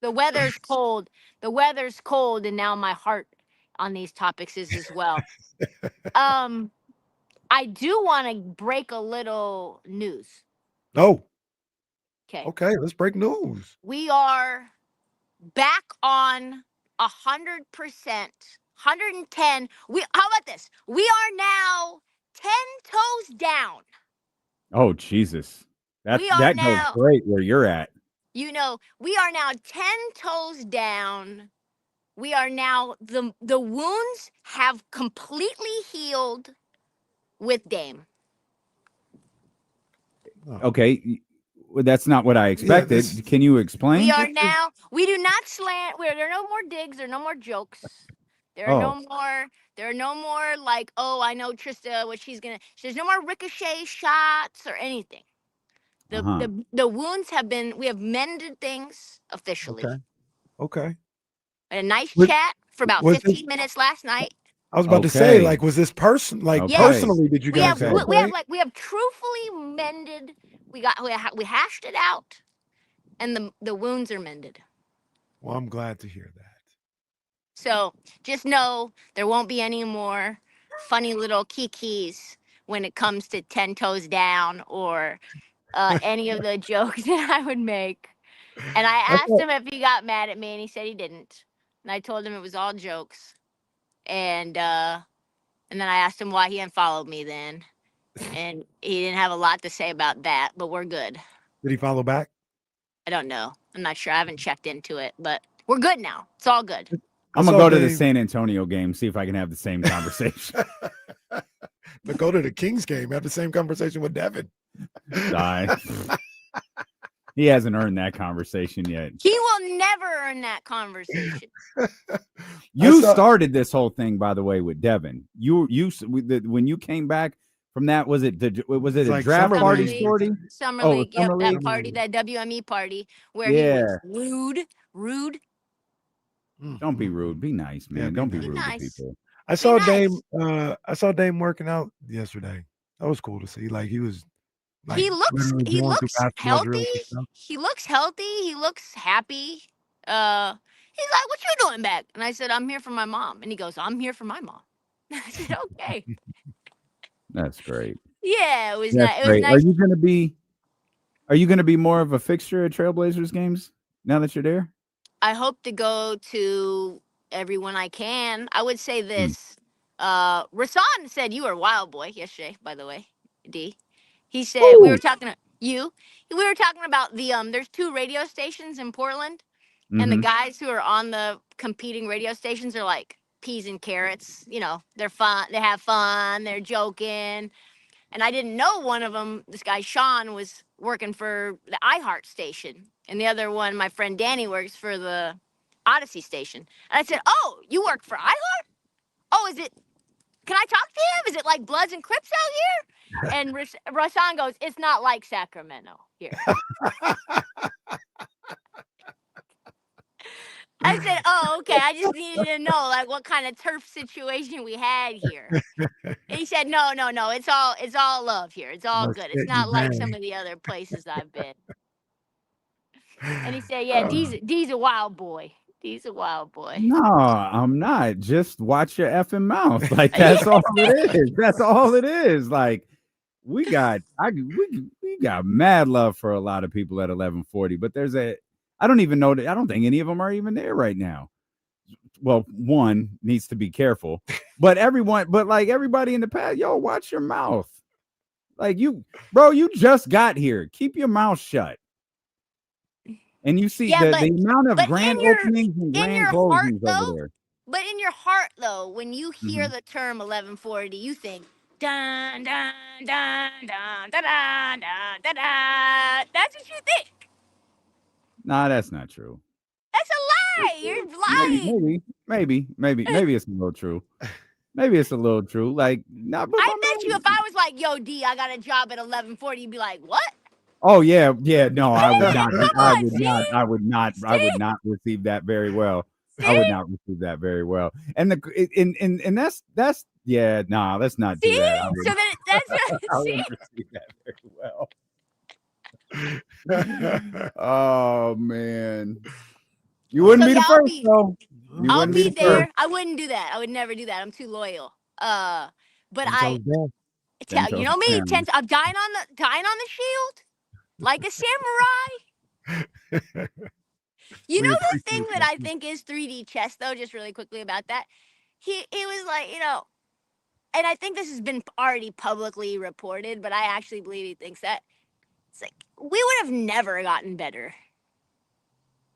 The weather's cold. The weather's cold, and now my heart on these topics is as well. I do want to break a little news. Oh. Okay. Okay, let's break news. We are back on 100%, 110. How about this? We are now 10 toes down. Oh, Jesus. That now, goes great where you're at. We are now 10 toes down. We are now, the wounds have completely healed with Dame. Okay. Well, that's not what I expected. Can you explain? We do not slant. There are no more digs. There are no more jokes. There are no more like, oh, I know Trysta, what she's going to, there's no more ricochet shots or anything. The wounds we have mended things officially. Okay. A nice chat for about 15 minutes last night. I was about to say, like, was this personally, did you guys we have truthfully mended. We hashed it out, and the wounds are mended. Well, I'm glad to hear that. So just know there won't be any more funny little kikis when it comes to 10 toes down or any of the jokes that I would make. And I asked him if he got mad at me, and he said he didn't. And I told him it was all jokes. And then I asked him why he unfollowed me then. And he didn't have a lot to say about that, but we're good. Did he follow back? I don't know. I'm not sure. I haven't checked into it, but we're good now. It's all good. I'm going to go to the San Antonio game, see if I can have the same conversation. But go to the Kings game, have the same conversation with Devin. He hasn't earned that conversation yet. He will never earn that conversation. You started this whole thing, by the way, with Devin. When you came back from that, was it a draft party story? Summer League, that party, that WME party where he was rude. Don't be rude. Be nice, man. Don't be rude to people. I saw Dame working out yesterday. That was cool to see. Like, he was. Like, he looks healthy. He looks healthy. He looks happy. He's like, "What you doing back?" And I said, "I'm here for my mom." And he goes, "I'm here for my mom." I said, "Okay." That's great. Yeah, it was That's nice. It was great. nice. Are you gonna be more of a fixture at Trailblazers games now that you're there? I hope to go to everyone I can. I would say this. Rasan said you were a wild boy yesterday, by the way, D. He said we were talking to you. We were talking about the there's 2 radio stations in Portland, and the guys who are on the competing radio stations are like peas and carrots. You know, they're fun, they have fun, they're joking. And I didn't know one of them, this guy Sean, was working for the iHeart station. And the other one, my friend Danny, works for the Odyssey station. And I said, oh, you work for iHeart? Oh, is it, can I talk to him? Is it like Bloods and Crips out here? And Rasan goes, it's not like Sacramento here. I said, oh, okay. I just needed to know like what kind of turf situation we had here. And he said, no. It's all love here. It's all good. It's not like some of the other places I've been. And he said, yeah, D's a wild boy. D's a wild boy. No, I'm not. Just watch your effing mouth. Like that's all it is. That's all it is. Like we got mad love for a lot of people at 1140, but I don't even know that. I don't think any of them are even there right now. Well, one needs to be careful, but everybody in the past, yo, watch your mouth. Like you just got here. Keep your mouth shut. And you see the amount of grand openings and grand closings over there. But in your heart, though, when you hear the term 1140, you think dun dun dun dun dun dun dun dun. That's what you think. Nah, that's not true. That's a lie. You're lying. Maybe it's a little true. Maybe it's a little true. Like, nah, but I bet you if I was like, yo, D, I got a job at 1140, you'd be like, what? Oh yeah. No, I would not. I would not receive that very well. See? I would not receive that very well. And that's yeah. Nah, let's not do that. So then that's I wouldn't receive that very well. Oh man, you wouldn't be the first though. I'll be there. I wouldn't do that. I would never do that. I'm too loyal. But you know me. I'm dying on the shield like a samurai. You know the thing that I think is 3D chess, though. Just really quickly about that, he was like, and I think this has been already publicly reported, but I actually believe he thinks that. It's like, we would have never gotten better,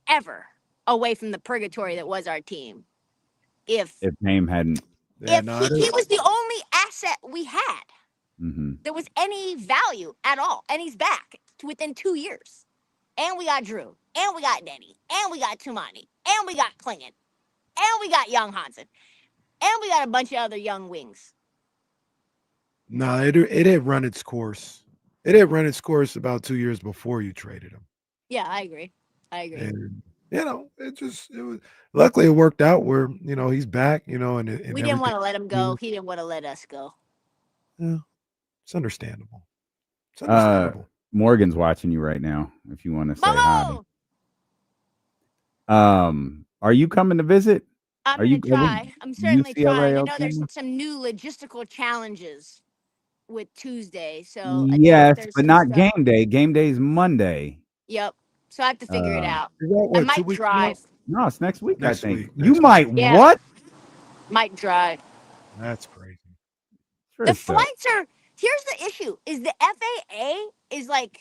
ever, away from the purgatory that was our team. If Haim hadn't. He was the only asset we had. There was any value at all. And he's back within 2 years. And we got Drew. And we got Denny. And we got Tumani. And we got Klingon. And we got Young Hansen. And we got a bunch of other young wings. No, it had run its course. It had run its course about 2 years before you traded him. Yeah, I agree. And, it was luckily it worked out where, he's back, and we didn't want to let him go. He didn't want to let us go. Yeah, it's understandable. Morgan's watching you right now. If you want to say hi. Are you coming to visit? I'm going to try. I'm certainly trying. There's some new logistical challenges with Tuesday. So yes, but not game day. Game day is Monday. Yep. So I have to figure it out. What, I might drive. No, it's next week. Next I think week. you might. Yeah. What? Might drive. That's crazy. The flights are. Here's the issue: is the FAA is like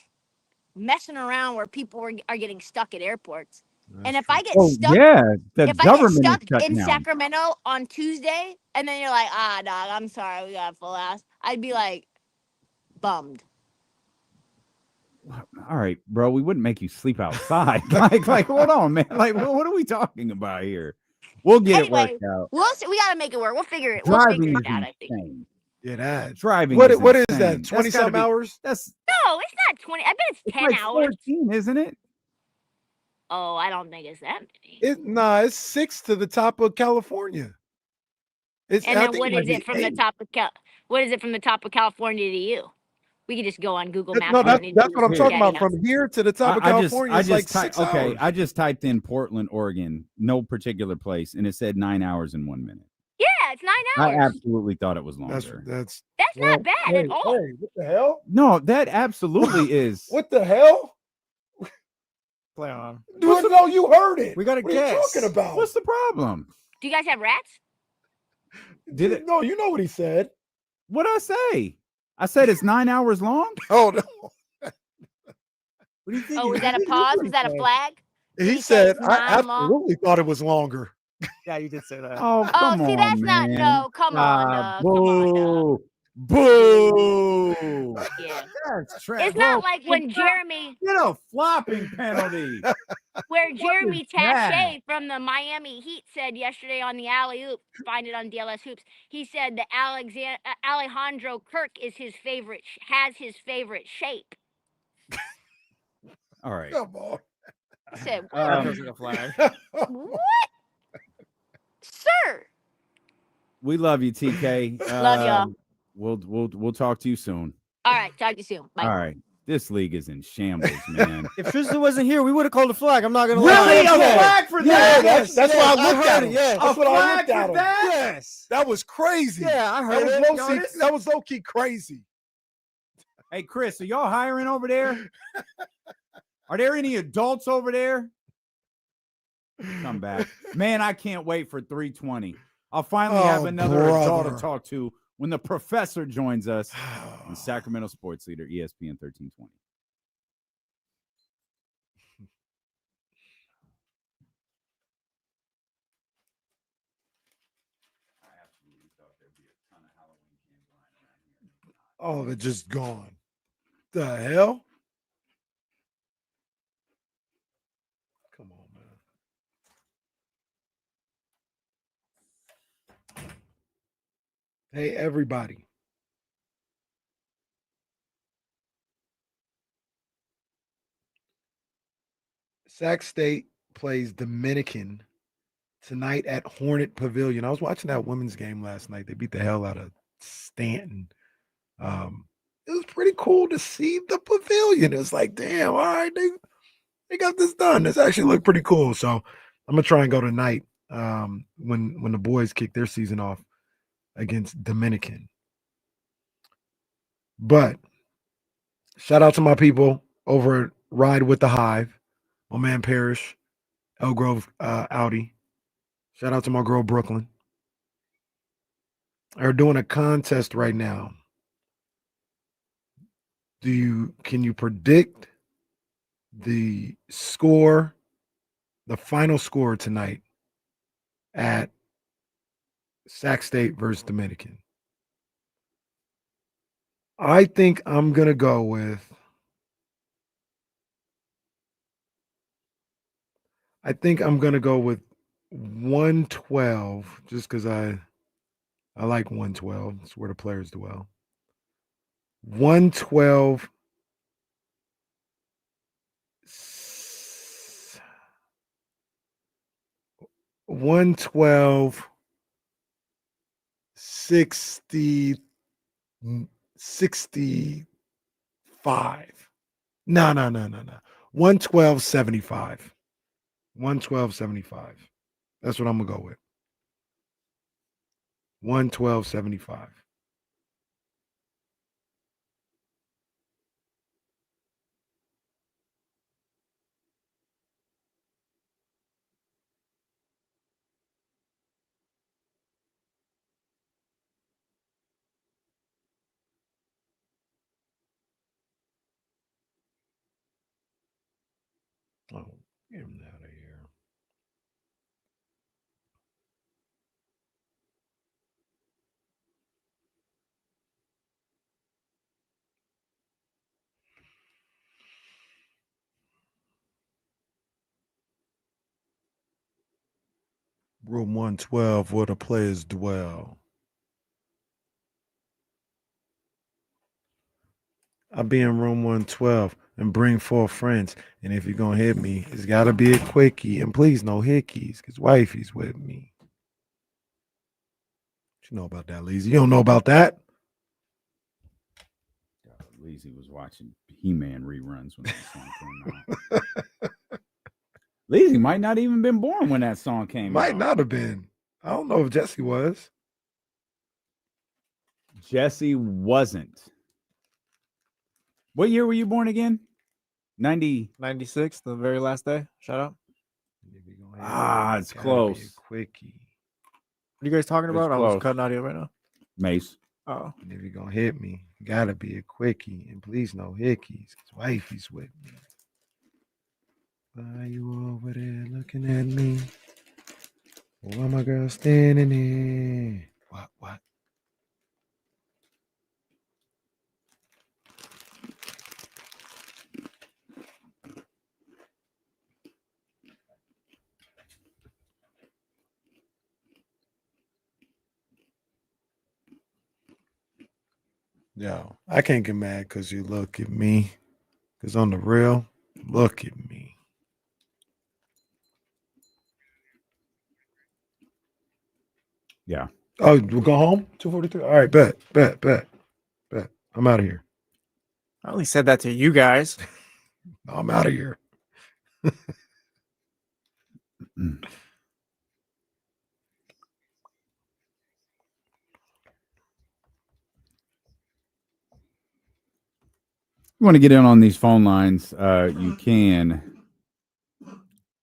messing around where people are getting stuck at airports. And if I get stuck, if I get stuck in Sacramento on Tuesday, and then you're like, dog, I'm sorry, we got a full house, I'd be like, bummed. All right, bro, we wouldn't make you sleep outside. like, hold on, man. Like, what are we talking about here? We'll get it worked out. We'll see. We gotta make it work. We'll figure it out. I think. Yeah, that driving. What is that? 20-some hours? No, it's not 20. I bet it's 10 like hours. 14, isn't it? Oh, I don't think it's that many. It's 6 to the top of California. And then what is it from the top of What is it from the top of California to you? We could just go on Google Maps. No, that's what I'm talking about. From here to the top of California, it's like 6 hours. Okay, I just typed in Portland, Oregon, no particular place, and it said 9 hours and 1 minute. Yeah, it's 9 hours. I absolutely thought it was longer. That's not bad at all. Hey, what the hell? No, that absolutely is. What the hell? Play on. Dude, no, you heard it. We got to What guess. are you talking about? What's the problem? Do you guys have rats? Did it? No, you know what he said. What'd I say? I said it's 9 hours long. Oh no. What do you think? Oh, is that a pause? Is that a flag? He said, it's I 9 long? absolutely thought it was longer. Yeah, you did say that. Oh, Oh, come see, on, that's man. not. No, come on. Come on. Boo! Yeah. That's trash. It's not like when Jeremy, Get a flopping penalty. where Jeremy is that? Taché from the Miami Heat said yesterday on the alley oop, find it on DLS Hoops. He said that Alejandro Kirk is his favorite, has his favorite shape. All right. Come on. I said, what? That feels like a flag. What? Sir. We love you, TK. Love y'all. We'll talk to you soon. All right. Talk to you soon. Bye. All right. This league is in shambles, man. If Trysta wasn't here, we would have called a flag. I'm not gonna Really? lie. A flag for that? That's why I looked at him. Yeah, That's what I looked at for him. that? Yes. That was crazy. Yeah, I heard it. That was low-key crazy. Hey, Chris, are y'all hiring over there? Are there any adults over there? Come back. Man, I can't wait for 320. I'll finally have another adult to talk to when the professor joins us on Sacramento Sports Leader, ESPN 1320. Oh, they're just gone. The hell? Come on, man. Hey, everybody. Sac State plays Dominican tonight at Hornet Pavilion. I was watching that women's game last night. They beat the hell out of Stanton. It was pretty cool to see the pavilion. It's like, damn, all right, they got this done. This actually looked pretty cool. So I'm gonna try and go tonight when the boys kick their season off against Dominican. But shout out to my people over at Ride with the Hive, my man Parrish, El Grove Audi. Shout out to my girl Brooklyn. They're doing a contest right now. Can you predict the score, the final score tonight at Sac State versus Dominican? I think I'm gonna go with 112, just because I like 112. It's where the players dwell. 112 60 65. No. 112 75. 112 75. That's what I'm gonna go with. 112 75. Oh, get him out of here. Room 112, where the players dwell. I'll be in room 112 and bring 4 friends. And if you're going to hit me, it's got to be a quickie. And please, no hickeys, because wifey's with me. What you know about that, Leezy? You don't know about that? Leezy was watching He-Man reruns when that song came out. Leezy might not even been born when that song came out. Might not have been. I don't know if Jesse was. Jesse wasn't. What year were you born again? 96, the very last day. Shout out. It's close. Quickie. What are you guys talking about? I was close. cutting audio right now. Mace. Oh. And if you're gonna hit me, you gotta be a quickie. And please no hickeys, because wifey's with me. Why you over there looking at me? Why my girl standing there? What? Yo, I can't get mad because you look at me. Because on the real, look at me. Yeah. Oh, we'll go home? 2:43. All right, bet. I'm out of here. I only said that to you guys. I'm out of here. You want to get in on these phone lines, you can.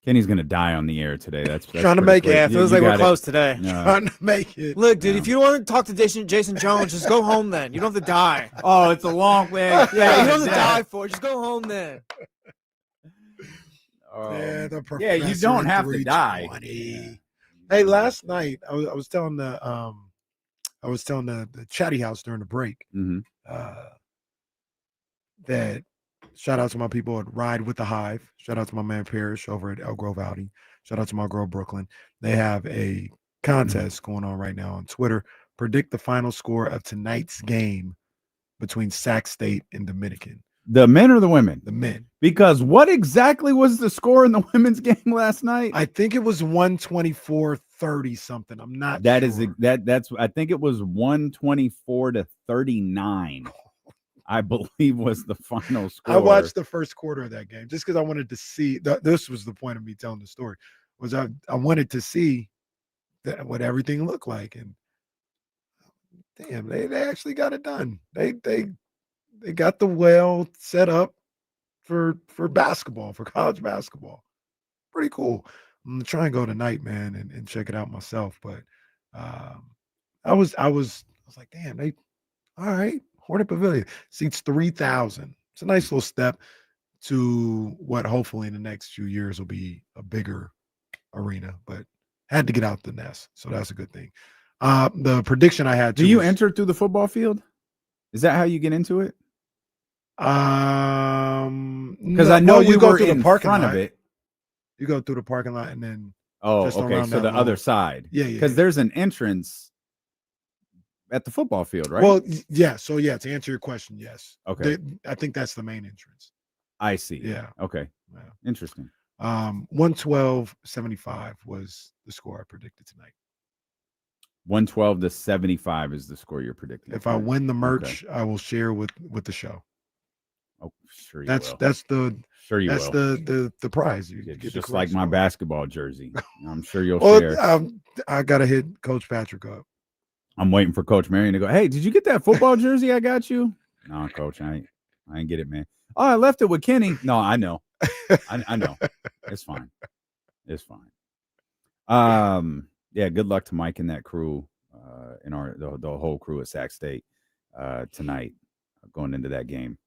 Kenny's going to die on the air today. That's trying to make it. Yeah, feels like we're close today. Trying to make it. Look, dude, if you don't want to talk to Jason Jones, just go home then. You don't have to die. Oh, it's a long way. Yeah, you don't have to die for it. Just go home then. Yeah, you don't have to die. Hey, last night I was telling the chatty house during the break that shout out to my people at Ride with the Hive. Shout out to my man Parrish over at El Grove Audi. Shout out to my girl Brooklyn. They have a contest going on right now on Twitter. Predict the final score of tonight's game between Sac State and Dominican. The men or the women? The men. Because what exactly was the score in the women's game last night? I think it was 124-30 something. I'm not That sure. is that's I think it was 124-39. I believe was the final score. I watched the first quarter of that game just because I wanted to see. This was the point of me telling the story. Was I wanted to see what everything looked like, and damn, they actually got it done. They got the well set up for basketball, for college basketball. Pretty cool. I'm gonna try and go tonight, man, and check it out myself. But I was like, damn, they all right. Hornet Pavilion seats 3,000. It's a nice little step to what hopefully in the next few years will be a bigger arena, but had to get out the nest. So that's a good thing. The prediction I had. Do you enter through the football field? Is that how you get into it? Because I know you go were through in the parking front lot. of it. You go through the parking lot and then. Oh, just okay. around So that the other side. Yeah. Because there's an entrance at the football field, right? Well, yeah. So yeah, to answer your question, yes. Okay. I think that's the main entrance. I see. Yeah. Okay. Yeah. Interesting. 112-75 was the score I predicted tonight. 112-75 is the score you're predicting. If I win the merch, I will share with the show. Oh, sure you that's will. That's the sure you that's will. the prize. You It's get just the like my score. basketball jersey. I'm sure you'll Well, share. I gotta hit Coach Patrick up. I'm waiting for Coach Marion to go, hey, did you get that football jersey I got you? No, Coach, I ain't get it, man. Oh, I left it with Kenny. No, I know. I know. It's fine. It's fine. Yeah, good luck to Mike and that crew, and the whole crew at Sac State tonight, going into that game.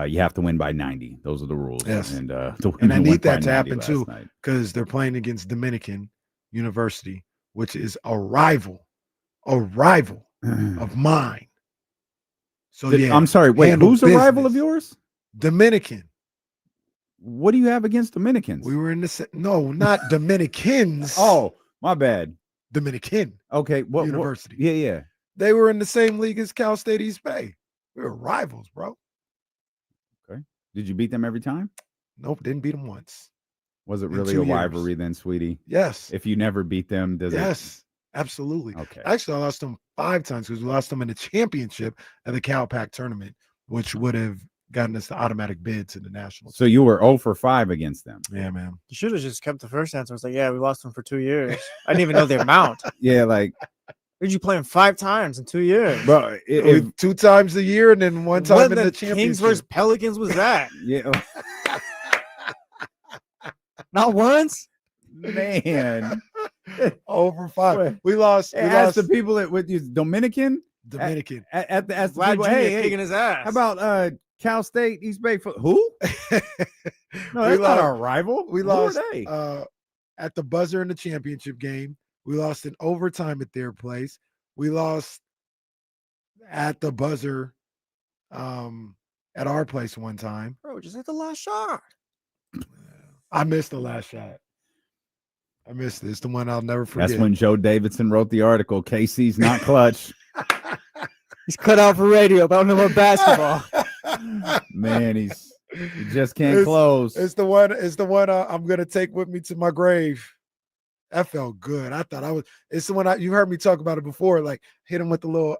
You have to win by 90. Those are the rules. Yes. And I need that to happen too, because they're playing against Dominican University, which is a rival of mine. So yeah, I'm sorry. Wait, who's a rival of yours? Dominican. What do you have against Dominicans? We were in the no, not Dominicans. Oh, my bad. Dominican. Okay, what University? Yeah. They were in the same league as Cal State East Bay. We were rivals, bro. Okay. Did you beat them every time? Nope, didn't beat them once. Was it In really 2 a years. rivalry then, sweetie? Yes. If you never beat them, does it? Yes, absolutely. Okay. Actually, I lost them 5 times because we lost them in the championship at the Cal Pac tournament, which would have gotten us the automatic bid to the national. So you were 0 for 5 against them. Yeah, man. You should have just kept the first answer. It's like, yeah, we lost them for 2 years. I didn't even know the amount. Yeah, like Did you play him 5 times in 2 years? Bro, 2 times a year and then one time when in the Kings championship. versus Pelicans was that? Yeah. Not once? Man. Over 5. What? We lost. Ask the people with you, Dominican. At the Vlad people, Jr. hey, kicking his ass. How about Cal State, East Bay? Who? No, that's not our rival. We Who lost are they? at the buzzer in the championship game. We lost in overtime at their place. We lost at the buzzer at our place one time. Bro, just hit the last shot. I missed the last shot. I missed it. It's the one I'll never forget. That's when Joe Davidson wrote the article, KC's not clutch. He's cut out for radio, but I don't know about basketball. Man, he just can't close. It's the one I'm gonna take with me to my grave. That felt good. I thought it's the one you heard me talk about it before, like hit him with the little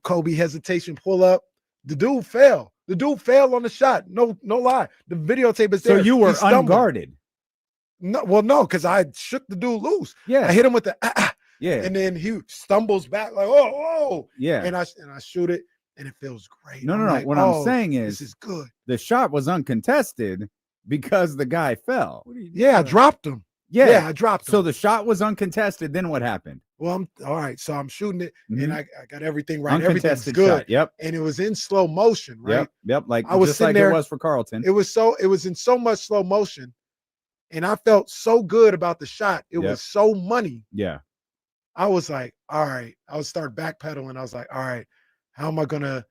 Kobe hesitation pull up. The dude fell. The dude fell on the shot. No lie. The videotape is there. So you were unguarded. No, because I shook the dude loose. Yeah. I hit him with the yeah. And then he stumbles back like, oh. Yeah. And I shoot it, and it feels great. No. Like, what I'm saying is this is good. The shot was uncontested because the guy fell. Yeah, I dropped him. Yeah, I dropped him. So the shot was uncontested. Then what happened? Well, I'm all right. So I'm shooting it, Mhm. and I got everything right. Uncontested Everything's good. shot. Yep. And it was in slow motion, right? Yep. Like I was just sitting like there. it was for Carlton. It was in so much slow motion, and I felt so good about the shot. It was so money. Yeah. I was like, all right. I would start backpedaling. I was like, all right, how am I gonna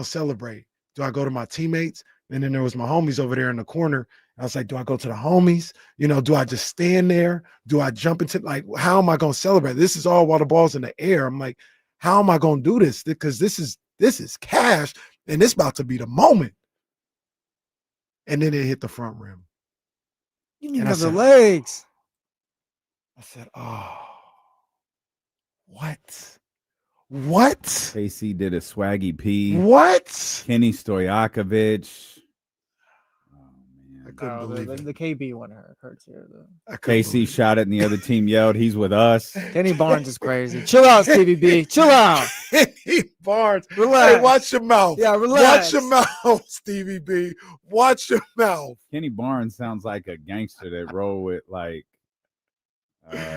celebrate? Do I go to my teammates? And then there was my homies over there in the corner. I was like, do I go to the homies? Do I just stand there? Do I jump into, like, how am I going to celebrate? This is all while the ball's in the air. I'm like, how am I going to do this? Because this is cash, and it's about to be the moment. And then it hit the front rim. You didn't have the legs. I said, oh, what? KC did a swaggy P. What? Kenny Stojakovic. I couldn't believe it. The KB one hurts here. KC shot it, and the other team yelled, "He's with us." Kenny Barnes is crazy. Chill out, Stevie B. Chill out. Kenny Barnes. Relax. Hey, watch your mouth. Yeah, relax. Watch your mouth, Stevie B. Watch your mouth. Kenny Barnes sounds like a gangster that roll with, like,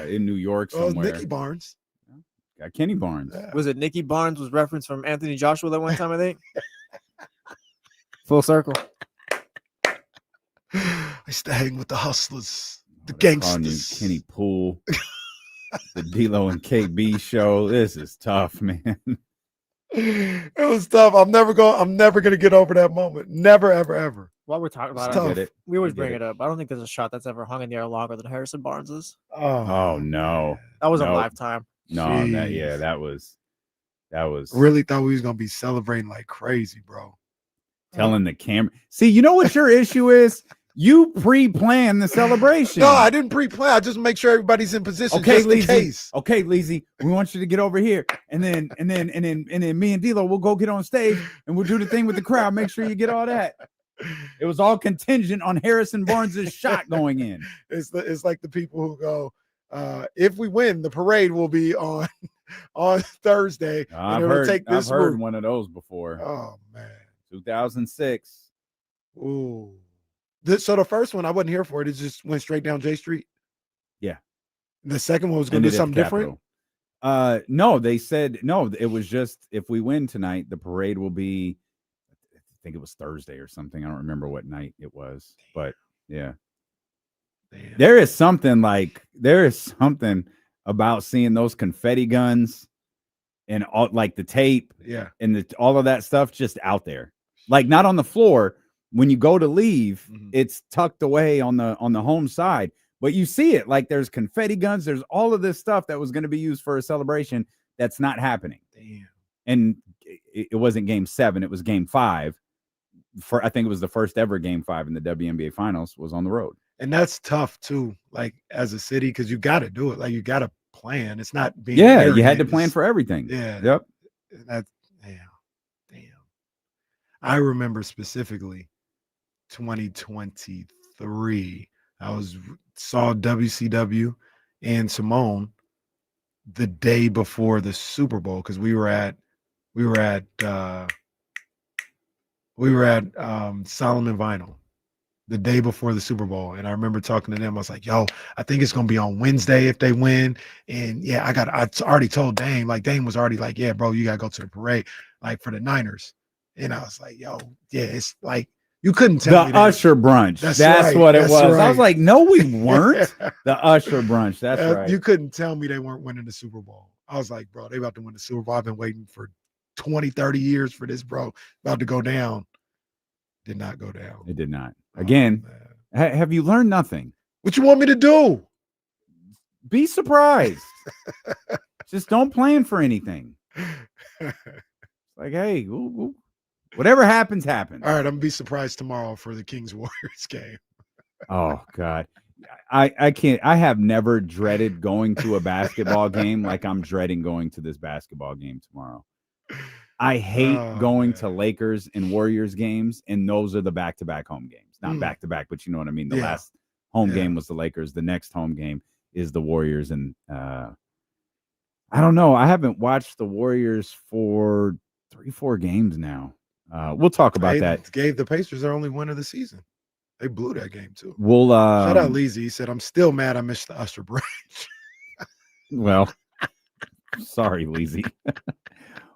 in New York somewhere. Nicky Barnes. Got Kenny Barnes. Yeah. Was it Nicky Barnes was referenced from Anthony Joshua that one time, I think? Full circle. I used to hang with the hustlers, the gangsters. Kenny Poole, the D-Lo and KB show. This is tough, man. It was tough. I'm never gonna get over that moment. Never, ever, ever. While we're talking about it, we always bring it up. I don't think there's a shot that's ever hung in the air longer than Harrison Barnes's. Oh no, that was a lifetime. No, that was. Really thought we was gonna be celebrating like crazy, bro. Telling the camera. See, you know what your issue is? You pre-plan the celebration. No, I didn't pre-plan. I just make sure everybody's in position. Okay, just in case. Okay, Leezy, we want you to get over here, and then me and D-Lo will go get on stage, and we'll do the thing with the crowd. Make sure you get all that. It was all contingent on Harrison Barnes' shot going in. It's like the people who go, if we win, the parade will be on Thursday. I've heard one of those before. Oh man, 2006. Ooh. So the first one, I wasn't here for it. It just went straight down J Street. Yeah. The second one was going to do something different. No, they said no. It was just if we win tonight, the parade will be. I think it was Thursday or something. I don't remember what night it was, but yeah. Damn. There is something about seeing those confetti guns and all, like the tape, and all of that stuff just out there, like not on the floor. When you go to leave, it's tucked away on the home side, but you see it, like there's confetti guns. There's all of this stuff that was going to be used for a celebration that's not happening. Damn. And it wasn't game 7. It was game 5. I think it was the first ever game 5 in the WNBA finals was on the road. And that's tough too. Like as a city, cause you got to do it. Like you got to plan. It's not being, you had to plan for everything. Yeah. Yep. That's damn. I remember specifically 2023. I saw WCW and Simone the day before the Super Bowl because we were at Solomon Vinyl the day before the Super Bowl. And I remember talking to them. I was like, yo, I think it's going to be on Wednesday if they win. And yeah, I already told Dame, like Dame was already like, yeah, bro, you got to go to the parade, like for the Niners. And I was like, yo, yeah, it's like, you couldn't tell me the Usher brunch. That's right, what it that's was. right. I was like, no, we weren't. The Usher brunch. That's right. You couldn't tell me they weren't winning the Super Bowl. I was like, bro, they about to win the Super Bowl. I've been waiting for 20, 30 years for this, bro. About to go down. Did not go down. It did not. Again, have you learned nothing? What you want me to do? Be surprised. Just don't plan for anything. Like, hey, whatever happens, happens. All right, I'm gonna be surprised tomorrow for the Kings Warriors game. Oh God. I can't. I have never dreaded going to a basketball game like I'm dreading going to this basketball game tomorrow. I hate going to Lakers and Warriors games, and those are the back-to-back home games. Not back-to-back, but you know what I mean? The last home game was the Lakers. The next home game is the Warriors. And I don't know. I haven't watched the Warriors for 3-4 games now. We'll talk about that. Gabe, the Pacers are only winner of the season. They blew that game, too. We'll shout out Leezy. He said, I'm still mad I missed the Usher brunch. Well, sorry, Leezy.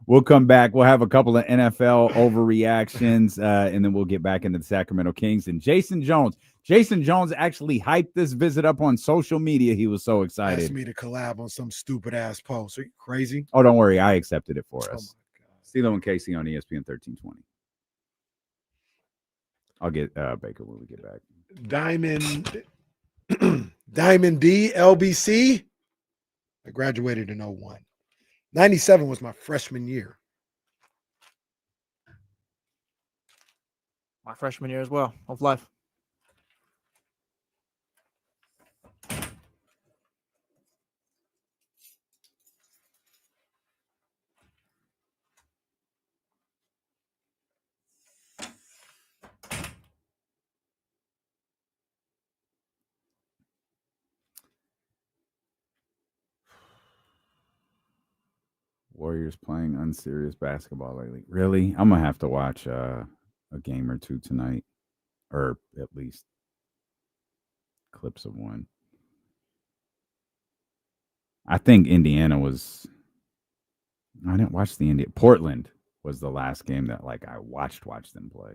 We'll come back. We'll have a couple of NFL overreactions, and then we'll get back into the Sacramento Kings and Jason Jones. Jason Jones actually hyped this visit up on social media. He was so excited. Asked me to collab on some stupid ass post. Are you crazy? Oh, don't worry. I accepted it for us. CeeLo and Casey on ESPN 1320. I'll get Baker when we get back. Diamond D, LBC. I graduated in 01. 97 was my freshman year. My freshman year as well of life. Warriors playing unserious basketball lately. Really? I'm going to have to watch a game or two tonight, or at least clips of one. I think Indiana was – I didn't watch the Indiana – Portland was the last game that like I watched them play.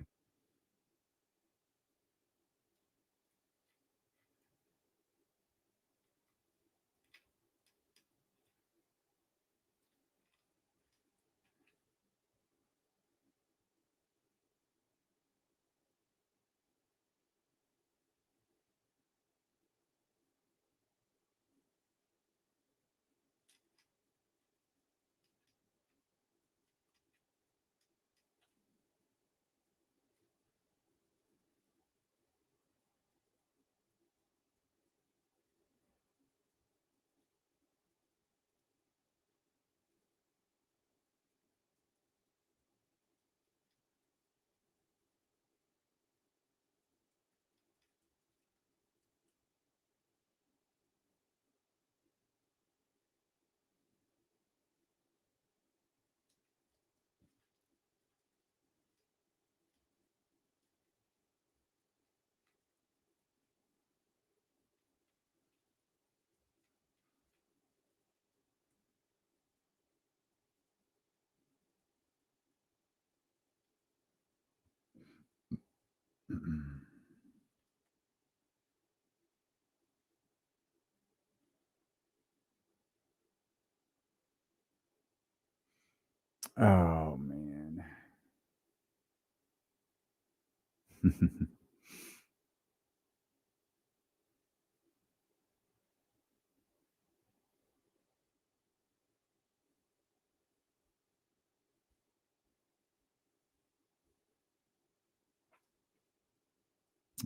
Oh, man.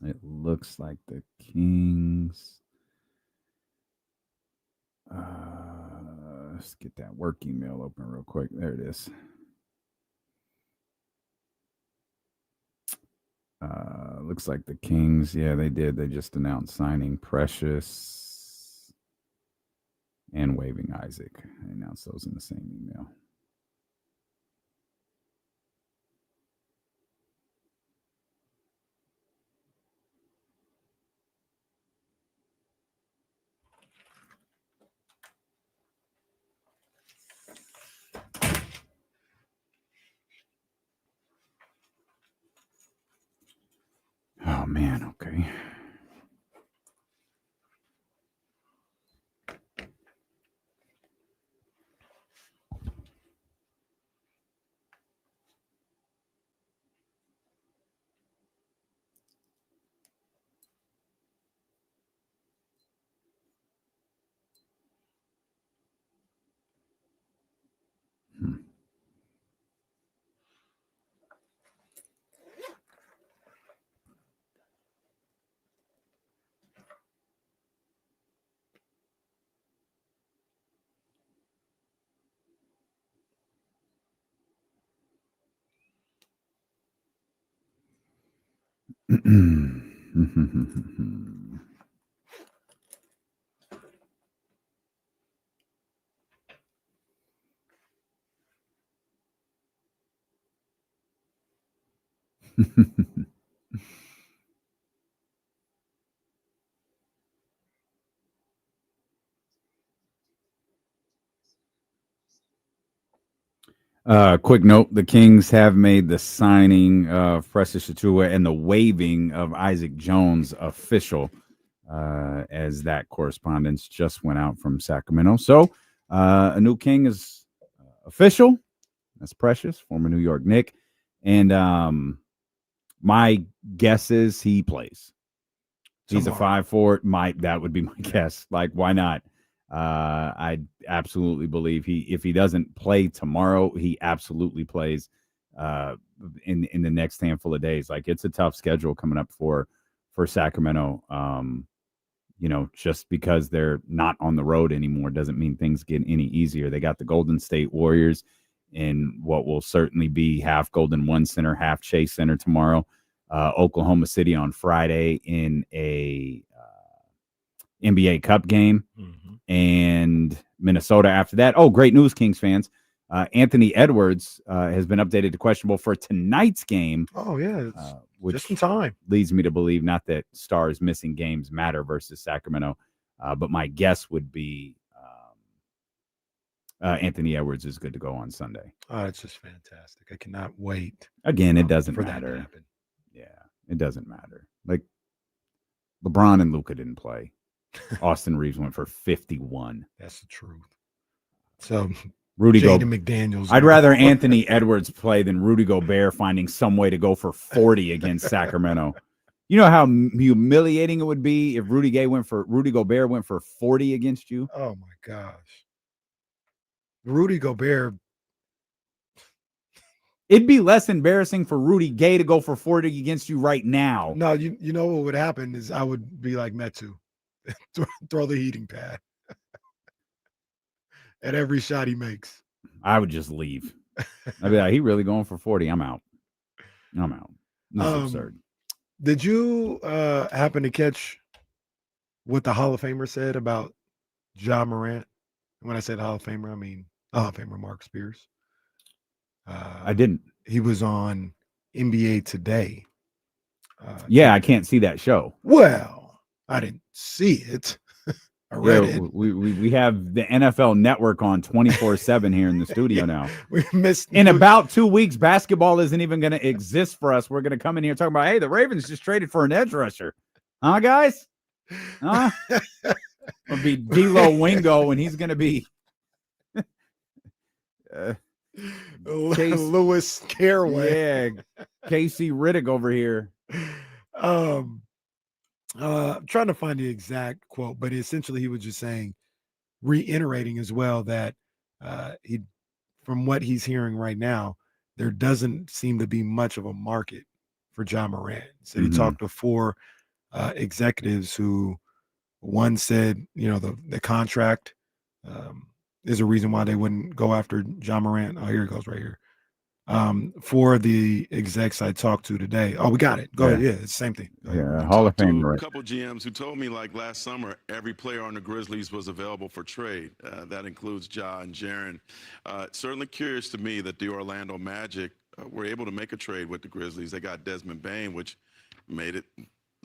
It looks like the Kings. Let's get that work email open real quick. There it is. Looks like the Kings. Yeah, they did. They just announced signing Precious and waiving Isaac. I announced those in the same email. Oh, man. Okay. Quick note, the Kings have made the signing of Precious Achiuwa and the waiving of Isaac Jones official, as that correspondence just went out from Sacramento. So a new King is official. That's Precious, former New York Knick. And my guess is he plays. He's Tomorrow. a 5'4". That would be my guess. Like, why not? I absolutely believe if he doesn't play tomorrow, he absolutely plays in the next handful of days. Like, it's a tough schedule coming up for Sacramento. Just because they're not on the road anymore doesn't mean things get any easier. They got the Golden State Warriors in what will certainly be half Golden One Center, half Chase Center tomorrow. Oklahoma City on Friday in a NBA Cup game, and Minnesota after that. Oh, great news, Kings fans. Anthony Edwards has been updated to questionable for tonight's game. Oh, yeah. Which just in time. Leads me to believe not that Stars missing games matter versus Sacramento, but my guess would be Anthony Edwards is good to go on Sunday. Oh, it's just fantastic. I cannot wait. Again, it doesn't for matter. That to happen. Yeah, it doesn't matter. Like, LeBron and Luka didn't play. Austin Reeves went for 51. That's the truth. So Rudy Jaden McDaniels. I'd rather Anthony Edwards play than Rudy Gobert finding some way to go for 40 against Sacramento. You know how humiliating it would be if Rudy Gobert went for 40 against you? Oh my gosh. Rudy Gobert. It'd be less embarrassing for Rudy Gay to go for 40 against you right now. No, you know what would happen is I would be like Metu. Throw the heating pad at every shot he makes. I would just leave. I'd be like, he really going for 40? I'm out. This is absurd. Did you happen to catch what the Hall of Famer said about Ja Morant? When I said Hall of Famer, I mean Hall of Famer Mark Spears. I didn't. He was on NBA Today. I can't see that show. Well, I didn't see it. I read it. We have the NFL Network on 24/7 here in the studio now. We missed. In about 2 weeks, basketball isn't even going to exist for us. We're going to come in here talking about, hey, the Ravens just traded for an edge rusher. Huh, guys? Huh? It'll be D'Lo Wingo, and he's going to be Lewis Caraway. Yeah, Casey Riddick over here. I'm trying to find the exact quote, but essentially he was just saying, reiterating as well that from what he's hearing right now, there doesn't seem to be much of a market for Ja Morant. So he talked to 4 executives who one said, the contract is a reason why they wouldn't go after Ja Morant. Oh, here it goes right here. for the execs I talked to today. Oh, we got it. Go ahead. Yeah, it's the same thing. Yeah, Hall of Fame. A couple GMs who told me like last summer, every player on the Grizzlies was available for trade. That includes Ja and Jaren. Certainly curious to me that the Orlando Magic were able to make a trade with the Grizzlies. They got Desmond Bane, which made it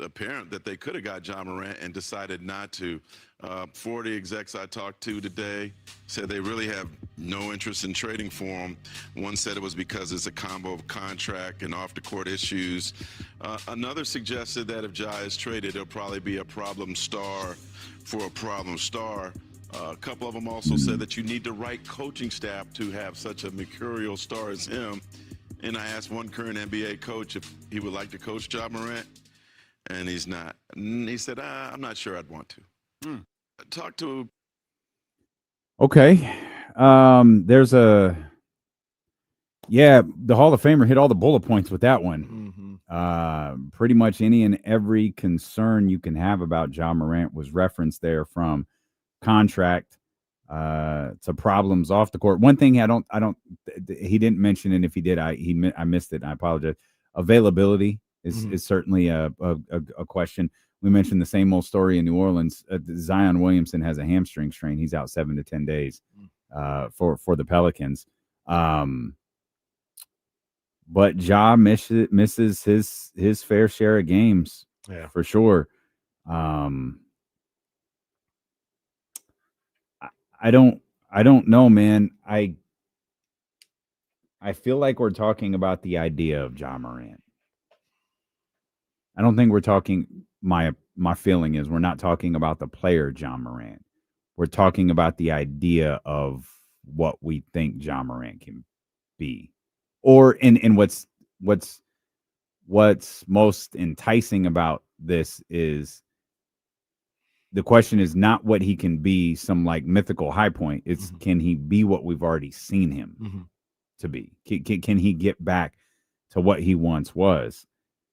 apparent that they could have got Ja Morant and decided not to. 40 execs I talked to today said they really have no interest in trading for him. One said it was because it's a combo of contract and off-the-court issues. Another suggested that if Ja is traded, it'll probably be a problem star for a problem star. A couple of them also said that you need the right coaching staff to have such a mercurial star as him. And I asked one current NBA coach if he would like to coach Ja Morant, and he's not. And he said, I'm not sure I'd want to. Talk to. Okay. There's the Hall of Famer hit all the bullet points with that one. Pretty much any and every concern you can have about Ja Morant was referenced there, from contract to problems off the court. One thing he didn't mention, and if he did, I missed it. I apologize. Availability is certainly a question. We mentioned the same old story in New Orleans. Zion Williamson has a hamstring strain. He's out 7 to 10 days for the Pelicans. But Ja misses his fair share of games, for sure. I don't know, man. I feel like we're talking about the idea of Ja Morant. I don't think we're talking. My feeling is we're not talking about the player Ja Morant. We're talking about the idea of what we think Ja Morant can be, or and what's most enticing about this is the question is not what he can be, some like mythical high point. It's can he be what we've already seen him to be? Can he get back to what he once was?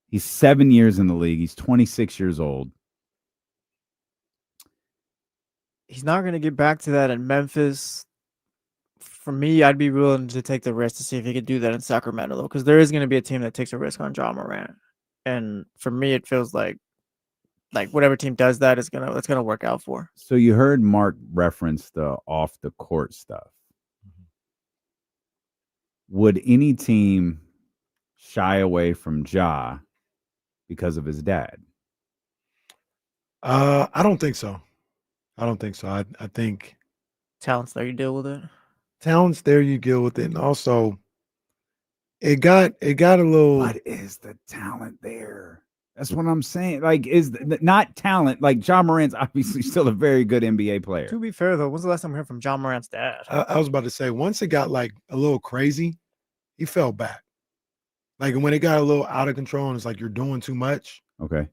He's 7 years in the league. He's 26 years old. He's not going to get back to that in Memphis. For me, I'd be willing to take the risk to see if he could do that in Sacramento, though, because there is going to be a team that takes a risk on Ja Morant. And for me, it feels like whatever team does that is it's gonna work out for. So you heard Mark reference the off the court stuff. Would any team shy away from Ja because of his dad? I don't think so. I think talent's there, you deal with it. Talent's there, you deal with it. And also it got a little. What is the talent there? That's what I'm saying. Like, is not talent. Like, Ja Morant's obviously still a very good NBA player. To be fair, though, when's the last time we heard from Ja Morant's dad? I was about to say, once it got like a little crazy, he fell back. Like, when it got a little out of control and it's like you're doing too much. Okay.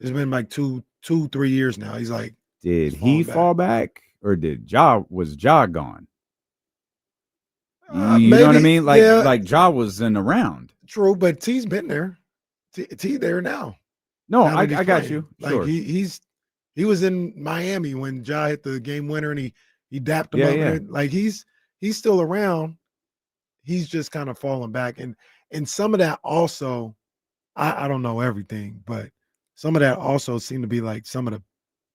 It's been like 3 years now. He's like, did he fall back, or was Ja gone? You know what I mean? Like Ja wasn't around. True, but T's been there. T there now. No, I got you. Like he was in Miami when Ja hit the game winner and he dapped him up. Yeah. Like he's still around. He's just kind of falling back. And some of that also, I don't know everything, but some of that also seemed to be like some of the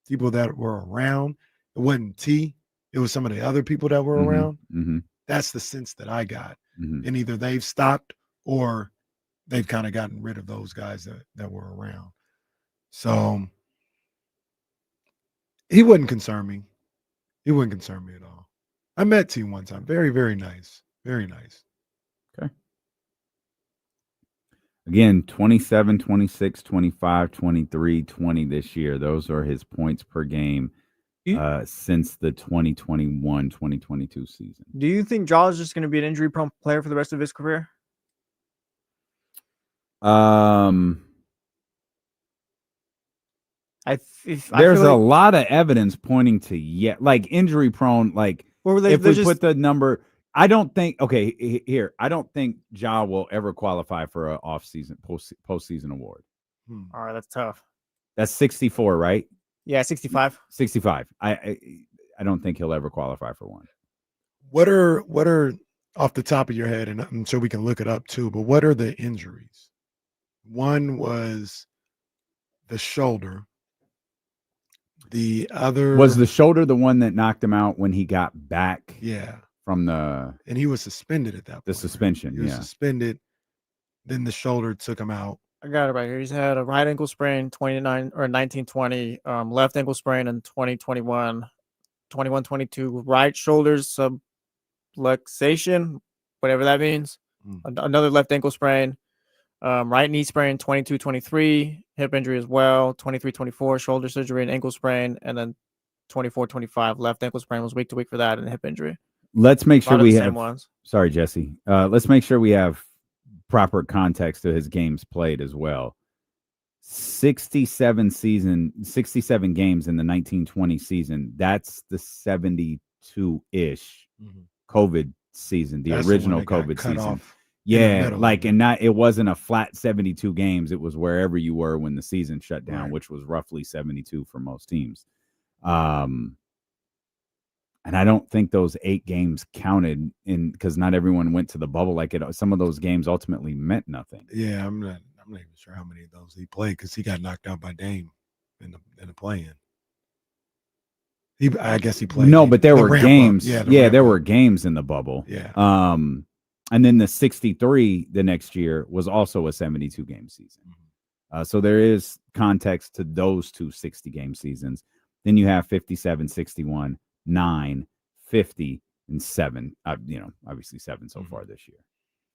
people that were around. It wasn't T. It was some of the other people that were around. That's the sense that I got. And either they've stopped or they've kind of gotten rid of those guys that were around. So he wouldn't concern me. He wouldn't concern me at all. I met T one time. Very, very nice. Very nice. Okay. Again, 27, 26, 25, 23, 20 this year. Those are his points per game since the 2021-2022 season. Do you think Ja is just going to be an injury-prone player for the rest of his career? There's a lot of evidence pointing to like injury prone. Like if we put the number, I don't think. Okay, here I don't think Ja will ever qualify for an off-season postseason award. All right, that's tough. That's 64, right? Yeah, 65. 65. I don't think he'll ever qualify for one. What are off the top of your head, and I'm sure we can look it up too, but what are the injuries? One was the shoulder. The other was the shoulder the one that knocked him out when he got back. Yeah. From the and he was suspended at that point. The suspension. Right? He was suspended. Then the shoulder took him out. I got it right here. He's had a right ankle sprain 1920, left ankle sprain in 2021, 21-22, right shoulder subluxation, whatever that means. Another left ankle sprain, right knee sprain 22-23, hip injury as well, 23-24, shoulder surgery and ankle sprain, and then 24-25, left ankle sprain was week to week for that and hip injury. Let's make sure we have. Ones. Sorry, Jesse. Let's make sure we have proper context to his games played as well. 67 games in the 1920 season. That's the 72-ish COVID season, the original COVID season. Yeah, like, and not, it wasn't a flat 72 games. It was wherever you were when the season shut down, which was roughly 72 for most teams. And I don't think those 8 games counted in, because not everyone went to the bubble. Like some of those games ultimately meant nothing. Yeah, I'm not even sure how many of those he played because he got knocked out by Dame in the play-in. I guess he played. No, but there were games. Yeah, there were games in the bubble. Yeah. And then the 63 the next year was also a 72 game season. So there is context to those two 60 game seasons. Then you have 57, 61, 9, 50, and 7. Obviously 7 so far this year.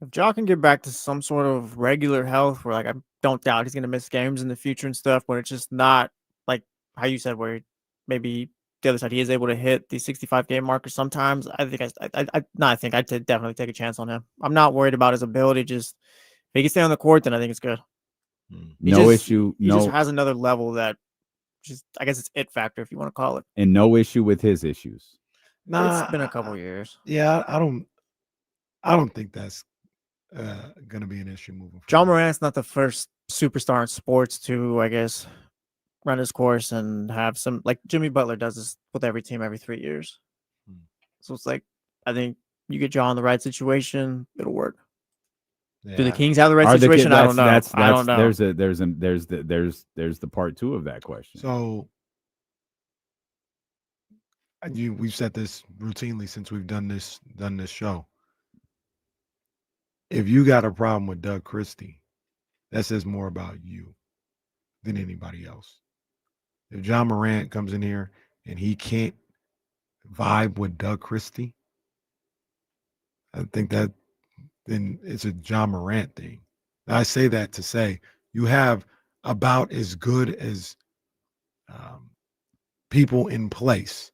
If Ja can get back to some sort of regular health, where like I don't doubt he's going to miss games in the future and stuff, but it's just not like how you said, where maybe the other side he is able to hit the 65 game marker sometimes. I think I'd definitely take a chance on him. I'm not worried about his ability. Just if he can stay on the court, then I think it's good. He just has another level that just, I guess it's it factor if you want to call it. And no issue with his issues. Nah, it's been a couple years. Yeah, I don't think that's going to be an issue moving forward. Ja Morant's not the first superstar in sports to, I guess, run his course and have some, like Jimmy Butler does this with every team every 3 years. So it's like, I think you get Ja in the right situation, it'll work. Yeah. Do the Kings have the right situation? I don't know. I don't know. There's the part 2 of that question. So we've said this routinely since we've done this show. If you got a problem with Doug Christie, that says more about you than anybody else. If Ja Morant comes in here and he can't vibe with Doug Christie, I think that then it's a Ja Morant thing. I say that to say you have about as good as people in place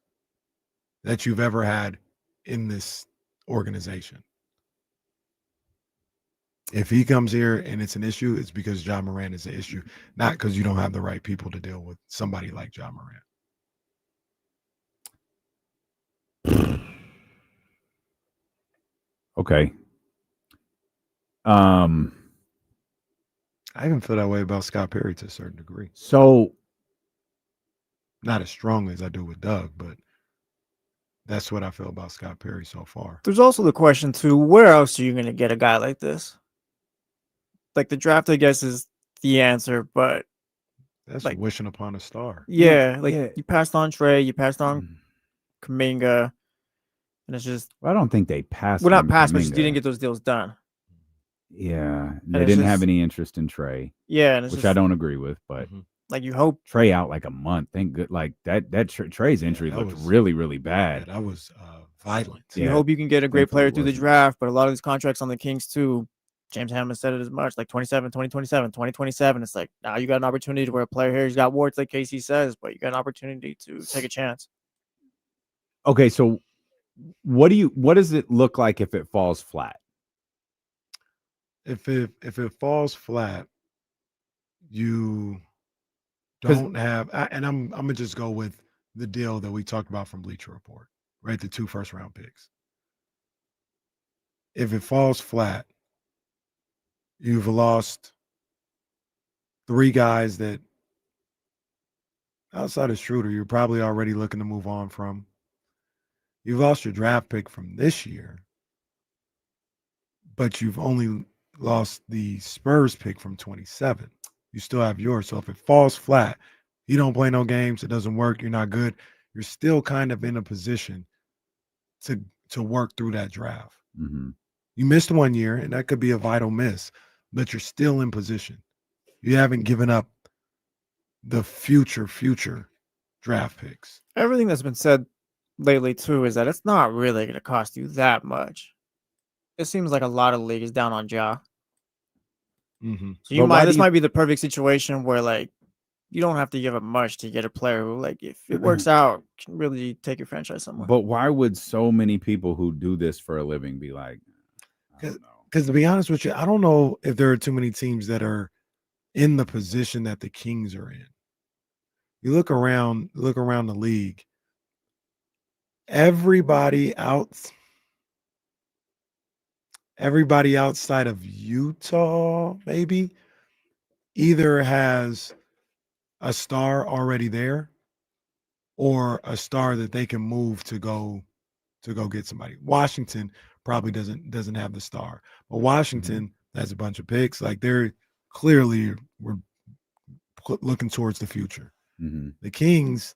that you've ever had in this organization. If he comes here and it's an issue, it's because Ja Morant is an issue, not because you don't have the right people to deal with somebody like Ja Morant. Okay. I even feel that way about Scott Perry to a certain degree. So, not as strongly as I do with Doug, but that's what I feel about Scott Perry so far. There's also the question too, where else are you going to get a guy like this? Like the draft, I guess, is the answer, but that's like wishing upon a star. Yeah, you passed on Trey, you passed on Kuminga, and it's just. Well, I don't think they passed. Well, not passed, but you didn't get those deals done. Yeah, they didn't have any interest in Trey. Yeah, which I don't agree with, but like you hope Trey out like a month. Thank good. Like that Trey's injury looked really, really bad. That was violent. You hope you can get a great player through the draft, but a lot of these contracts on the Kings too. James Hammond said it as much, like 2027. It's like now you got an opportunity to where a player here, he's got warts, like Casey says, but you got an opportunity to take a chance. Okay, so what does it look like if it falls flat? If it falls flat, you don't have, and I'm gonna just go with the deal that we talked about from Bleacher Report, right? The 2 first-round picks. If it falls flat, you've lost 3 guys that outside of Schroeder, you're probably already looking to move on from. You've lost your draft pick from this year. but you've only lost the Spurs pick from 27. You still have yours. So if it falls flat, you don't play no games, it doesn't work, you're not good, you're still kind of in a position to work through that draft. Mm-hmm. You missed 1 year, and that could be a vital miss, but you're still in position. You haven't given up the future draft picks. Everything that's been said lately too is that it's not really going to cost you that much. It seems like a lot of leagues down on Ja. Mm-hmm. So this might be the perfect situation where like you don't have to give up much to get a player who, like, if it works out, can really take your franchise somewhere. But why would so many people who do this for a living be like, because to be honest with you, I don't know if there are too many teams that are in the position that the Kings are in. You look around the league. Everybody outside of Utah, maybe, either has a star already there or a star that they can move to go get somebody. Washington probably doesn't have the star, but Washington has a bunch of picks. Like, they're clearly we're looking towards the future. Mm-hmm. The Kings,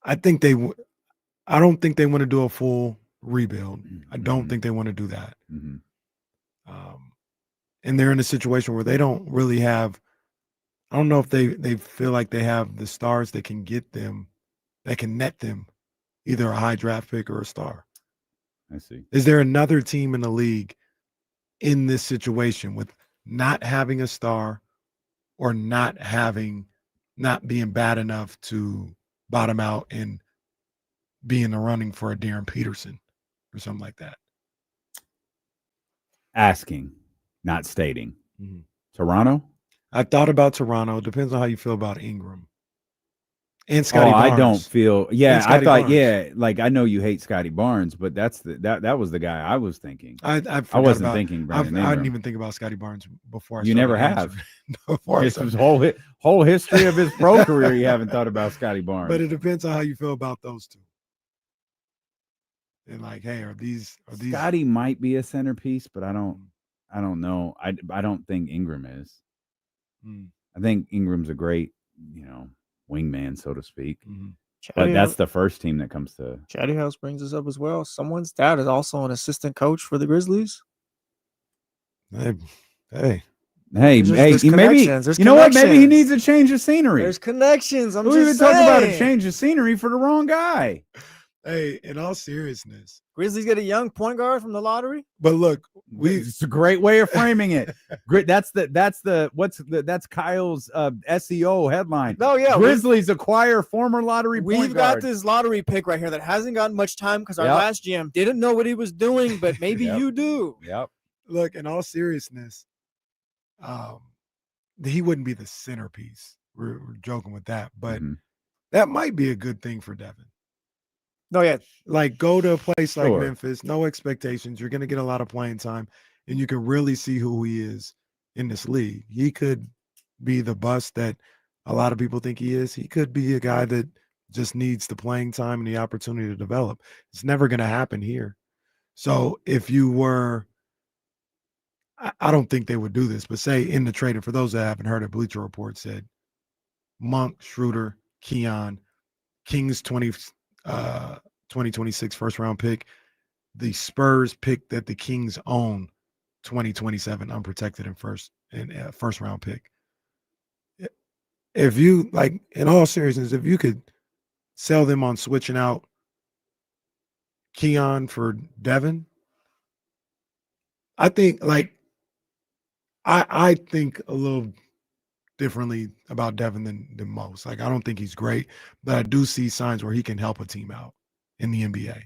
I don't think they want to do a full rebuild. I don't think they want to do that. Mm-hmm. And they're in a situation where they don't really have, I don't know if they feel like they have the stars that can get them, that can net them either a high draft pick or a star. I see. Is there another team in the league in this situation with not having a star or not being bad enough to bottom out and be in the running for a Darren Peterson or something like that? Asking, not stating. Mm-hmm. Toronto? I thought about Toronto. It depends on how you feel about Ingram. And Scotty Barnes. I don't feel. Yeah, I thought. Barnes. Yeah, like I know you hate Scotty Barnes, but that was the guy I was thinking. I wasn't thinking. I didn't even think about Scotty Barnes before. You never have. Before his whole history of his pro career, you haven't thought about Scotty Barnes. But it depends on how you feel about those two. And like, hey, are these? Scotty might be a centerpiece, but I don't know. I don't think Ingram is. I think Ingram's a great, wingman, so to speak. But that's the first team that comes to. Chatty House brings us up as well. Someone's dad is also an assistant coach for the Grizzlies. Hey, maybe there's you know what? Maybe he needs a change of scenery. There's connections. Who even talk about a change of scenery for the wrong guy? Hey, in all seriousness, Grizzlies get a young point guard from the lottery. But look, it's a great way of framing it. That's Kyle's SEO headline. No, yeah, Grizzlies acquire former lottery point We've got guard. this lottery pick right here that hasn't gotten much time because our last GM didn't know what he was doing, but maybe you do. Yep. Look, in all seriousness, he wouldn't be the centerpiece. We're joking with that, but that might be a good thing for Devin. No, yeah. Like, go to a place like Memphis, no expectations. You're going to get a lot of playing time, and you can really see who he is in this league. He could be the bust that a lot of people think he is. He could be a guy that just needs the playing time and the opportunity to develop. It's never going to happen here. So if you were, I don't think they would do this, but say in the trade, and for those that haven't heard it, Bleacher Report said Monk, Schroeder, Keon, Kings 2026 first round pick, the Spurs pick that the Kings own 2027 unprotected and first round pick. If you, like, in all seriousness, if you could sell them on switching out Keon for Devin, I think, like, I think a little differently about Devin than most. Like, I don't think he's great, but I do see signs where he can help a team out in the NBA.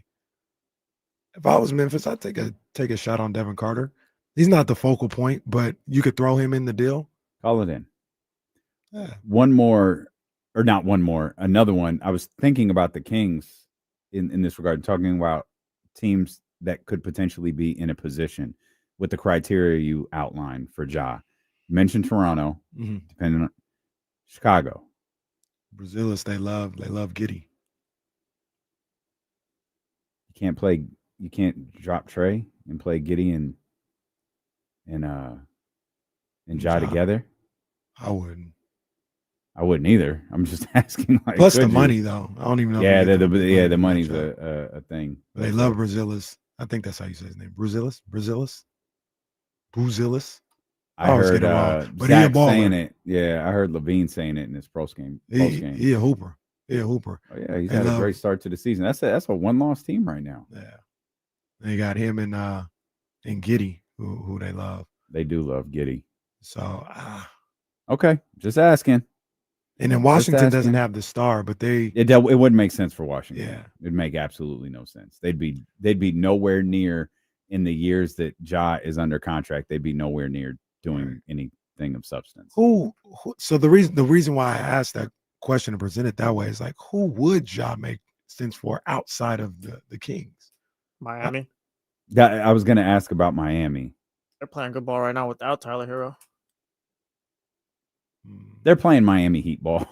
If I was Memphis, I'd take a shot on Devin Carter. He's not the focal point, but you could throw him in the deal. Call it in. Yeah. Another one. I was thinking about the Kings in this regard, talking about teams that could potentially be in a position with the criteria you outlined for Ja. You mentioned Toronto, depending on Chicago. Brazilians, they love Giddey. You can't drop Trey. and play Giddey and Ja together? I wouldn't. I wouldn't either. I'm just asking. Like, plus the money, though. I don't even know. Yeah, the money's a thing. They love Brazilis. I think that's how you say his name. Brazilis. I heard but Zach he a saying it. Yeah, I heard Levine saying it in his post game. He a hooper. Oh yeah, he's had a great start to the season. That's a 1-loss team right now. Yeah, they got him and Giddey, who they love. They do love Giddey. So okay, just asking. And then Washington doesn't have the star, but it wouldn't make sense for Washington. Yeah, it'd make absolutely no sense. They'd be nowhere near in the years that Ja is under contract. They'd be nowhere near doing anything of substance. Who so the reason why I asked that question and present it that way is like, who would Ja make sense for outside of the Kings? Miami. I was going to ask about Miami. They're playing good ball right now without Tyler Hero. They're playing Miami Heat ball.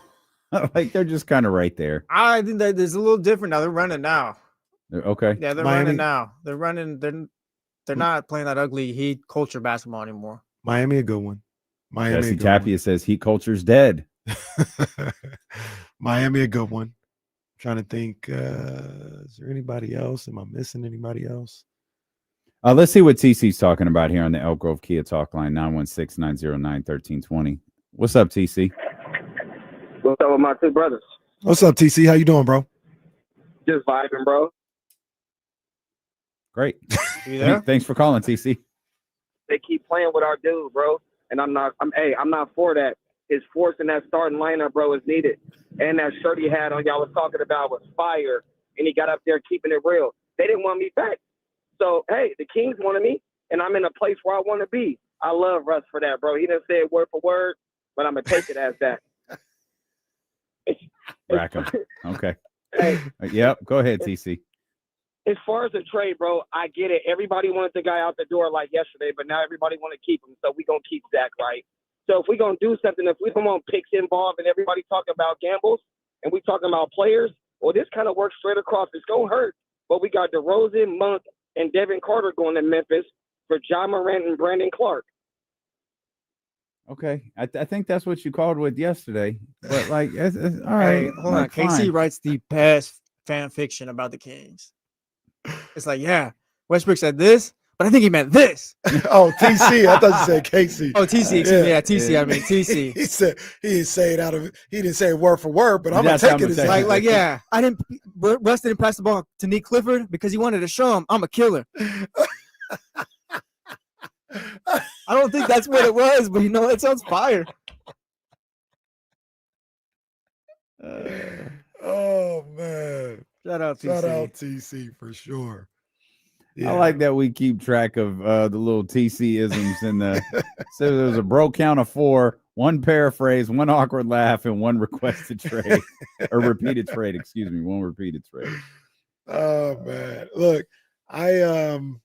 Like they're just kind of right there. I think that it's a little different now. They're running now. Okay. Yeah, they're running now. They're running. They're not playing that ugly Heat culture basketball anymore. Miami a good one. Miami. Jesse Tapia says Heat culture's dead. Miami a good one. I'm trying to think. Is there anybody else? Am I missing anybody else? Let's see what TC's talking about here on the Elk Grove Kia Talk line 916-909-1320. What's up, TC? What's up with my two brothers? What's up, TC? How you doing, bro? Just vibing, bro. Great. You there? Thanks for calling, TC. They keep playing with our dude, bro, and I'm not for that. His force in that starting lineup, bro, is needed. And that shirt he had on, y'all was talking about, was fire, and he got up there keeping it real. They didn't want me back. So, hey, the Kings wanted me, and I'm in a place where I want to be. I love Russ for that, bro. He didn't say it word for word, but I'm going to take it as that. Rackham. Okay. Hey, yep. Go ahead, TC. As far as the trade, bro, I get it. Everybody wanted the guy out the door like yesterday, but now everybody want to keep him. So we're going to keep Zach, right? So if we're going to do something, if we don't want picks involved and everybody talking about gambles and we talking about players, well, this kind of works straight across. It's going to hurt. But we got DeRozan, Monk, and Devin Carter going to Memphis for Ja Morant and Brandon Clark. Okay. I think that's what you called with yesterday. But, like, it's all Hey, right. hold on. KC writes the best fan fiction about the Kings. It's like, yeah, Westbrook said this, but I think he meant this. Oh, TC. I thought you said KC. Oh, TC. Excuse me. Yeah, TC. Yeah. I mean, TC. He said he didn't say it out of it. He didn't say it word for word, but I'm gonna take it as like, yeah. I didn't. Russ didn't pass the ball to Nick Clifford because he wanted to show him I'm a killer. I don't think that's what it was, but it sounds fire. Oh man. Shout out TC for sure. Yeah. I like that we keep track of the little TC-isms in the so there's a bro count of 4, one paraphrase, one awkward laugh, and one requested trade or repeated trade, excuse me, one repeated trade. Oh man. Look, I'm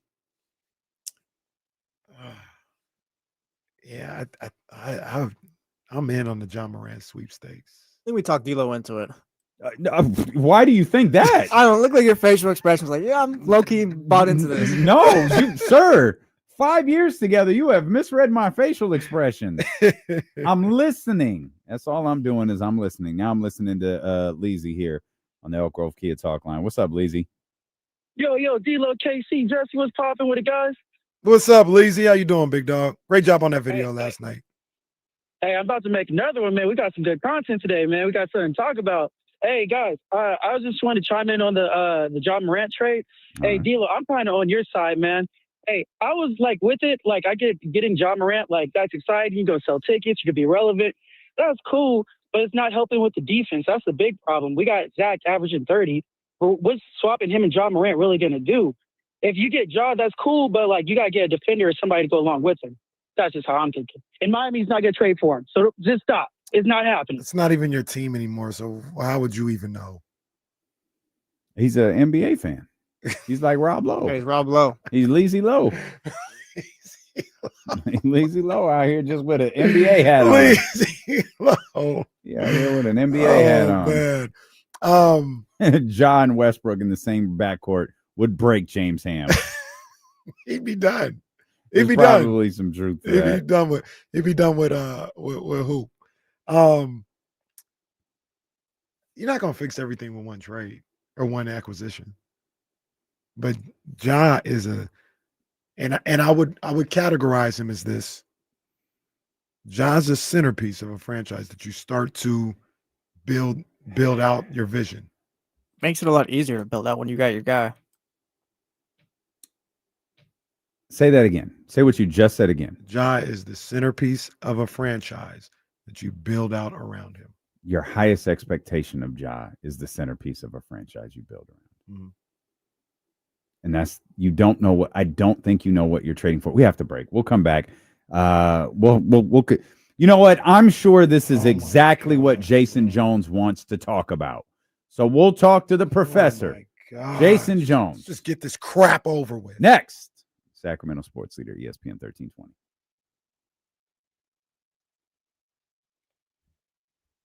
in on the Ja Morant sweepstakes. I think we talked D'Lo into it. Why do you think that? I don't look like your facial expression was like, yeah, I'm low-key bought into this. No, sir. 5 years together, you have misread my facial expression. I'm listening. That's all I'm doing is I'm listening. Now I'm listening to Leezy here on the Elk Grove Kia Talk line. What's up, Leezy? Yo, D-Lo, KC, Jesse, what's popping with it, guys? What's up, Leezy? How you doing, big dog? Great job on that video last night. Hey, I'm about to make another one, man. We got some good content today, man. We got something to talk about. Hey, guys, I just wanted to chime in on the Ja Morant trade. Hey, D-Lo, I'm kind of on your side, man. Hey, I was, like, with it. Like, I get getting Ja Morant, like, that's exciting. You go sell tickets. You could be relevant. That's cool, but it's not helping with the defense. That's the big problem. We got Zach averaging 30. What's swapping him and Ja Morant really going to do? If you get Ja, that's cool, but, like, you got to get a defender or somebody to go along with him. That's just how I'm thinking. And Miami's not going to trade for him. So just stop. It's not happening. It's not even your team anymore, so how would you even know? He's an NBA fan. He's like Rob Lowe. Yeah, he's Rob Lowe. He's Lazy Lowe. Lazy Lowe out here just with an NBA hat on. Lazy Lowe. Yeah, here with an NBA hat on. Man. John Westbrook in the same backcourt would break James Ham. He'd be done. There's He'd be probably done. some truth to He'd that. be done with. He'd be done with who? You're not gonna fix everything with one trade or one acquisition. But Ja is and I would categorize him as this. Ja's a centerpiece of a franchise that you start to build out your vision. Makes it a lot easier to build out when you got your guy. Say that again. Say what you just said again. Ja is the centerpiece of a franchise that you build out around him. Your highest expectation of Ja is the centerpiece of a franchise you build around. Mm-hmm. And that's, you don't know what, I don't think you know what you're trading for. We have to break. We'll come back. We'll you know what? I'm sure this is exactly what Jason Jones wants to talk about. So we'll talk to the professor, Jason Jones. Let's just get this crap over with. Next, Sacramento sports leader, ESPN 1320.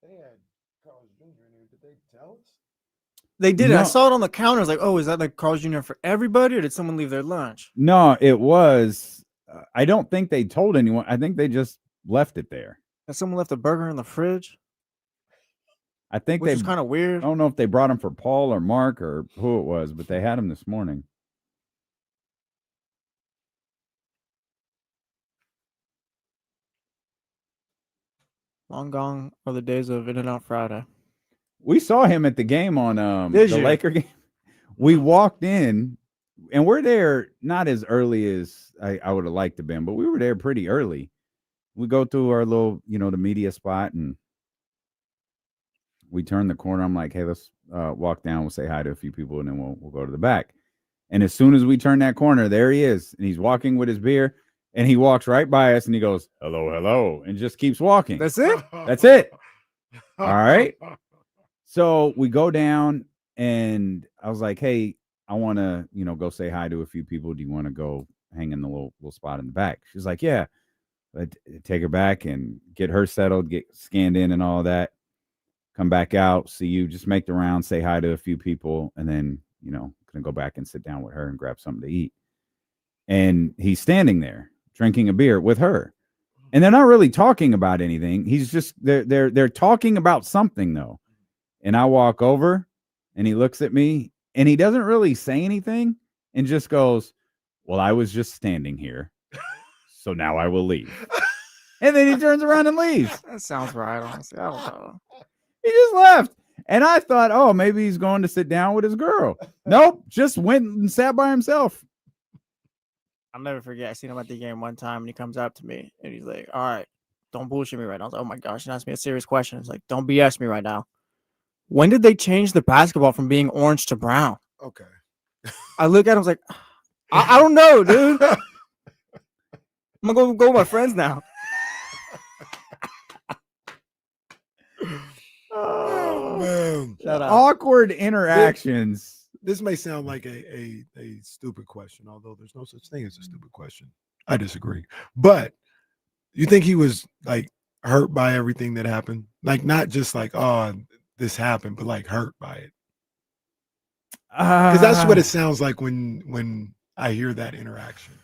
They had Carl's Jr. in here. Did they tell us? They did. No. I saw it on the counter. I was like, oh, is that like Carl's Jr. for everybody, or did someone leave their lunch? No, it was. I don't think they told anyone. I think they just left it there. Has someone left a burger in the fridge? I think Which is kind of weird. I don't know if they brought him for Paul or Mark or who it was, but they had him this morning. Long gone are the days of In-N-Out Friday. We saw him at the game on Did the you? Laker game. We walked in, and we're there not as early as I would have liked to been, but we were there pretty early. We go through our little, the media spot, and we turn the corner. I'm like, hey, let's walk down. We'll say hi to a few people, and then we'll go to the back. And as soon as we turn that corner, there he is, and he's walking with his beer, and he walks right by us, and he goes, hello, hello, and just keeps walking. That's it? That's it. All right. So we go down, and I was like, hey, I want to, go say hi to a few people. Do you want to go hang in the little spot in the back? She's like, yeah. I take her back and get her settled, get scanned in and all that. Come back out, see you, just make the round, say hi to a few people, and then, gonna go back and sit down with her and grab something to eat. And he's standing there drinking a beer with her. And they're not really talking about anything. He's just they're talking about something though. And I walk over and he looks at me and he doesn't really say anything and just goes, well, I was just standing here. So now I will leave. And then he turns around and leaves. That sounds right, honestly. I don't know. He just left. And I thought, oh, maybe he's going to sit down with his girl. Nope. Just went and sat by himself. I'll never forget. I seen him at the game one time and he comes up to me and he's like, all right, don't bullshit me right now. I was like, oh my gosh, he asked me a serious question. It's like, don't BS me right now. When did they change the basketball from being orange to brown? Okay. I look at him, I was like, I don't know, dude. I'm gonna go with my friends now. Oh man. Shout out. Awkward interactions. This may sound like a stupid question, although there's no such thing as a stupid question. I disagree. But you think he was like hurt by everything that happened? Like not just like, oh, this happened, but like hurt by it. Because that's what it sounds like when I hear that interaction.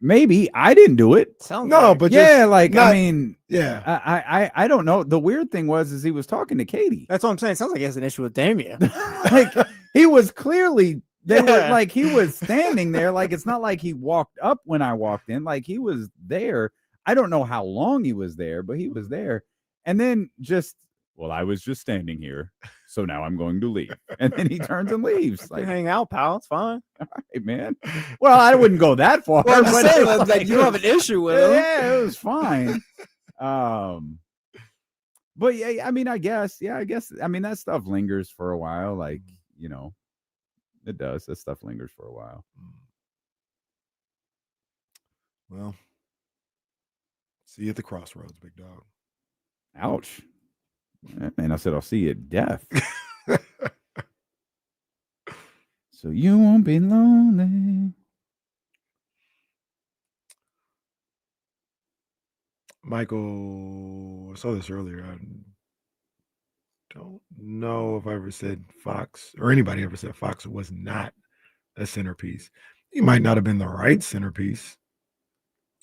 Maybe I didn't do it. No, but yeah, just like not, I mean, yeah, I don't know. The weird thing was he was talking to Katie. That's what I'm saying. It sounds like he has an issue with Damian. Like he was clearly were like he was standing there. Like it's not like he walked up when I walked in. Like he was there. I don't know how long he was there, but he was there. And then just, well, I was just standing here, so now I'm going to leave. And then he turns and leaves. Like, hang out, pal. It's fine. All right, man. Well, I wouldn't go that far. Well, I'm just saying, like, like you don't have an issue with him. Yeah, it was fine. But yeah, I mean, I guess, I mean, that stuff lingers for a while. Like, it does. That stuff lingers for a while. Well, see you at the crossroads, big dog. Ouch. And I said, I'll see you at death. So you won't be lonely. Michael, I saw this earlier. I don't know if I ever said Fox or anybody ever said Fox was not a centerpiece. He might not have been the right centerpiece.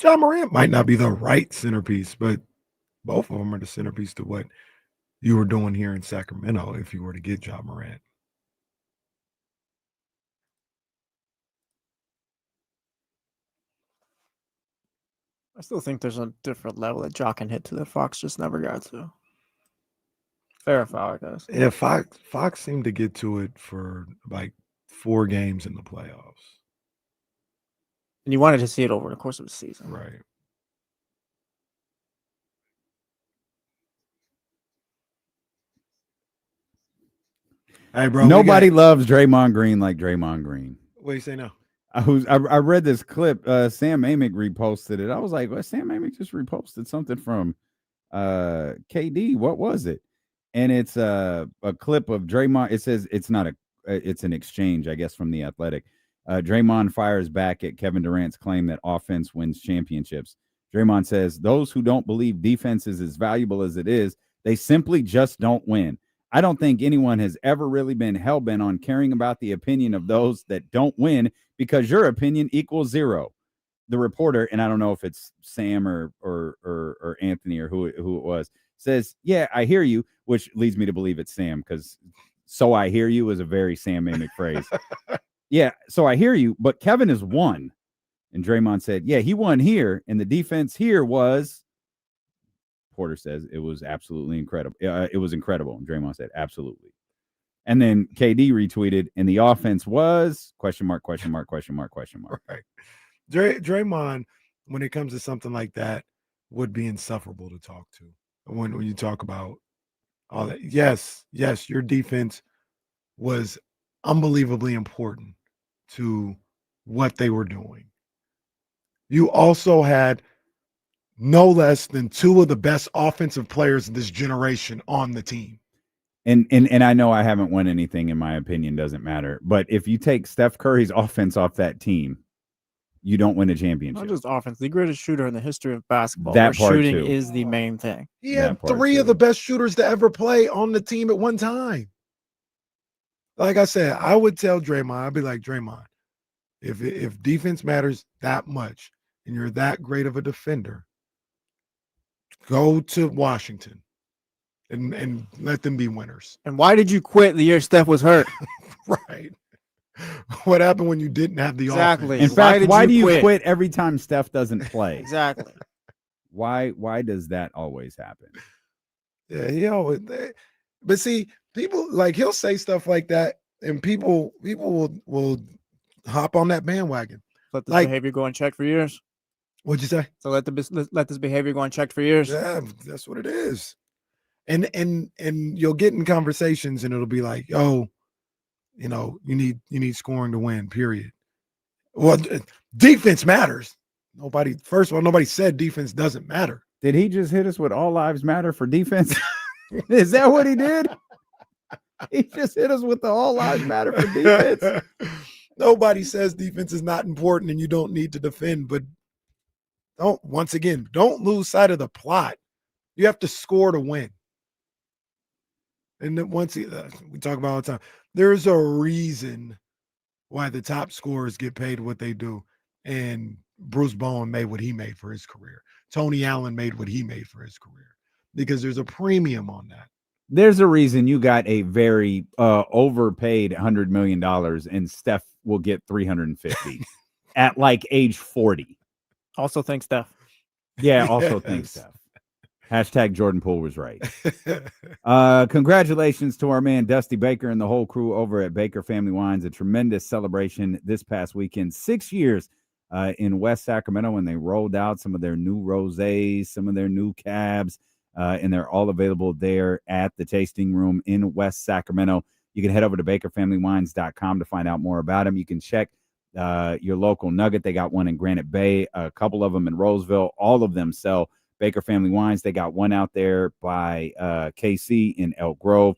Ja Morant might not be the right centerpiece, but both of them are the centerpiece to what you were doing here in Sacramento if you were to get Ja Morant. I still think there's a different level that Ja can hit to that Fox just never got to. Fair or foul, I guess. Yeah, Fox seemed to get to it for like 4 games in the playoffs. And you wanted to see it over the course of the season. Right. Hey, bro. Nobody loves Draymond Green like Draymond Green. What do you say now? I read this clip. Sam Amick reposted it. I was like, well, Sam Amick just reposted something from KD. What was it? And it's a clip of Draymond. It says it's not it's an exchange, I guess, from The Athletic. Draymond fires back at Kevin Durant's claim that offense wins championships. Draymond says, those who don't believe defense is as valuable as it is, they simply just don't win. I don't think anyone has ever really been hell-bent on caring about the opinion of those that don't win because your opinion equals 0. The reporter, and I don't know if it's Sam or Anthony or who it was, says, yeah, I hear you, which leads me to believe it's Sam because so I hear you is a very Sam Amick phrase. Yeah, so I hear you, but Kevin has won. And Draymond said, yeah, he won here, and the defense here was, Porter says, it was absolutely incredible. It was incredible. And Draymond said, absolutely. And then KD retweeted, and the offense was, ? Right. Draymond, when it comes to something like that, would be insufferable to talk to. When you talk about all that. Yes, your defense was unbelievably important to what they were doing. You also had no less than 2 of the best offensive players in this generation on the team. And I know I haven't won anything, in my opinion, doesn't matter. But if you take Steph Curry's offense off that team, you don't win a championship. Not just offense, the greatest shooter in the history of basketball. That part shooting too. is the main thing. He had 3 of the best shooters to ever play on the team at one time. Like I said, I would tell Draymond, I'd be like, Draymond, if defense matters that much and you're that great of a defender, go to Washington and let them be winners. And why did you quit the year Steph was hurt? Right. What happened when you didn't have the Exactly. offense? In fact, why do you quit every time Steph doesn't play? Exactly. Why does that always happen? Yeah, he always. But see, people like he'll say stuff like that, and people will hop on that bandwagon. Let this behavior go unchecked for years. What'd you say? So let this behavior go unchecked for years. Yeah, that's what it is. And you'll get in conversations, and it'll be like, oh, you need scoring to win. Period. Well, defense matters. First of all, nobody said defense doesn't matter. Did he just hit us with all lives matter for defense? Is that what he did? He just hit us with the all lives matter for defense. Nobody says defense is not important and you don't need to defend, but don't lose sight of the plot. You have to score to win. And then we talk about all the time, there's a reason why the top scorers get paid what they do. And Bruce Bowen made what he made for his career. Tony Allen made what he made for his career because there's a premium on that. There's a reason you got a very overpaid $100 million and Steph will get 350 at like age 40. Also thanks Steph. Yeah, also thanks Steph. Hashtag Jordan Poole was right. Congratulations to our man Dusty Baker and the whole crew over at Baker Family Wines. A tremendous celebration this past weekend. 6 years in West Sacramento when they rolled out some of their new rosés, some of their new cabs, and they're all available there at the tasting room in West Sacramento. You can head over to bakerfamilywines.com to find out more about them. You can check your local Nugget. They got one in Granite Bay, a couple of them in Roseville. All of them sell Baker Family Wines. They got one out there by KC in Elk Grove.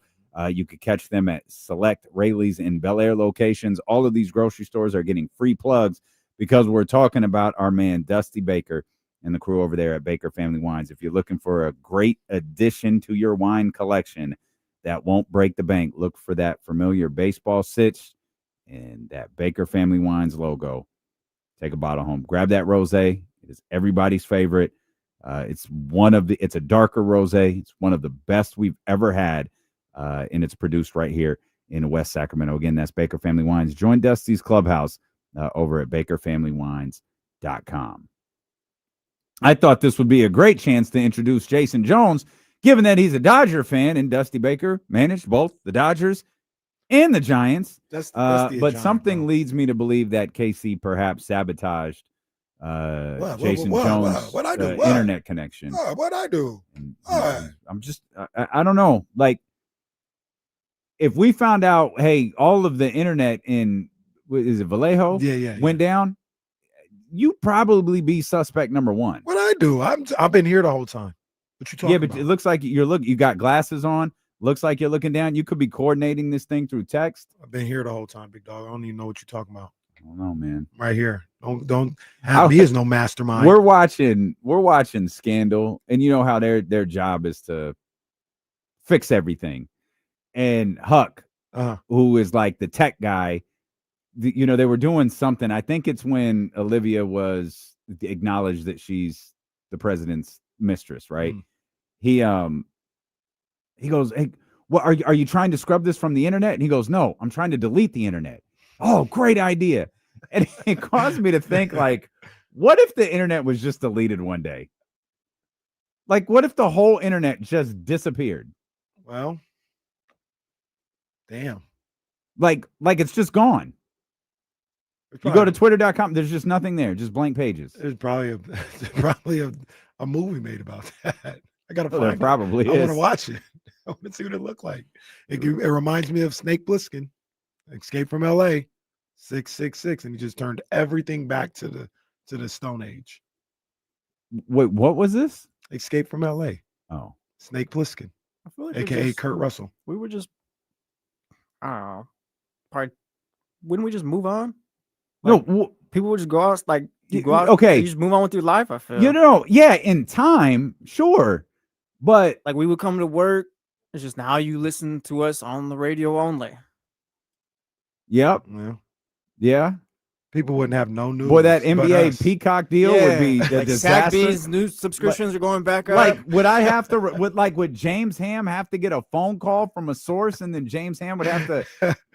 You could catch them at select Rayleigh's and Bel Air locations. All of these grocery stores are getting free plugs because we're talking about our man Dusty Baker and the crew over there at Baker Family Wines. If you're looking for a great addition to your wine collection that won't break the bank, look for that familiar baseball sitch and that Baker Family Wines logo take a bottle home. Grab that rosé. It is everybody's favorite. It's a darker rosé. It's one of the best we've ever had, and it's produced right here in West Sacramento. Again, that's Baker Family Wines. Join Dusty's Clubhouse over at bakerfamilywines.com. I thought this would be a great chance to introduce Jason Jones, given that he's a Dodger fan, and Dusty Baker managed both the Dodgers and the Giants. But something leads me to believe that KC perhaps sabotaged Jason Jones' internet connection. What'd I do? I don't know. Like, if we found out, hey, all of the internet in, is it Vallejo? Went down, you'd probably be suspect number one. What'd I do? I've been here the whole time. What you talking about? But it looks like you got glasses on. Looks like you're looking down. You could be coordinating this thing through text. I've been here the whole time, big dog. I don't even know what you're talking about. I don't know, man. Right here. Don't have me as no mastermind. We're watching Scandal, and you know how their job is to fix everything. And Huck, who is like the tech guy, they were doing something. I think it's when Olivia was acknowledged that she's the president's mistress, right? He goes, hey, what are you trying to scrub this from the internet? And he goes, no, I'm trying to delete the internet. Oh, great idea. And it caused me to think, like, what if the internet was just deleted one day? Like, what if the whole internet just disappeared? Well, damn. Like it's just gone. You go to twitter.com, there's just nothing there, just blank pages. There's probably a movie made about that. I gotta find it. Probably I want to watch it. I want to see what it looked like. It reminds me of Snake Plissken, Escape from LA, 666, and he just turned everything back to the Stone Age. Wait, what was this? Escape from LA. Oh, Snake Plissken, I feel like aka Kurt Russell. We were just, I don't know. Probably, wouldn't we just move on? Like, no, people would just go out. Like, you go out. Okay, you just move on with your life. I feel. Yeah, in time, sure, but like we would come to work. It's just now you listen to us on the radio only. Yep. Yeah. People wouldn't have no news. Boy, that NBA Peacock deal would be a like disaster. SACB's news subscriptions are going back up. Like, would I have to? Would James Ham have to get a phone call from a source, and then James Ham would have to,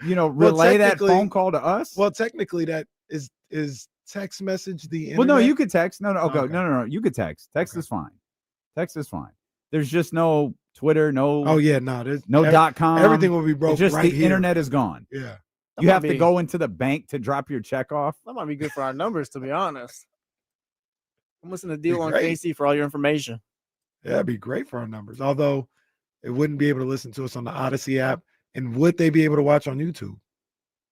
relay that phone call to us? Well, technically, that is text message the internet? Well, no, you could text. No. No. You could text. Text is fine. Text is fine. There's just no Twitter, no. Oh yeah, no. There's no .com. Everything will be broken. Just right the here. internet is gone. Yeah. You have to go into the bank to drop your check off. That might be good for our numbers, to be honest. I'm listening to Deal on KC for all your information. Yeah, that'd be great for our numbers. Although it wouldn't be able to listen to us on the Odyssey app. And would they be able to watch on YouTube?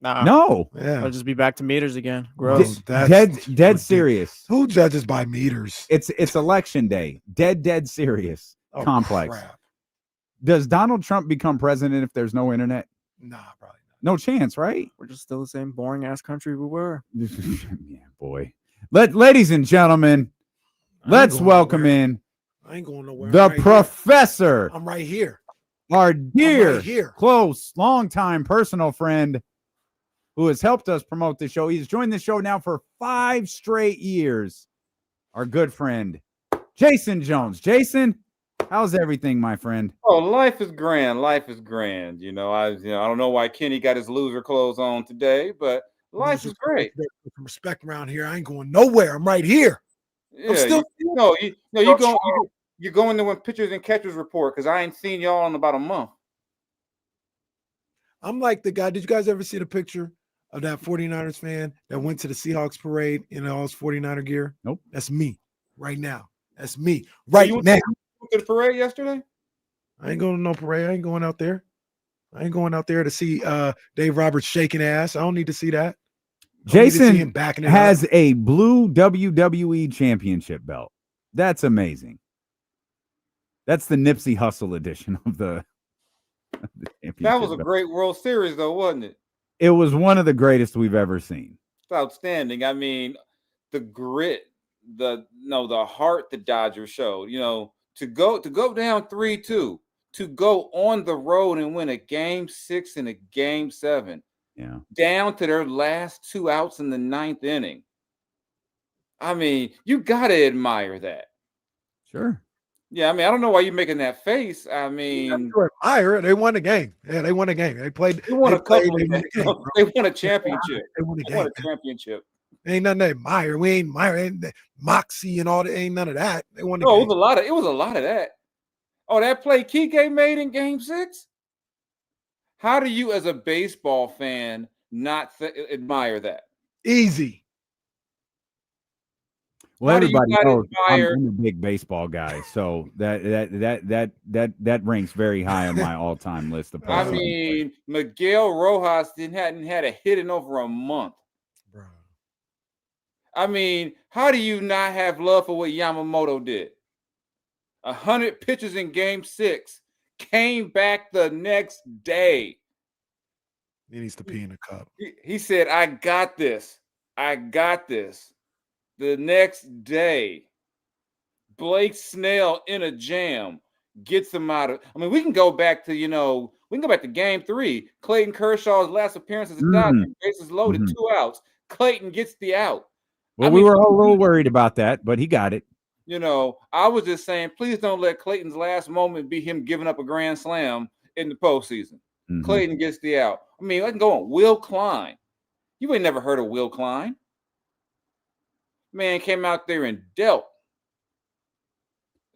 Nah. No. Yeah. I'll just be back to meters again. Gross. Dead serious. Who judges by meters? It's election day. Dead serious. Complex. Crap. Does Donald Trump become president if there's no internet? Nah, probably not. No chance, right? We're just still the same boring ass country we were. Yeah, boy. Ladies and gentlemen, let's welcome in I ain't going nowhere. the professor. I'm right here. Our dear, right here. close, longtime personal friend who has helped us promote the show. He's joined the show now for 5 straight years. Our good friend, Jason Jones. Jason, how's everything, my friend? Oh, life is grand. Life is grand. I don't know why Kenny got his loser clothes on today, but life is great. Some respect around here. I ain't going nowhere. I'm right here. Yeah, I'm still. You're going to win pitchers and catchers report because I ain't seen y'all in about a month. I'm like the guy. Did you guys ever see the picture of that 49ers fan that went to the Seahawks parade in all his 49er gear? Nope. That's me right now. That's me right now. To the parade yesterday? I ain't going to no parade. I ain't going out there. I ain't going out there to see Dave Roberts shaking ass. I don't need to see that. Jason has a blue WWE championship belt. That's amazing. That's the Nipsey Hussle edition of the championship That was a belt. great World Series, though, wasn't it? It was one of the greatest we've ever seen. It's outstanding. I mean, the grit, the heart the Dodgers showed. To go down 3-2, to go on the road and win a Game 6 and a Game 7, yeah, down to their last 2 outs in the 9th inning, I mean, you gotta admire that. Sure. Yeah, I mean, I don't know why you're making that face. I mean, admire it. They won a game. Yeah, they won a game. They played. They won a couple. They won a game, They won a championship. They won a game. Won a championship. Ain't nothing to admire. We ain't admire. Ain't moxie and all that. Ain't none of that. They won the No, game. it was a lot of that. Oh, that play Kike made in Game 6. How do you, as a baseball fan, not admire that? Easy. Well, everybody knows admire... I'm a big baseball guy, so that ranks very high on my all-time list of. I mean, Miguel Rojas hadn't had a hit in over a month. Bro. I mean, how do you not have love for what Yamamoto did? 100 pitches in Game 6, came back the next day. He needs to pee in the cup. He said, I got this. I got this. The next day, Blake Snell in a jam gets him out of. I mean, we can go back to, we can go back to Game 3. Clayton Kershaw's last appearance as a Dodger, bases loaded, 2 outs. Clayton gets the out. Well, we were all a little worried about that, but he got it. I was just saying, please don't let Clayton's last moment be him giving up a grand slam in the postseason. Clayton gets the out. I mean, I can go on. Will Klein. You ain't never heard of Will Klein. Man came out there and dealt.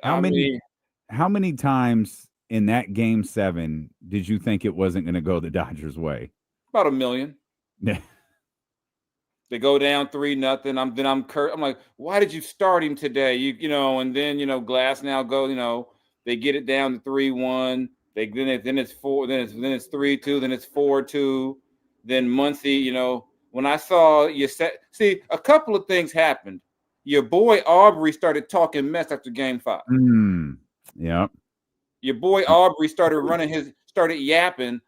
How many times in that Game 7 did you think it wasn't going to go the Dodgers' way? About 1 million. Yeah. They go down 3-0. I'm like, why did you start him today? And then Glass now go. They get it down to 3-1. Then it's 4. Then it's 3-2. Then it's 4-2. Then Muncy. When I saw a couple of things happened. Your boy Aubrey started talking mess after Game 5. Yeah. Your boy Aubrey started yapping.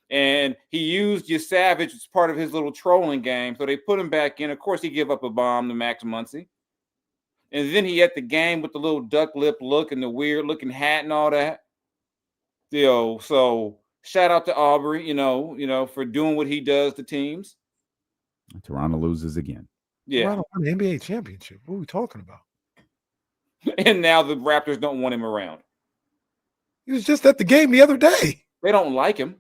And he used your Savage as part of his little trolling game. So they put him back in. Of course, he gave up a bomb to Max Muncy. And then he had the game with the little duck lip look and the weird looking hat and all that. So shout out to Aubrey, for doing what he does to teams. Toronto loses again. Yeah. Toronto won the NBA championship. What are we talking about? And now the Raptors don't want him around. He was just at the game the other day. They don't like him.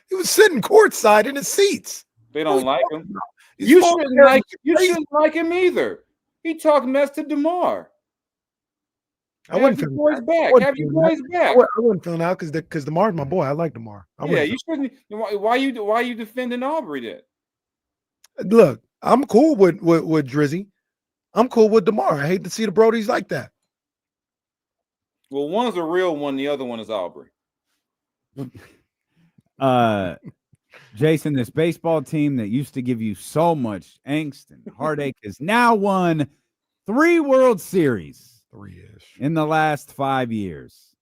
He was sitting courtside in his seats. They don't like him. You shouldn't like him either. He talked mess to DeMar. Have your boys back. Have your boys back. I wouldn't feeling out because DeMar's my boy. I like DeMar. You shouldn't. Why you defending Aubrey then? Look, I'm cool with Drizzy. I'm cool with DeMar. I hate to see the Brodies like that. Well, one's a real one. The other one is Aubrey. Jason, this baseball team that used to give you so much angst and heartache has now won 3 World Series. 3-ish in the last 5 years.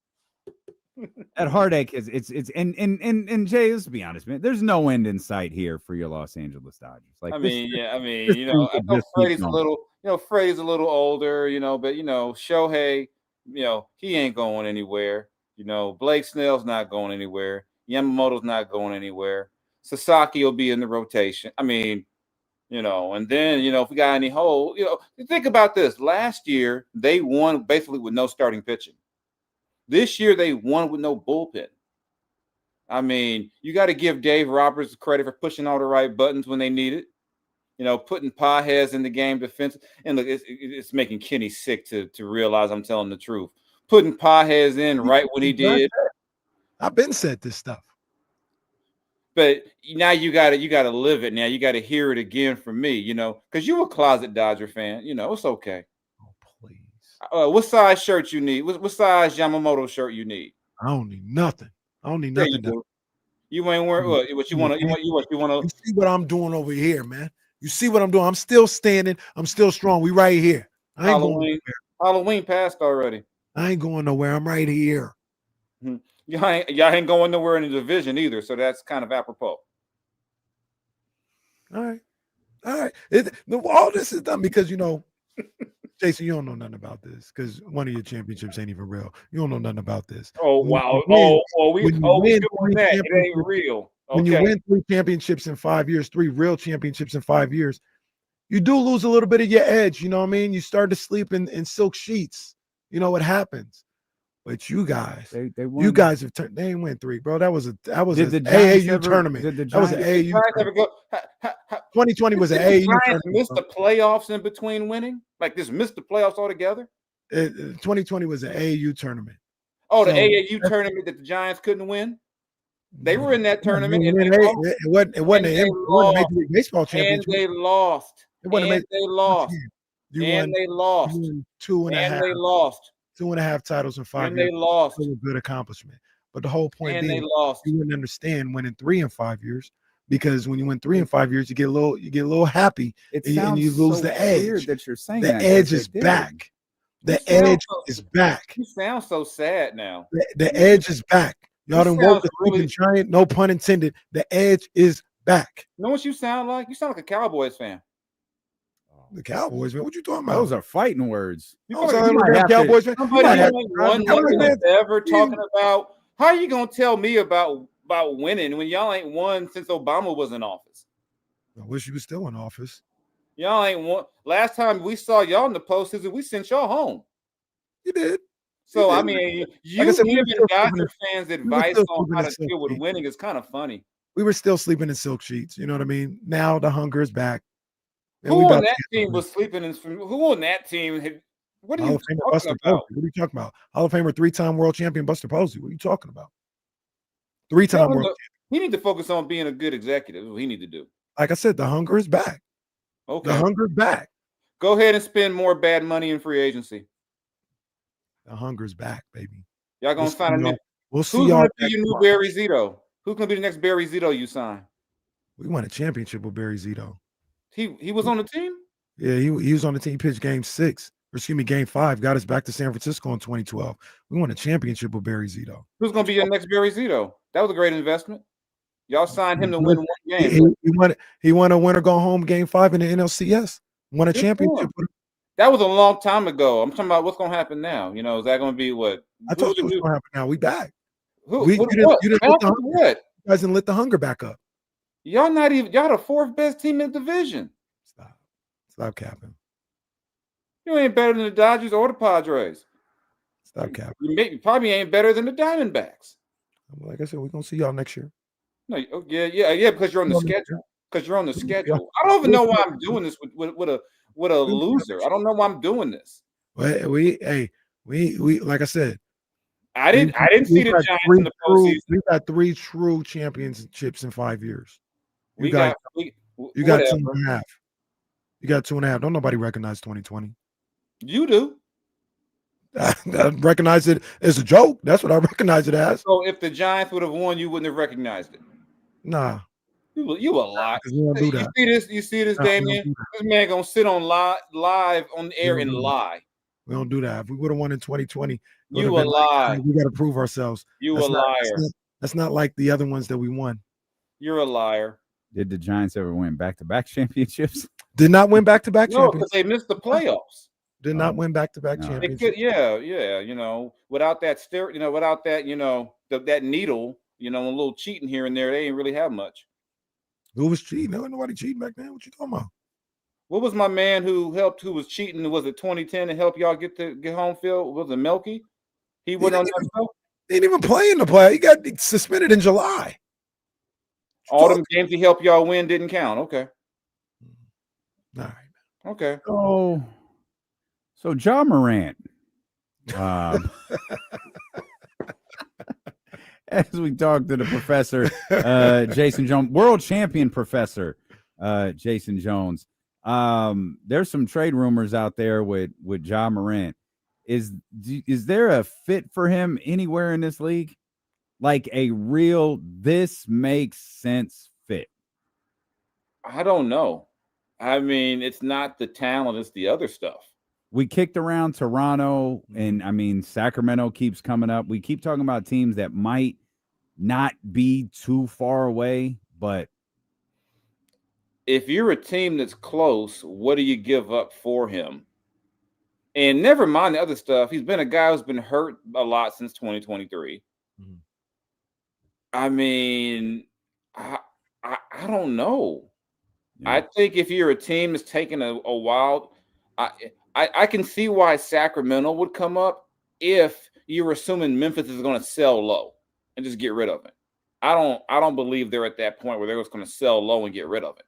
That heartache is and Jay, let's be honest, man. There's no end in sight here for your Los Angeles Dodgers. Like, I know Freddie's a little, Freddie's a little older, but Shohei, he ain't going anywhere. Blake Snell's not going anywhere. Yamamoto's not going anywhere. Sasaki will be in the rotation. I mean, and then, if we got any hole, think about this. Last year, they won basically with no starting pitching. This year, they won with no bullpen. I mean, you got to give Dave Roberts credit for pushing all the right buttons when they need it. Putting Pajes in the game defense. And look, it's making Kenny sick to realize I'm telling the truth. Putting Pajes in right when he did. I've been said this stuff. But now you gotta live it. Now you gotta hear it again from me, because you're a closet Dodger fan. It's okay. Oh, please. What size shirt you need? What size Yamamoto shirt you need? I don't need nothing. I don't need nothing. You ain't wearing what you want to. You see what I'm doing over here, man. You see what I'm doing? I'm still standing. I'm still strong. We right here. I ain't going nowhere. Halloween passed already. I ain't going nowhere. I'm right here. Y'all ain't going nowhere in the division either, so that's kind of apropos. All right. All this is done because, Jason, you don't know nothing about this because one of your championships ain't even real. You don't know nothing about this. Oh, wow. We doing that. It ain't real. Okay. When you win 3 championships in 5 years, 3 real championships in 5 years, you do lose a little bit of your edge. You know what I mean? You start to sleep in silk sheets. You know what happens. But you guys, you guys have turned. They ain't win 3, bro. That was an AAU tournament. That was an AAU tournament. 2020 was an AAU tournament. Missed the playoffs in between winning? Like just missed the playoffs altogether? 2020 was an AAU tournament. Oh, the AAU tournament that the Giants couldn't win? They were in that tournament. And it wasn't a Major League Baseball championship. And they lost. It wasn't and they lost. And they lost. 2.5. And they lost. 2.5 titles in 5 and years. They lost. Still a good accomplishment. But the whole point and being, they lost. You wouldn't understand winning 3 in 5 years, because when you win 3 in 5 years, you get a little happy, and you lose the edge. Weird that you're saying the edge is back. The edge is back. You sound so sad now. The edge is back. Y'all done woke the sleeping giant. No pun intended. The edge is back. You know what you sound like? You sound like a Cowboys fan. The Cowboys, man. What you talking about? Those are fighting words. You Cowboys fan. Somebody ever talking about how you gonna tell me about winning when y'all ain't won since Obama was in office? I wish he was still in office. Y'all ain't won. Last time we saw y'all in the postseason, we sent y'all home. You did. So I mean, you like I said, giving Dodger fans advice on how to deal with winning is kind of funny. We were still sleeping in silk sheets. You know what I mean? Now the hunger is back. Who on that team was sleeping in? Who on that team? What are you talking about? What are you talking about? Hall of Famer, 3-time world champion Buster Posey. What are you talking about? 3-time world champion. He need to focus on being a good executive. That's what he need to do. Like I said, the hunger is back. Okay. The hunger is back. Go ahead and spend more bad money in free agency. The hunger is back, baby. Y'all gonna find a new. We'll see who's y'all. Gonna be your new Barry Zito? Who's gonna be the next Barry Zito you sign? We won a championship with Barry Zito. He was on the team? Yeah, he was on the team. He pitched game 5, got us back to San Francisco in 2012. We won a championship with Barry Zito. Who's going to be your next Barry Zito? That was a great investment. Y'all signed him to win one game. He won a winner go home game 5 in the NLCS. Won a championship. That was a long time ago. I'm talking about what's going to happen now. You know, is that going to be what? I told you what's going to happen now. We back. You guys didn't let the hunger back up. Y'all the 4th best team in the division. Stop capping. You ain't better than the Dodgers or the Padres. Stop capping. You probably ain't better than the Diamondbacks. Like I said, we're gonna see y'all next year. No, yeah, because you're on the schedule. Because you're on the schedule. I don't even know why I'm doing this with a loser. I don't know why I'm doing this. We like I said, I didn't see the Giants in the postseason. We got 3 true championships in 5 years. You got 2.5. You got 2.5. Don't nobody recognize 2020. You do. I recognize it as a joke. That's what I recognize it as. So if the Giants would have won, you wouldn't have recognized it. Nah. You a lie. We don't do that. You see this, Damien? This man gonna sit on live on the air and lie. We don't do that. If we would have won in 2020, you a lie. Like, we got to prove ourselves. You a liar. That's not like the other ones that we won. You're a liar. Did the Giants ever win back-to-back championships? Did not win back-to-back championships. No, because they missed the playoffs. Did not win back-to-back championships. Yeah. You know, without that that needle, you know, a little cheating here and there, they ain't really have much. Who was cheating? There was nobody cheating back then. What you talking about? What was my man who was cheating? Was it 2010 to help y'all get home field? Was it Melky? He went on that show. He didn't even play in the play. He got suspended in July. All them games he helped y'all win didn't count. Okay. All right. Okay. So Ja Morant. As we talk to the professor, Jason Jones, world champion professor, Jason Jones. There's some trade rumors out there with Ja Morant. Is there a fit for him anywhere in this league? Like a real, this makes sense fit? I don't know. I mean, it's not the talent, it's the other stuff. We kicked around Toronto, and I mean, Sacramento keeps coming up. We keep talking about teams that might not be too far away, but if you're a team that's close, what do you give up for him? And never mind the other stuff. He's been a guy who's been hurt a lot since 2023. Mm-hmm. I mean, I don't know. Yeah. I think if you're a team that's taking a while, I can see why Sacramento would come up if you're assuming Memphis is going to sell low and just get rid of it. I don't believe they're at that point where they're just going to sell low and get rid of it.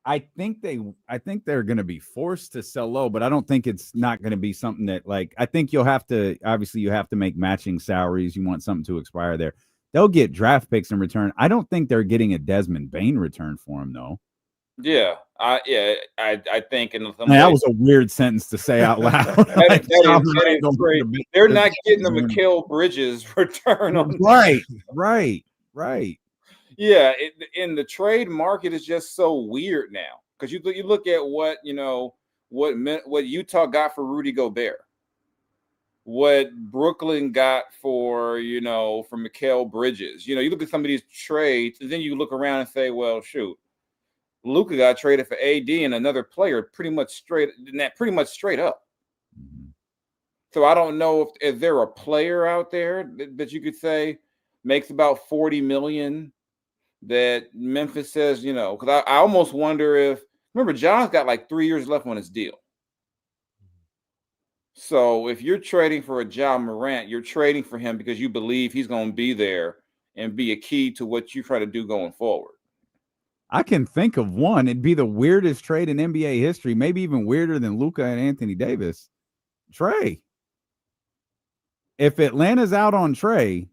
I think they're going to be forced to sell low, but I don't think it's not going to be something that, like, I think you have to make matching salaries. You want something to expire there. They'll get draft picks in return. I don't think they're getting a Desmond Bane return for him though. Yeah, I think in some that was a weird sentence to say out loud. that is great. They're not getting the Mikal Bridges return on right. Yeah, in the trade market is just so weird now because you look at what Utah got for Rudy Gobert, what Brooklyn got for Mikal Bridges. You look at some of these trades, and then you look around and say, well, shoot, Luka got traded for AD and another player pretty much straight up. So I don't know if there a player out there that you could say makes about $40 million. That Memphis says, because I almost wonder remember, John's got like 3 years left on his deal. So if you're trading for a Ja Morant, you're trading for him because you believe he's going to be there and be a key to what you try to do going forward. I can think of one. It'd be the weirdest trade in NBA history, maybe even weirder than Luka and Anthony Davis. Trey. If Atlanta's out on Trey,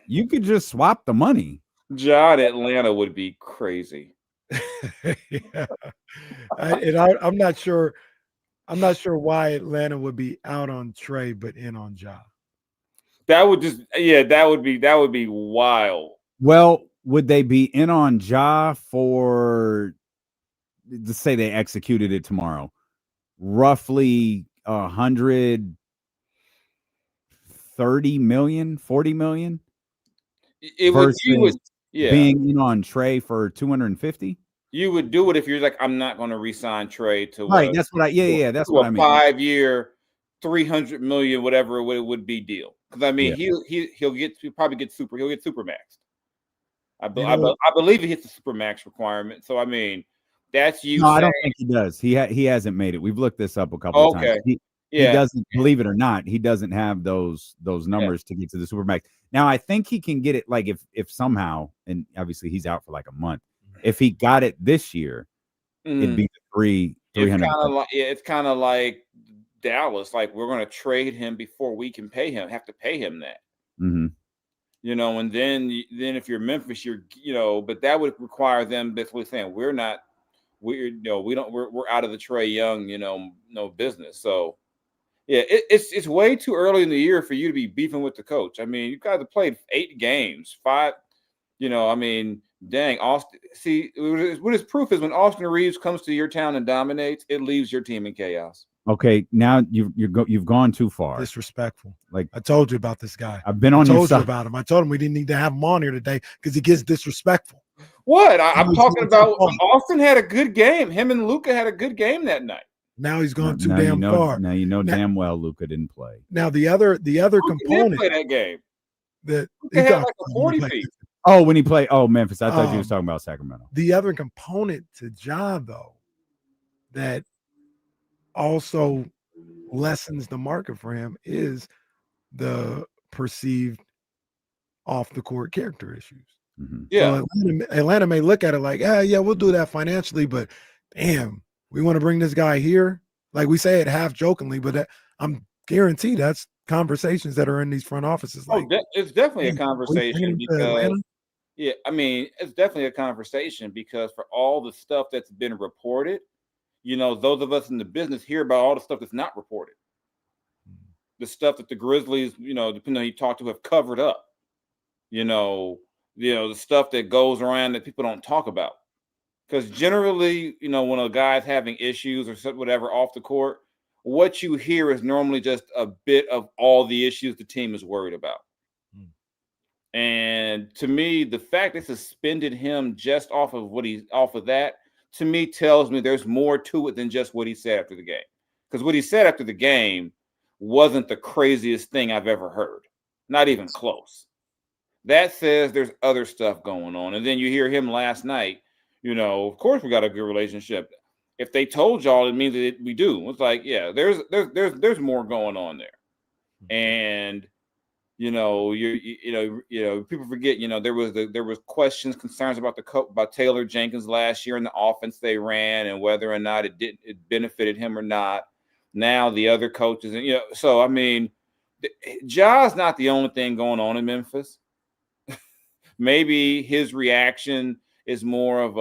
you could just swap the money. John, Atlanta would be crazy. Yeah. I'm not sure. I'm not sure why Atlanta would be out on Trey but in on Ja. That would be wild. Well, would they be in on Ja for, let's say they executed it tomorrow, roughly 130 million, 40 million? Being in on Trey for 250? You would do it if you're like, I'm not going to re-sign Trey to right. That's what I mean. 5-year, 300 million, whatever it would be deal. Because I mean, he'll probably get supermaxed. I believe he hits the supermax requirement. So I mean, that's you. No, I don't think he does. He hasn't made it. We've looked this up a couple of times. He doesn't, believe it or not, he doesn't have those numbers to get to the supermax. Now I think he can get it, like if somehow, and obviously he's out for like a month. If he got it this year, it'd be 300. It's kind of like Dallas. Like, we're going to trade him before we can have to pay him that. Mm-hmm. And then if you're Memphis, but that would require them basically saying we're out of the Trey Young, no business. So yeah, it's way too early in the year for you to be beefing with the coach. I mean, you guys have played 8 games, 5. I mean, dang, Austin. See, what his proof is when Austin Reeves comes to your town and dominates, it leaves your team in chaos. Okay, now you've gone too far. Disrespectful. Like, I told you about this guy. I've been on your side. About him. I told him we didn't need to have him on here today because he gets disrespectful. What? I'm talking about Austin had a good game. Him and Luka had a good game that night. Now he's gone too damn far. Now damn well Luka didn't play. Now the other component didn't play that game. That he had like a 40 feet. Oh, when he played, Memphis. I thought you was talking about Sacramento. The other component to Ja, though, that also lessens the market for him is the perceived off the court character issues. Mm-hmm. Yeah. So Atlanta may look at it like, yeah, we'll do that financially, but damn, we want to bring this guy here. Like, we say it half jokingly, but I'm guaranteed that's conversations that are in these front offices. Like, it's definitely a conversation because it's definitely a conversation because for all the stuff that's been reported, those of us in the business hear about all the stuff that's not reported. The stuff that the Grizzlies, depending on who you talk to, have covered up. The stuff that goes around that people don't talk about. Because generally, when a guy's having issues or whatever off the court, what you hear is normally just a bit of all the issues the team is worried about. And to me, the fact they suspended him just off of that, to me, tells me there's more to it than just what he said after the game. Because what he said after the game wasn't the craziest thing I've ever heard. Not even close. That says there's other stuff going on. And then you hear him last night Of course we got a good relationship. If they told y'all, it means that we do. It's like, yeah, there's more going on there. And people forget, there was questions, concerns about Taylor Jenkins last year and the offense they ran and whether or not it benefited him or not. Now the other coaches, and so I mean, Ja's not the only thing going on in Memphis. Maybe his reaction is more of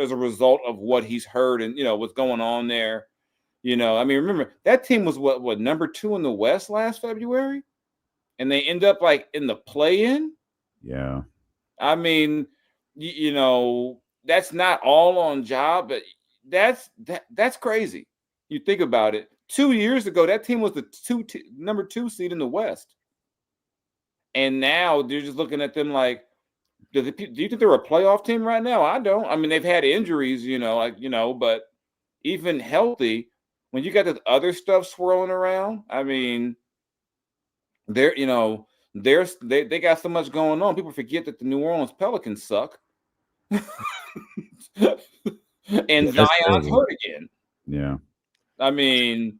as a result of what he's heard and what's going on there. I mean, remember that team was what number 2 in the West last February, and they end up like in the play-in. Yeah, I mean, that's not all on Ja, but that's crazy. You think about it. 2 years ago, that team was the number 2 seed in the West, and now they're just looking at them like, do you think they're a playoff team right now? I don't. I mean, they've had injuries, but even healthy, when you got this other stuff swirling around, I mean, they got so much going on. People forget that the New Orleans Pelicans suck, and Zion's hurt again. Yeah, I mean,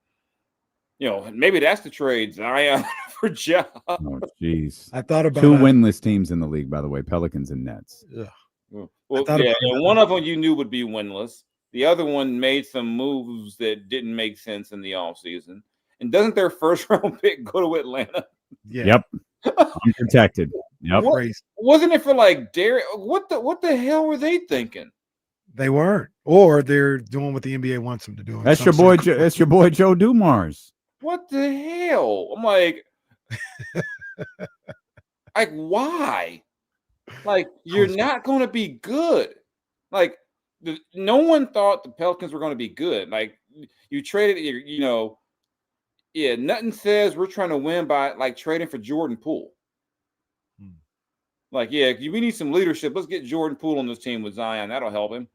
maybe that's the trade, Zion for Ja. Oh, jeez. I thought about 2 winless teams in the league, by the way, Pelicans and Nets. Well, yeah, and one of them you knew would be winless. The other one made some moves that didn't make sense in the offseason. And doesn't their first-round pick go to Atlanta? Yeah. Yep. Unprotected. Yep. Wasn't it for like Derek? What the hell were they thinking? They weren't, or they're doing what the NBA wants them to do. That's your boy. That's your boy Joe Dumars. What the hell? I'm like, why? Like, you're not going to be good. Like, no one thought the Pelicans were going to be good. Like, you traded, nothing says we're trying to win by like trading for Jordan Poole. Like, yeah, we need some leadership. Let's get Jordan Poole on this team with Zion. That'll help him.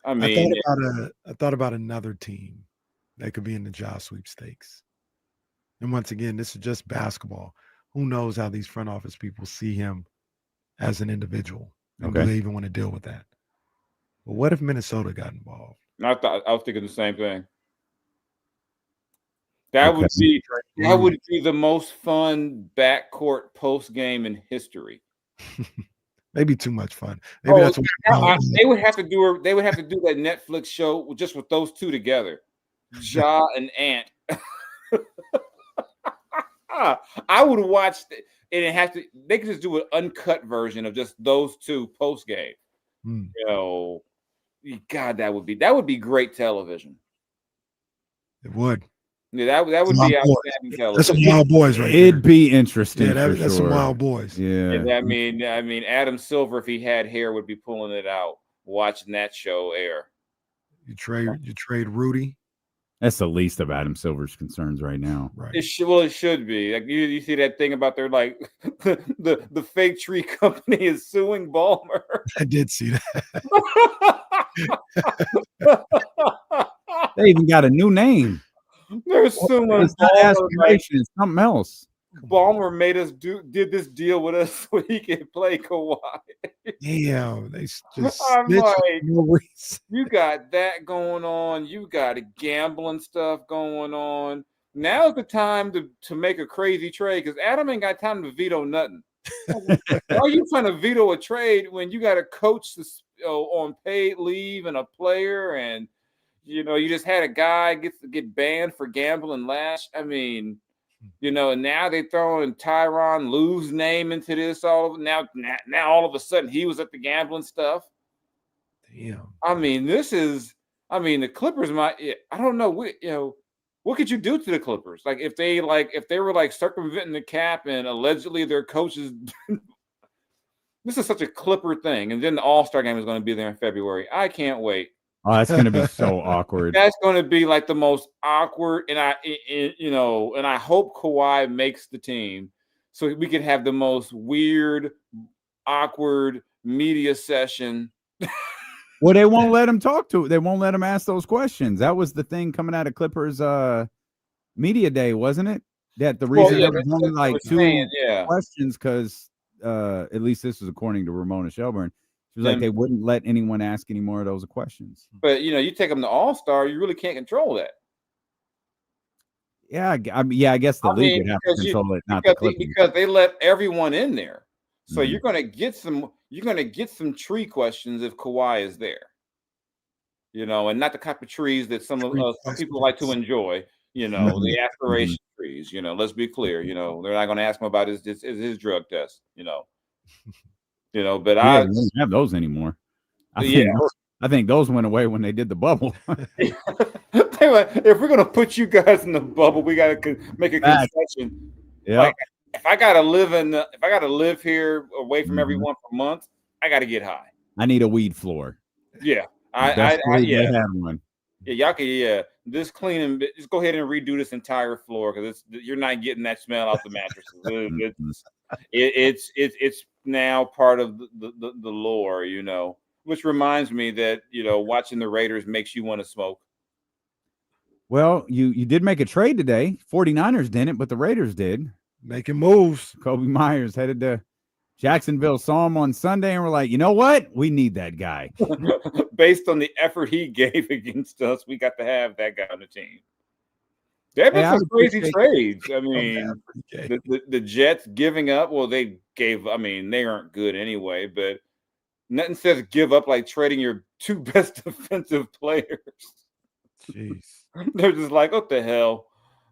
I mean, I thought about another team that could be in the Ja sweepstakes. And once again, this is just basketball. Who knows how these front office people see him as an individual? And do they even want to deal with that? But what if Minnesota got involved? I was thinking the same thing. That would be the most fun backcourt post game in history. Maybe too much fun. Maybe that's what they would have to do. They would have to do that Netflix show just with those two together, Ja and Ant. I would watch it, and it has to. They could just do an uncut version of just those two post game. God, that would be great television. It would. Yeah, that would be outstanding television. That's some wild boys, right? It'd be interesting. Yeah, for that's sure. some wild boys. Yeah. I mean, Adam Silver, if he had hair, would be pulling it out, watching that show air. You trade Rudy. That's the least of Adam Silver's concerns right now. Right. It should be. Like you see that thing about their like the fake tree company is suing Ballmer. I did see that. They even got a new name. They're suing It's not aspiration. It's something else. Ballmer did this deal with us so he can play Kawhi. Damn, they just I'm like, no reason. you got that going on. You got a gambling stuff going on. Now's the time to make a crazy trade because Adam ain't got time to veto nothing. Why are you trying to veto a trade when you got a coach on paid leave and a player and you just had a guy get banned for gambling last? I mean, and now they throwing Tyronn Lue's name into this. Now all of a sudden he was at the gambling stuff. Damn. I mean, the Clippers might. I don't know. What could you do to the Clippers? Like if they were like circumventing the cap and allegedly their coaches. This is such a Clipper thing, and then the All-Star game is going to be there in February. I can't wait. Oh, that's going to be so awkward. That's going to be like the most awkward, and I hope Kawhi makes the team so we can have the most weird, awkward media session. Well, they won't let him talk to it. They won't let him ask those questions. That was the thing coming out of Clippers media day, wasn't it? That the reason there was only like two questions because at least this was according to Ramona Shelburne. She was like, they wouldn't let anyone ask any more of those questions. But you take them to All-Star, you really can't control that. Yeah, I guess the league would have to control it, not the Clippers, because they let everyone in there. So you're gonna get some tree questions if Kawhi is there. And not the type of trees that some people like to enjoy. The aspiration trees. Let's be clear. They're not going to ask him about his drug test. But I don't have those anymore. I think those went away when they did the bubble. If we're going to put you guys in the bubble, we got to make a concession. Yeah. Like, if I got to live here away from everyone for months, I got to get high. I need a weed floor. Yeah. I had one. Yeah, y'all can. Just clean and just go ahead and redo this entire floor because you're not getting that smell out the mattresses. It's now part of the lore, Which reminds me that watching the Raiders makes you want to smoke. Well, you did make a trade today. 49ers didn't, but the Raiders did. Making moves. Kobe Myers headed to Jacksonville, saw him on Sunday, and we're like, you know what? We need that guy. Based on the effort he gave against us, we got to have that guy on the team. There have been some crazy trades. I mean, the Jets giving up. Well, they gave. I mean, they aren't good anyway. But nothing says give up like trading your two best defensive players. Jeez, they're just like, what the hell?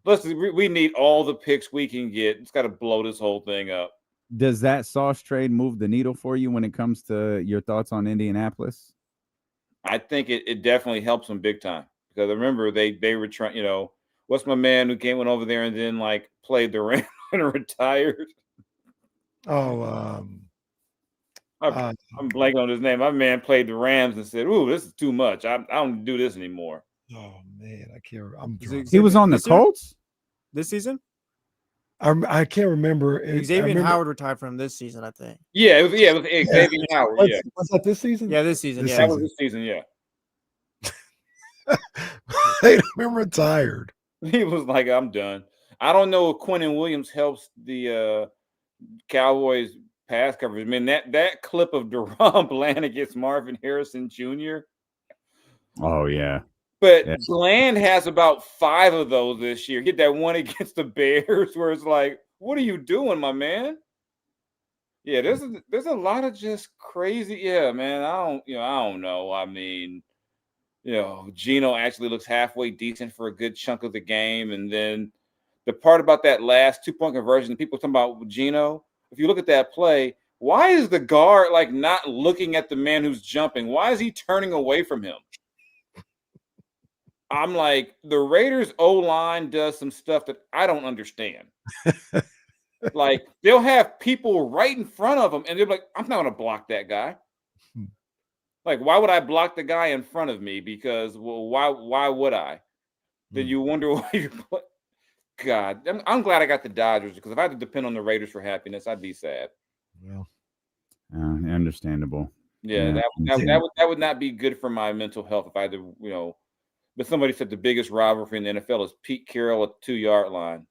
We need all the picks we can get. It's got to blow this whole thing up. Does that Sauce trade move the needle for you when it comes to your thoughts on Indianapolis? I think it definitely helps them big time because I remember they were trying. What's my man who went over there and then played the Rams and retired? Oh, I'm blanking on his name. My man played the Rams and said, "Ooh, this is too much. I don't do this anymore." Oh man, I can't. He was on the Colts this season. I can't remember. Xavier Howard retired from this season, I think. Yeah, it was Xavier Howard. Yeah, was that this season? Yeah, this season. That was this season. Yeah. Hey, I'm retired. He was like, "I'm done." I don't know if Quinnen Williams helps the Cowboys pass coverage. I mean, that clip of Deron Bland against Marvin Harrison Jr. Oh yeah. But Bland has about 5 of those this year. Get that one against the Bears where it's like, what are you doing, my man? Yeah, there's a lot of just crazy. Yeah, man. I don't know. I mean, Geno actually looks halfway decent for a good chunk of the game. And then the part about that last 2-point conversion, people talking about Geno, if you look at that play, why is the guard not looking at the man who's jumping? Why is he turning away from him? I'm like, the Raiders O-line does some stuff that I don't understand. They'll have people right in front of them, and they're like, I'm not going to block that guy. Why would I block the guy in front of me? Because, well, why would I? Then you wonder why you're God, I'm glad I got the Dodgers because if I had to depend on the Raiders for happiness, I'd be sad. Well, understandable. Yeah, that would not be good for my mental health if I had to, But somebody said the biggest rivalry in the NFL is Pete Carroll at the 2-yard line.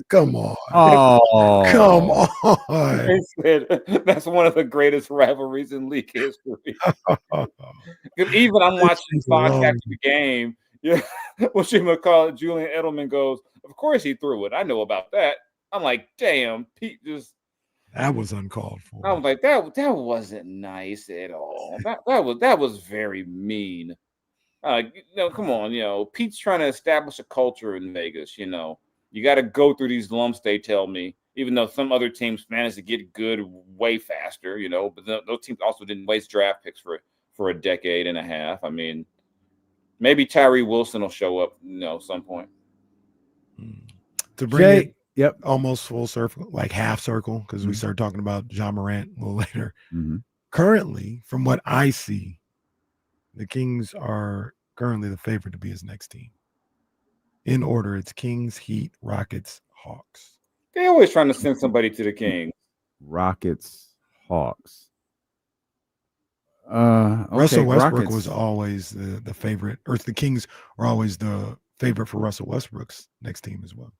Come on. Oh, come on. They said that's one of the greatest rivalries in league history. Even I'm watching Fox after the game. Yeah, what you would call it, Julian Edelman goes, of course he threw it. I know about that. I'm like, damn, Pete just. That was uncalled for. I was like, that wasn't nice at all. That was very mean. Come on, Pete's trying to establish a culture in Vegas. You got to go through these lumps. They tell me, even though some other teams managed to get good way faster, but those teams also didn't waste draft picks for a decade and a half. I mean, maybe Tyree Wilson will show up, some point. To bring it almost full circle, like half circle, because we started talking about Ja Morant a little later. Mm-hmm. Currently, from what I see, the Kings are currently the favorite to be his next team. In order, it's Kings, Heat, Rockets, Hawks. They're always trying to send somebody to the Kings. Rockets, Hawks. Russell Westbrook was always the favorite, or the Kings are always the favorite for Russell Westbrook's next team as well.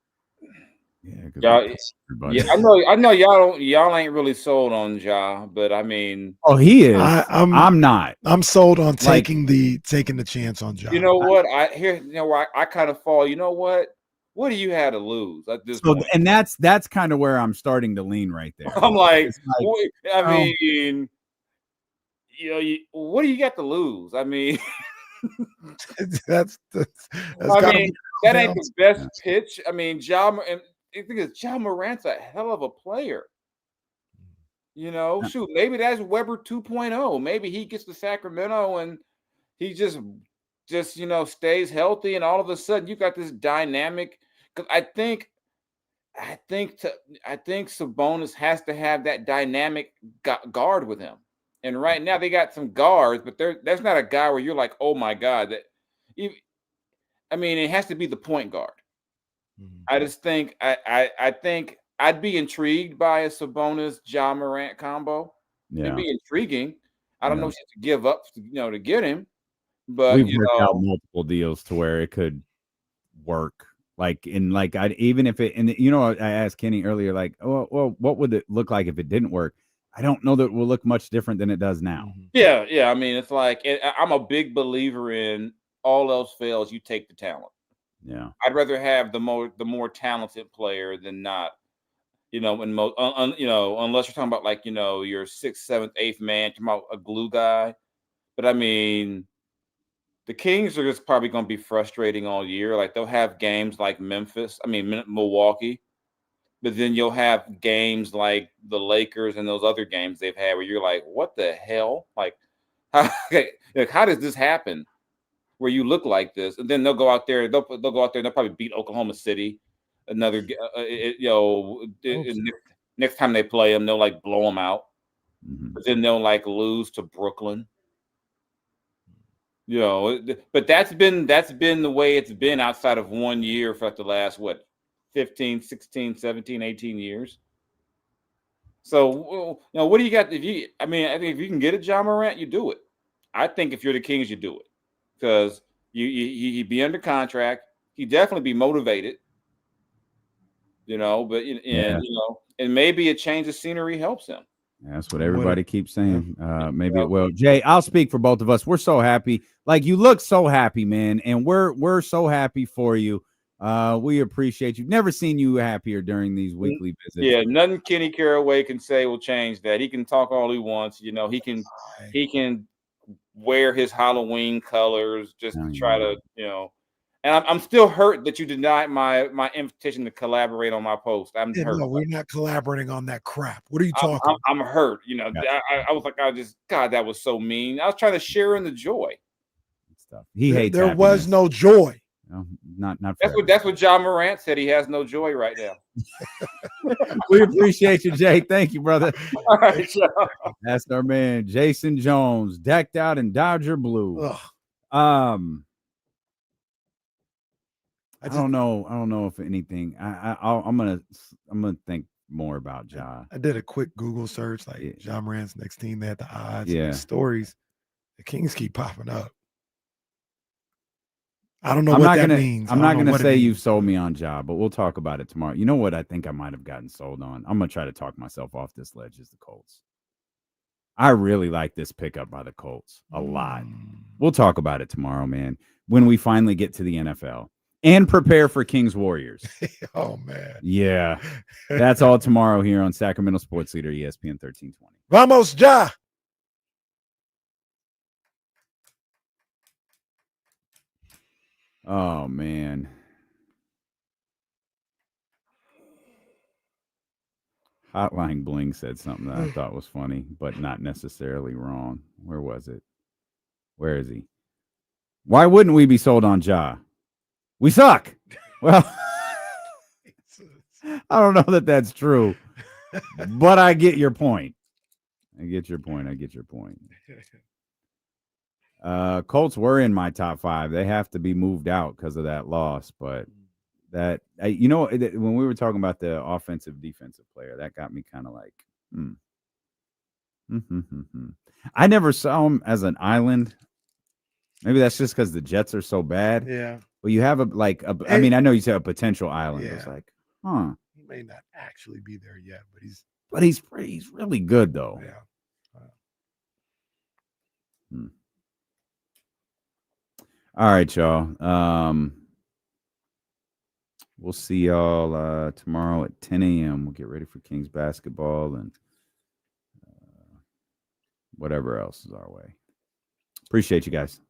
Y'all, yeah, I know y'all ain't really sold on Ja, but I mean, he is. I'm not. I'm sold on taking the chance on Ja. You know what? I kind of fall. You know what? What do you have to lose at this point? And that's kind of where I'm starting to lean right there. I'm like, I mean, what do you got to lose? I mean, that's I mean, that ain't the best pitch. I mean, Ja Morant's a hell of a player. Shoot, maybe that's Weber 2.0. Maybe he gets to Sacramento and he just stays healthy, and all of a sudden you got this dynamic. Because I think Sabonis has to have that dynamic guard with him. And right now they got some guards, but there's not a guy where you're like, oh my God, it has to be the point guard. I just think I think I'd be intrigued by a Sabonis Ja Morant combo. Yeah. It'd be intriguing. I don't know if you have to give up to get him, but we've worked out multiple deals to where it could work. I asked Kenny earlier, like, oh, well, what would it look like if it didn't work? I don't know that it will look much different than it does now. Yeah. I mean, it's like I'm a big believer in all else fails, you take the talent. Yeah, I'd rather have the more talented player than not. Unless you're talking about like your 6th, 7th, 8th man, talking about a glue guy. But I mean, the Kings are just probably going to be frustrating all year. Like they'll have games like Milwaukee, but then you'll have games like the Lakers and those other games they've had where you're like, what the hell? Like, how does this happen? Where you look like this, and then they'll go out there. They'll go out there and they'll probably beat Oklahoma City. Next time they play them, they'll like blow them out. But then they'll like lose to Brooklyn. But that's been the way it's been outside of 1 year for like the last 15, 16, 17, 18 years. So what do you got? I think if you can get a Ja Morant, you do it. I think if you're the Kings, you do it because he'd be under contract. He'd definitely be motivated. And maybe a change of scenery helps him. That's what everybody keeps saying. Maybe it will. Jay, I'll speak for both of us. We're so happy. Like, you look so happy, man, and we're so happy for you. We appreciate you. Never seen you happier during these weekly visits. Yeah, nothing Kenny Caraway can say will change that. He can talk all he wants. He can wear his Halloween colors just to try to, And I'm still hurt that you denied my invitation to collaborate on my post. I'm hurt. No, we're not collaborating on that crap. What are you talking about? I'm hurt. I was like, God, that was so mean. I was trying to share in the joy. Stuff. He hates. There was no joy. No, not. That's what Ja Morant said. He has no joy right now. We appreciate you, Jay. Thank you, brother. All right, that's our man, Jason Jones, decked out in Dodger blue. I don't know if anything. I'm gonna think more about Ja. I did a quick Google search, like Ja Morant's next team. They had the odds, yeah, and the stories. The Kings keep popping up. I don't know means. I'm not gonna say you've sold me on Ja, but we'll talk about it tomorrow. You know what I think I might have gotten sold on? I'm gonna try to talk myself off this ledge. Is the Colts. I really like this pickup by the Colts a lot. We'll talk about it tomorrow, man, when we finally get to the NFL and prepare for Kings Warriors. Oh, man. Yeah. That's all tomorrow here on Sacramento Sports Leader, ESPN 1320. Vamos, Ja. Oh, man. Hotline Bling said something that I thought was funny, but not necessarily wrong. Where was it? Where is he? Why wouldn't we be sold on Ja? We suck. Well, I don't know that that's true, but I get your point. Colts were in my top 5. They have to be moved out because of that loss, but when we were talking about the offensive defensive player, that got me kind of like, I never saw him as an island. Maybe that's just because the Jets are so bad. Yeah. Well, you have I know you said a potential island. Yeah. It's like, may not actually be there yet, but he's really good though. Yeah. All right, y'all. We'll see y'all tomorrow at 10 a.m. We'll get ready for Kings basketball and whatever else is our way. Appreciate you guys.